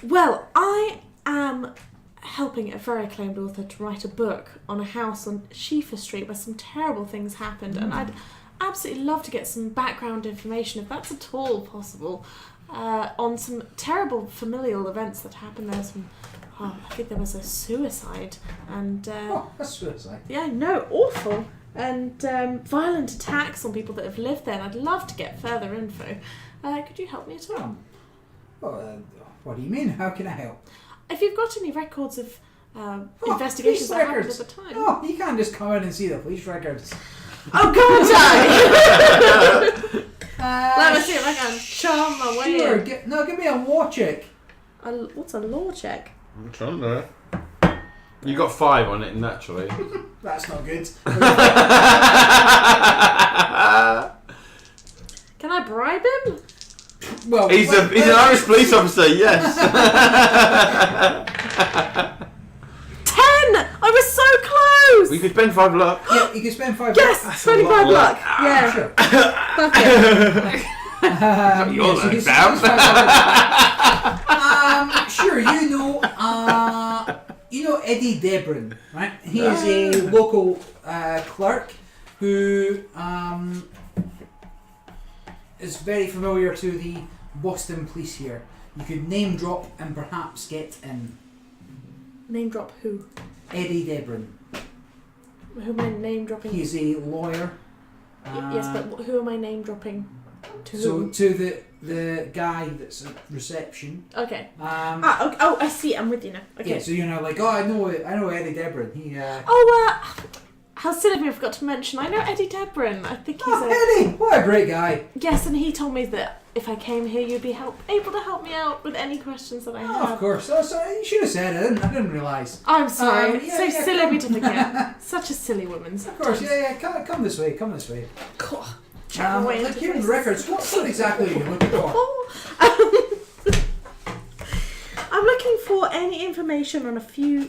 Well, I am helping a very acclaimed author to write a book on a house on Sheaffer Street where some terrible things happened, and I'd absolutely love to get some background information, if that's at all possible, on some terrible familial events that happened there. I think there was a suicide, and Oh, that's suicide. yeah, no, awful, and violent attacks on people that have lived there. And I'd love to get further info. Could you help me at all? What do you mean? How can I help? If you've got any records of investigations police that happened records. at the time. Oh, you can't just come in and see the police records. Oh, can't I? Let me see if I can charm my way Sure. in. Give me a law check. What's a law check? I'm trying to. You got 5 on it naturally. That's not good. Can I bribe him? Well, He's an Irish police officer, yes. 10! I was so close! We could spend 5 luck. Yeah, you can spend 5. Yes! 25 luck! Yeah. Sure. Fuck it. You're so you like can spend that. 5 sure, you know Eddie Debrin, right? He is a local clerk who is very familiar to the Boston police here. You could name drop and perhaps get in. Name drop who? Eddie Debrin. Who am I name dropping? He's a lawyer. Yes, but who am I name dropping? To So whom? to the guy that's at reception. Okay. Okay. Oh, I see. I'm with you now. Okay. Yeah, so you're now like, oh, I know Eddie Debrin. He. How silly of me! I forgot to mention. I know Eddie Debrin. I think he's Eddie, what a great guy. Yes, and he told me that if I came here, you'd be able to help me out with any questions that I Oh, have. of course. Oh, sorry, you should have said it. I didn't realise. I'm sorry. It's so yeah, silly of me to come. forget. Such a silly woman. Of course, yeah. Come this way. Come this way. Cool. Chat away Like into here in the places. records, what exactly are you looking for? I'm looking for any information on a few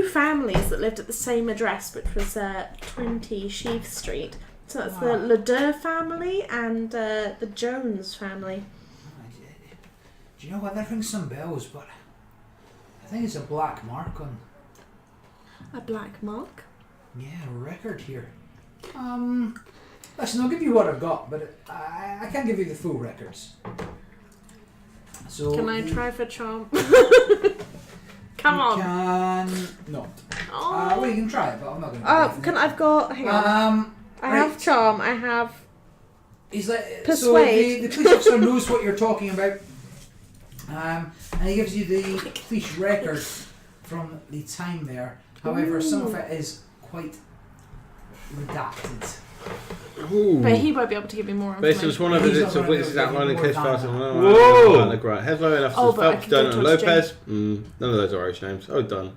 families that lived at the same address, which was 20 Sheaf Street. So that's the Ledeur family and the Jones family. Do you know what? That rings some bells, but I think it's a black mark on. A black mark? Yeah, a record here. Listen, I'll give you what I've got, but I can't give you the full records. So Can I try for charm? Come on. Can not. Oh. Well, you can try it, but I'm not going to. I've got. Hang on. I have right. charm. I have. He's like, Persuade. So the police officer knows what you're talking about, and he gives you the police record from the time there. However, some of it is quite redacted. Ooh. But he won't be able to give me more Based on information. sworn He's evidence not of gonna witnesses be able to outlining give case more files. than Whoa! Right. Headline Oh, officers but I Phelps, can go Dunn, and towards Lopez. None of those are Irish names. Oh, Dunn.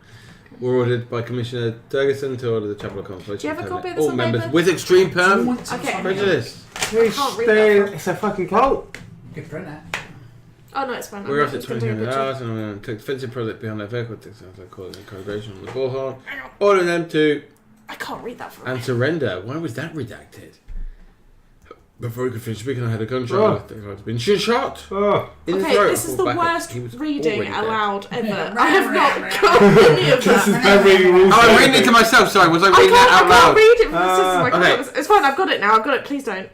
Were ordered by Commissioner Durgeson to order the Chapel of Contemplation. Do you have a copy of this all on members paper? with extreme Okay. prejudice. Can't read that. It's a fucking cult. Good print it. Oh no, it's fine. We're I'm off at just gonna take a 20 picture. hours and took defensive product behind their vehicle. Sounds like calling the congregation on the bullhorn. Ordering them to I can't read that for and me. surrender. Why was that redacted? Before he could finish speaking, I had a gunshot. I had been shot Oh. in the Okay, throat. this is I the pulled back up. worst He was reading already dead. aloud ever. I have not got any of This is that. very rules. Oh, I'm reading it to myself. Sorry, was I I reading it can't out loud? read it from the system. I can't. okay. It's fine. I've got it now. I've got it. Please don't.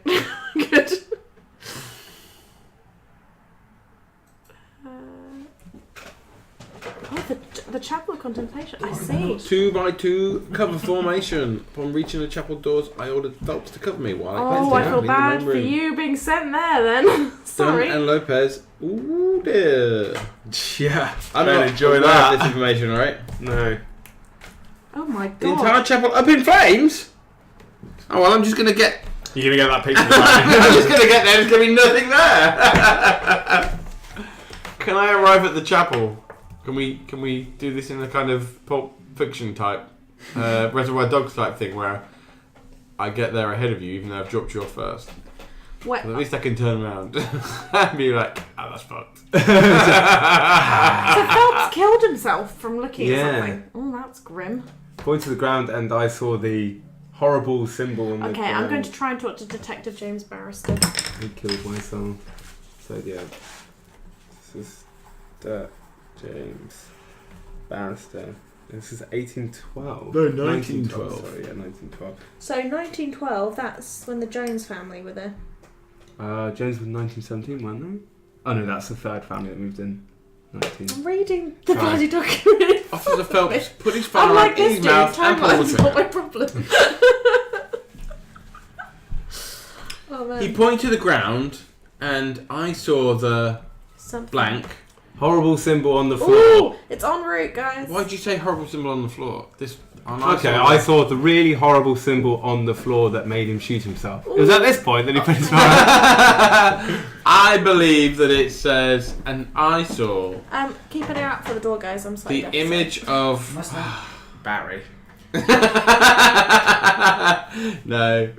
Good. Oh, the Chapel of Contemplation. I see. 2x2 cover formation. Upon reaching the chapel doors, I ordered Phelps to cover me while Oh, I feel bad for you being sent there then. Sorry. Dunn and Lopez. Ooh dear. Yeah. I don't don't enjoy aware of that. this information, right? No. Oh my The entire god. chapel up in flames. Oh well, I'm just gonna get. You're gonna get that picture. I'm just gonna get there. There's gonna be nothing there. Can I arrive at the chapel? Can we do this in a kind of Pulp Fiction type, Reservoir Dogs type thing where I get there ahead of you, even though I've dropped you off first? What? At least I can turn around and be like, "Oh, that's fucked." So Phelps killed himself from looking at something. Oh, that's grim. Point to the ground, and I saw the horrible symbol on the Okay, ground. I'm going to try and talk to Detective James Barrister. I killed myself. So yeah, this is James Bannister. This is 1812. No, 1912. Sorry, yeah, 1912. So 1912, that's when the Jones family were there. Jones was 1917, wasn't they? Oh no, that's the third family that moved in. 19. I'm reading the Right. bloody document. Officer Phelps put his I'm firearm like in this his dude, mouth and pulled timeline's the not my trigger. problem. Oh man. He pointed to the ground, and I saw the Something. blank. Horrible symbol on the floor. Ooh, it's en route, guys. Why'd you say horrible symbol on the floor? Okay, I saw the really horrible symbol on the floor that made him shoot himself. It was at this point that he put his firearm. I believe that it says, and I saw Keep an eye out for the door, guys. I'm sorry. the image of Must have. Barry. No.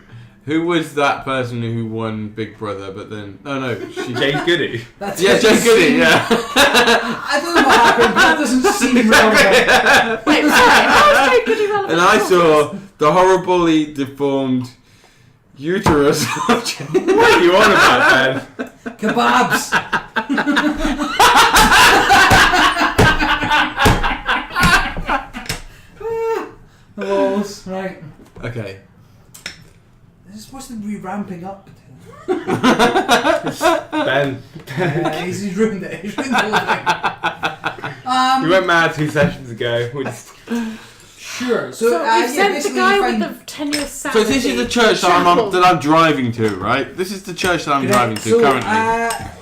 Who was that person who won Big Brother, but then... Oh, no. Jane Goody. That's Yeah, Jane Goody, yeah. I don't know what happened, but that doesn't seem relevant. Wait, sorry. How is Jane Goody relevant? And I saw the horribly deformed uterus of Jane. What are you on about, Ben? Kebabs. Lols, right. Okay. This is supposed to be ramping up. Ben. He's ruined it. He's ruined the whole thing. We went mad 2 sessions ago. We just... Sure. So So, we've sent the basically guy you with find- the tenuous So sanity. this is the church that I'm driving to, right? This is the church that I'm driving to so, currently.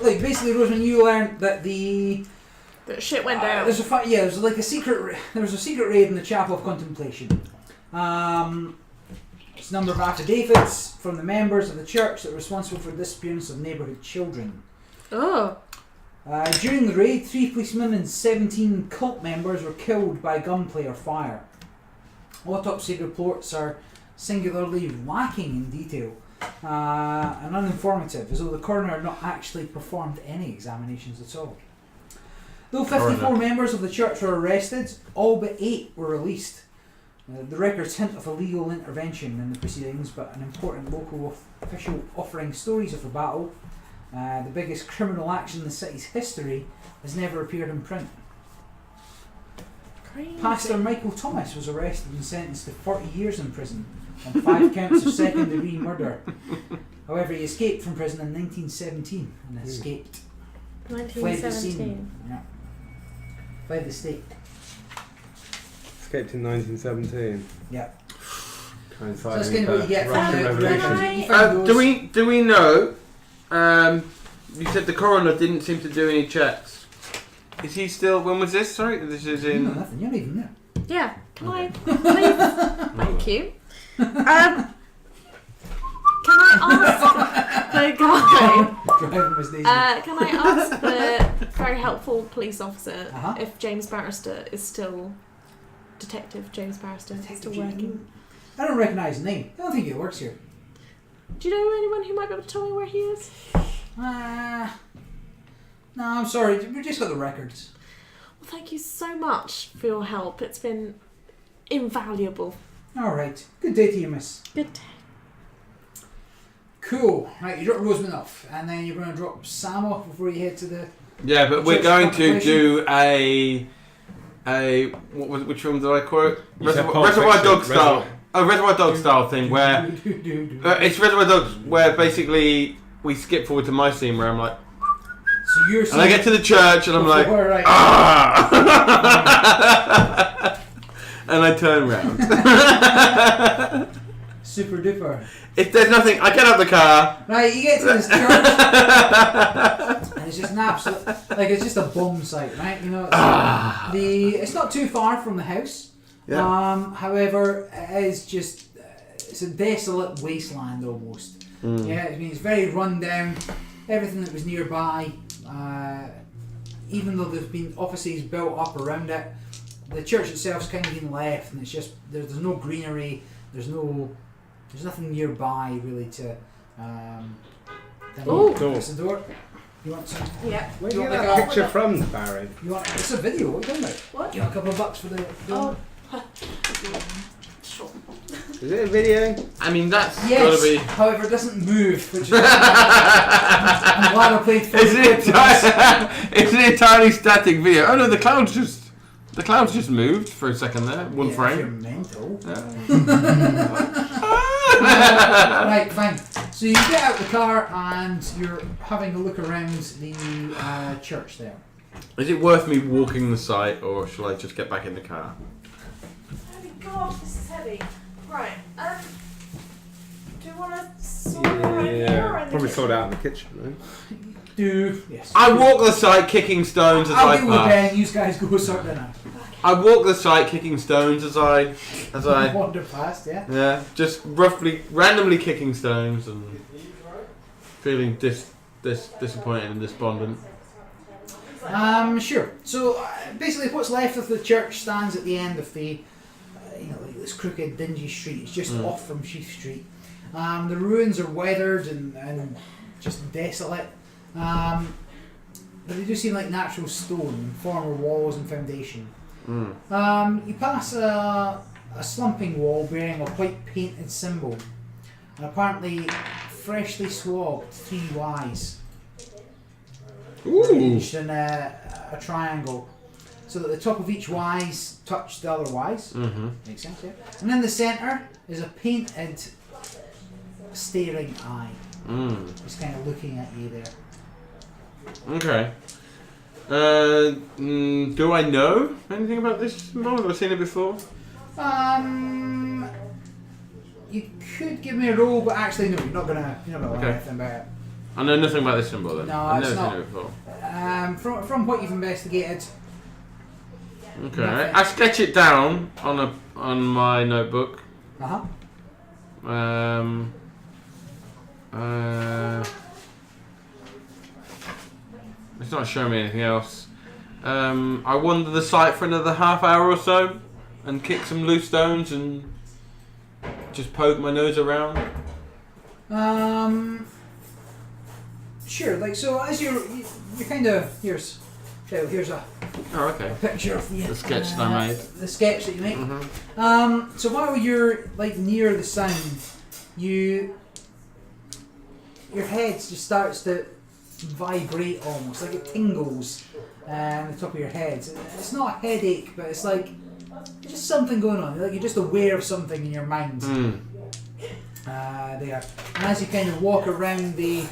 Like basically, Rosamund, you learned that the That shit went down. there's there's like a secret. There was a secret raid in the Chapel of Contemplation. It's a number of affidavits from the members of the church that were responsible for the disappearance of neighbourhood children. Oh. During the raid, 3 policemen and 17 cult members were killed by gunplay or fire. Autopsy reports are singularly lacking in detail and uninformative, as though the coroner had not actually performed any examinations at all. Though 54 members of the church were arrested, all but 8 were released. The records hint of a legal intervention in the proceedings, but an important local official offering stories of the battle, the biggest criminal action in the city's history, has never appeared in print. Crazy. Pastor Michael Thomas was arrested and sentenced to 40 years in prison on 5 counts of second-degree murder. However, he escaped from prison in 1917 and escaped. Fled the 1917. scene. Yeah. Fled the state. Escaped in 1917. Yeah. Coinciding So that's kind of what you get from Russian the Revolution. records. You find those- Do we know? You said the coroner didn't seem to do any checks. Is he still? When was this? Sorry, this is You know in. nothing. You're not even there. Yeah. Can Okay. I please? Thank you. Can I ask the guy? Driving Miss Daisy. Can I ask the very helpful police officer if James Barrister is still Detective James Barrister is still working? I don't recognise the name. I don't think he works here. Do you know anyone who might be able to tell me where he is? No, I'm sorry. We just got the records. Well, thank you so much for your help. It's been invaluable. All right. Good day to you, miss. Good day. Cool. Right, you drop Rosamund off, and then you're going to drop Sam off before you head to the... Yeah, but we're church going to contemplation. do which film did I quote? You said Reservoir Pulp Dog Fiction. style. Reservoir Dog style thing where it's Reservoir Dogs where basically we skip forward to my scene where I'm like, So you're and I get to the church and I'm like, right. ah! And I turn around. Super duper. If there's nothing, I get out the car. Right, you get to this church, and it's just an absolute, like it's just a bomb site, right? You know, it's not too far from the house. Yeah. However, it is just it's a desolate wasteland almost. Yeah, I mean it's very run down. Everything that was nearby, even though there's been offices built up around it, the church itself's kind of been left, and it's just there's no greenery. There's nothing nearby really to. Ooh. That's the door. You want some? Yeah. Where do You you want get like that a- picture from, Barry? You want? It's a video. What are you talking about? What? You want a couple of bucks for the? Oh. Sure. Is it a video? I mean that's Yes. gotta be. However, it doesn't move, which is. I'm glad I played. It's an entirely static video. Oh no, the clouds just moved for a second there. One You're frame. mental. Yeah. Right, fine. So you get out the car and you're having a look around the church there. Is it worth me walking the site, or shall I just get back in the car? Oh God, this is heavy. Right. Do you want to sort it out here or in the Probably kitchen? sold out in the kitchen, though. Yes. I walk the site, kicking stones as I'll I deal with pass. Ben. You guys go sort that out. I walk the site, kicking stones as I Wander past, yeah. yeah, just randomly kicking stones and feeling disappointed and despondent. Sure. So basically, what's left of the church stands at the end of the, like this crooked, dingy street. It's just off from Sheaf Street. The ruins are weathered and just desolate. But they do seem like natural stone, former walls and foundation. You pass a slumping wall bearing a white painted symbol, and apparently freshly swabbed 3 Ys. Arranged in a triangle, so that the top of each Y's touch the other Y's. Makes sense, yeah. And in the centre is a painted staring eye. Just kind of looking at you there. Okay. Do I know anything about this symbol? Have I seen it before? You could give me a roll, but actually no, you're not gonna learn Okay. anything about it. I know nothing about this symbol then. No, I've it's never not. seen it before. From what you've investigated, Okay. Nothing. I sketch it down on my notebook. It's not showing me anything else. I wander the site for another half hour or so and kick some loose stones and just poke my nose around. Sure. Like so, as you're kind of here's a Oh, okay. picture of The sketch that I made. The sketch that you make. So while you're like near the sound, your head just starts to vibrate almost, like it tingles on the top of your head. It's not a headache, but it's like just something going on. Like you're just aware of something in your mind. There. And as you kind of walk around the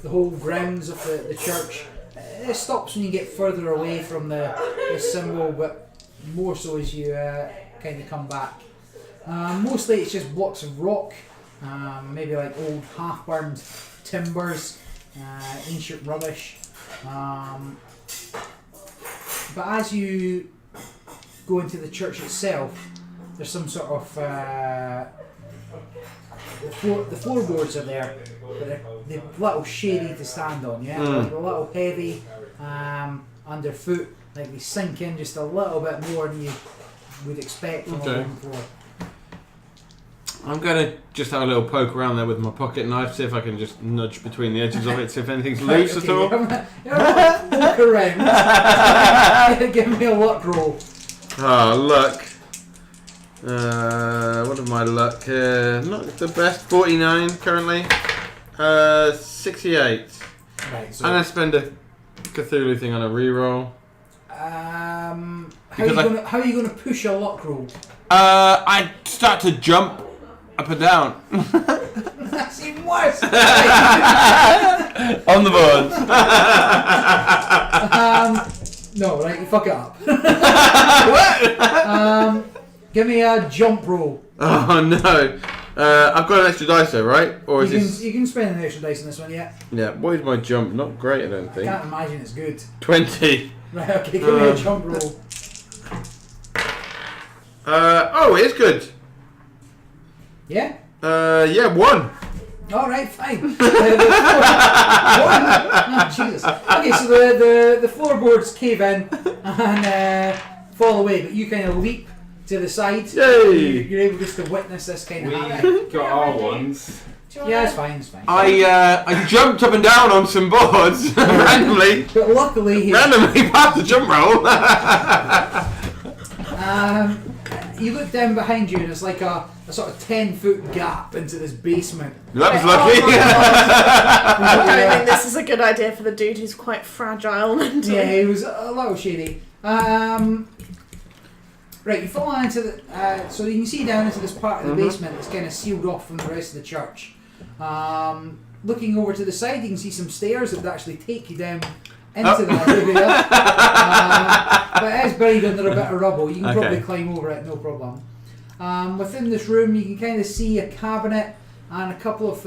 whole grounds of the church, it stops when you get further away from the symbol, but more so as you kind of come back. Mostly it's just blocks of rock, maybe like old half-burned timbers, ancient rubbish. But as you go into the church itself, there's some sort of the floorboards are there, but they're a little shady to stand on, yeah? Like a little heavy underfoot, like they sink in just a little bit more than you would expect from a wooden floor. I'm going to just have a little poke around there with my pocket knife, see if I can just nudge between the edges of it, see if anything's loose at all. Look around. Give me a luck roll. Oh, luck. What am I luck? Not the best. 49 currently. 68. Right, so I'm going to spend a Cthulhu thing on a reroll. how are you going to push a luck roll? I start to jump up and down. That's even worse. On the board. No, right, you fuck it up. What? Give me a jump roll. Oh no. I've got an extra dice though, right? Or is You can spend an extra dice on this one, yeah. Yeah, what is my jump? Not great, I don't think. Can't imagine it's good. 20. Right, okay, give me a jump roll. Oh, it is good. Yeah? Yeah, 1. Alright, fine. One. Oh, Jesus. Okay, so the floorboards cave in and fall away, but you kind of leap to the side. Yay! You're able just to witness this kind of happening. Got our ones. Yeah, it's fine, it's fine. I jumped up and down on some boards randomly. But luckily, Randomly past the jump roll. you look down behind you and it's like a sort of 10-foot gap into this basement. That was lucky. I don't think this is a good idea for the dude who's quite fragile mentally. Yeah, he was a little shady. Right, you fall into the... so you can see down into this part of the basement that's kind of sealed off from the rest of the church. Looking over to the side, you can see some stairs that would actually take you down into that area. But it is buried under a bit of rubble. You can probably climb over it, no problem. Within this room, you can kind of see a cabinet and a couple of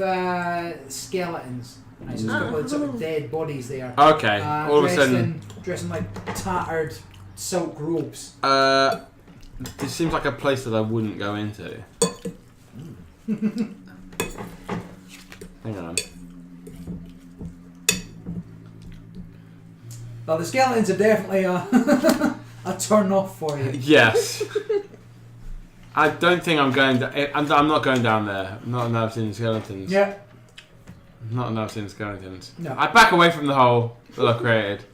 skeletons. Right, so there's a couple of sort of dead bodies there. Okay, all of a sudden... Dressed in like tattered silk robes. This seems like a place that I wouldn't go into. Hang on. Well, the skeletons are definitely a turn off for you. Yes. I don't think I'm going. I'm not going down there. Not enough seeing skeletons. Yeah. Not enough seeing skeletons. No. I back away from the hole that I created.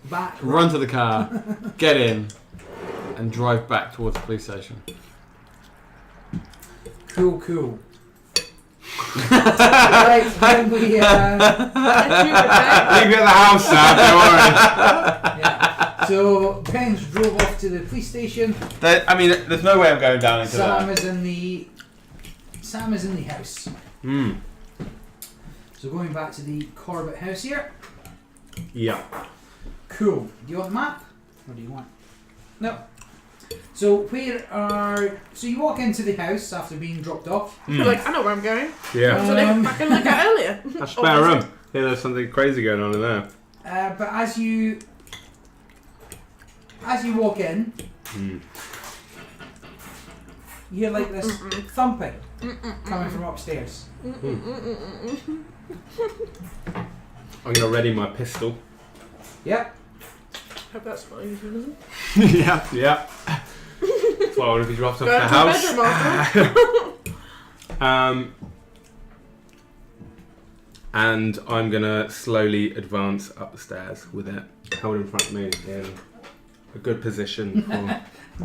Run to the car, get in, and drive back towards the police station. Cool. Right, then we You get the house out, don't worry. yeah. So Ben's drove off to the police station. There's no way I'm going down into Sam that. is in the house. So going back to the Corbett house here. Yeah. Cool. Do you want the map? Or do you want? No. So so you walk into the house after being dropped off. You're like, I know where I'm going. Yeah. I can look at earlier. A spare room. Yeah, there's something crazy going on in there. But as you walk in, you hear like this thumping coming from upstairs. I'm going to ready my pistol. Yep. Hope that's not euphemism. Yeah. Well, if he drops off Go the into house. the bedroom, and I'm going to slowly advance up the stairs with it held in front of me in a good position. For...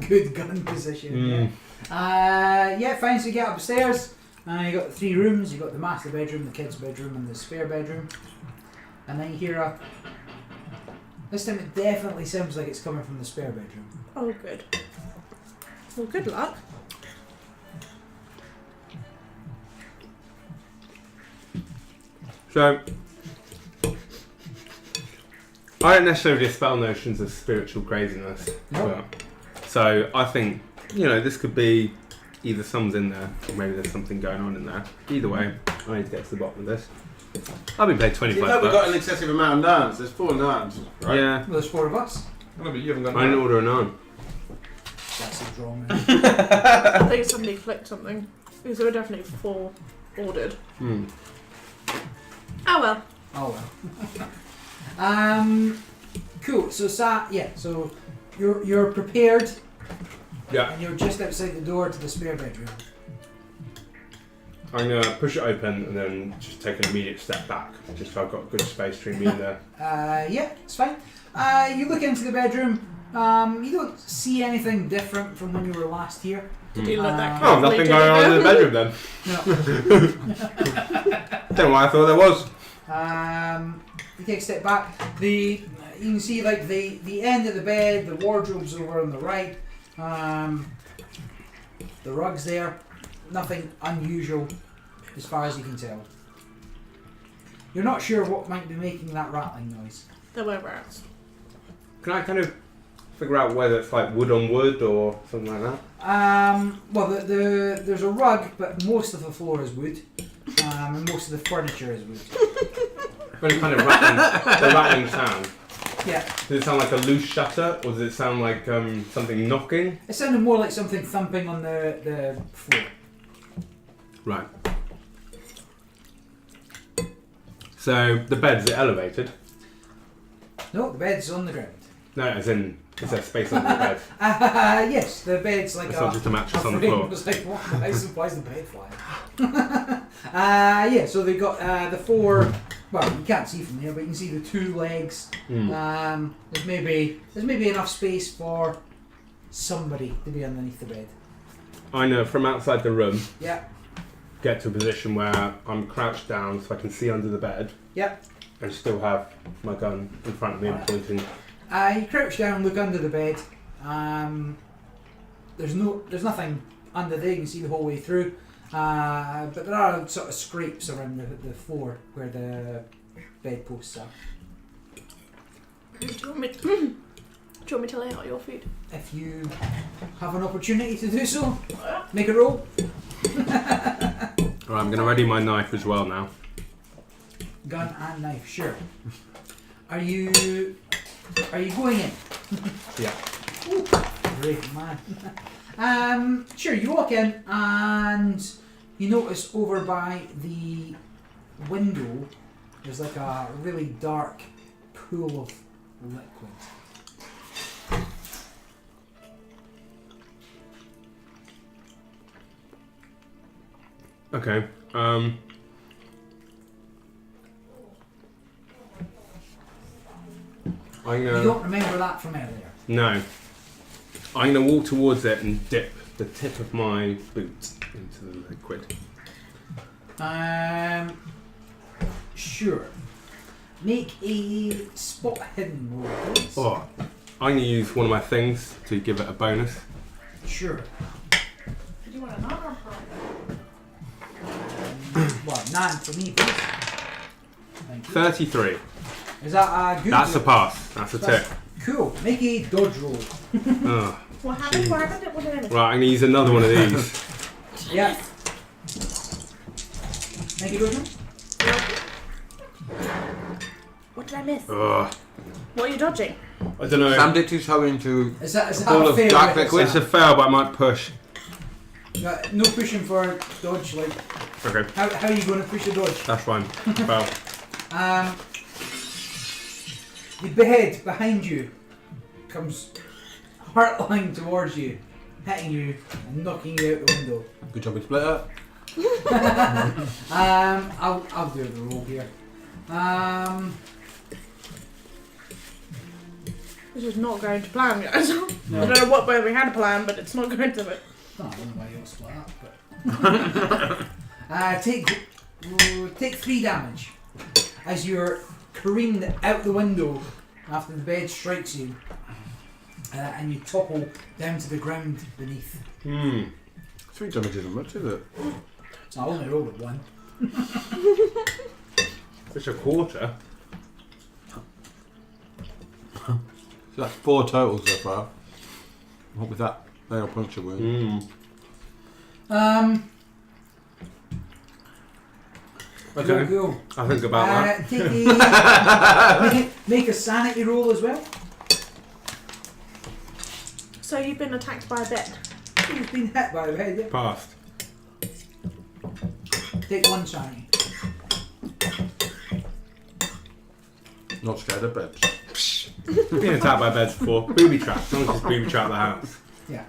Good gun position. Yeah, fine. So you get upstairs. You got the 3 rooms. You got the master bedroom, the kids' bedroom, and the spare bedroom. And then you hear this time it definitely sounds like it's coming from the spare bedroom. Oh, good. Well, good luck. So, I don't necessarily dispel notions of spiritual craziness. Nope. So, I think, this could be either someone's in there or maybe there's something going on in there. Either way, I need to get to the bottom of this. I've been paid 25 bucks. We've got an excessive amount of naans. There's 4 naans, right? Yeah. Well, there's 4 of us. No, but you haven't got I didn't order a naan. That's a draw, man. I think somebody clicked something. Because there were definitely 4 ordered. Hmm. Oh well. Oh well. Cool. So so you're prepared. Yeah. And you're just outside the door to the spare bedroom. I'm gonna push it open and then just take an immediate step back, just so I've got good space between me and there. Yeah, it's fine. You look into the bedroom. You don't see anything different from when you were last here. Did you look that Oh, carefully, nothing did going you? on in the bedroom then. Don't know why I thought there was. You take a step back. You can see like the end of the bed, the wardrobe's over on the right. The rug's there. Nothing unusual as far as you can tell. You're not sure what might be making that rattling noise. There were rats. Can I kind of figure out whether it's like wood on wood or something like that? Well, there's a rug, but most of the floor is wood, and most of the furniture is wood. But it's kind of rattling sound. Yeah. Does it sound like a loose shutter, or does it sound like something knocking? It sounded more like something thumping on the floor. Right. So the bed's elevated? No, the bed's on the ground. No, as in, is there space under the bed? Yes, the bed's like It's not just a mattress on the frame. floor. It's like, what? Why is the bed flying? Yeah, so they've got the 4. Well, you can't see from there, but you can see the 2 legs. There's maybe enough space for somebody to be underneath the bed. I know from outside the room, Yeah. get to a position where I'm crouched down so I can see under the bed. Yep. And still have my gun in front of me and Alright. pointing. You crouch down, look under the bed. There's nothing under there. You can see the whole way through. But there are sort of scrapes around the floor where the bedposts are. Do you want me to lay out your food? If you have an opportunity to do so, make a roll. Alright, I'm going to ready my knife as well now. Gun and knife, sure. Are you going in? Yeah. Ooh, brave man. Sure, you walk in and you notice over by the window there's like a really dark pool of liquid. Okay. You don't remember that from earlier? No. I'm going to walk towards it and dip the tip of my boot into the liquid. Sure. Make a spot hidden roll, please. Oh, I'm going to use one of my things to give it a bonus. Sure. Did you want a nut or Well, 9 for me, please. Thank you. 33. Is that a good? That's a pass. That's a tip. Cool. Make a dodge roll. Oh. What happened? What happened? What did I miss? Right, I'm going to use another one of these. Yeah. Make a dodge roll. What did I miss? Ugh. What are you dodging? I don't know. Sam dipped his toe into Is that a ball a of fail? dark Right, liquid. It's a fail, but I might push. No pushing for dodge. Like, Okay, how are you going to push a dodge? that's fine. Fail. The bed behind you comes hurtling towards you, hitting you and knocking you out the window. Good job, we split up. I'll do the roll here. This is not going to plan, guys. No. I don't know what way we had a plan, but it's not going to it. No, I don't know why you all split up, but take 3 damage as you're careened out the window after the bed strikes you, and you topple down to the ground beneath. 3 damage isn't much, is it? So I only rolled a 1. It's a quarter. So that's 4 totals so far. What with that nail puncture wound? Okay. Go. I'll think about that. Make a sanity roll as well. So you've been attacked by a bed. He's been hit by the head. Yeah. Passed. Take one sanity. Not scared of beds. Been attacked by beds before. Booby trapped. Someone just booby trapped the house. Yeah.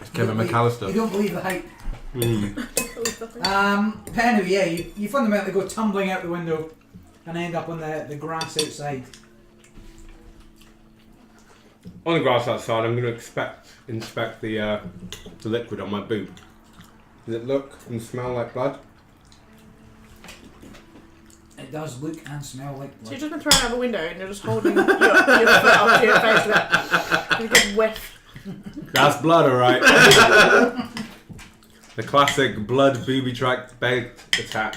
It's Kevin You McAllister. don't believe the hype. Mm. Penny, yeah, you fundamentally go tumbling out the window and end up on the grass outside. On the grass outside, I'm going to inspect the liquid on my boot. Does it look and smell like blood? It does look and smell like So blood. you've just been thrown out the window and you're just holding your foot up to your face with a good whiff. That's blood, alright. The classic blood booby trapped bed attack.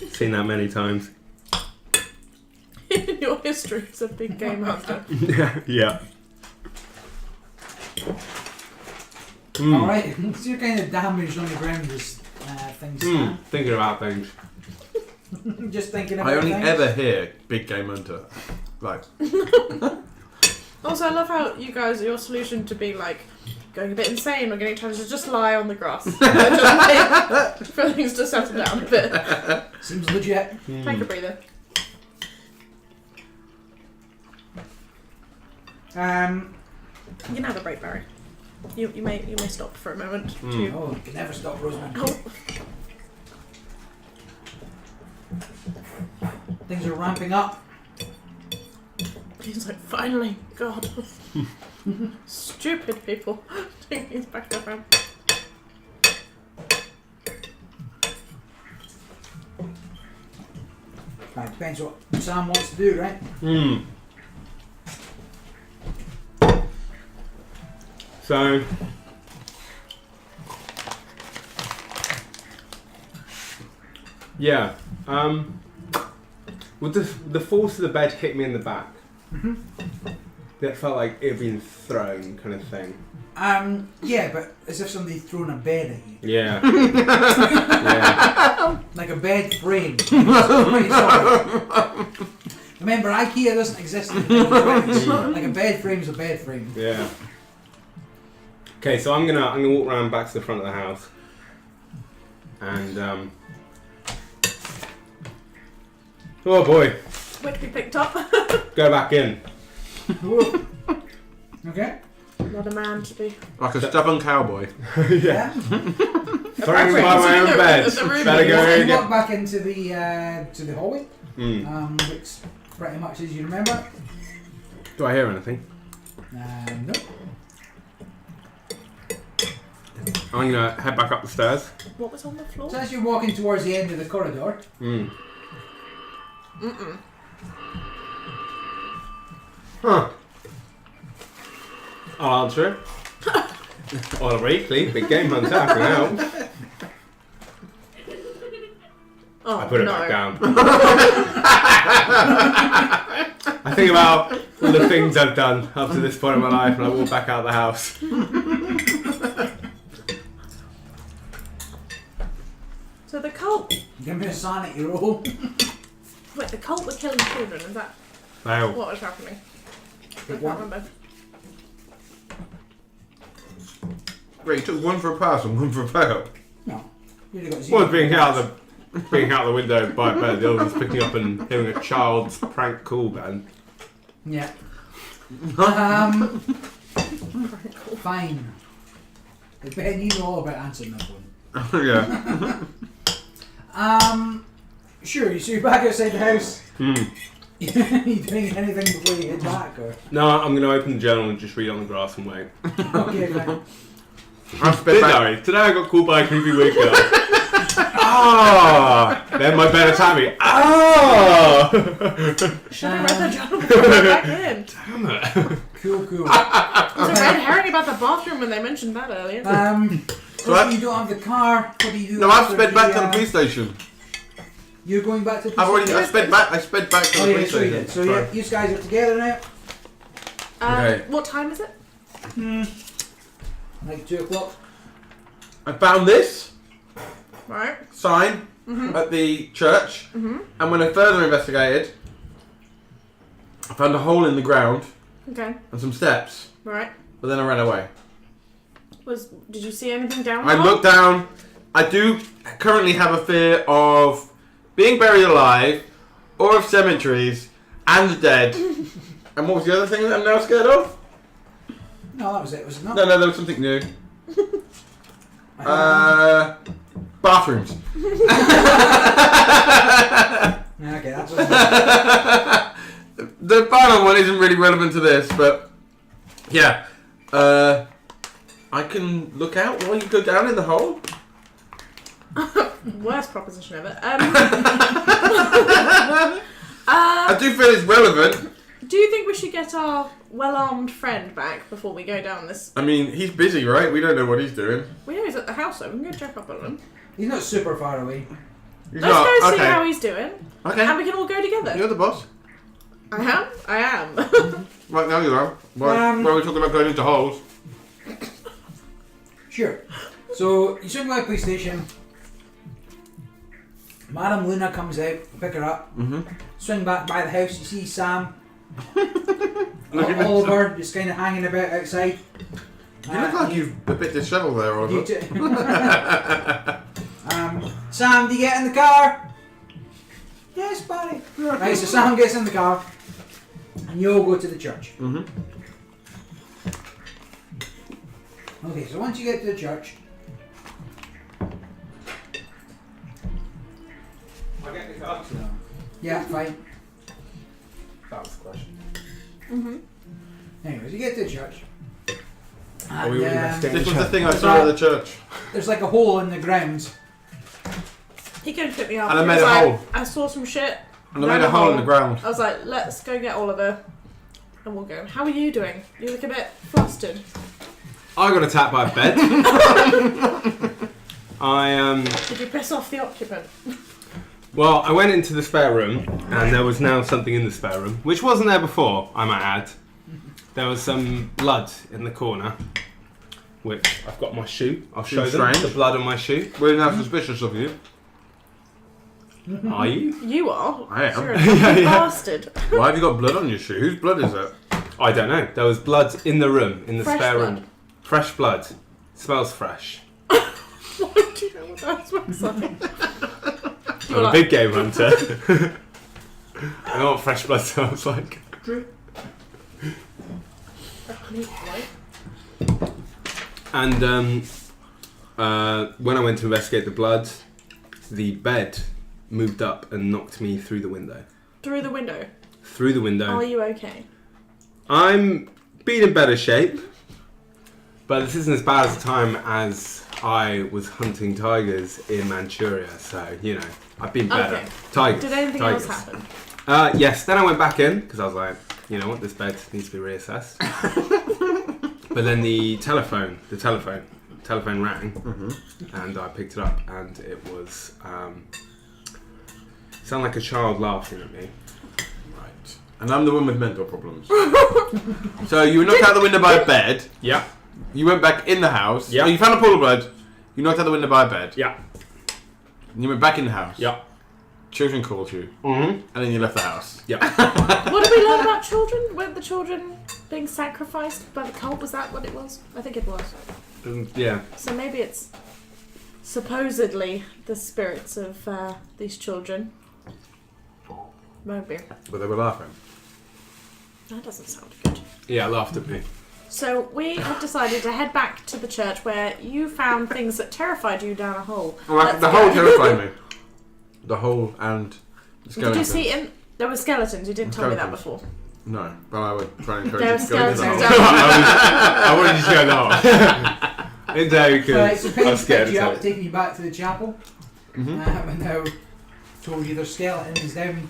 Seen that many times. In your history as a big game hunter. Yeah. Mm. Alright, so you're kind of damaged on the ground as things stand. Thinking about things. Just thinking about I only things. ever hear Big Game Hunter. Like, Also, I love how you guys, your solution to be like going a bit insane or getting challenged is just lie on the grass. Just wait for things to settle down a bit. Seems legit. Take a breather. You can have a break, Barry. You may stop for a moment. To... Oh, you can never stop, Rosamund. Oh. Things are ramping up. He's like, finally, God. Stupid people doing things back around. Right, depends what Sam wants to do, right? So, yeah. Would the force of the bed hit me in the back? That felt like it had been thrown, kind of thing. Yeah, but as if somebody thrown a bed at you. Yeah. Yeah. Like a bed frame. Pretty solid. Remember, IKEA doesn't exist in the 2020s. Like a bed frame's a bed frame. Yeah. Okay, so I'm gonna walk around back to the front of the house, and oh boy, Quickly picked up. go back in. Okay. Not a man to be. like a stubborn cowboy. Yeah. Throwing by my own bed. The room Better go You again. walk back into the hallway, which pretty much as you remember. Do I hear anything? No. I'm gonna head back up the stairs. What was on the floor? So as you're walking towards the end of the corridor, Huh. I'll answer it. Well, weekly, big game hunter, happy now. Oh, I put it no. back down. I think about all the things I've done up to this point in my life, and I walk back out of the house. So the cult. give me a sanity roll. Wait, the cult were killing children. Is that Fail. what was happening? I Take can't one. remember. Wait, you took one for a pass and one for a fail. No. You only got zero. One's being out of the window by a bed, the other one's picking up and hearing a child's prank call band. Yeah. Fine. Ben, you know all about answering that one. Yeah. Sure, so you're back outside the house. You doing anything before you head back, or? No, I'm going to open the journal and just read on the grass and wait. Okay, fine. I've spent back. Sorry, today I got called by a creepy weird girl. Ah! Then my bed attacked me. Ah! Should have read the journal before I went back in. Damn it. Cool. There's a red herring about the bathroom when they mentioned that earlier. So you don't have the car. What do you do? No, I've after sped back to the police station. You're going back to the I police station? sped back to Oh the yeah, police so you station. did. So yeah, you guys are together now. Okay. What time is it? Like 2 o'clock. I found this Right. sign at the church, and when I further investigated, I found a hole in the ground Okay. and some steps, Right. but then I ran away. Did you see anything down I there? look down. I do currently have a fear of being buried alive, or of cemeteries, and the dead. And what was the other thing that I'm now scared of? No, that was it, was it not? No, there was something new. Bathrooms. Okay, that's all. The final one isn't really relevant to this, but yeah. I can look out while you go down in the hole. Worst proposition ever. I do feel it's relevant. Do you think we should get our well-armed friend back before we go down this? I mean, he's busy, right? We don't know what he's doing. We know he's at the house, so we can go check up on him. He's not super far away. He's Let's not. go see Okay. how he's doing, Okay. and we can all go together. You're the boss. I am. Right now you are. Why are we talking about going into holes? Sure. So, you swing by the police station. Madam Luna comes out, pick her up. Swing back by the house, you see Sam. Oliver just kind of hanging about outside. You look like you've a bit dishevelled there, Oliver. Sam, do you get in the car? Yes, buddy. Right, so Sam gets in the car, and you all go to the church. Okay, so once you get to the church, I get the cards. yeah, fine. That was the question. Anyways, you get to the church. Are we And, investigating? This was the thing I saw at the church. there's like a hole in the ground. He came to pick me up. And I He made was a like, hole. I saw some shit. And I made a hole in the ground. I was like, let's go get Oliver, and we'll go. How are you doing? You look a bit flustered. I got attacked by a bed. Did you piss off the occupant? Well, I went into the spare room, and there was now something in the spare room, which wasn't there before, I might add. There was some blood in the corner, which I've got my shoe. I'll show them strange. the blood on my shoe. We're now suspicious of you. Are you? You are. I am. You're a fucking bastard. Why have you got blood on your shoe? Whose blood is it? I don't know. There was blood in the room, in the Fresh spare blood. room. Fresh blood. Smells fresh. Why do you know what that smells like? I'm a big game hunter. I know what fresh blood smells like. And when I went to investigate the blood, the bed moved up and knocked me through the window. Through the window. Through the window. Are you okay? I'm being in better shape, but this isn't as bad as the time as I was hunting tigers in Manchuria, so, you know, I've been better. Okay. Tigers. Did anything tigers. else happen? Yes, then I went back in, because I was like, you know what, this bed needs to be reassessed. But then the telephone rang, and I picked it up, and it was, sounded like a child laughing at me. Right. And I'm the one with mental problems. So you were knocked out the window by a bed. Yeah. You went back in the house. Yeah. Oh, you found a pool of blood. You knocked out the window by a bed. Yeah. And you went back in the house. Yeah. Children called you. Mm-hmm. And then you left the house. Yeah. What did we learn about children? Weren't the children being sacrificed by the cult? Was that what it was? I think it was. Yeah. So maybe it's supposedly the spirits of these children. Maybe. But they were laughing. That doesn't sound good. Yeah, laughed at me. So we have decided to head back to the church where you found things that terrified you down a hole. Well, Let's the go. hole terrified me. The hole and the Did skeleton. you see in? There were skeletons. You didn't tell me that before. No, but I would try and encourage There you were to go into the skeletons hole. down. I wanted you to go no. It's very good. Right, so I'm Peggy's scared picked you of up, it. taking you back to the chapel. Mm-hmm. And now told you there's skeletons down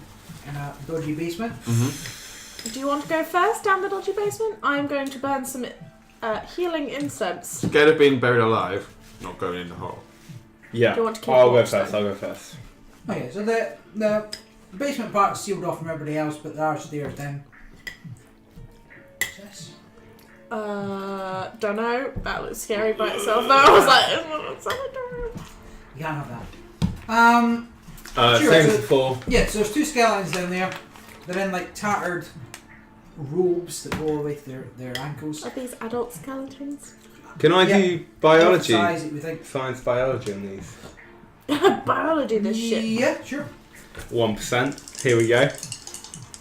in a dodgy basement. Do you want to go first down the dodgy basement? I'm going to burn some healing incense. Scared of being buried alive, not going in the hole. Yeah. Do you want to keep I'll go watch first. then? I'll go first. Okay, so the basement part's sealed off from everybody else, but there are stairs down. What's this? Don't know. That looks scary by itself. Though I was like, it's not a door. You can't have that. Sure, Same so- as before. Yeah, so there's two skeletons down there. They're in like tattered robes that go all the way to their ankles. Are these adult skeletons? Can I do biology? Size, we think. Science biology on these. Biology, this shit. Yeah, sure. 1%. Here we go.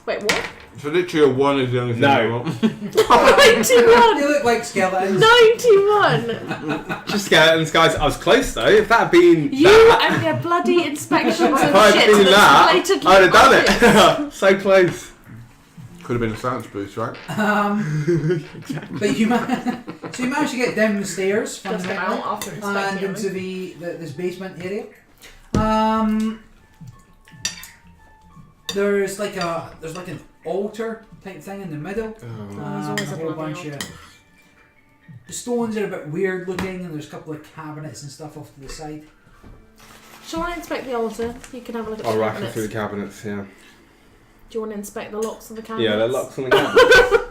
Wait, what? So literally a 1 is the only thing No. I want. 91! They look like skeletons. 91! Just skeletons, guys. I was close though. If that had been You that, and your bloody inspections of if I'd shit been that's that, blatantly I'd have done obvious. it. So close. Could have been a science boost, right? But you so you managed to get down the stairs, Just fundamentally, about after and inspecting into this basement area. There's like an altar type thing in the middle. There's always A a whole bloody bunch of altar. the stones are a bit weird looking, and there's a couple of cabinets and stuff off to the side. Shall I inspect the altar? You can have a look at I'll the raffle cabinets. through the cabinets, yeah. Do you want to inspect the locks of the cabinets? Yeah, they're locks on the cabinets.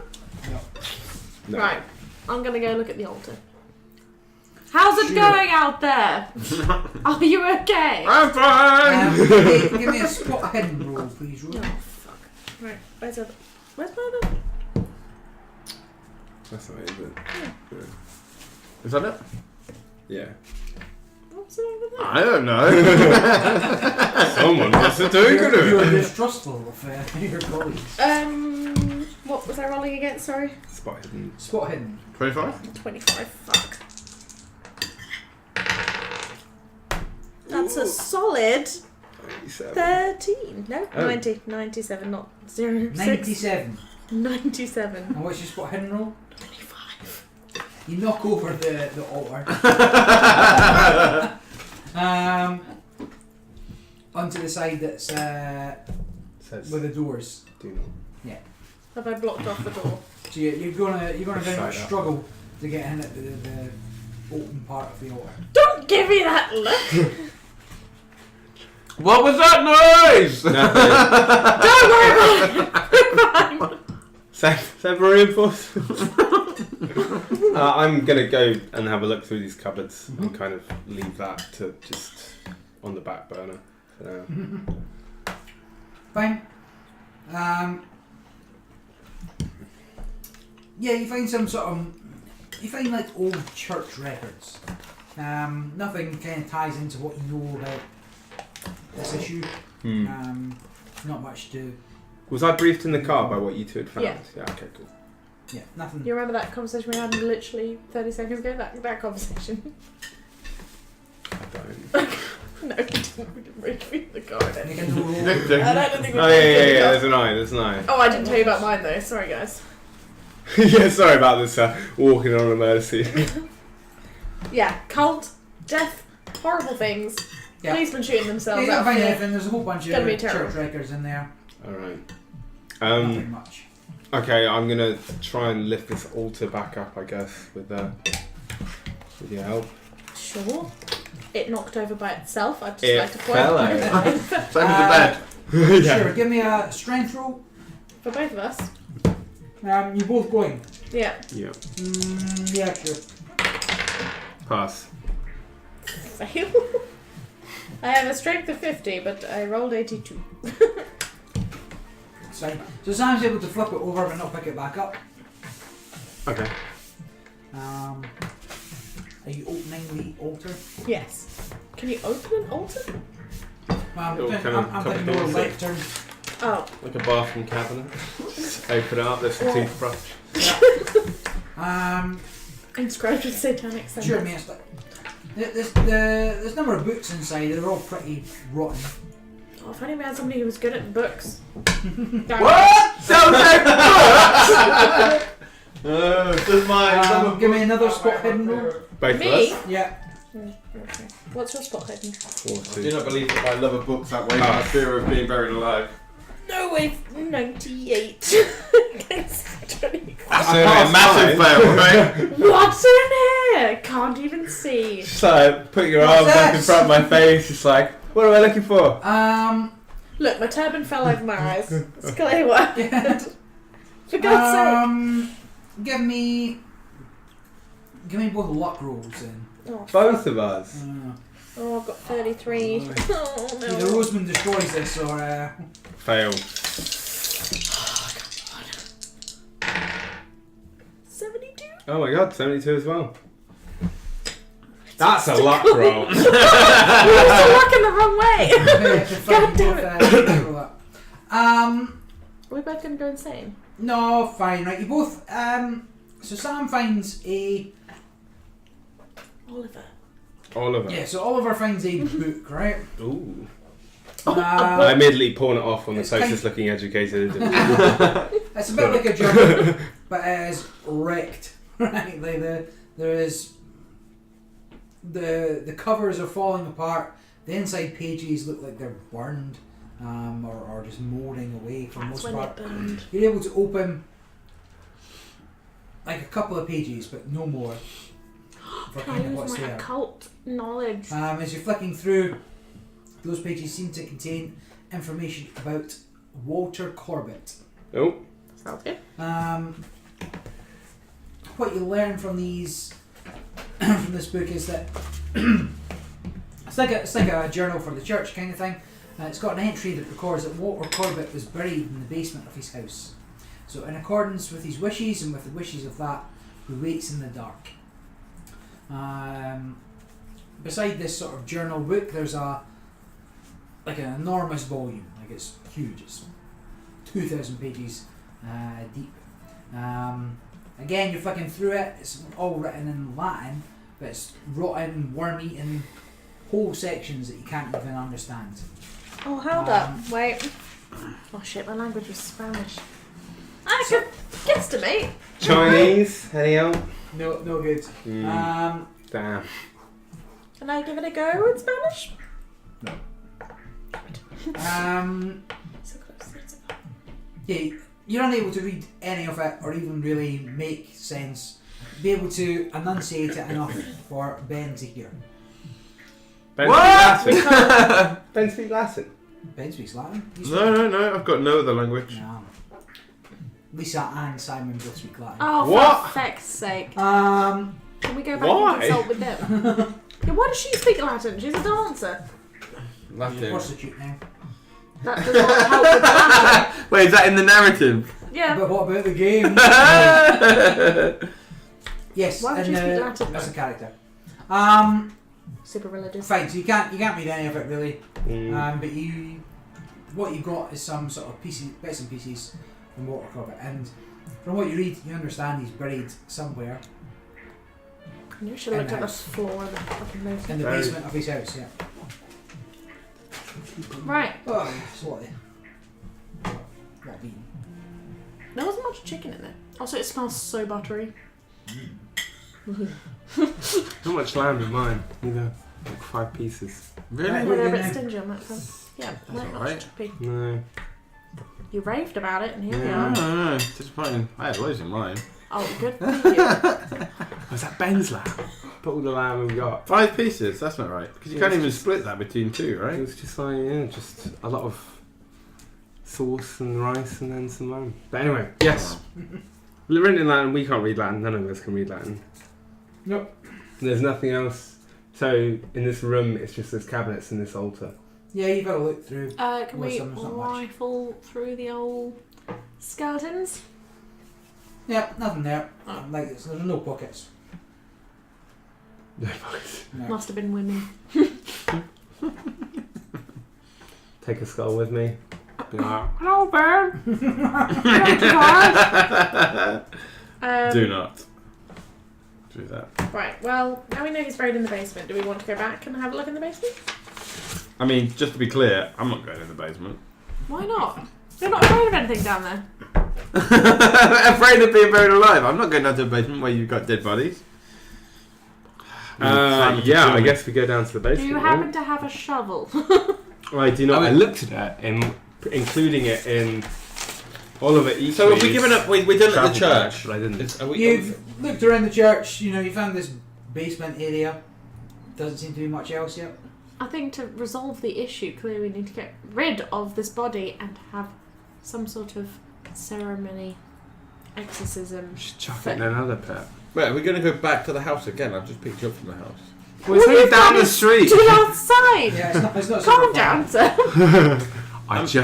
No. Right, I'm going to go look at the altar. How's it going out there? Are you okay? I'm fine! Give me a spot hidden roll, please, Oh, Roll. fuck. Right, where's my other? That's not it, is it? Is that it? Yeah. What's over there? I don't know. Someone wants to do You're it. distrustful of your colleagues. What was I rolling against? Sorry? Spot hidden. Spot hidden. 25? 25. Fuck. That's a solid 87. 13. No, Oh. 90. 97, not 0. 97. 97. And what's your spot hidden roll? 25. You knock over the altar. Onto the side that's Says with the doors. do not. Have I blocked off the door? So you're gonna very much Side up. struggle to get in at the open part of the altar. Don't give me that look! What was that noise? Don't worry about it! Several reinforcements. I'm gonna go and have a look through these cupboards and kind of leave that to just on the back burner for now. Fine. Yeah, you find some sort of like old church records. Nothing kind of ties into what you know about this issue. Not much to. Was I briefed in the car by what you two had found? Yeah. Yeah. Okay. Cool. Yeah, nothing. You remember that conversation we had literally 30 seconds ago? That conversation? I don't. No, we didn't review the card. Make a new roll. Nick, Nick. I don't think we Oh yeah. There's an eye. There's an eye. Oh, I didn't tell you about mine though. Sorry, guys. Yeah. Sorry about this. Walking on a mercy. Yeah, cult, death, horrible things, Yeah. policemen shooting You themselves. don't find Yeah. anything. There's a whole bunch Gonna be of terrible. church records in there. All right. Nothing much. Okay. I'm gonna try and lift this altar back up. I guess with your help. Sure. It knocked over by itself. I'd just It like to point fell out. Same as the bed. Sure, give me a strength roll. For both of us. You're both going. Yeah. Yeah. Yeah, sure. Pass. Fail. I have a strength of 50, but I rolled 82. It's fine. So Sam's able to flip it over but not pick it back up. Okay. Are you opening the altar? Yes. Can you open an altar? I'm Little kind of thinking couple more doors left turn. Oh. Like a bathroom cabinet. Open it up. There's a Yeah. toothbrush. Inscribed with satanic symbols. Sure, mate. There's a number of books inside. They're all pretty rotten. Oh, if only we had somebody who was good at books. What? Sounds like books! Does my Give me another spot hidden roll. Both Me? of us. Yeah. Okay. What's your spot hidden? I do not believe that my love of books that way my fear of being buried alive. No way, 98 against 25. That's a massive fail, right? What's in here? Can't even see. Just like put your What's arms up in this? front of my face. Just like, what am I looking for? Look, my turban fell over my eyes. It's clear what Yeah. happened. For God's sake. Give me both luck rolls then. Oh, Both of us. oh, I've got 33. Oh, Either no. Roseman destroys this or Fail. 72? Oh my god, 72 as well. That's a luck roll. You used to luck in the wrong way. God damn it. We're both going to go insane. No, fine, right. You both. So Sam finds a. Oliver. Yeah, so Oliver finds a book, right? Ooh. Uh, I immediately pawn it off on the It's socialist looking educated. It's a bit like a journal, but it is wrecked. Right, like there is the covers are falling apart. The inside pages look like they're burned, or just moulding away for the most part. You're able to open like a couple of pages, but no more. For Can I kind of use what's my there. occult knowledge? As you're flicking through, those pages seem to contain information about Walter Corbett. Oh. Sounds good. What you learn from these from this book is that it's like a journal for the church kind of thing. It's got an entry that records that Walter Corbett was buried in the basement of his house. So, in accordance with his wishes and with the wishes of that who waits in the dark. Beside this sort of journal book, there's an enormous volume. Like, it's huge. It's 2,000 pages deep. Again, you're flicking through it. It's all written in Latin, but it's rotten, worm-eaten whole sections that you can't even understand. Oh, hold up. Wait. Oh shit, my language was Spanish. I could guesstimate. Chinese? Any help? No good. Damn. Can I give it a go in Spanish? So close. Yeah, you're unable to read any of it or even really make sense. Be able to enunciate it enough for Ben to hear. Ben What? speaks Latin. Ben speaks Latin. Ben speaks Latin? You speak- No. I've got no other language. No. Lisa and Simon both speak Latin. Oh, What? for feck's sake. Um, Can we go back Why? and consult with them? Yeah, why does she speak Latin? She's a dancer. Latin. prostitute now. That does not help with Latin. Wait, is that in the narrative? Yeah. But what about the game? Yes, Why would and you speak Latin? as a character. Super religious. Fine. So you can't read any of it really. But what you got is some sort of bits and pieces from Walter Corbett, and from what you read, you understand he's buried somewhere You should have looked at the floor of the fucking in basement. the basement of his house. Yeah. Right. Oh, so what? What bean? There wasn't much chicken in it. Also, it smells so buttery. Not much lamb in mine. Either. Like 5 pieces. Really? Right. Well, they're a Yeah, bit no. stingy on that front. Yeah, That's not alright. much chickpea. No. You raved about it, and here we Yeah. are. No. Disappointing. I had loads in mine. Oh, good for you. Was that Ben's lamb? Put all the lamb we got. 5 pieces. That's not right. Because you Yeah, can't it's even just- split that between 2, It right? was just like, yeah, just a lot of sauce and rice and then some lamb. But anyway, yes. We're written in Latin, we can't read Latin, none of us can read Latin. Nope. There's nothing else. So in this room, it's just there's cabinets and this altar. Yeah, you've got to look through. Can Well, we someone's not much. rifle through the old skeletons? Yeah, nothing there. Oh. Like there's no pockets. No. Must have been women. Take a skull with me. Be like, Hello, Ben. Do not do that. Right, well, now we know he's buried in the basement. Do we want to go back and have a look in the basement? I mean, just to be clear, I'm not going in the basement. Why not? You're not afraid of anything down there. Afraid of being buried alive. I'm not going down to the basement where you've got dead bodies. yeah, I guess we go down to the Do basement. you right? happen to have a shovel? I do not. I I mean- looked at it, including it in Oliver Eatley's So have we given up? We've done it at the travel church. guide, but I didn't. It's, are we, You've looked around the church. You know, you found this basement area. Doesn't seem to be much else yet. I think to resolve the issue, clearly we need to get rid of this body and have some sort of ceremony, exorcism. Just chuck it in another pit. Wait, are we going to go back to the house again? I've just picked you up from the house. Well, it's only down the street. To the outside! Yeah, it's not. Calm super down, far. sir. I just.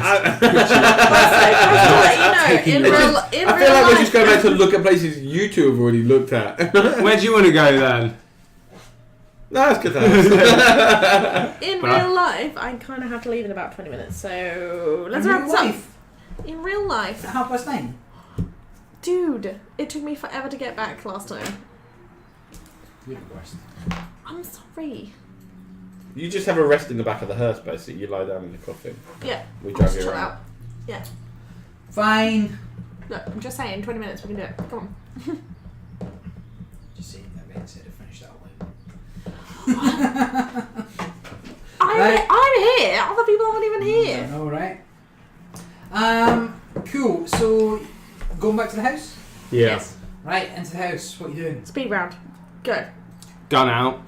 In real I feel like we're just going back to look at places you two have already looked at. Where do you want to go then? No, it's good. In real life, I kind of have to leave in about 20 minutes, so let's wrap this up. In real life. At 9:30. Dude, it took me forever to get back last time. You're the worst. I'm sorry. You just have a rest in the back of the hearse, basically. You lie down in the coffin. Yeah. We drive you chill around. out. Yeah. Fine. Look, I'm just saying, 20 minutes, we can do it. Come on. Just saying that Ben said to finish that line. I'm here. Other people aren't even here. I know, right? Cool. So, going back to the house? Yeah. Yes. Right, into the house. What are you doing? Speed round. Go. Gun out.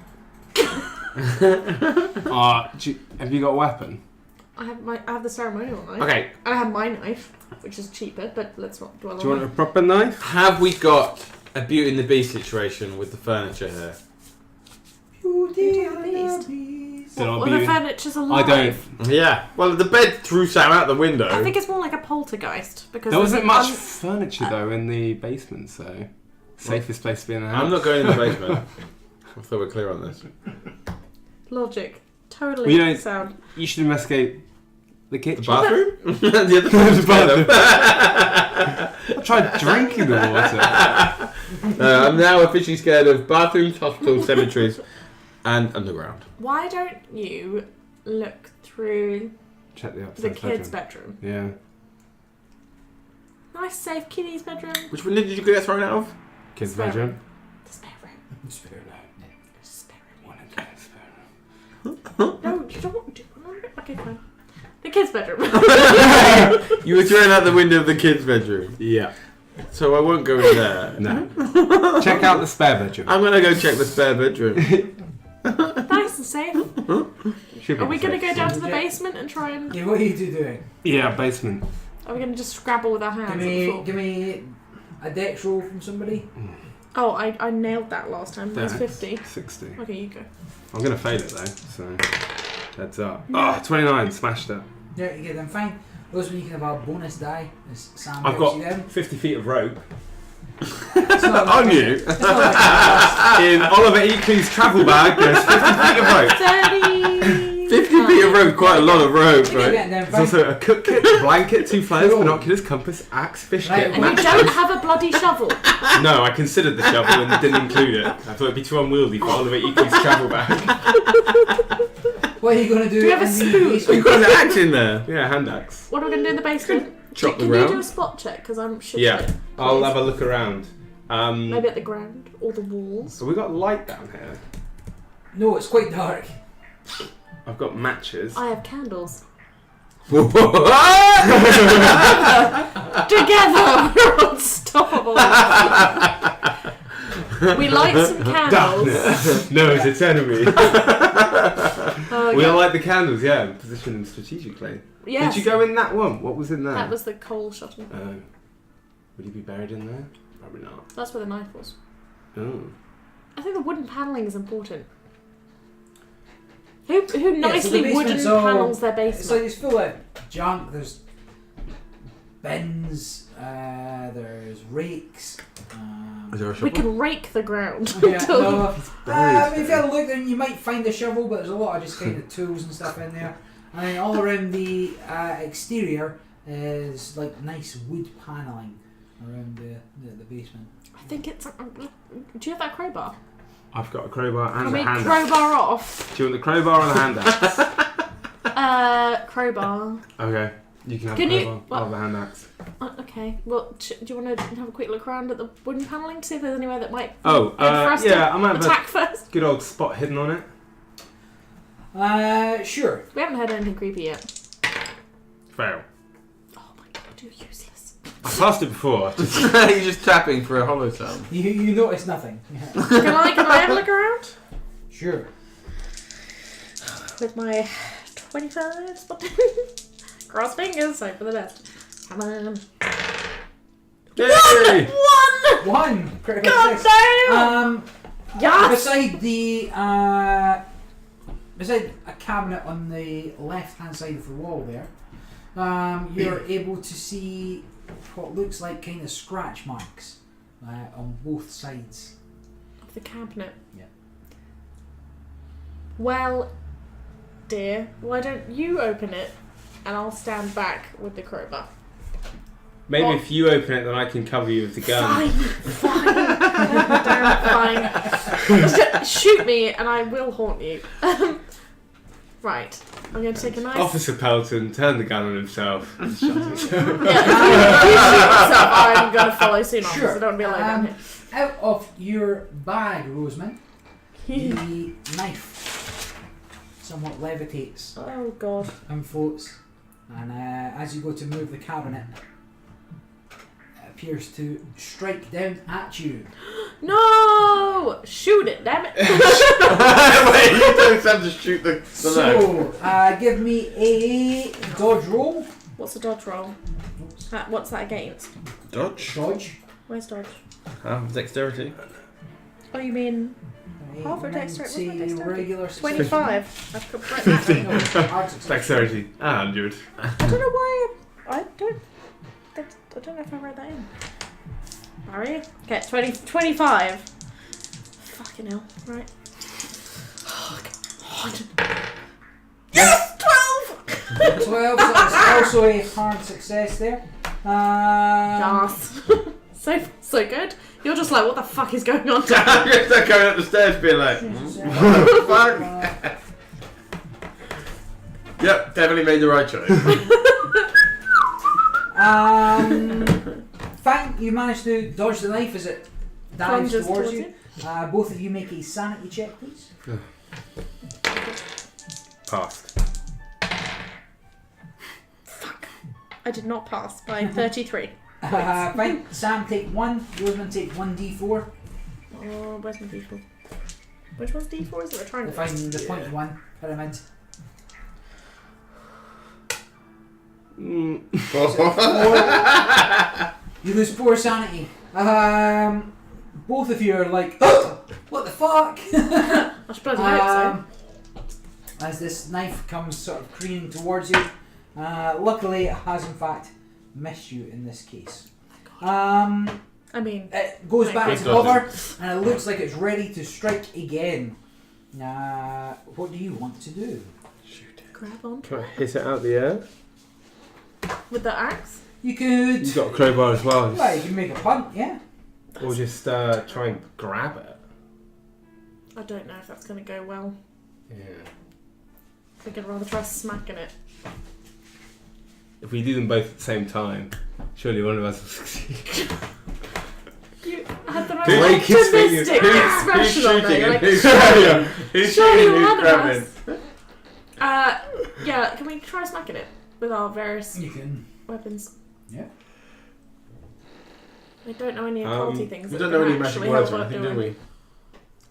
Have you got a weapon? I have the ceremonial knife. Okay. I have my knife, which is cheaper, but let's not dwell on Do you want a that. proper knife? Have we got a Beauty and the Beast situation with the furniture here? Beauty and the Beast. Don't know Well, the beauty- furniture's I alive. don't. Yeah. Well, the bed threw Sam out the window. I think it's more like a poltergeist because There wasn't there's much furniture though in the basement, so safest place to be in the house. I'm not going in the basement. I thought we're clear on this. logic. Totally Well, you don't- sound. You should investigate the kitchen. The bathroom? The other bathroom. I tried drinking the water. I'm now officially scared of bathrooms, hospitals, cemeteries, and underground. Why don't you look through Check the the upstairs kids' bedroom. bedroom? Yeah. Nice, safe kiddies' bedroom. Which one did you get thrown out of? Kids' Spare bedroom. The spare room. Spare room. Spare One in the spare room. room. No, you don't want to. Okay, fine. The kids' bedroom. You were thrown out the window of the kids' bedroom. Yeah. So I won't go in there. No. Check out the spare bedroom. I'm going to go check the spare bedroom. Nice and safe. Should be Are we going to safe. go down to the basement and try and... Yeah, what are you two doing? Yeah, basement. Are we going to just scrabble with our hands? Give me a dex roll from somebody. Oh, I nailed that last time. That was That's 50. 60. Okay, you go. I'm going to fail it though, so heads up. Oh, 29, smashed it. Yeah, you get them fine. Those when you can have a bonus die. As Sam I've helps got you them. 50 feet of rope. It's not like- On you? It's not like In Oliver Eakley's travel bag, there's 50 feet of rope. 30! 50 feet of rope, quite a lot of rope, you're right? getting them There's fine. also a cook kit, blanket, 2 flares, Cool. binoculars, compass, axe, fish Right, kit, And you match. don't have a bloody shovel. No, I considered the shovel and didn't include it. I thought it'd be too unwieldy for Oliver Eakley's travel bag. What are you going to do? Do you have a in the spoon? basement? You've got an axe in there. Yeah, hand axe. What are we going to do in the basement? Chop the Can ground. you do a spot check? Because I'm shit Yeah, at it, I'll please. have a look around. Maybe at the ground or the walls. So we got light down here. No, it's quite dark. I've got matches. I have candles. What? Together, we're unstoppable. We light some candles. No, it's its enemy. Oh, We'll yeah. light the candles, yeah, and position them strategically. Yes. Did you go in that one? What was in there? That was the coal shuttle. Would he be buried in there? Probably not. That's where the knife was. Oh. I think the wooden panelling is important. Who nicely the wooden basement's all- panels their It's like basement? it's full of junk. There's bins. There's rakes. Is there a We shovel? can rake the ground. Yeah, no, buried if you have a look, then you might find a shovel, but there's a lot of just kind of tools and stuff in there. And then all around the exterior is like nice wood paneling around the basement. I think it's. Do you have that crowbar? I've got a crowbar and Can we a hand axe. crowbar off? Do you want the crowbar or the hand axe? Crowbar. Okay. You can have Can a you- crowbar. what? I'll have a hand axe. Okay. Well, do you want to have a quick look around at the wooden panelling to see if there's anywhere that might Oh, good for us yeah, to I might have attack first? a good old spot hidden on it. Sure. We haven't heard anything creepy yet. Fail. Oh my god, you're useless. I passed it before. You're just tapping for a hollow sound. You notice nothing. Yeah. Can I have a look around? Sure. With my 25 spot. Cross fingers, hope for the best. Come on. Yay! One. Critical God success. damn! Yes! Beside a cabinet on the left-hand side of the wall there, you're able to see what looks like kind of scratch marks on both sides. Of the cabinet. Yeah. Well, dear, why don't you open it and I'll stand back with the crowbar. Maybe What? if you open it, then I can cover you with the gun. Fine. Damn fine. Shoot me and I will haunt you. Right. I'm going to take a nice... Officer Pelton turned the gun on himself. Yeah, if you shoot yourself, I'm going to follow soon on, Sure. so don't be alone down here. Out of your bag, Roseman, the knife somewhat levitates Oh, God. and floats. And as you go to move the cabinet, it appears to strike down at you. No! Shoot it, damn it. Wait, you don't have to shoot the knife. So, give me a dodge roll. What's a dodge roll? What's that against? Dodge? Dodge. Where's dodge? Dexterity. Oh, you mean half a dexterity? What's my dexterity? Regular 25. I've got that. No, hard success. Dexterity, 100. I don't know why I don't know if I wrote that in. Barry? Okay, 25. Fucking hell. Right. Oh, God. Yes! 12! 12, so it's also a hard success there. Yes. So good. You're just like, what the fuck is going on? I'm just going up the stairs being like, what the fuck? Yep, definitely made the right choice. Fine, you managed to dodge the knife as it dives Plunges towards towards you. Both of you make a sanity check, please. Passed. Fuck. I did not pass by 33. Fine, Sam take 1, Roseman take 1d4. Oh, where's my d4? Which one's d4? Is it a triangle? Find the point 1 pyramid. You lose 4 sanity. Both of you are like, what the fuck? I should bloody hope As this knife comes sort of careening towards you. Luckily, it has in fact missed you in this case. I mean, It goes back Good to dodging. cover, and it looks like it's ready to strike again. What do you want to do? grab on Can I hit it out the air? with the axe. You could. You've got a crowbar as well. Well, you can make a punt, yeah. Or just try and grab it. I don't know if that's going to go well. Yeah. I think I'd rather try smacking it. If we do them both at the same time, surely one of us will succeed. You had the most The way Kit's thinking- optimistic expression on there. You're like, Who's surely shooting? one Who's of grabbing? us. Yeah, can we try smacking it with our various You can. weapons? Yeah. I don't know any occulty things. We that don't know can any magic actually words help or us anything, do doing. we?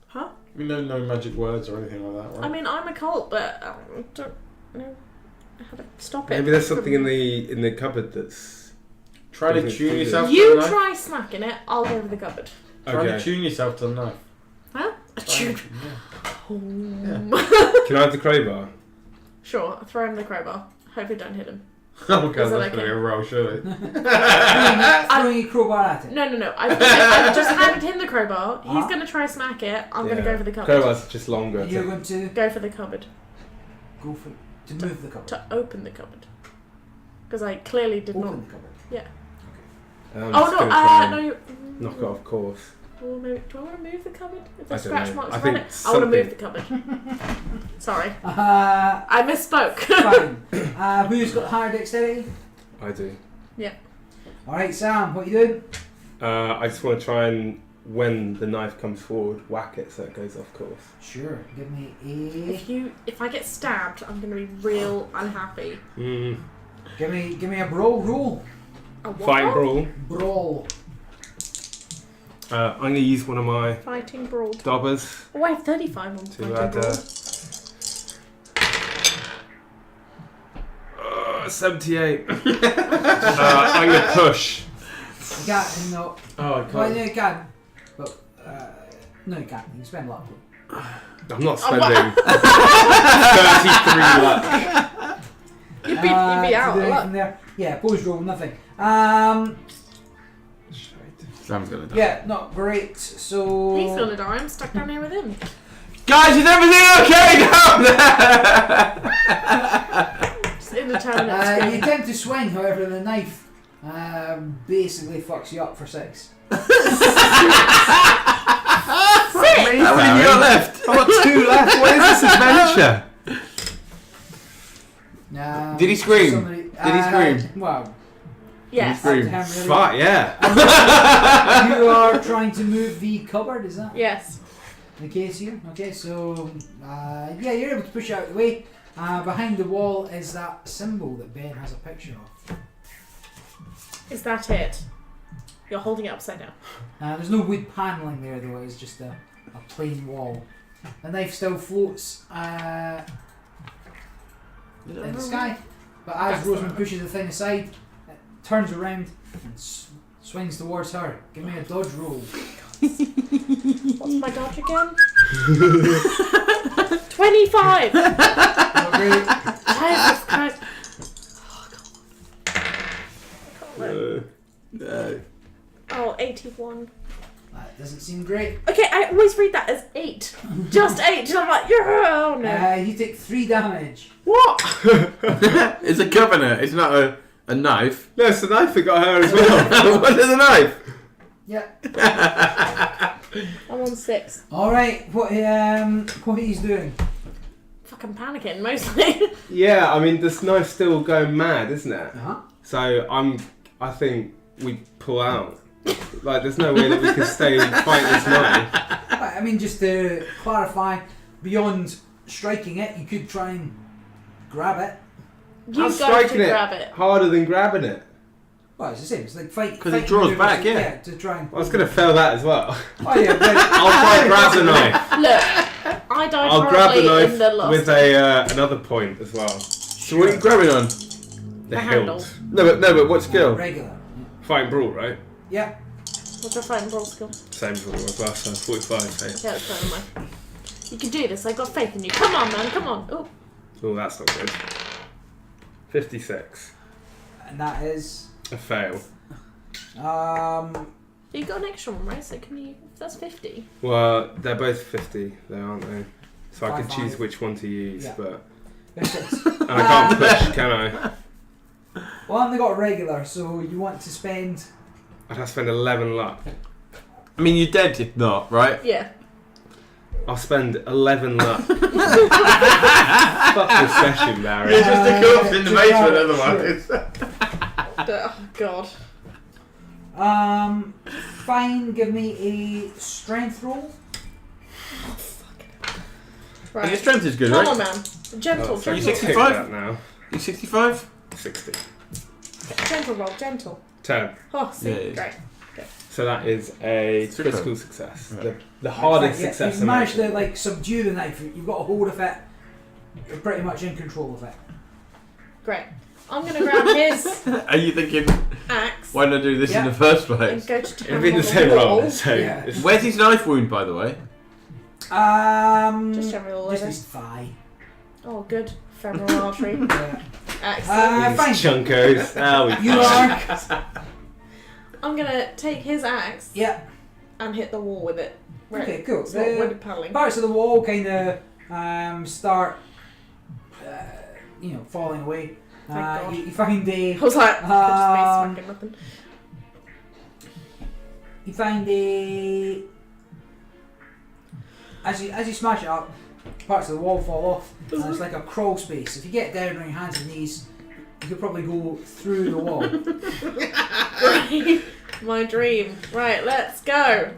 Huh? We don't know magic words or anything like that, right? I mean, I'm a cult, but I don't know how to stop it. Maybe there's something in the cupboard that's. Try to tune yourself to You the knife. try smacking it, I'll go over the cupboard. Try to Okay. tune yourself to the knife. Huh? A tune. Yeah. Can I have the crowbar? Sure, I'll throw him the crowbar. Hope it don't hit him. Oh god, Is it that's okay? gonna be a roll, surely. Throwing a crowbar at it. No. I've just handed him the crowbar. He's going to try smack it. I'm going to go for the cupboard. Crowbar's just longer. You're going to Go for the cupboard. go for to move the cupboard. To open the cupboard. Because I clearly did Open not. the cupboard. Yeah. I'm Oh just no, gonna try and no, you. knock it off course. Well, maybe, do I want to move the cupboard? If I there's don't scratch know. marks I around think it, I want to move the something- cupboard. Sorry, Uh, I misspoke. fine. Who's got higher dexterity? I do. Alright, Sam, what you doing? I just want to try and, when the knife comes forward, whack it so it goes off course. Sure, give me If I get stabbed, I'm going to be real unhappy. give me a brawl roll. A what? Fighting brawl. Brawl. I'm going to use one of my Fighting brawl. daubers Oh, I have 35 on to fighting add brawl. 78. I'm going to push. You can't, no. Oh, I Well, can't. no, you can. But, no, you can't. You can spend luck. I'm not spending 33 luck. You'd be out to do a lot. anything there. Yeah, pose roll, nothing. Sam's gonna die. Yeah, not great. So He's going to die. I'm stuck down here with him. Guys, is everything okay down there? Just indeterminate You screaming. attempt to swing, however, the knife basically fucks you up for 6. How many have you got left? I've got 2 left. What is this adventure? Did he scream? Did he scream? Well, Yes. Scream. up to him, really. Fuck yeah. You are trying to move the cupboard, is that Yes. the case here? Okay, so yeah, you're able to push it out of the way. Behind the wall is that symbol that Ben has a picture of. Is that it? You're holding it upside down. There's no wood panelling there though, it's just a plain wall. The knife still floats in the sky, but as That's Rosamund not- pushes the thing aside, it turns around and swings towards her. Give me a dodge roll. What's my dodge again? 25! Not great. Jesus Christ. Oh, I can't remember. Oh, 81. That doesn't seem great. Okay, I always read that as 8. Just 8. And I'm like, yeah, oh no. You take 3 damage. What? It's a covenant. It's not a knife. No, it's the knife that got her as well. What is the knife? Yeah. I'm on 6. Alright, what he's doing? Fucking panicking, mostly. Yeah, I mean, this knife's still going mad, isn't it? Uh-huh. So I think we pull out. Like, there's no way that we can stay and fight this knife. Right, I mean, just to clarify, beyond striking it, you could try and grab it. You I'm go striking to it grab it. harder than grabbing it. Well, it's the same. It's like fight. 'Cause it fighting draws maneuvers back, to- yeah. To try and. I was going to fail that as well. Oh yeah, but I'll try and grab the knife. Look, I died I'll grab the horribly in the knife last with another point as well. So what are you grabbing on? The handle. hilt. No, but what skill? regular. Fighting brawl, right? Yeah. What's your fighting brawl skill? Same as what it was last time. 45. Hey. Okay, that's better than mine. You can do this. I've got faith in you. Come on, man. Come on. Oh, Oh, that's not good. 56. And that is. A fail. you got an extra one, right? So can you? That's 50. Well, they're both 50, though, aren't they? So I can 5-5. choose which one to use, Yeah. but... Well, And I can't push, can I? I only got regular, so you want to spend. I'd have to spend 11 luck. I mean, you're dead if not, right? Yeah. I'll spend 11 luck. Fuck this session, Barry. You're just a corpse in the basement sure. otherwise. Oh God. Fine. Give me a strength roll. Right. Your strength is good, Come right? on, man. Gentle, you gentle. 65? That now. You 65? 60. Gentle roll, gentle. 10. Oh, see, Yeah, yeah. great. So that is a Super. critical success. Right. The hardest Yeah, success. you managed to imaginable. subdue the knife. You've got a hold of it. You're pretty much in control of it. Great. I'm gonna grab his Are you thinking, axe why not do this Yeah. in the first and place? go to It'd be town the on same wall. roll. So Yeah. it's- Where's his knife wound, by the way? Just general just leather. his thigh. Oh, good. Femoral artery. Yeah. Excellent. Fine. These chunkos. Ah, we You fine. are. I'm gonna take his axe Yeah. and hit the wall with it. Right. Okay, cool. It's not The wood paneling. parts of the wall kind of start, falling away. Thank God. You find a. I was like, just smacking nothing. You find a. As you smash it up, parts of the wall fall off, and it's like a crawl space. If you get down on your hands and knees, you could probably go through the wall. Great. My dream. Right, let's go.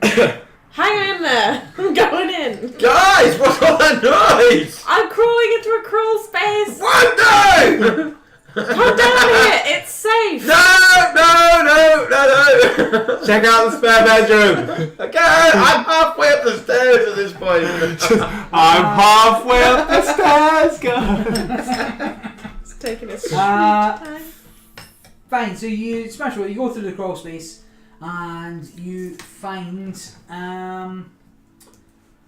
Hang in there. I'm going in. Guys, what's all that noise? I'm crawling into a crawl space. What? No! Come down here. It's safe. No! Check out the spare bedroom. Okay, I'm halfway up the stairs at this point. I'm halfway up the stairs, guys. It's taking its time. Fine, so you smash it, you go through the crawl space, and you find,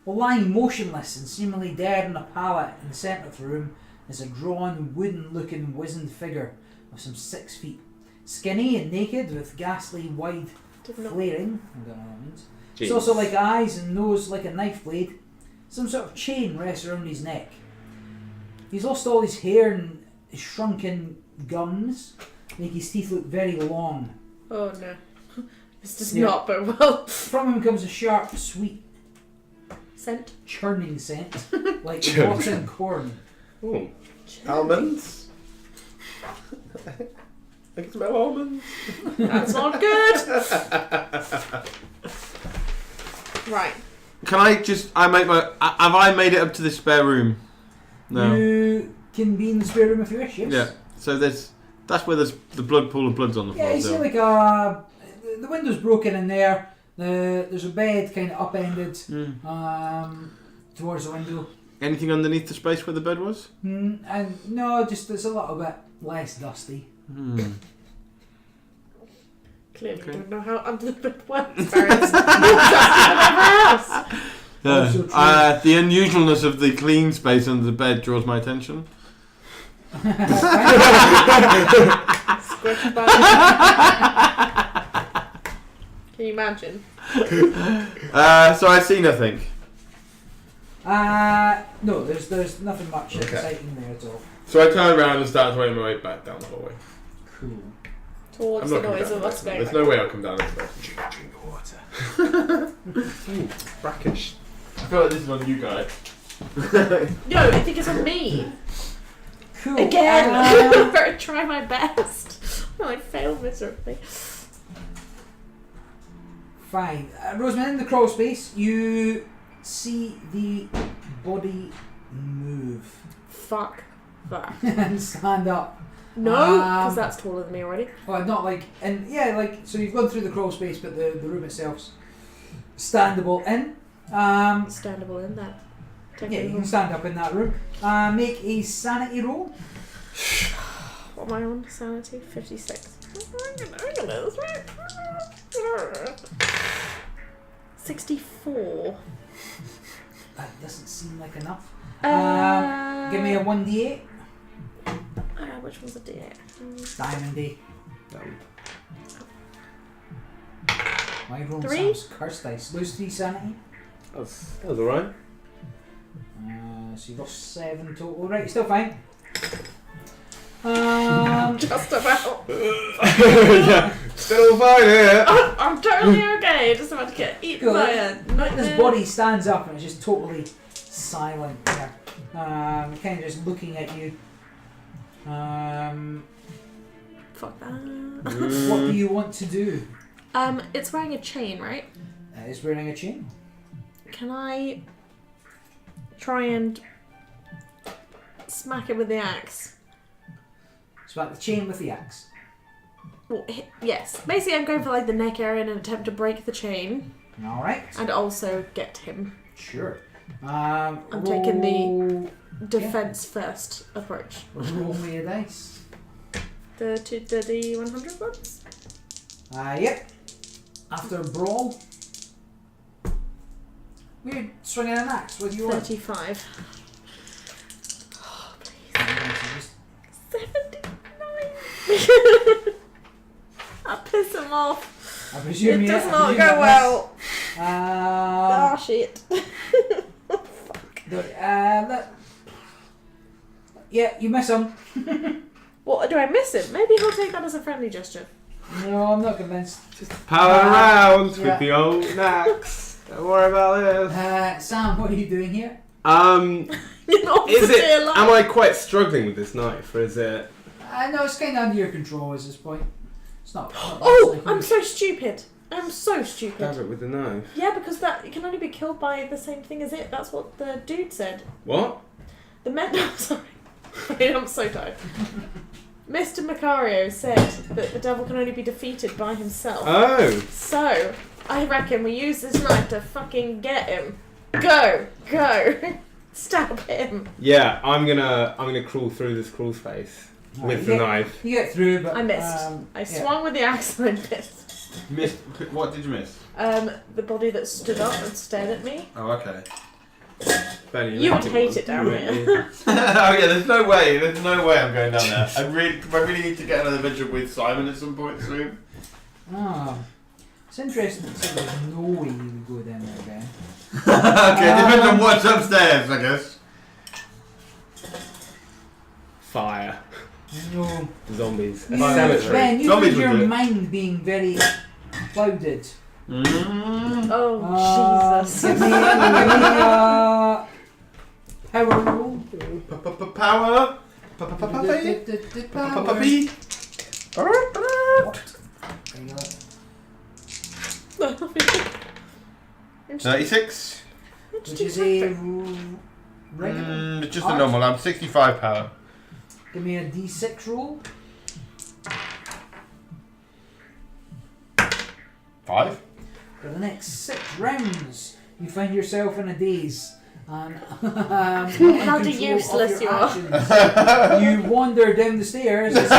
lying motionless and seemingly dead on a pallet in the centre of the room is a drawn, wooden-looking, wizened figure of some 6 feet. Skinny and naked, with ghastly, wide Did not. flaring. I don't know what that means. Jeez. It's also like eyes and nose like a knife blade. some sort of chain rests around his neck. He's lost all his hair and his shrunken gums make his teeth look very long. Oh no. This does not bode well. From him comes a sharp, sweet Scent. churning scent, like rotten corn. Oh. Almonds. I can smell almonds. That's not good. Right. Can I just? Have I made it up to the spare room? No. You can be in the spare room if you wish. Yes. Yeah. So that's where there's the pool of blood's on the floor. Yeah, you see still. like the window's broken in there. There's a bed kind of upended towards the window. Anything underneath the space where the bed was? And no, just it's a little bit less dusty. Clearly Okay. don't know how under the bed works. Very dusty than everywhere else. Also true. The unusualness of the clean space under the bed draws my attention. Squish button. Can you imagine? So I see nothing. No, there's nothing much Okay. exciting there at all. So I turn around and start to make my way back down the hallway. Cool. Towards the noise of us going. There's no way I'll come down this way. Drink water. Ooh, brackish. I feel like this is on you guys. No, I think it's on me. Cool. Again. I better try my best. I failed miserably. Fine. Roseman, in the crawl space, you see the body move Fuck that. and stand up. No, because that's taller than me already. Well, not like, and yeah, like, so you've gone through the crawl space, but the room itself's standable in. Standable in that. Yeah, you can stand up in that room. Make a sanity roll. What am I on? Sanity? 56. 64. That doesn't seem like enough. Uh, Give me a 1d8. Which one's a D8? Diamond D. Why roll 3? Sam's curse dice? Lose 3 sanity. That was alright. So you've got 7 total. Right, you're still fine. Just about. Yeah, still fine here. I'm totally okay. Just about to get eaten Cool. by a nightmare. This body stands up and it's just totally silent there. Kind of just looking at you. Fuck that. What do you want to do? It's wearing a chain, right? It's wearing a chain. Can I try and smack it with the axe? Smack the chain with the axe. Well, yes. Basically, I'm going for like the neck area in an attempt to break the chain Alright. and also get him. Sure. I'm taking the defense first approach. Roll me a dice. The D100 ones? Yep. After a brawl. We're swinging an axe. What do you want? 35. Oh, please. 79. I piss him off. I presume It does I not presume go that well. miss. Shit. Yeah, you miss him. What, do I miss him? Maybe he'll take that as a friendly gesture. No, I'm not convinced. Power around yeah. with the old axe. Don't worry about this. Sam, what are you doing here? You're not Is for it? dear life. Am I quite struggling with this knife, or is it? No, it's kind of under your control at this point. It's not. Oh, I'm so stupid. I'm so Stab stupid. it with the knife. Yeah, because that it can only be killed by the same thing as it. That's what the dude said. What? The men. No, sorry. I'm so tired. Mr. Macario said that the devil can only be defeated by himself. Oh. So, I reckon we use this knife to fucking get him. Go! Stab him. Yeah, I'm gonna crawl through this crawl space with the knife. You get through, but I missed. I swung with the axe and I missed. Missed. What did you miss? The body that stood up and stared at me. Oh, okay. Benny, You would think hate was- it down you here. wouldn't Oh yeah, there's no way I'm going down there. I really need to get another vigil with Simon at some point soon. it's interesting that there's no way you would go down there again. Okay, depends on what's upstairs, I guess. Fire. No. Zombies. A You, cemetery. Ben, you Zombies find your would do it. mind being very clouded. Oh, Jesus. Give me power roll. Power. Puppy. 36. Which is a regular. Just a normal. I'm 65 power. Give me a d6 roll. 5. For the next 6 rounds, you find yourself in a daze. And Bloody useless you are. You wander down the stairs. This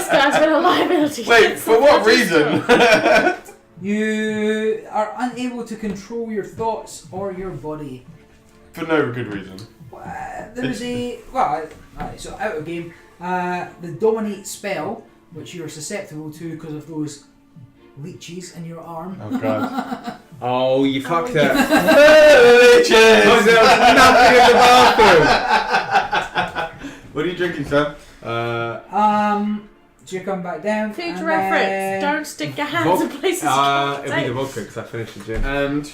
guy's been a liability. Wait, for what reason? You are unable to control your thoughts or your body. For no good reason. There's a so out of game. The dominate spell, which you are susceptible to because of those leeches in your arm. Oh god. Oh, you fucked yeah. it. Leeches! There was nothing in the bathroom. What are you drinking, sir? So you come back down. Future and reference, don't stick your hands in places you can't It'll be the take. vodka because I finished the gin. And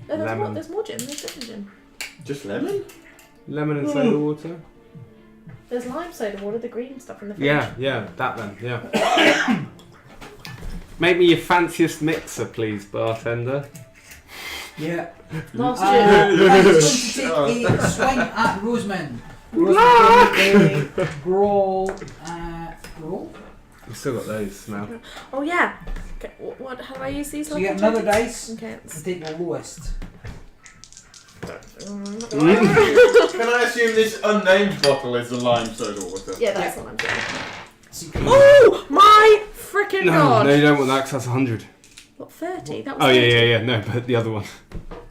Lemon. There's more gin, there's different gin. just lemon? Lemon and soda water. There's lime soda water, the green stuff in the fridge. Yeah, that then, yeah. Make me your fanciest mixer, please, bartender. Yeah. Last I'm gin. going to take a swing at Roseman. Roseman, a brawl. Roll. We've still got those now. Oh yeah. Okay, what? How do I use these? So you get another dice Okay. and take the lowest. Can I assume this unnamed bottle is the lime soda water? Yeah, that's what I'm doing. Secret. Oh my freaking god! No, you don't want that because that's 100. What, 30? That was Oh, 30. yeah, no, but the other one.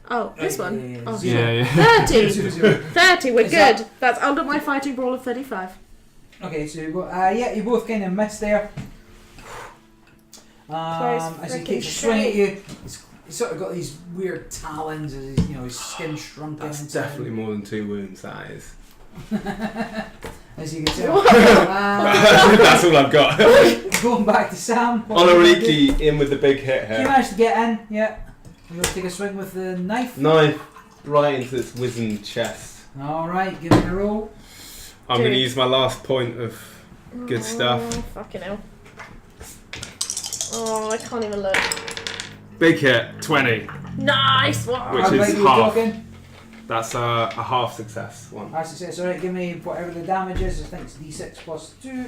Oh, this one? Yeah. Oh, Yeah. 30! 30, we're Is good. that- That's under my fighting brawl of 35. Okay, so you both kind of missed there. As he freaking takes a swing at straight. you, he's sort of got these weird talons as his skin shrunken. That's into- definitely more than 2 wounds, that is. As you can tell. That's all I've got. Going back to Sam. Honoriki in with the big hit You here. managed to get in, yeah. I'm going to take a swing with the knife. Knife right into its wizened chest. Alright, give me a roll. I'm going to Dude. use my last point of good stuff. Fucking hell. Oh, I can't even look. Big hit, 20. Nice one! Which How is big are you half. talking? That's a half success one. High success, alright, give me whatever the damage is. I think it's d6 plus 2. D6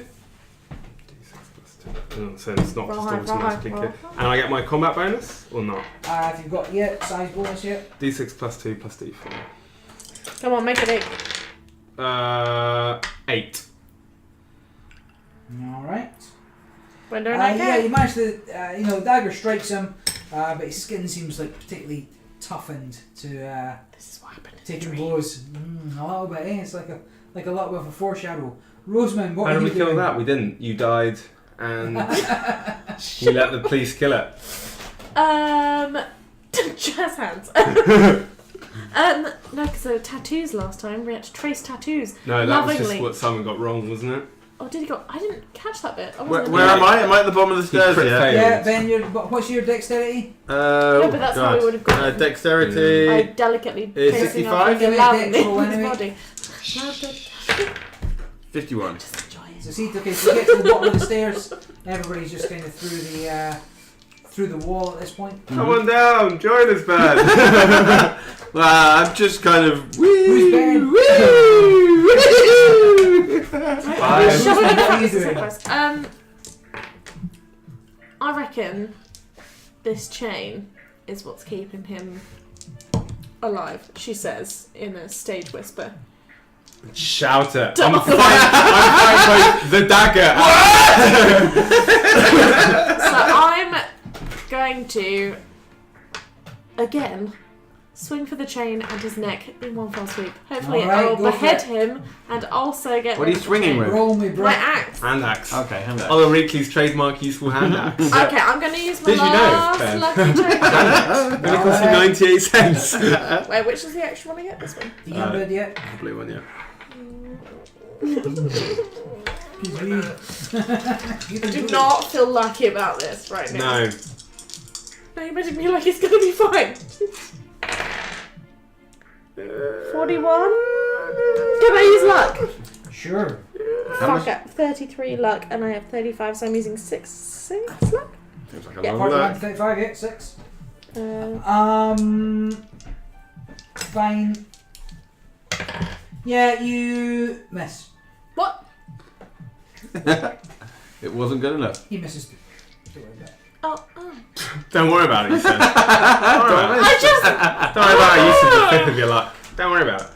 plus 2. Oh, so it's not Roll just high, automatically roll hit. high. And I get my combat bonus or not? If you've got size bonus yet. D6 plus 2 plus D4. Come on, make it 8. 8. Alright. When don't I Yeah, get? you managed to, dagger strikes him, but his skin seems like particularly toughened to This is what happened in the taking dream. blows. A little bit, eh? It's like a little bit of a foreshadow. Roseman, what How are did you we kill doing? that? We didn't. You died and we let the police kill it. Jazz hands. No, because there were tattoos last time. We had to trace tattoos. No, that was Lovingly. just what Simon got wrong, wasn't it? Oh, did he go? I didn't catch that bit. I Where wasn't am I? Am I at the bottom of the stairs crit here? failed. Yeah, Ben, what's your dexterity? No, but that's how we would have got it. Dexterity. I delicately Is tracing 65? up Give me a lovingly dex roll in his anyway. body. 51. Just enjoy it. So see, okay, so you get to the bottom of the stairs. Everybody's just kind of through the wall at this point. Come on down, join us, man. Well, I'm just kind of. Who's Ben? I'm sure What that are you this is doing? so close. I reckon this chain is what's keeping him alive, she says in a stage whisper. Shout it. I'm fighting the dagger. So I'm going to again swing for the chain and his neck in one fell swoop. Hopefully Alright, I will go for behead it. him and also get What are rid you of the swinging chain. with? Roll me, bro. My axe. Hand axe. Okay, hand that. Other Reekley's trademark useful hand axe. Okay, I'm going to use my Did you know, last Ben? lucky token. Only cost you 98 cents. Wait, which is the extra one again? This one. Do you have it yet? The blue one, yeah. I do not feel lucky about this right now. No. No, you made me like it's going to be fine. 41? Can I use luck? Sure. Fuck it. 33 luck and I have 35, so I'm using 6 luck? Seems like a Yeah. long 41, day. 35, yeah, 6. Uh, Fine. Yeah, you miss. what? It wasn't good enough. He misses. Don't worry about it. Oh. Don't worry about it, he said. Don't worry about it. I just... Don't worry about it, you used the fifth of your luck. Don't worry about it.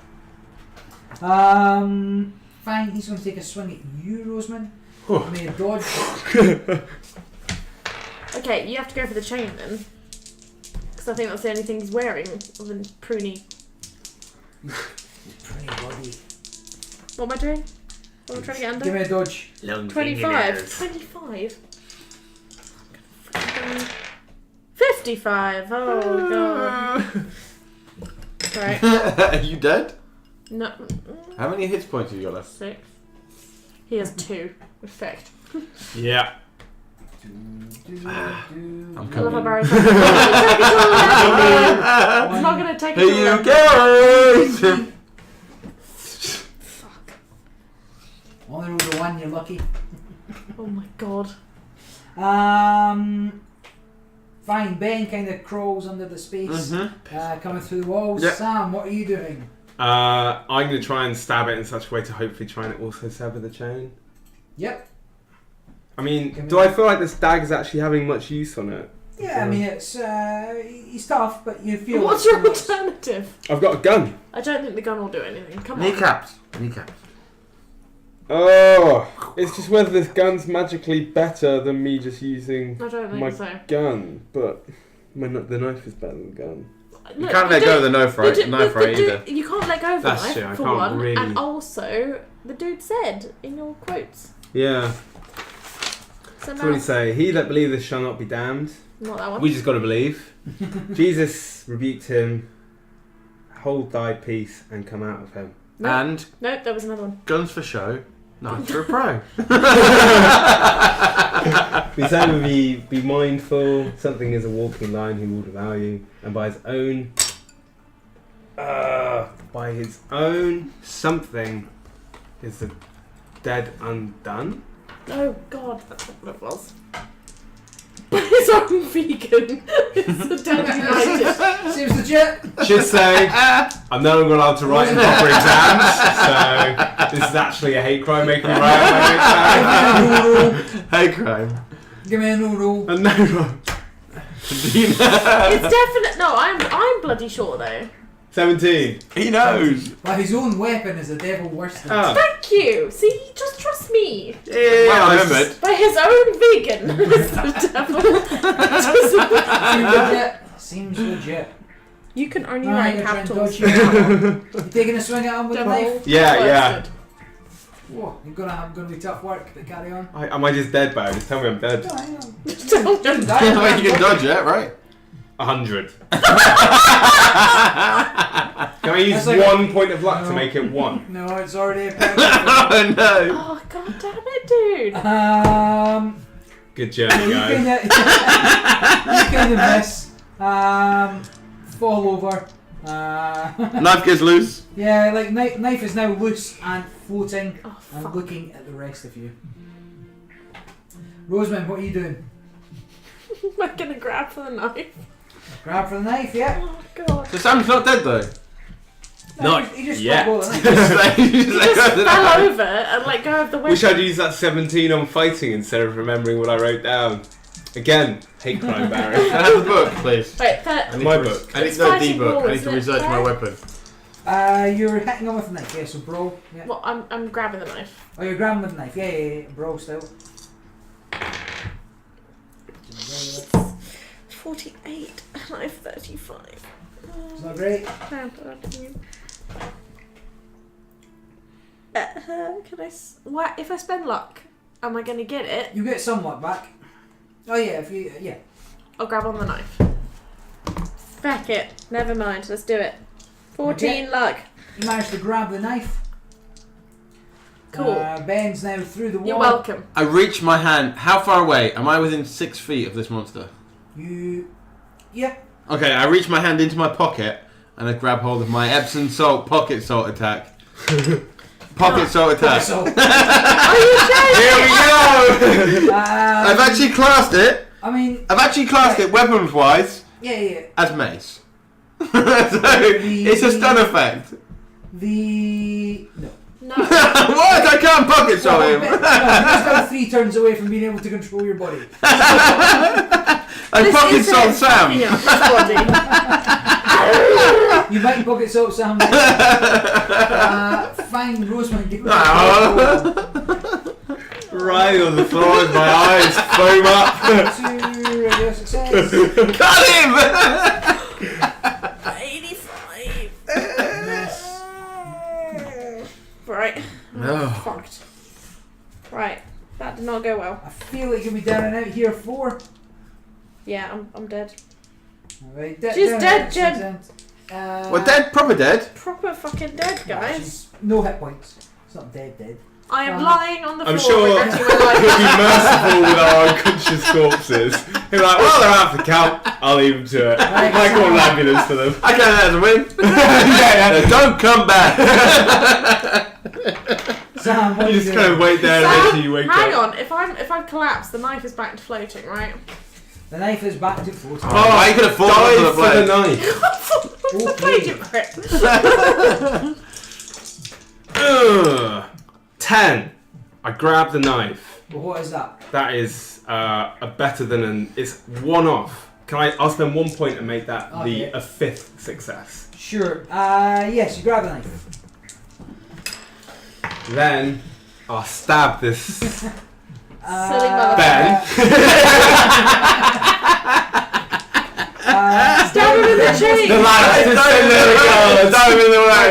Fine, he's going to take a swing at you, Roseman. Oh. May a dodge. Okay, you have to go for the chain then. Because I think that's the only thing he's wearing, other than pruny. Pretty body. What am I doing? What am I trying to get under? Give me a dodge. 25. 25? 55. Oh, God. Right. Are you dead? No. How many hit points have you got left? 6. He has 2. Effect. Yeah. I'm I love how coming. Barry's like, it's not going to take it Here all you out. go! Fuck. Only rolled a 1, you're lucky. Oh my God. Fine, Ben kind of crawls under the space, Mm-hmm. coming through the walls. Yep. Sam, what are you doing? I'm going to try and stab it in such a way to hopefully try and also sever the chain. Yep. I mean, do I feel like this dagger's actually having much use on it? Yeah, I mean, he's tough, but you feel... What's like your alternative? I've got a gun. I don't think the gun will do anything. Come on. Kneecaps. Kneecaps. Oh, it's just whether this gun's magically better than me just using I don't my think so. gun, but the knife is better than the gun. You can't let go of the knife, right? Knife, right, either. You can't let go of the That's knife, true, I for can't one. really- And also, the dude said in your quotes. Yeah. So So what do you say? He that believeth shall not be damned. Not that one. We just got to believe. Jesus rebuked him. Hold thy peace and come out of him. No. And Nope, there was another one. guns for show, knives for a pro. Be sober, be mindful. Something is a walking line who will devour you, and by his own something is the dead undone. Oh God, that's not what it was. His own vegan. It's the daddy united. Seems legit. Should say I'm no longer allowed to write in proper exams, so this is actually a hate crime making me write on my exam. Hey, crime. Give me a no roll. And no, It's definite. No, I'm bloody sure though. 17. He knows. Well, his own weapon is a devil worse than... Oh. Thank you. See, just trust me. Yeah, Well, I I remembered. By his own vegan is the devil. Seems legit. Seems legit. You can only Right, write you're trying to capitals. dodge you taking a swing at him with a Devil. knife? Yeah, yeah. Busted. Whoa, you're gonna be tough work, but carry on. Am I just dead, Barry? Just tell me I'm dead. No, hang on. Just tell Didn't him. die. Well, you can dodge it, right? 100. Can I use That's like 1 point of luck to No. make it 1? No, it's already a perfect. Oh no. Oh God damn it, dude. Good You journey, guys. kind of miss. Fall over. Knife gets loose. Yeah, like knife is now loose and floating Oh and fuck. looking at the rest of you. Roseman, what are you doing? I'm gonna grab for the knife. Grab for the knife, yeah. Oh God. So Sam's not dead though. No, he just yet. got the knife. He He just fell over and let go of the weapon. Wish I'd used that 17 on fighting instead of remembering what I wrote down. Again, hate crime, Barry. Can I have the book, please? Wait, I need My to book. I need It's to know the fighting book. I rules, need to isn't it, research my Claire? weapon. You're hitting him with a knife, yeah, so brawl. Yeah. Well, I'm grabbing the knife. Oh, you're grabbing with a knife, yeah, brawl still. 48 and I have 35. It's not great. Can I? What if I spend luck? Am I gonna get it? You get some luck back. Oh yeah, if you I'll grab on the knife. Feck it. Never mind. Let's do it. 14 luck. You managed to grab the knife. Cool. Ben's now through the wall. You're welcome. I reach my hand. How far away? Am I within 6 feet of this monster? Yep. Okay, I reach my hand into my pocket and I grab hold of my Epsom salt pocket salt attack. Pocket salt attack. So, Here we go! I've actually classed it. I mean, I've actually classed it weapons wise yeah. as mace. So it's a stun effect. No. What? I can't pocket salt him. He's got 3 turns away from being able to control your body. I pocket salt Sam. Yeah, his body. You might pocket salt Sam. Find Rosemary. Give me Right on the floor as my eyes foam up. 2 regular success. Got him! 85. Right. Oh. Fucked. Right. That did not go well. I feel like you'll be down and out here 4. Yeah, I'm dead. Alright, She's down dead, out, Jen. We're dead, proper dead. Proper fucking dead, guys. She's no hit points. It's not dead. I am lying on the floor. I'm sure regretting my he'll life. be merciful with our unconscious corpses. He'll be like, well, they're half the count. I'll leave them to it. I might call an ambulance for them. I count that as a win. Yeah. Don't come back. Sam, what You are just you kind of doing? wait there Sam, until you wake hang up. on. If I've collapsed, the knife is back to floating, right? The knife is back to floating. Oh, you could have fallen Dive onto the for the blade. The knife. page grip. 10. I grab the knife. Well, what is that? That is a better than an. It's one off. I'll spend 1 point and make that Okay. a 5th success. Sure. Yes, you grab the knife. Then I'll stab this Silly motherfucker. Ben. Stab him in the chain! The lad just said, there we go. Dive in the way.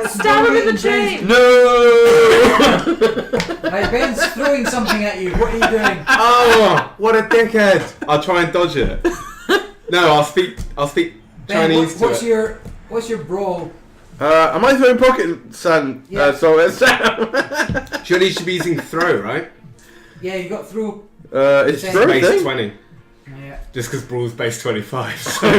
Stab him in the chain! No! Right, Ben's throwing something at you. What are you doing? Oh, what a dickhead! I'll try and dodge it. No, I'll speak Ben, Chinese to it. what's your brawl? Am I throwing pocket sand? Yeah. Salt at Sam? Surely you should be using throw, right? Yeah, you got through. It's Base true, Base thing. 20. Yeah. Just because Brawl's base 25. So. Am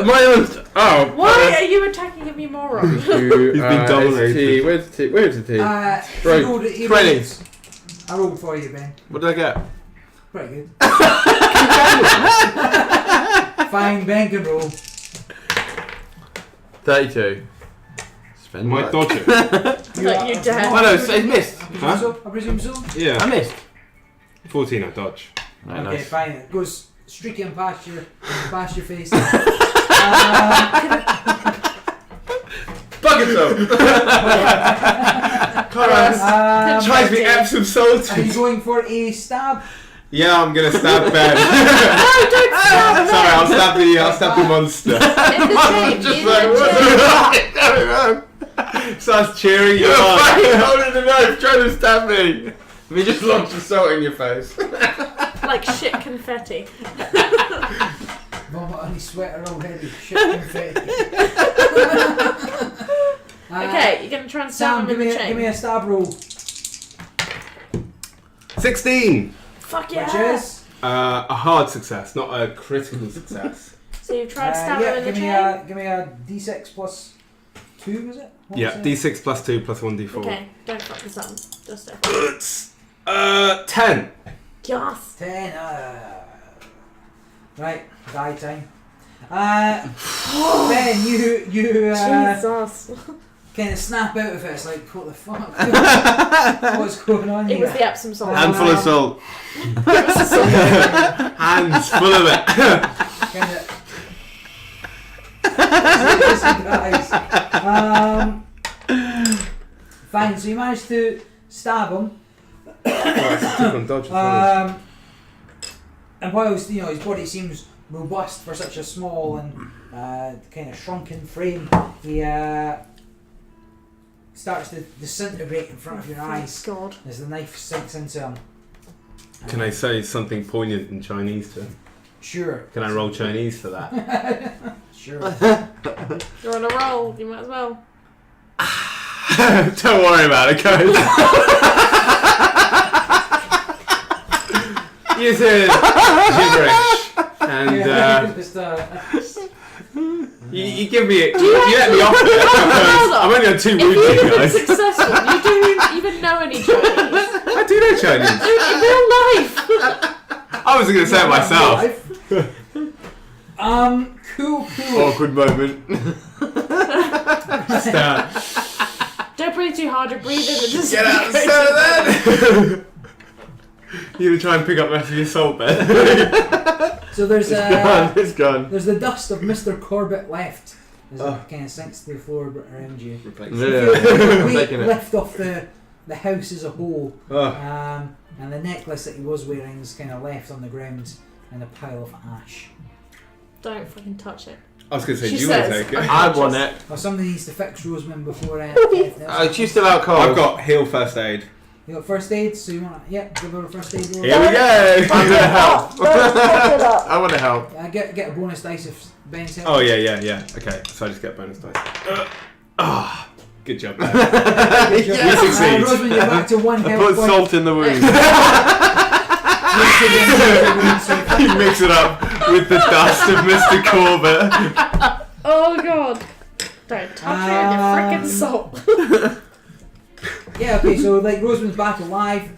I on? Oh. Why are you attacking him, you moron? He's been dominated. Where's the T? Where's the T? He Right. rolled it. He 20. rolled. I rolled for you, Ben. What did I get? Pretty good. Fine, Ben can roll. 32. Spend Might luck. dodge it. Like you dead. Oh no, it's missed. Huh? I presume so. Yeah. I missed. 14 I dodge. Right, Okay, nice. fine. It goes streaking past your face. Bucket soap. Tries to be Epsom Are you salted. going for a stab? Yeah, I'm gonna stab Ben. No, don't stab him! Sorry, I'll stab the monster. In the chain, Just in like, the what chain. the fuck is going on? Starts cheering you You're on. fucking holding the knife, trying to stab me. We just launched the salt in your face. Like shit confetti. Vomit on his sweater already. Shit confetti. Okay, you're gonna try and stab Sam, him give in me, the a, give me chain. a stab roll. 16. Fuck yeah! Which is? A hard success, not a critical success. So you've tried to stab yeah, him in the give me chain? give me a d6 plus 2, was it? What Yeah, was it? d6 plus 2 plus 1d4. Okay, don't fuck this up. Just a 10. Yes. 10. Right, die time. Ben, you Jesus. kind of snap out of it. It's like, what the fuck? What's going on It here? was the Epsom salt. Handful of salt. Hands full of it. Kind of. Guys. Fine. So you managed to stab him. Dodge as well. And whilst his body seems robust for such a small and kind of shrunken frame. He starts to disintegrate in front of your eyes God. as the knife sinks into him. Can I say something poignant in Chinese to him? Sure. Can I roll Chinese for that? Sure. You're on a roll. You might as well. Don't worry about it, guys. You said gibberish, and you give me it. You let me off it because I'm only on 2 If wounds, you'd you have been guys. successful, you don't even know any Chinese. I do know Chinese. In real life. I was going to say it myself. Cool. Awkward moment. Start. Don't breathe too hard. You're breathing. Get out, then. You're going to try and pick up the rest of your salt bed. So there's It's gone. there's the dust of Mr. Corbett left as it kind of sinks to the floor around you. Yeah. Weight Taking it. left off the house as a whole, Oh. and the necklace that he was wearing is kind of left on the ground in a pile of ash. Don't fucking touch it. I was going to say, She do you want to says, take it? I want it. Well, somebody needs to fix Rosamund before anything else. She's still out cold. I've got heal first aid. You got first aid, so you want to, give her a first aid roll. Here we go. I'm gonna help. Don't touch it up. I want to help. Get a bonus dice if Ben's help. Oh, yeah. Okay, so I just get bonus dice. Good job, man. Good job. We succeed. Rosamund, you're back to 1 I health put point. salt in the wound. You mix it up with the dust of Mr. Corbett. Oh god. Don't touch it with your frickin' salt. Yeah, okay, so like Rosamund's back alive.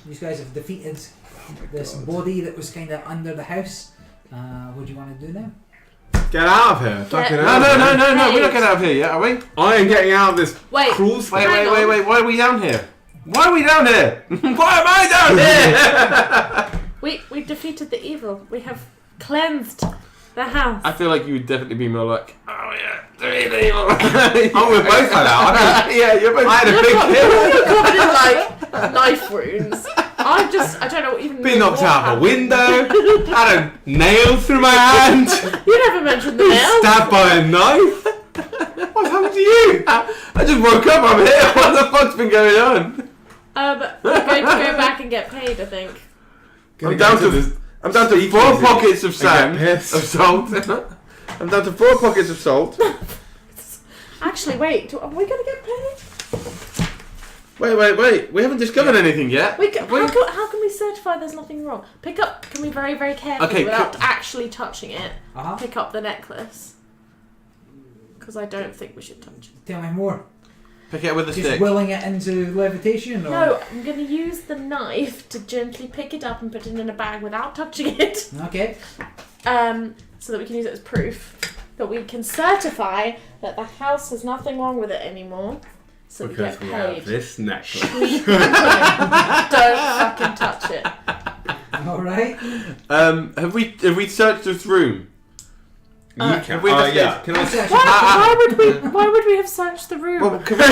These guys have defeated this body that was kind of under the house. What do you want to do now? Get out of here. Fucking No, hell, no, man. no, no, no. We're not getting out of here yet, are we? I ain't getting out of this Wait. cruel space. Hang on. Wait. Why are we down here? Why are we down here? Why am I down here? We defeated the evil. We have cleansed the house. I feel like you would definitely be more like, oh yeah, they're evil. Oh, we're both like that. Yeah, you're both. I had a big kill. You're covered in like knife wounds. I don't know even. Been knocked what out of a happened. window. Had a nail through my hand. You never mentioned the Been nail. stabbed by a knife. What's happened to you? I just woke up. I'm here. What the fuck's been going on? We're going to go back and get paid, I think. I'm down to 4 pockets of sand, pissed. of salt. I'm down to 4 pockets of salt. Actually, wait. Are we going to get paid? Wait. We haven't discovered anything yet. How can we certify there's nothing wrong? Can we very, very carefully, Okay, without actually touching it, Uh-huh. pick up the necklace? Because I don't think we should touch it. Tell me more. Pick it up with a Just stick. willing it into levitation, or No, I'm going to use the knife to gently pick it up and put it in a bag without touching it. Okay. So that we can use it as proof that we can certify that the house has nothing wrong with it anymore. So Because we we get have paid. this necklace. Don't fucking touch it. All right. Have we searched this room? You can. have we Oh, investigated- yeah. Can I That's say? actually- Why would we have searched the room? Well, can we,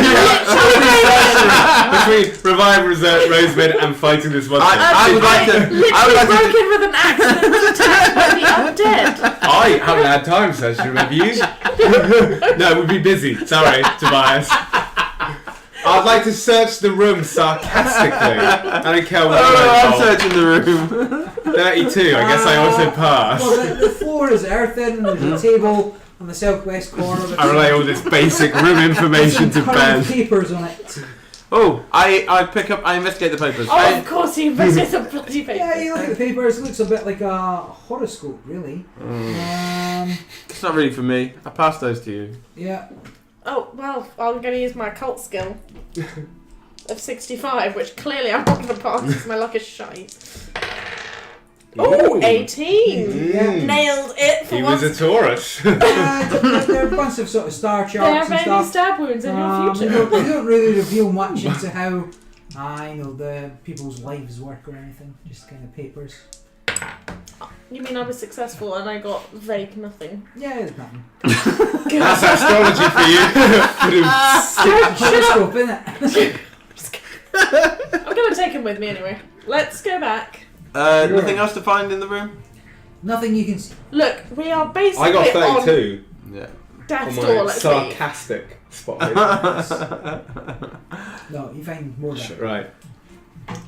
Between revive Rosemond and fighting this monster. I would like to. I would like to. Broken with an axe and was attacked by the undead. I haven't had time, so should have you? No, we'd be busy. Sorry, Tobias. I'd like to search the room sarcastically. I don't care what I'm I searching the room. 32, I guess I also passed. Well, the floor is earthen, and there's a table on the southwest corner. with I relay all this basic room information to some Ben. current papers on it. Oh, I investigate the papers. Oh, of course he invested the bloody paper. Yeah, you look at the papers. It looks a bit like a horoscope, really. It's not really for me. I passed those to you. Yeah. Oh, well, I'm going to use my occult skill of 65, which clearly I'm not going to pass because my luck is shite. Oh, 18! Yeah. Nailed it for He once. was a Taurus. There are a bunch of sort of star There charts are and many stuff. stab wounds in your They future. don't really reveal much into how the people's lives work or anything. Just kind of papers. You mean I was successful and I got vague nothing? Yeah, there's nothing. That's astrology for you. Horoscope, innit? I'm going to take him with me anyway. Let's go back. Nothing else to find in the room? Nothing you can see. Look, we are basically I got 32 Yeah. on death's on door. my Let's leave. sarcastic spot. No, you find more than Right.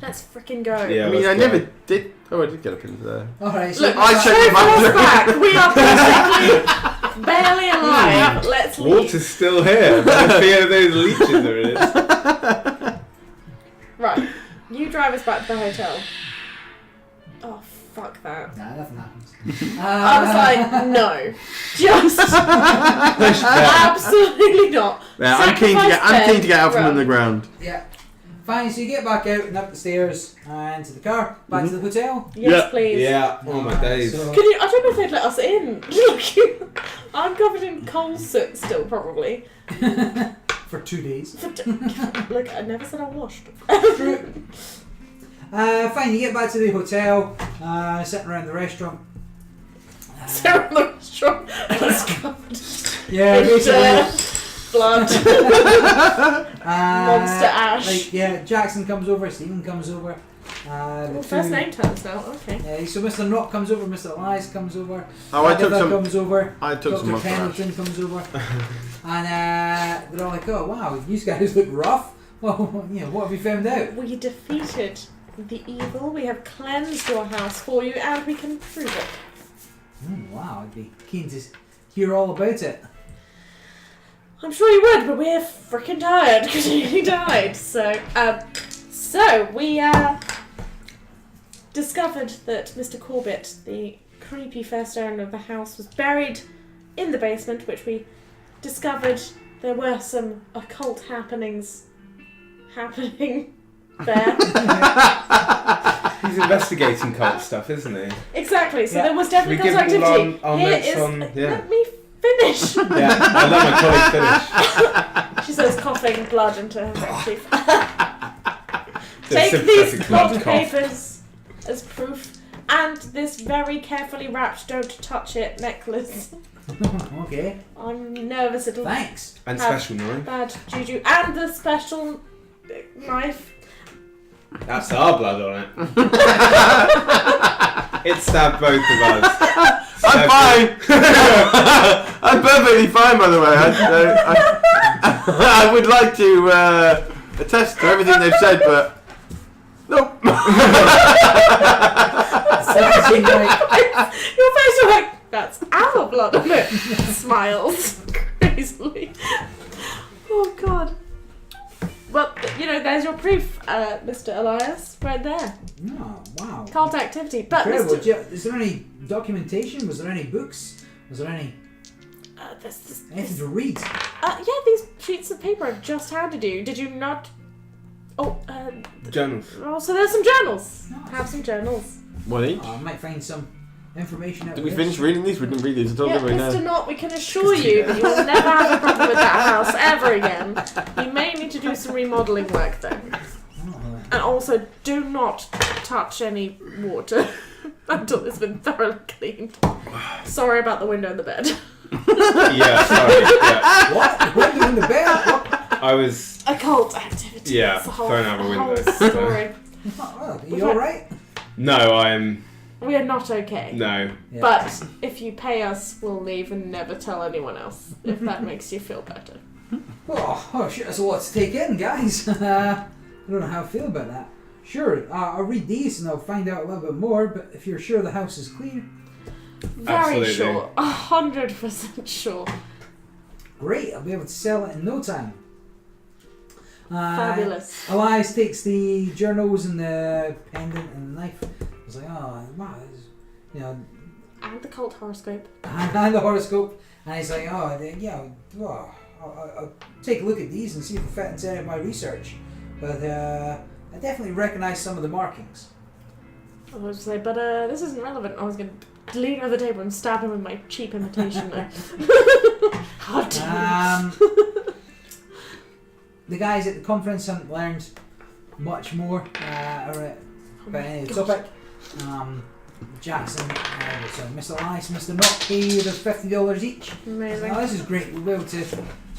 Let's freaking go. Yeah. I mean, I let's go. never did. Oh, I did get up into there. Alright, so Look, I checked so the map. far back. We are basically barely alive. Let's leave. Water's still here. But the fear of those leeches there is. Right. You drive us back to the hotel. Oh, fuck that. Nah, nothing happens. I was like, no. Just absolutely not. Yeah, I'm keen to get out from Run. underground. Yeah. Fine, so you get back out and up the stairs and to the car, back to the hotel. Yes, Yeah. please. Yeah. Oh my days. So, Can you? I don't know if they'd let us in. Look, I'm covered in coal soot still, probably. for 2 days. Look, I never said I washed. True. Fine, you get back to the hotel, sitting around the restaurant. Sarah in the restaurant was covered Yeah, in basically. dirt, blood, monster ash. Like, yeah, Jackson comes over, Stephen comes over. Well, first name tags now. Okay. Yeah, so Mr. Knock comes over, Mr. Elias comes over. Oh, I took Agatha some. comes over. I took some Dr. off the rash. Pendleton comes over. And they're all like, oh wow, you guys look rough. Well, you know, what have you found out? We defeated the evil. We have cleansed your house for you, and we can prove it. Wow, I'd be keen to hear all about it. I'm sure you would, but we're freaking tired because he died. So we discovered that Mr. Corbett, the creepy first owner of the house, was buried in the basement, which we discovered there were some occult happenings happening there. He's investigating cult stuff, isn't he? Exactly, so Yeah. there was definitely Should we cult give activity. all our Here notes is... on- yeah. Let me finish. Yeah. I'll let my colleague finish. She says, coughing blood into her handkerchief. The Take sympathetic these blood plot cough. papers as proof, and this very carefully wrapped "don't touch it" necklace. Okay, I'm nervous it'll thanks. And Have- special knife. bad juju, and the special knife. That's our blood on it. It stabbed both of us. I'm fine. I'm perfectly fine, by the way. I would like to attest to everything they've said, but nope. Your face is like, that's our blood on it. Smiles crazily. Oh god. Well, you know, there's your proof, Mr. Elias, right there. Oh, wow. Cult activity. But Incredible. Mr. Is there any documentation? Was there any books? Was there any anything to read? Yeah, these sheets of paper I've just handed you. Did you not? Oh, Journals. oh, so there's some journals. Nice. Have some journals. One each. I might find some information out Did of we this. finish reading these? We didn't read these at all, Yeah, did we? Mr. No. Knott, we can assure you that you will never have a problem with that house ever again. You may need to do some remodelling work though. Oh, And also, do not touch any water until it's been thoroughly cleaned. Sorry about the window in the bed. Yeah, sorry. Yeah. what? Window in the bed? What? I was. Occult activity. Yeah, It's a whole, thrown out a a whole window. story. Oh, are you alright? No, I'm. We are not okay. No. Yeah. But if you pay us, we'll leave and never tell anyone else, if that makes you feel better. Oh shit, that's a lot to take in, guys. I don't know how I feel about that. Sure, I'll read these and I'll find out a little bit more, but if you're sure the house is clear, Very Absolutely. sure. 100% sure. great, I'll be able to sell it in no time. Fabulous. Elias takes the journals and the pendant and the knife. He's like, oh, wow, this is, you know, And the cult horoscope. and the horoscope. And he's like, oh, yeah, well, I'll take a look at these and see if they fit into any of my research. But I definitely recognise some of the markings. I was say, but this isn't relevant. I was going to lean over the table and stab him with my cheap imitation knife. How dare you. The guys at the conference haven't learned much more about any topic. Jackson, Mr. Elias, Mr. Knock pay you the $50 each. Amazing. This is great. We'll be able to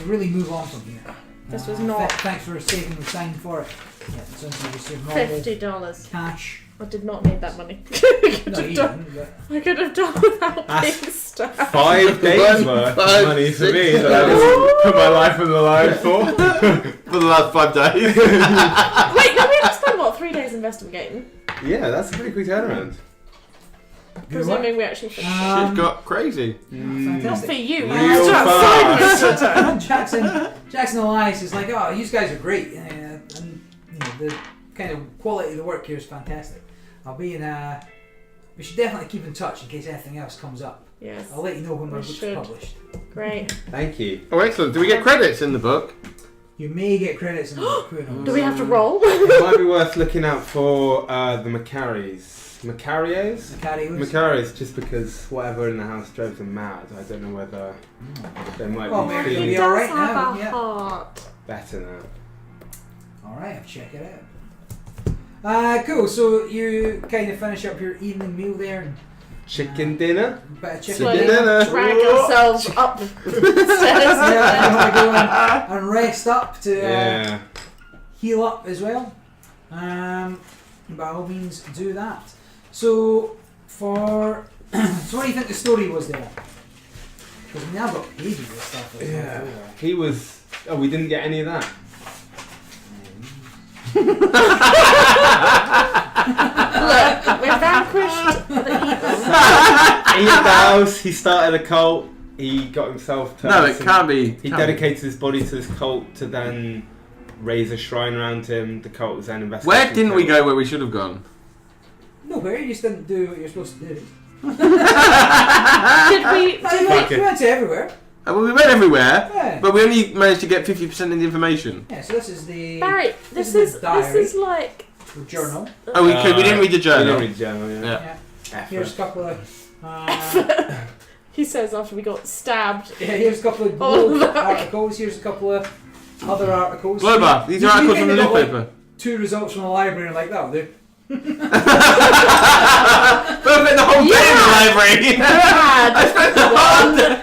really move on from here. This was not- Thanks for saving the time for it. Yeah, so you receive normal $50. cash I did not need that money. No, you didn't. But I could have done without That's being stabbed. 5 days worth of money for me that I just put my life on the line for. For the last 5 days. Wait, no, we had to spend what 3 days investigating. Yeah, that's a pretty quick turnaround. Presuming we actually finished. Shit got crazy. Not fantastic. for you. Real That's fast. Jackson Elias is like, oh, you guys are great, and you know, the kind of quality of the work here is fantastic. I'll be in. We should definitely keep in touch in case anything else comes up. Yes. I'll let you know when my We book's should. published. Great. Thank you. Oh, excellent. Do we get credits in the book? You may get credits in the book. Who knows? Do we have to roll? It might be worth looking out for the Macarios. Macarios? Macarios, just because whatever in the house drove them mad. I don't know whether they might Well, be maybe feeling it'll be He does alright have now, a yeah. heart. better now. Alright, I'll check it out. Cool, so you kind of finish up your evening meal there and Chicken dinner? bit of chicken Slowly dinner. drag yourselves up the stairs. Yeah, you want to go and rest up to Yeah. heal up as well. By all means, do that. So, for so what do you think the story was there? Because we now got pages of stuff. As Yeah. well. He was. Oh, we didn't get any of that. Look, we vanquished the evil. He left the house, he started a cult, he got himself to. No, it can't be. He dedicated his body to this cult to then raise a shrine around him. The cult was then investigating. Where didn't we go where we should have gone? Nowhere, you just didn't do what you're supposed to do. Did we? We went to everywhere. Well, we went everywhere, Yeah. but we only managed to get 50% of the information. Yeah, so this is the Barry, this This is is the diary. this is like. the journal. Oh, we didn't read the We journal. didn't read the journal, yeah. Yeah. Yeah. Here's a couple of. He says after we got stabbed. Yeah, here's a couple of Oh, Globe look. articles. Here's a couple of other articles. Glober, these You- are you articles from the kinda got, newspaper. 2 results from the library and like that'll do. But I spent the whole day in the library. I spent the whole day.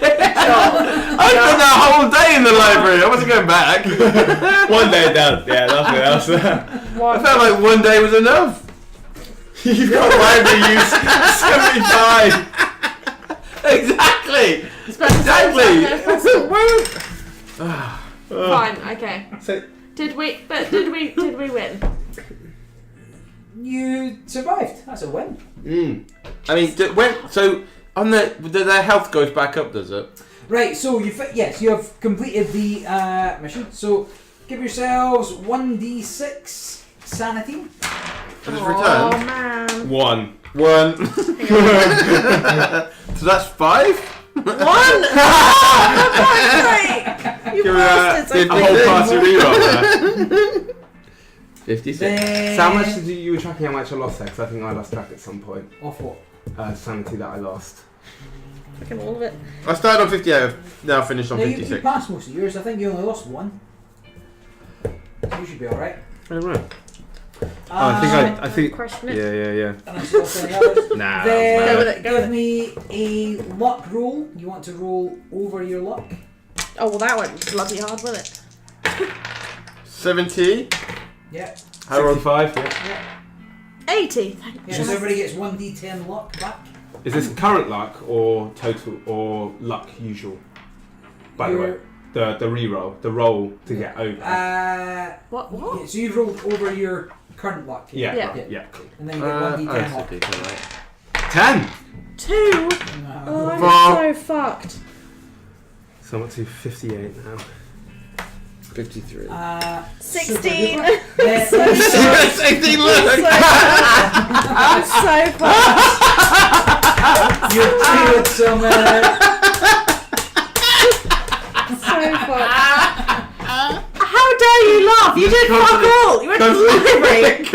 I spent the whole day in the library. I wasn't going back. One day done. Yeah, nothing else. I felt like one day was enough. You've got library use 75. Exactly. Fine. Okay. So, Did we win? You survived. That's a win. I mean, so on their health goes back up, does it? Right. So yes, you have completed the mission. So give yourselves 1d6 sanity. And it's Oh returned. man. 1. 1. So that's 5. 1. You Give me bastards! that. I A whole party think- reroll there. 56. Then So how much did you were tracking how much I lost there? Because I think I lost track at some point. off what? Sanity that I lost. Fucking all of it. I started on 58. I've now finished on No, you 56. passed most of yours. I think you only lost 1. So you should be all right. Oh, right. I think. Question it. Yeah. Unless you lost any others. Nah, Then Go with it, go give with me a luck roll. You want to roll over your luck? Oh well, that went bloody hard with it. 70. Yeah. How are 65, yeah. 80. Thank Yeah. So everybody gets 1d10 luck back. Is this current luck or total or luck usual? By the way, the reroll, the roll to get over. What? Yeah, so you've rolled over your current luck. yeah, yeah. right, yeah, cool. And then you get 1d10 luck. okay, right. 10. 2. No. Oh, I'm Four. so fucked. So I'm up to 58 now. 53. 16. Then- 16, look! I'm so fucked. You've cleared some. So fucked. How dare you laugh? You did fuck all. You went to the library. And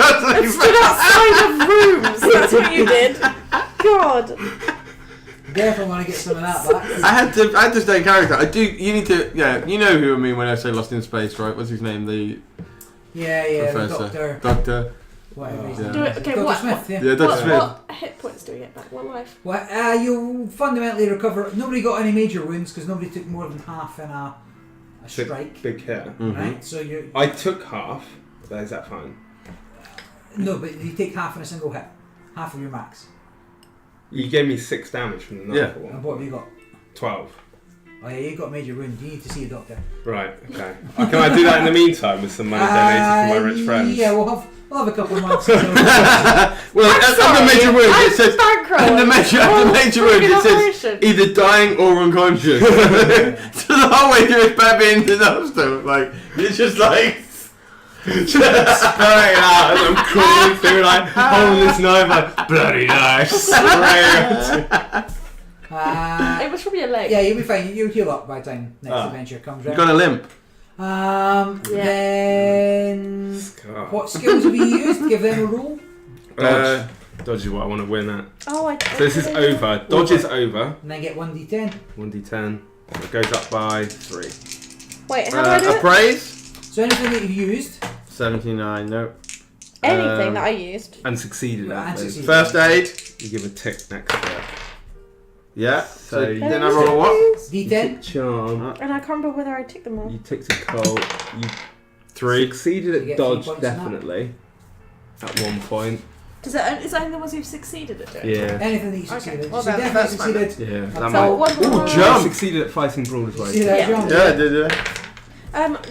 stood outside of rooms. That's what you did. God. Definitely want to get some of that back. I had to stay character. I do. You need to. Yeah, you know who I mean when I say Lost in Space, right? What's his name? The Yeah, the professor. doctor. Doctor. Whatever his Yeah. name Do it. is. Okay, Dr. what? Smith, yeah. Yeah, Dr. What, Smith. what hit points do we get back? What life? Well, you fundamentally recover. Nobody got any major wounds because nobody took more than half in a strike. Big hit. Mhm. Right? So you. I took half, but is that fine? No, but you take half in a single hit. Half of your max. You gave me 6 damage from the knife one. And what have you got? 12. Oh yeah, you got a major wound. You need to see a doctor. Right, okay. Can I do that in the meantime with some money donated from my rich friends? Yeah, we'll have a couple of months. Well, at the major wound it says. Bankroll. The major wound it says either dying or unconscious. So the whole way through is bad being in the hospital. Like it's just like. Just spurring out as I'm crawling through, like holding this knife, like bloody knife, spraying. It was probably a leg. Yeah, you'll be fine. You'll heal up by the time next adventure comes You round. got a limp. Then what skills have you used? Give them a roll. Dodge is what I want to win at. Oh, So this is over. Dodge is over. And then get 1d10. 1d10. So it goes up by 3. Wait, how do I do it? Appraise. So anything that you've used. 79. Nope. Anything that I used. And succeeded at. And please. succeeded. First aid. You give a tick next to it. Yeah. So So then I roll a what? D10. Charm. And I can't remember whether I took them all. You ticked a cold. You 3. succeeded You at get 3 dodge, points on that. definitely. At one point. Is that only the ones who've succeeded at doing? Yeah. Anything that you Okay, succeeded. well so you then, definitely that's fine. succeeded. Yeah. That's That So might. what? Ooh, You jump. succeeded at fighting brawlers way. See that Yeah. jump? Yeah, did it?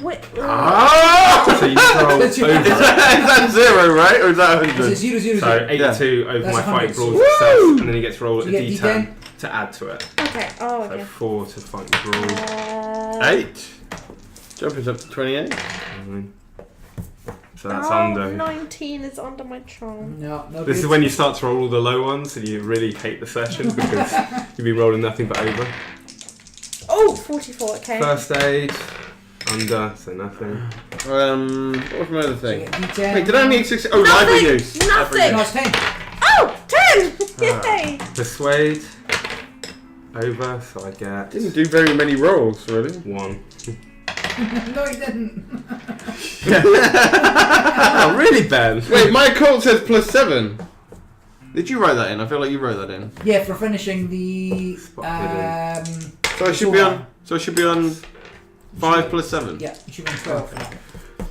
Wait. Ah! So you roll That's your- Is over. that 0, right? Or is that It's a 100? 0, 0, So 0. 82 over That's my 100. fighting brawl Woo! success, and then he gets to roll So a you get d10 to add to it. Okay. Oh, So okay. 4 to fighting brawl. 8. Jumping's up to 28. So that's oh, under. 19 is under my charm. No, no. This is good. when you start to roll all the low ones, and you really hate the session because you'll be rolling nothing but over. Oh, 44. Okay. First aid, under, so nothing. What was my other So you thing? get D10. Wait, did I need 6? Oh, life Nothing! reduce. Nothing! No, it's 10. Oh, 10! Ah. Yay! Persuade, over, so I get Didn't do very many rolls, really. 1. No, he didn't. Oh, really, Ben? Wait, my cult says +7. Did you write that in? I feel like you wrote that in. Yeah, for finishing the. Spot So I should be on. So I should be on 5 + 7. Yeah, you should be on 12 for that.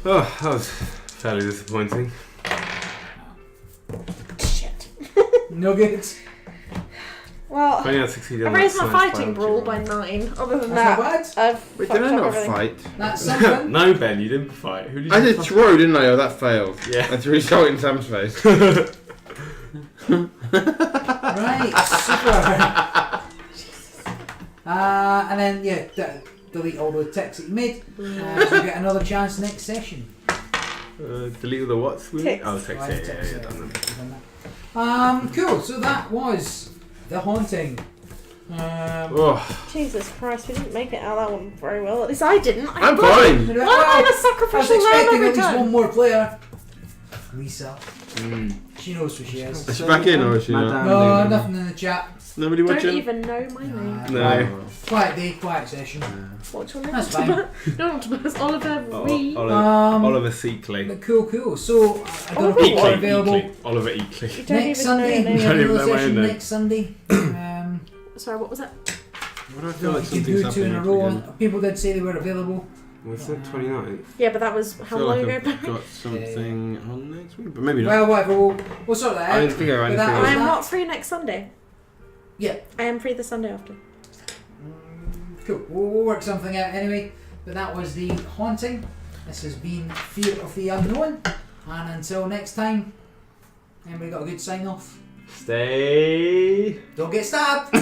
Oh, that was fairly disappointing. Shit. No good. Well, If only I'd succeeded I on raised that my science fighting biology brawl roll. by 9. Other than That's not that, bad. I've Wait, fucked did I up not everything. fight? That's something. No, Ben, you didn't fight. Who did I you did fight? throw, didn't I? Oh, that failed. Yeah. I threw salt in Sam's face. Right, super. And then, yeah, delete all the ticks that you made. So you get another chance next session. Delete all the what's? Ticks. Oh, ticks, Right, yeah, ticks, yeah, done them. Cool, so that was The Haunting. Oh, Jesus Christ, we didn't make it out of that one very well. At least I didn't. I'm won. fine. Why am I the I was sacrificial lamb expecting every at least time? one more player. Lisa. mm. She knows who she is. Is she back in or is she not? Madame No, Lady. nothing in the chat. Nobody Don't watching? even know my name. No. Quiet day, quiet session. What's your name? That's fine. No, Optimus. Oliver Oh, Reed. Oliver Seekley. But cool. So, I don't know Oliver if you're what? available Eakley. Oliver Eakley. You don't next even Sunday. know We your have Don't even another know my session name. next Sunday. Sorry, what was that? Why do I feel like You can something's do 2 in a happening row. again? People did say they were available. Was it 29th? Yeah, but that was I how feel long like ago? I've got something on next week, but maybe not. Well, whatever. We'll sort that I out. didn't think I But anything that else. was I am that. not free next Sunday. Yeah. I am free the Sunday after. Cool. We'll work something out anyway. But that was The Haunting. This has been Fear of the Unknown. And until next time, anybody got a good sign off? Stay. Don't get stabbed!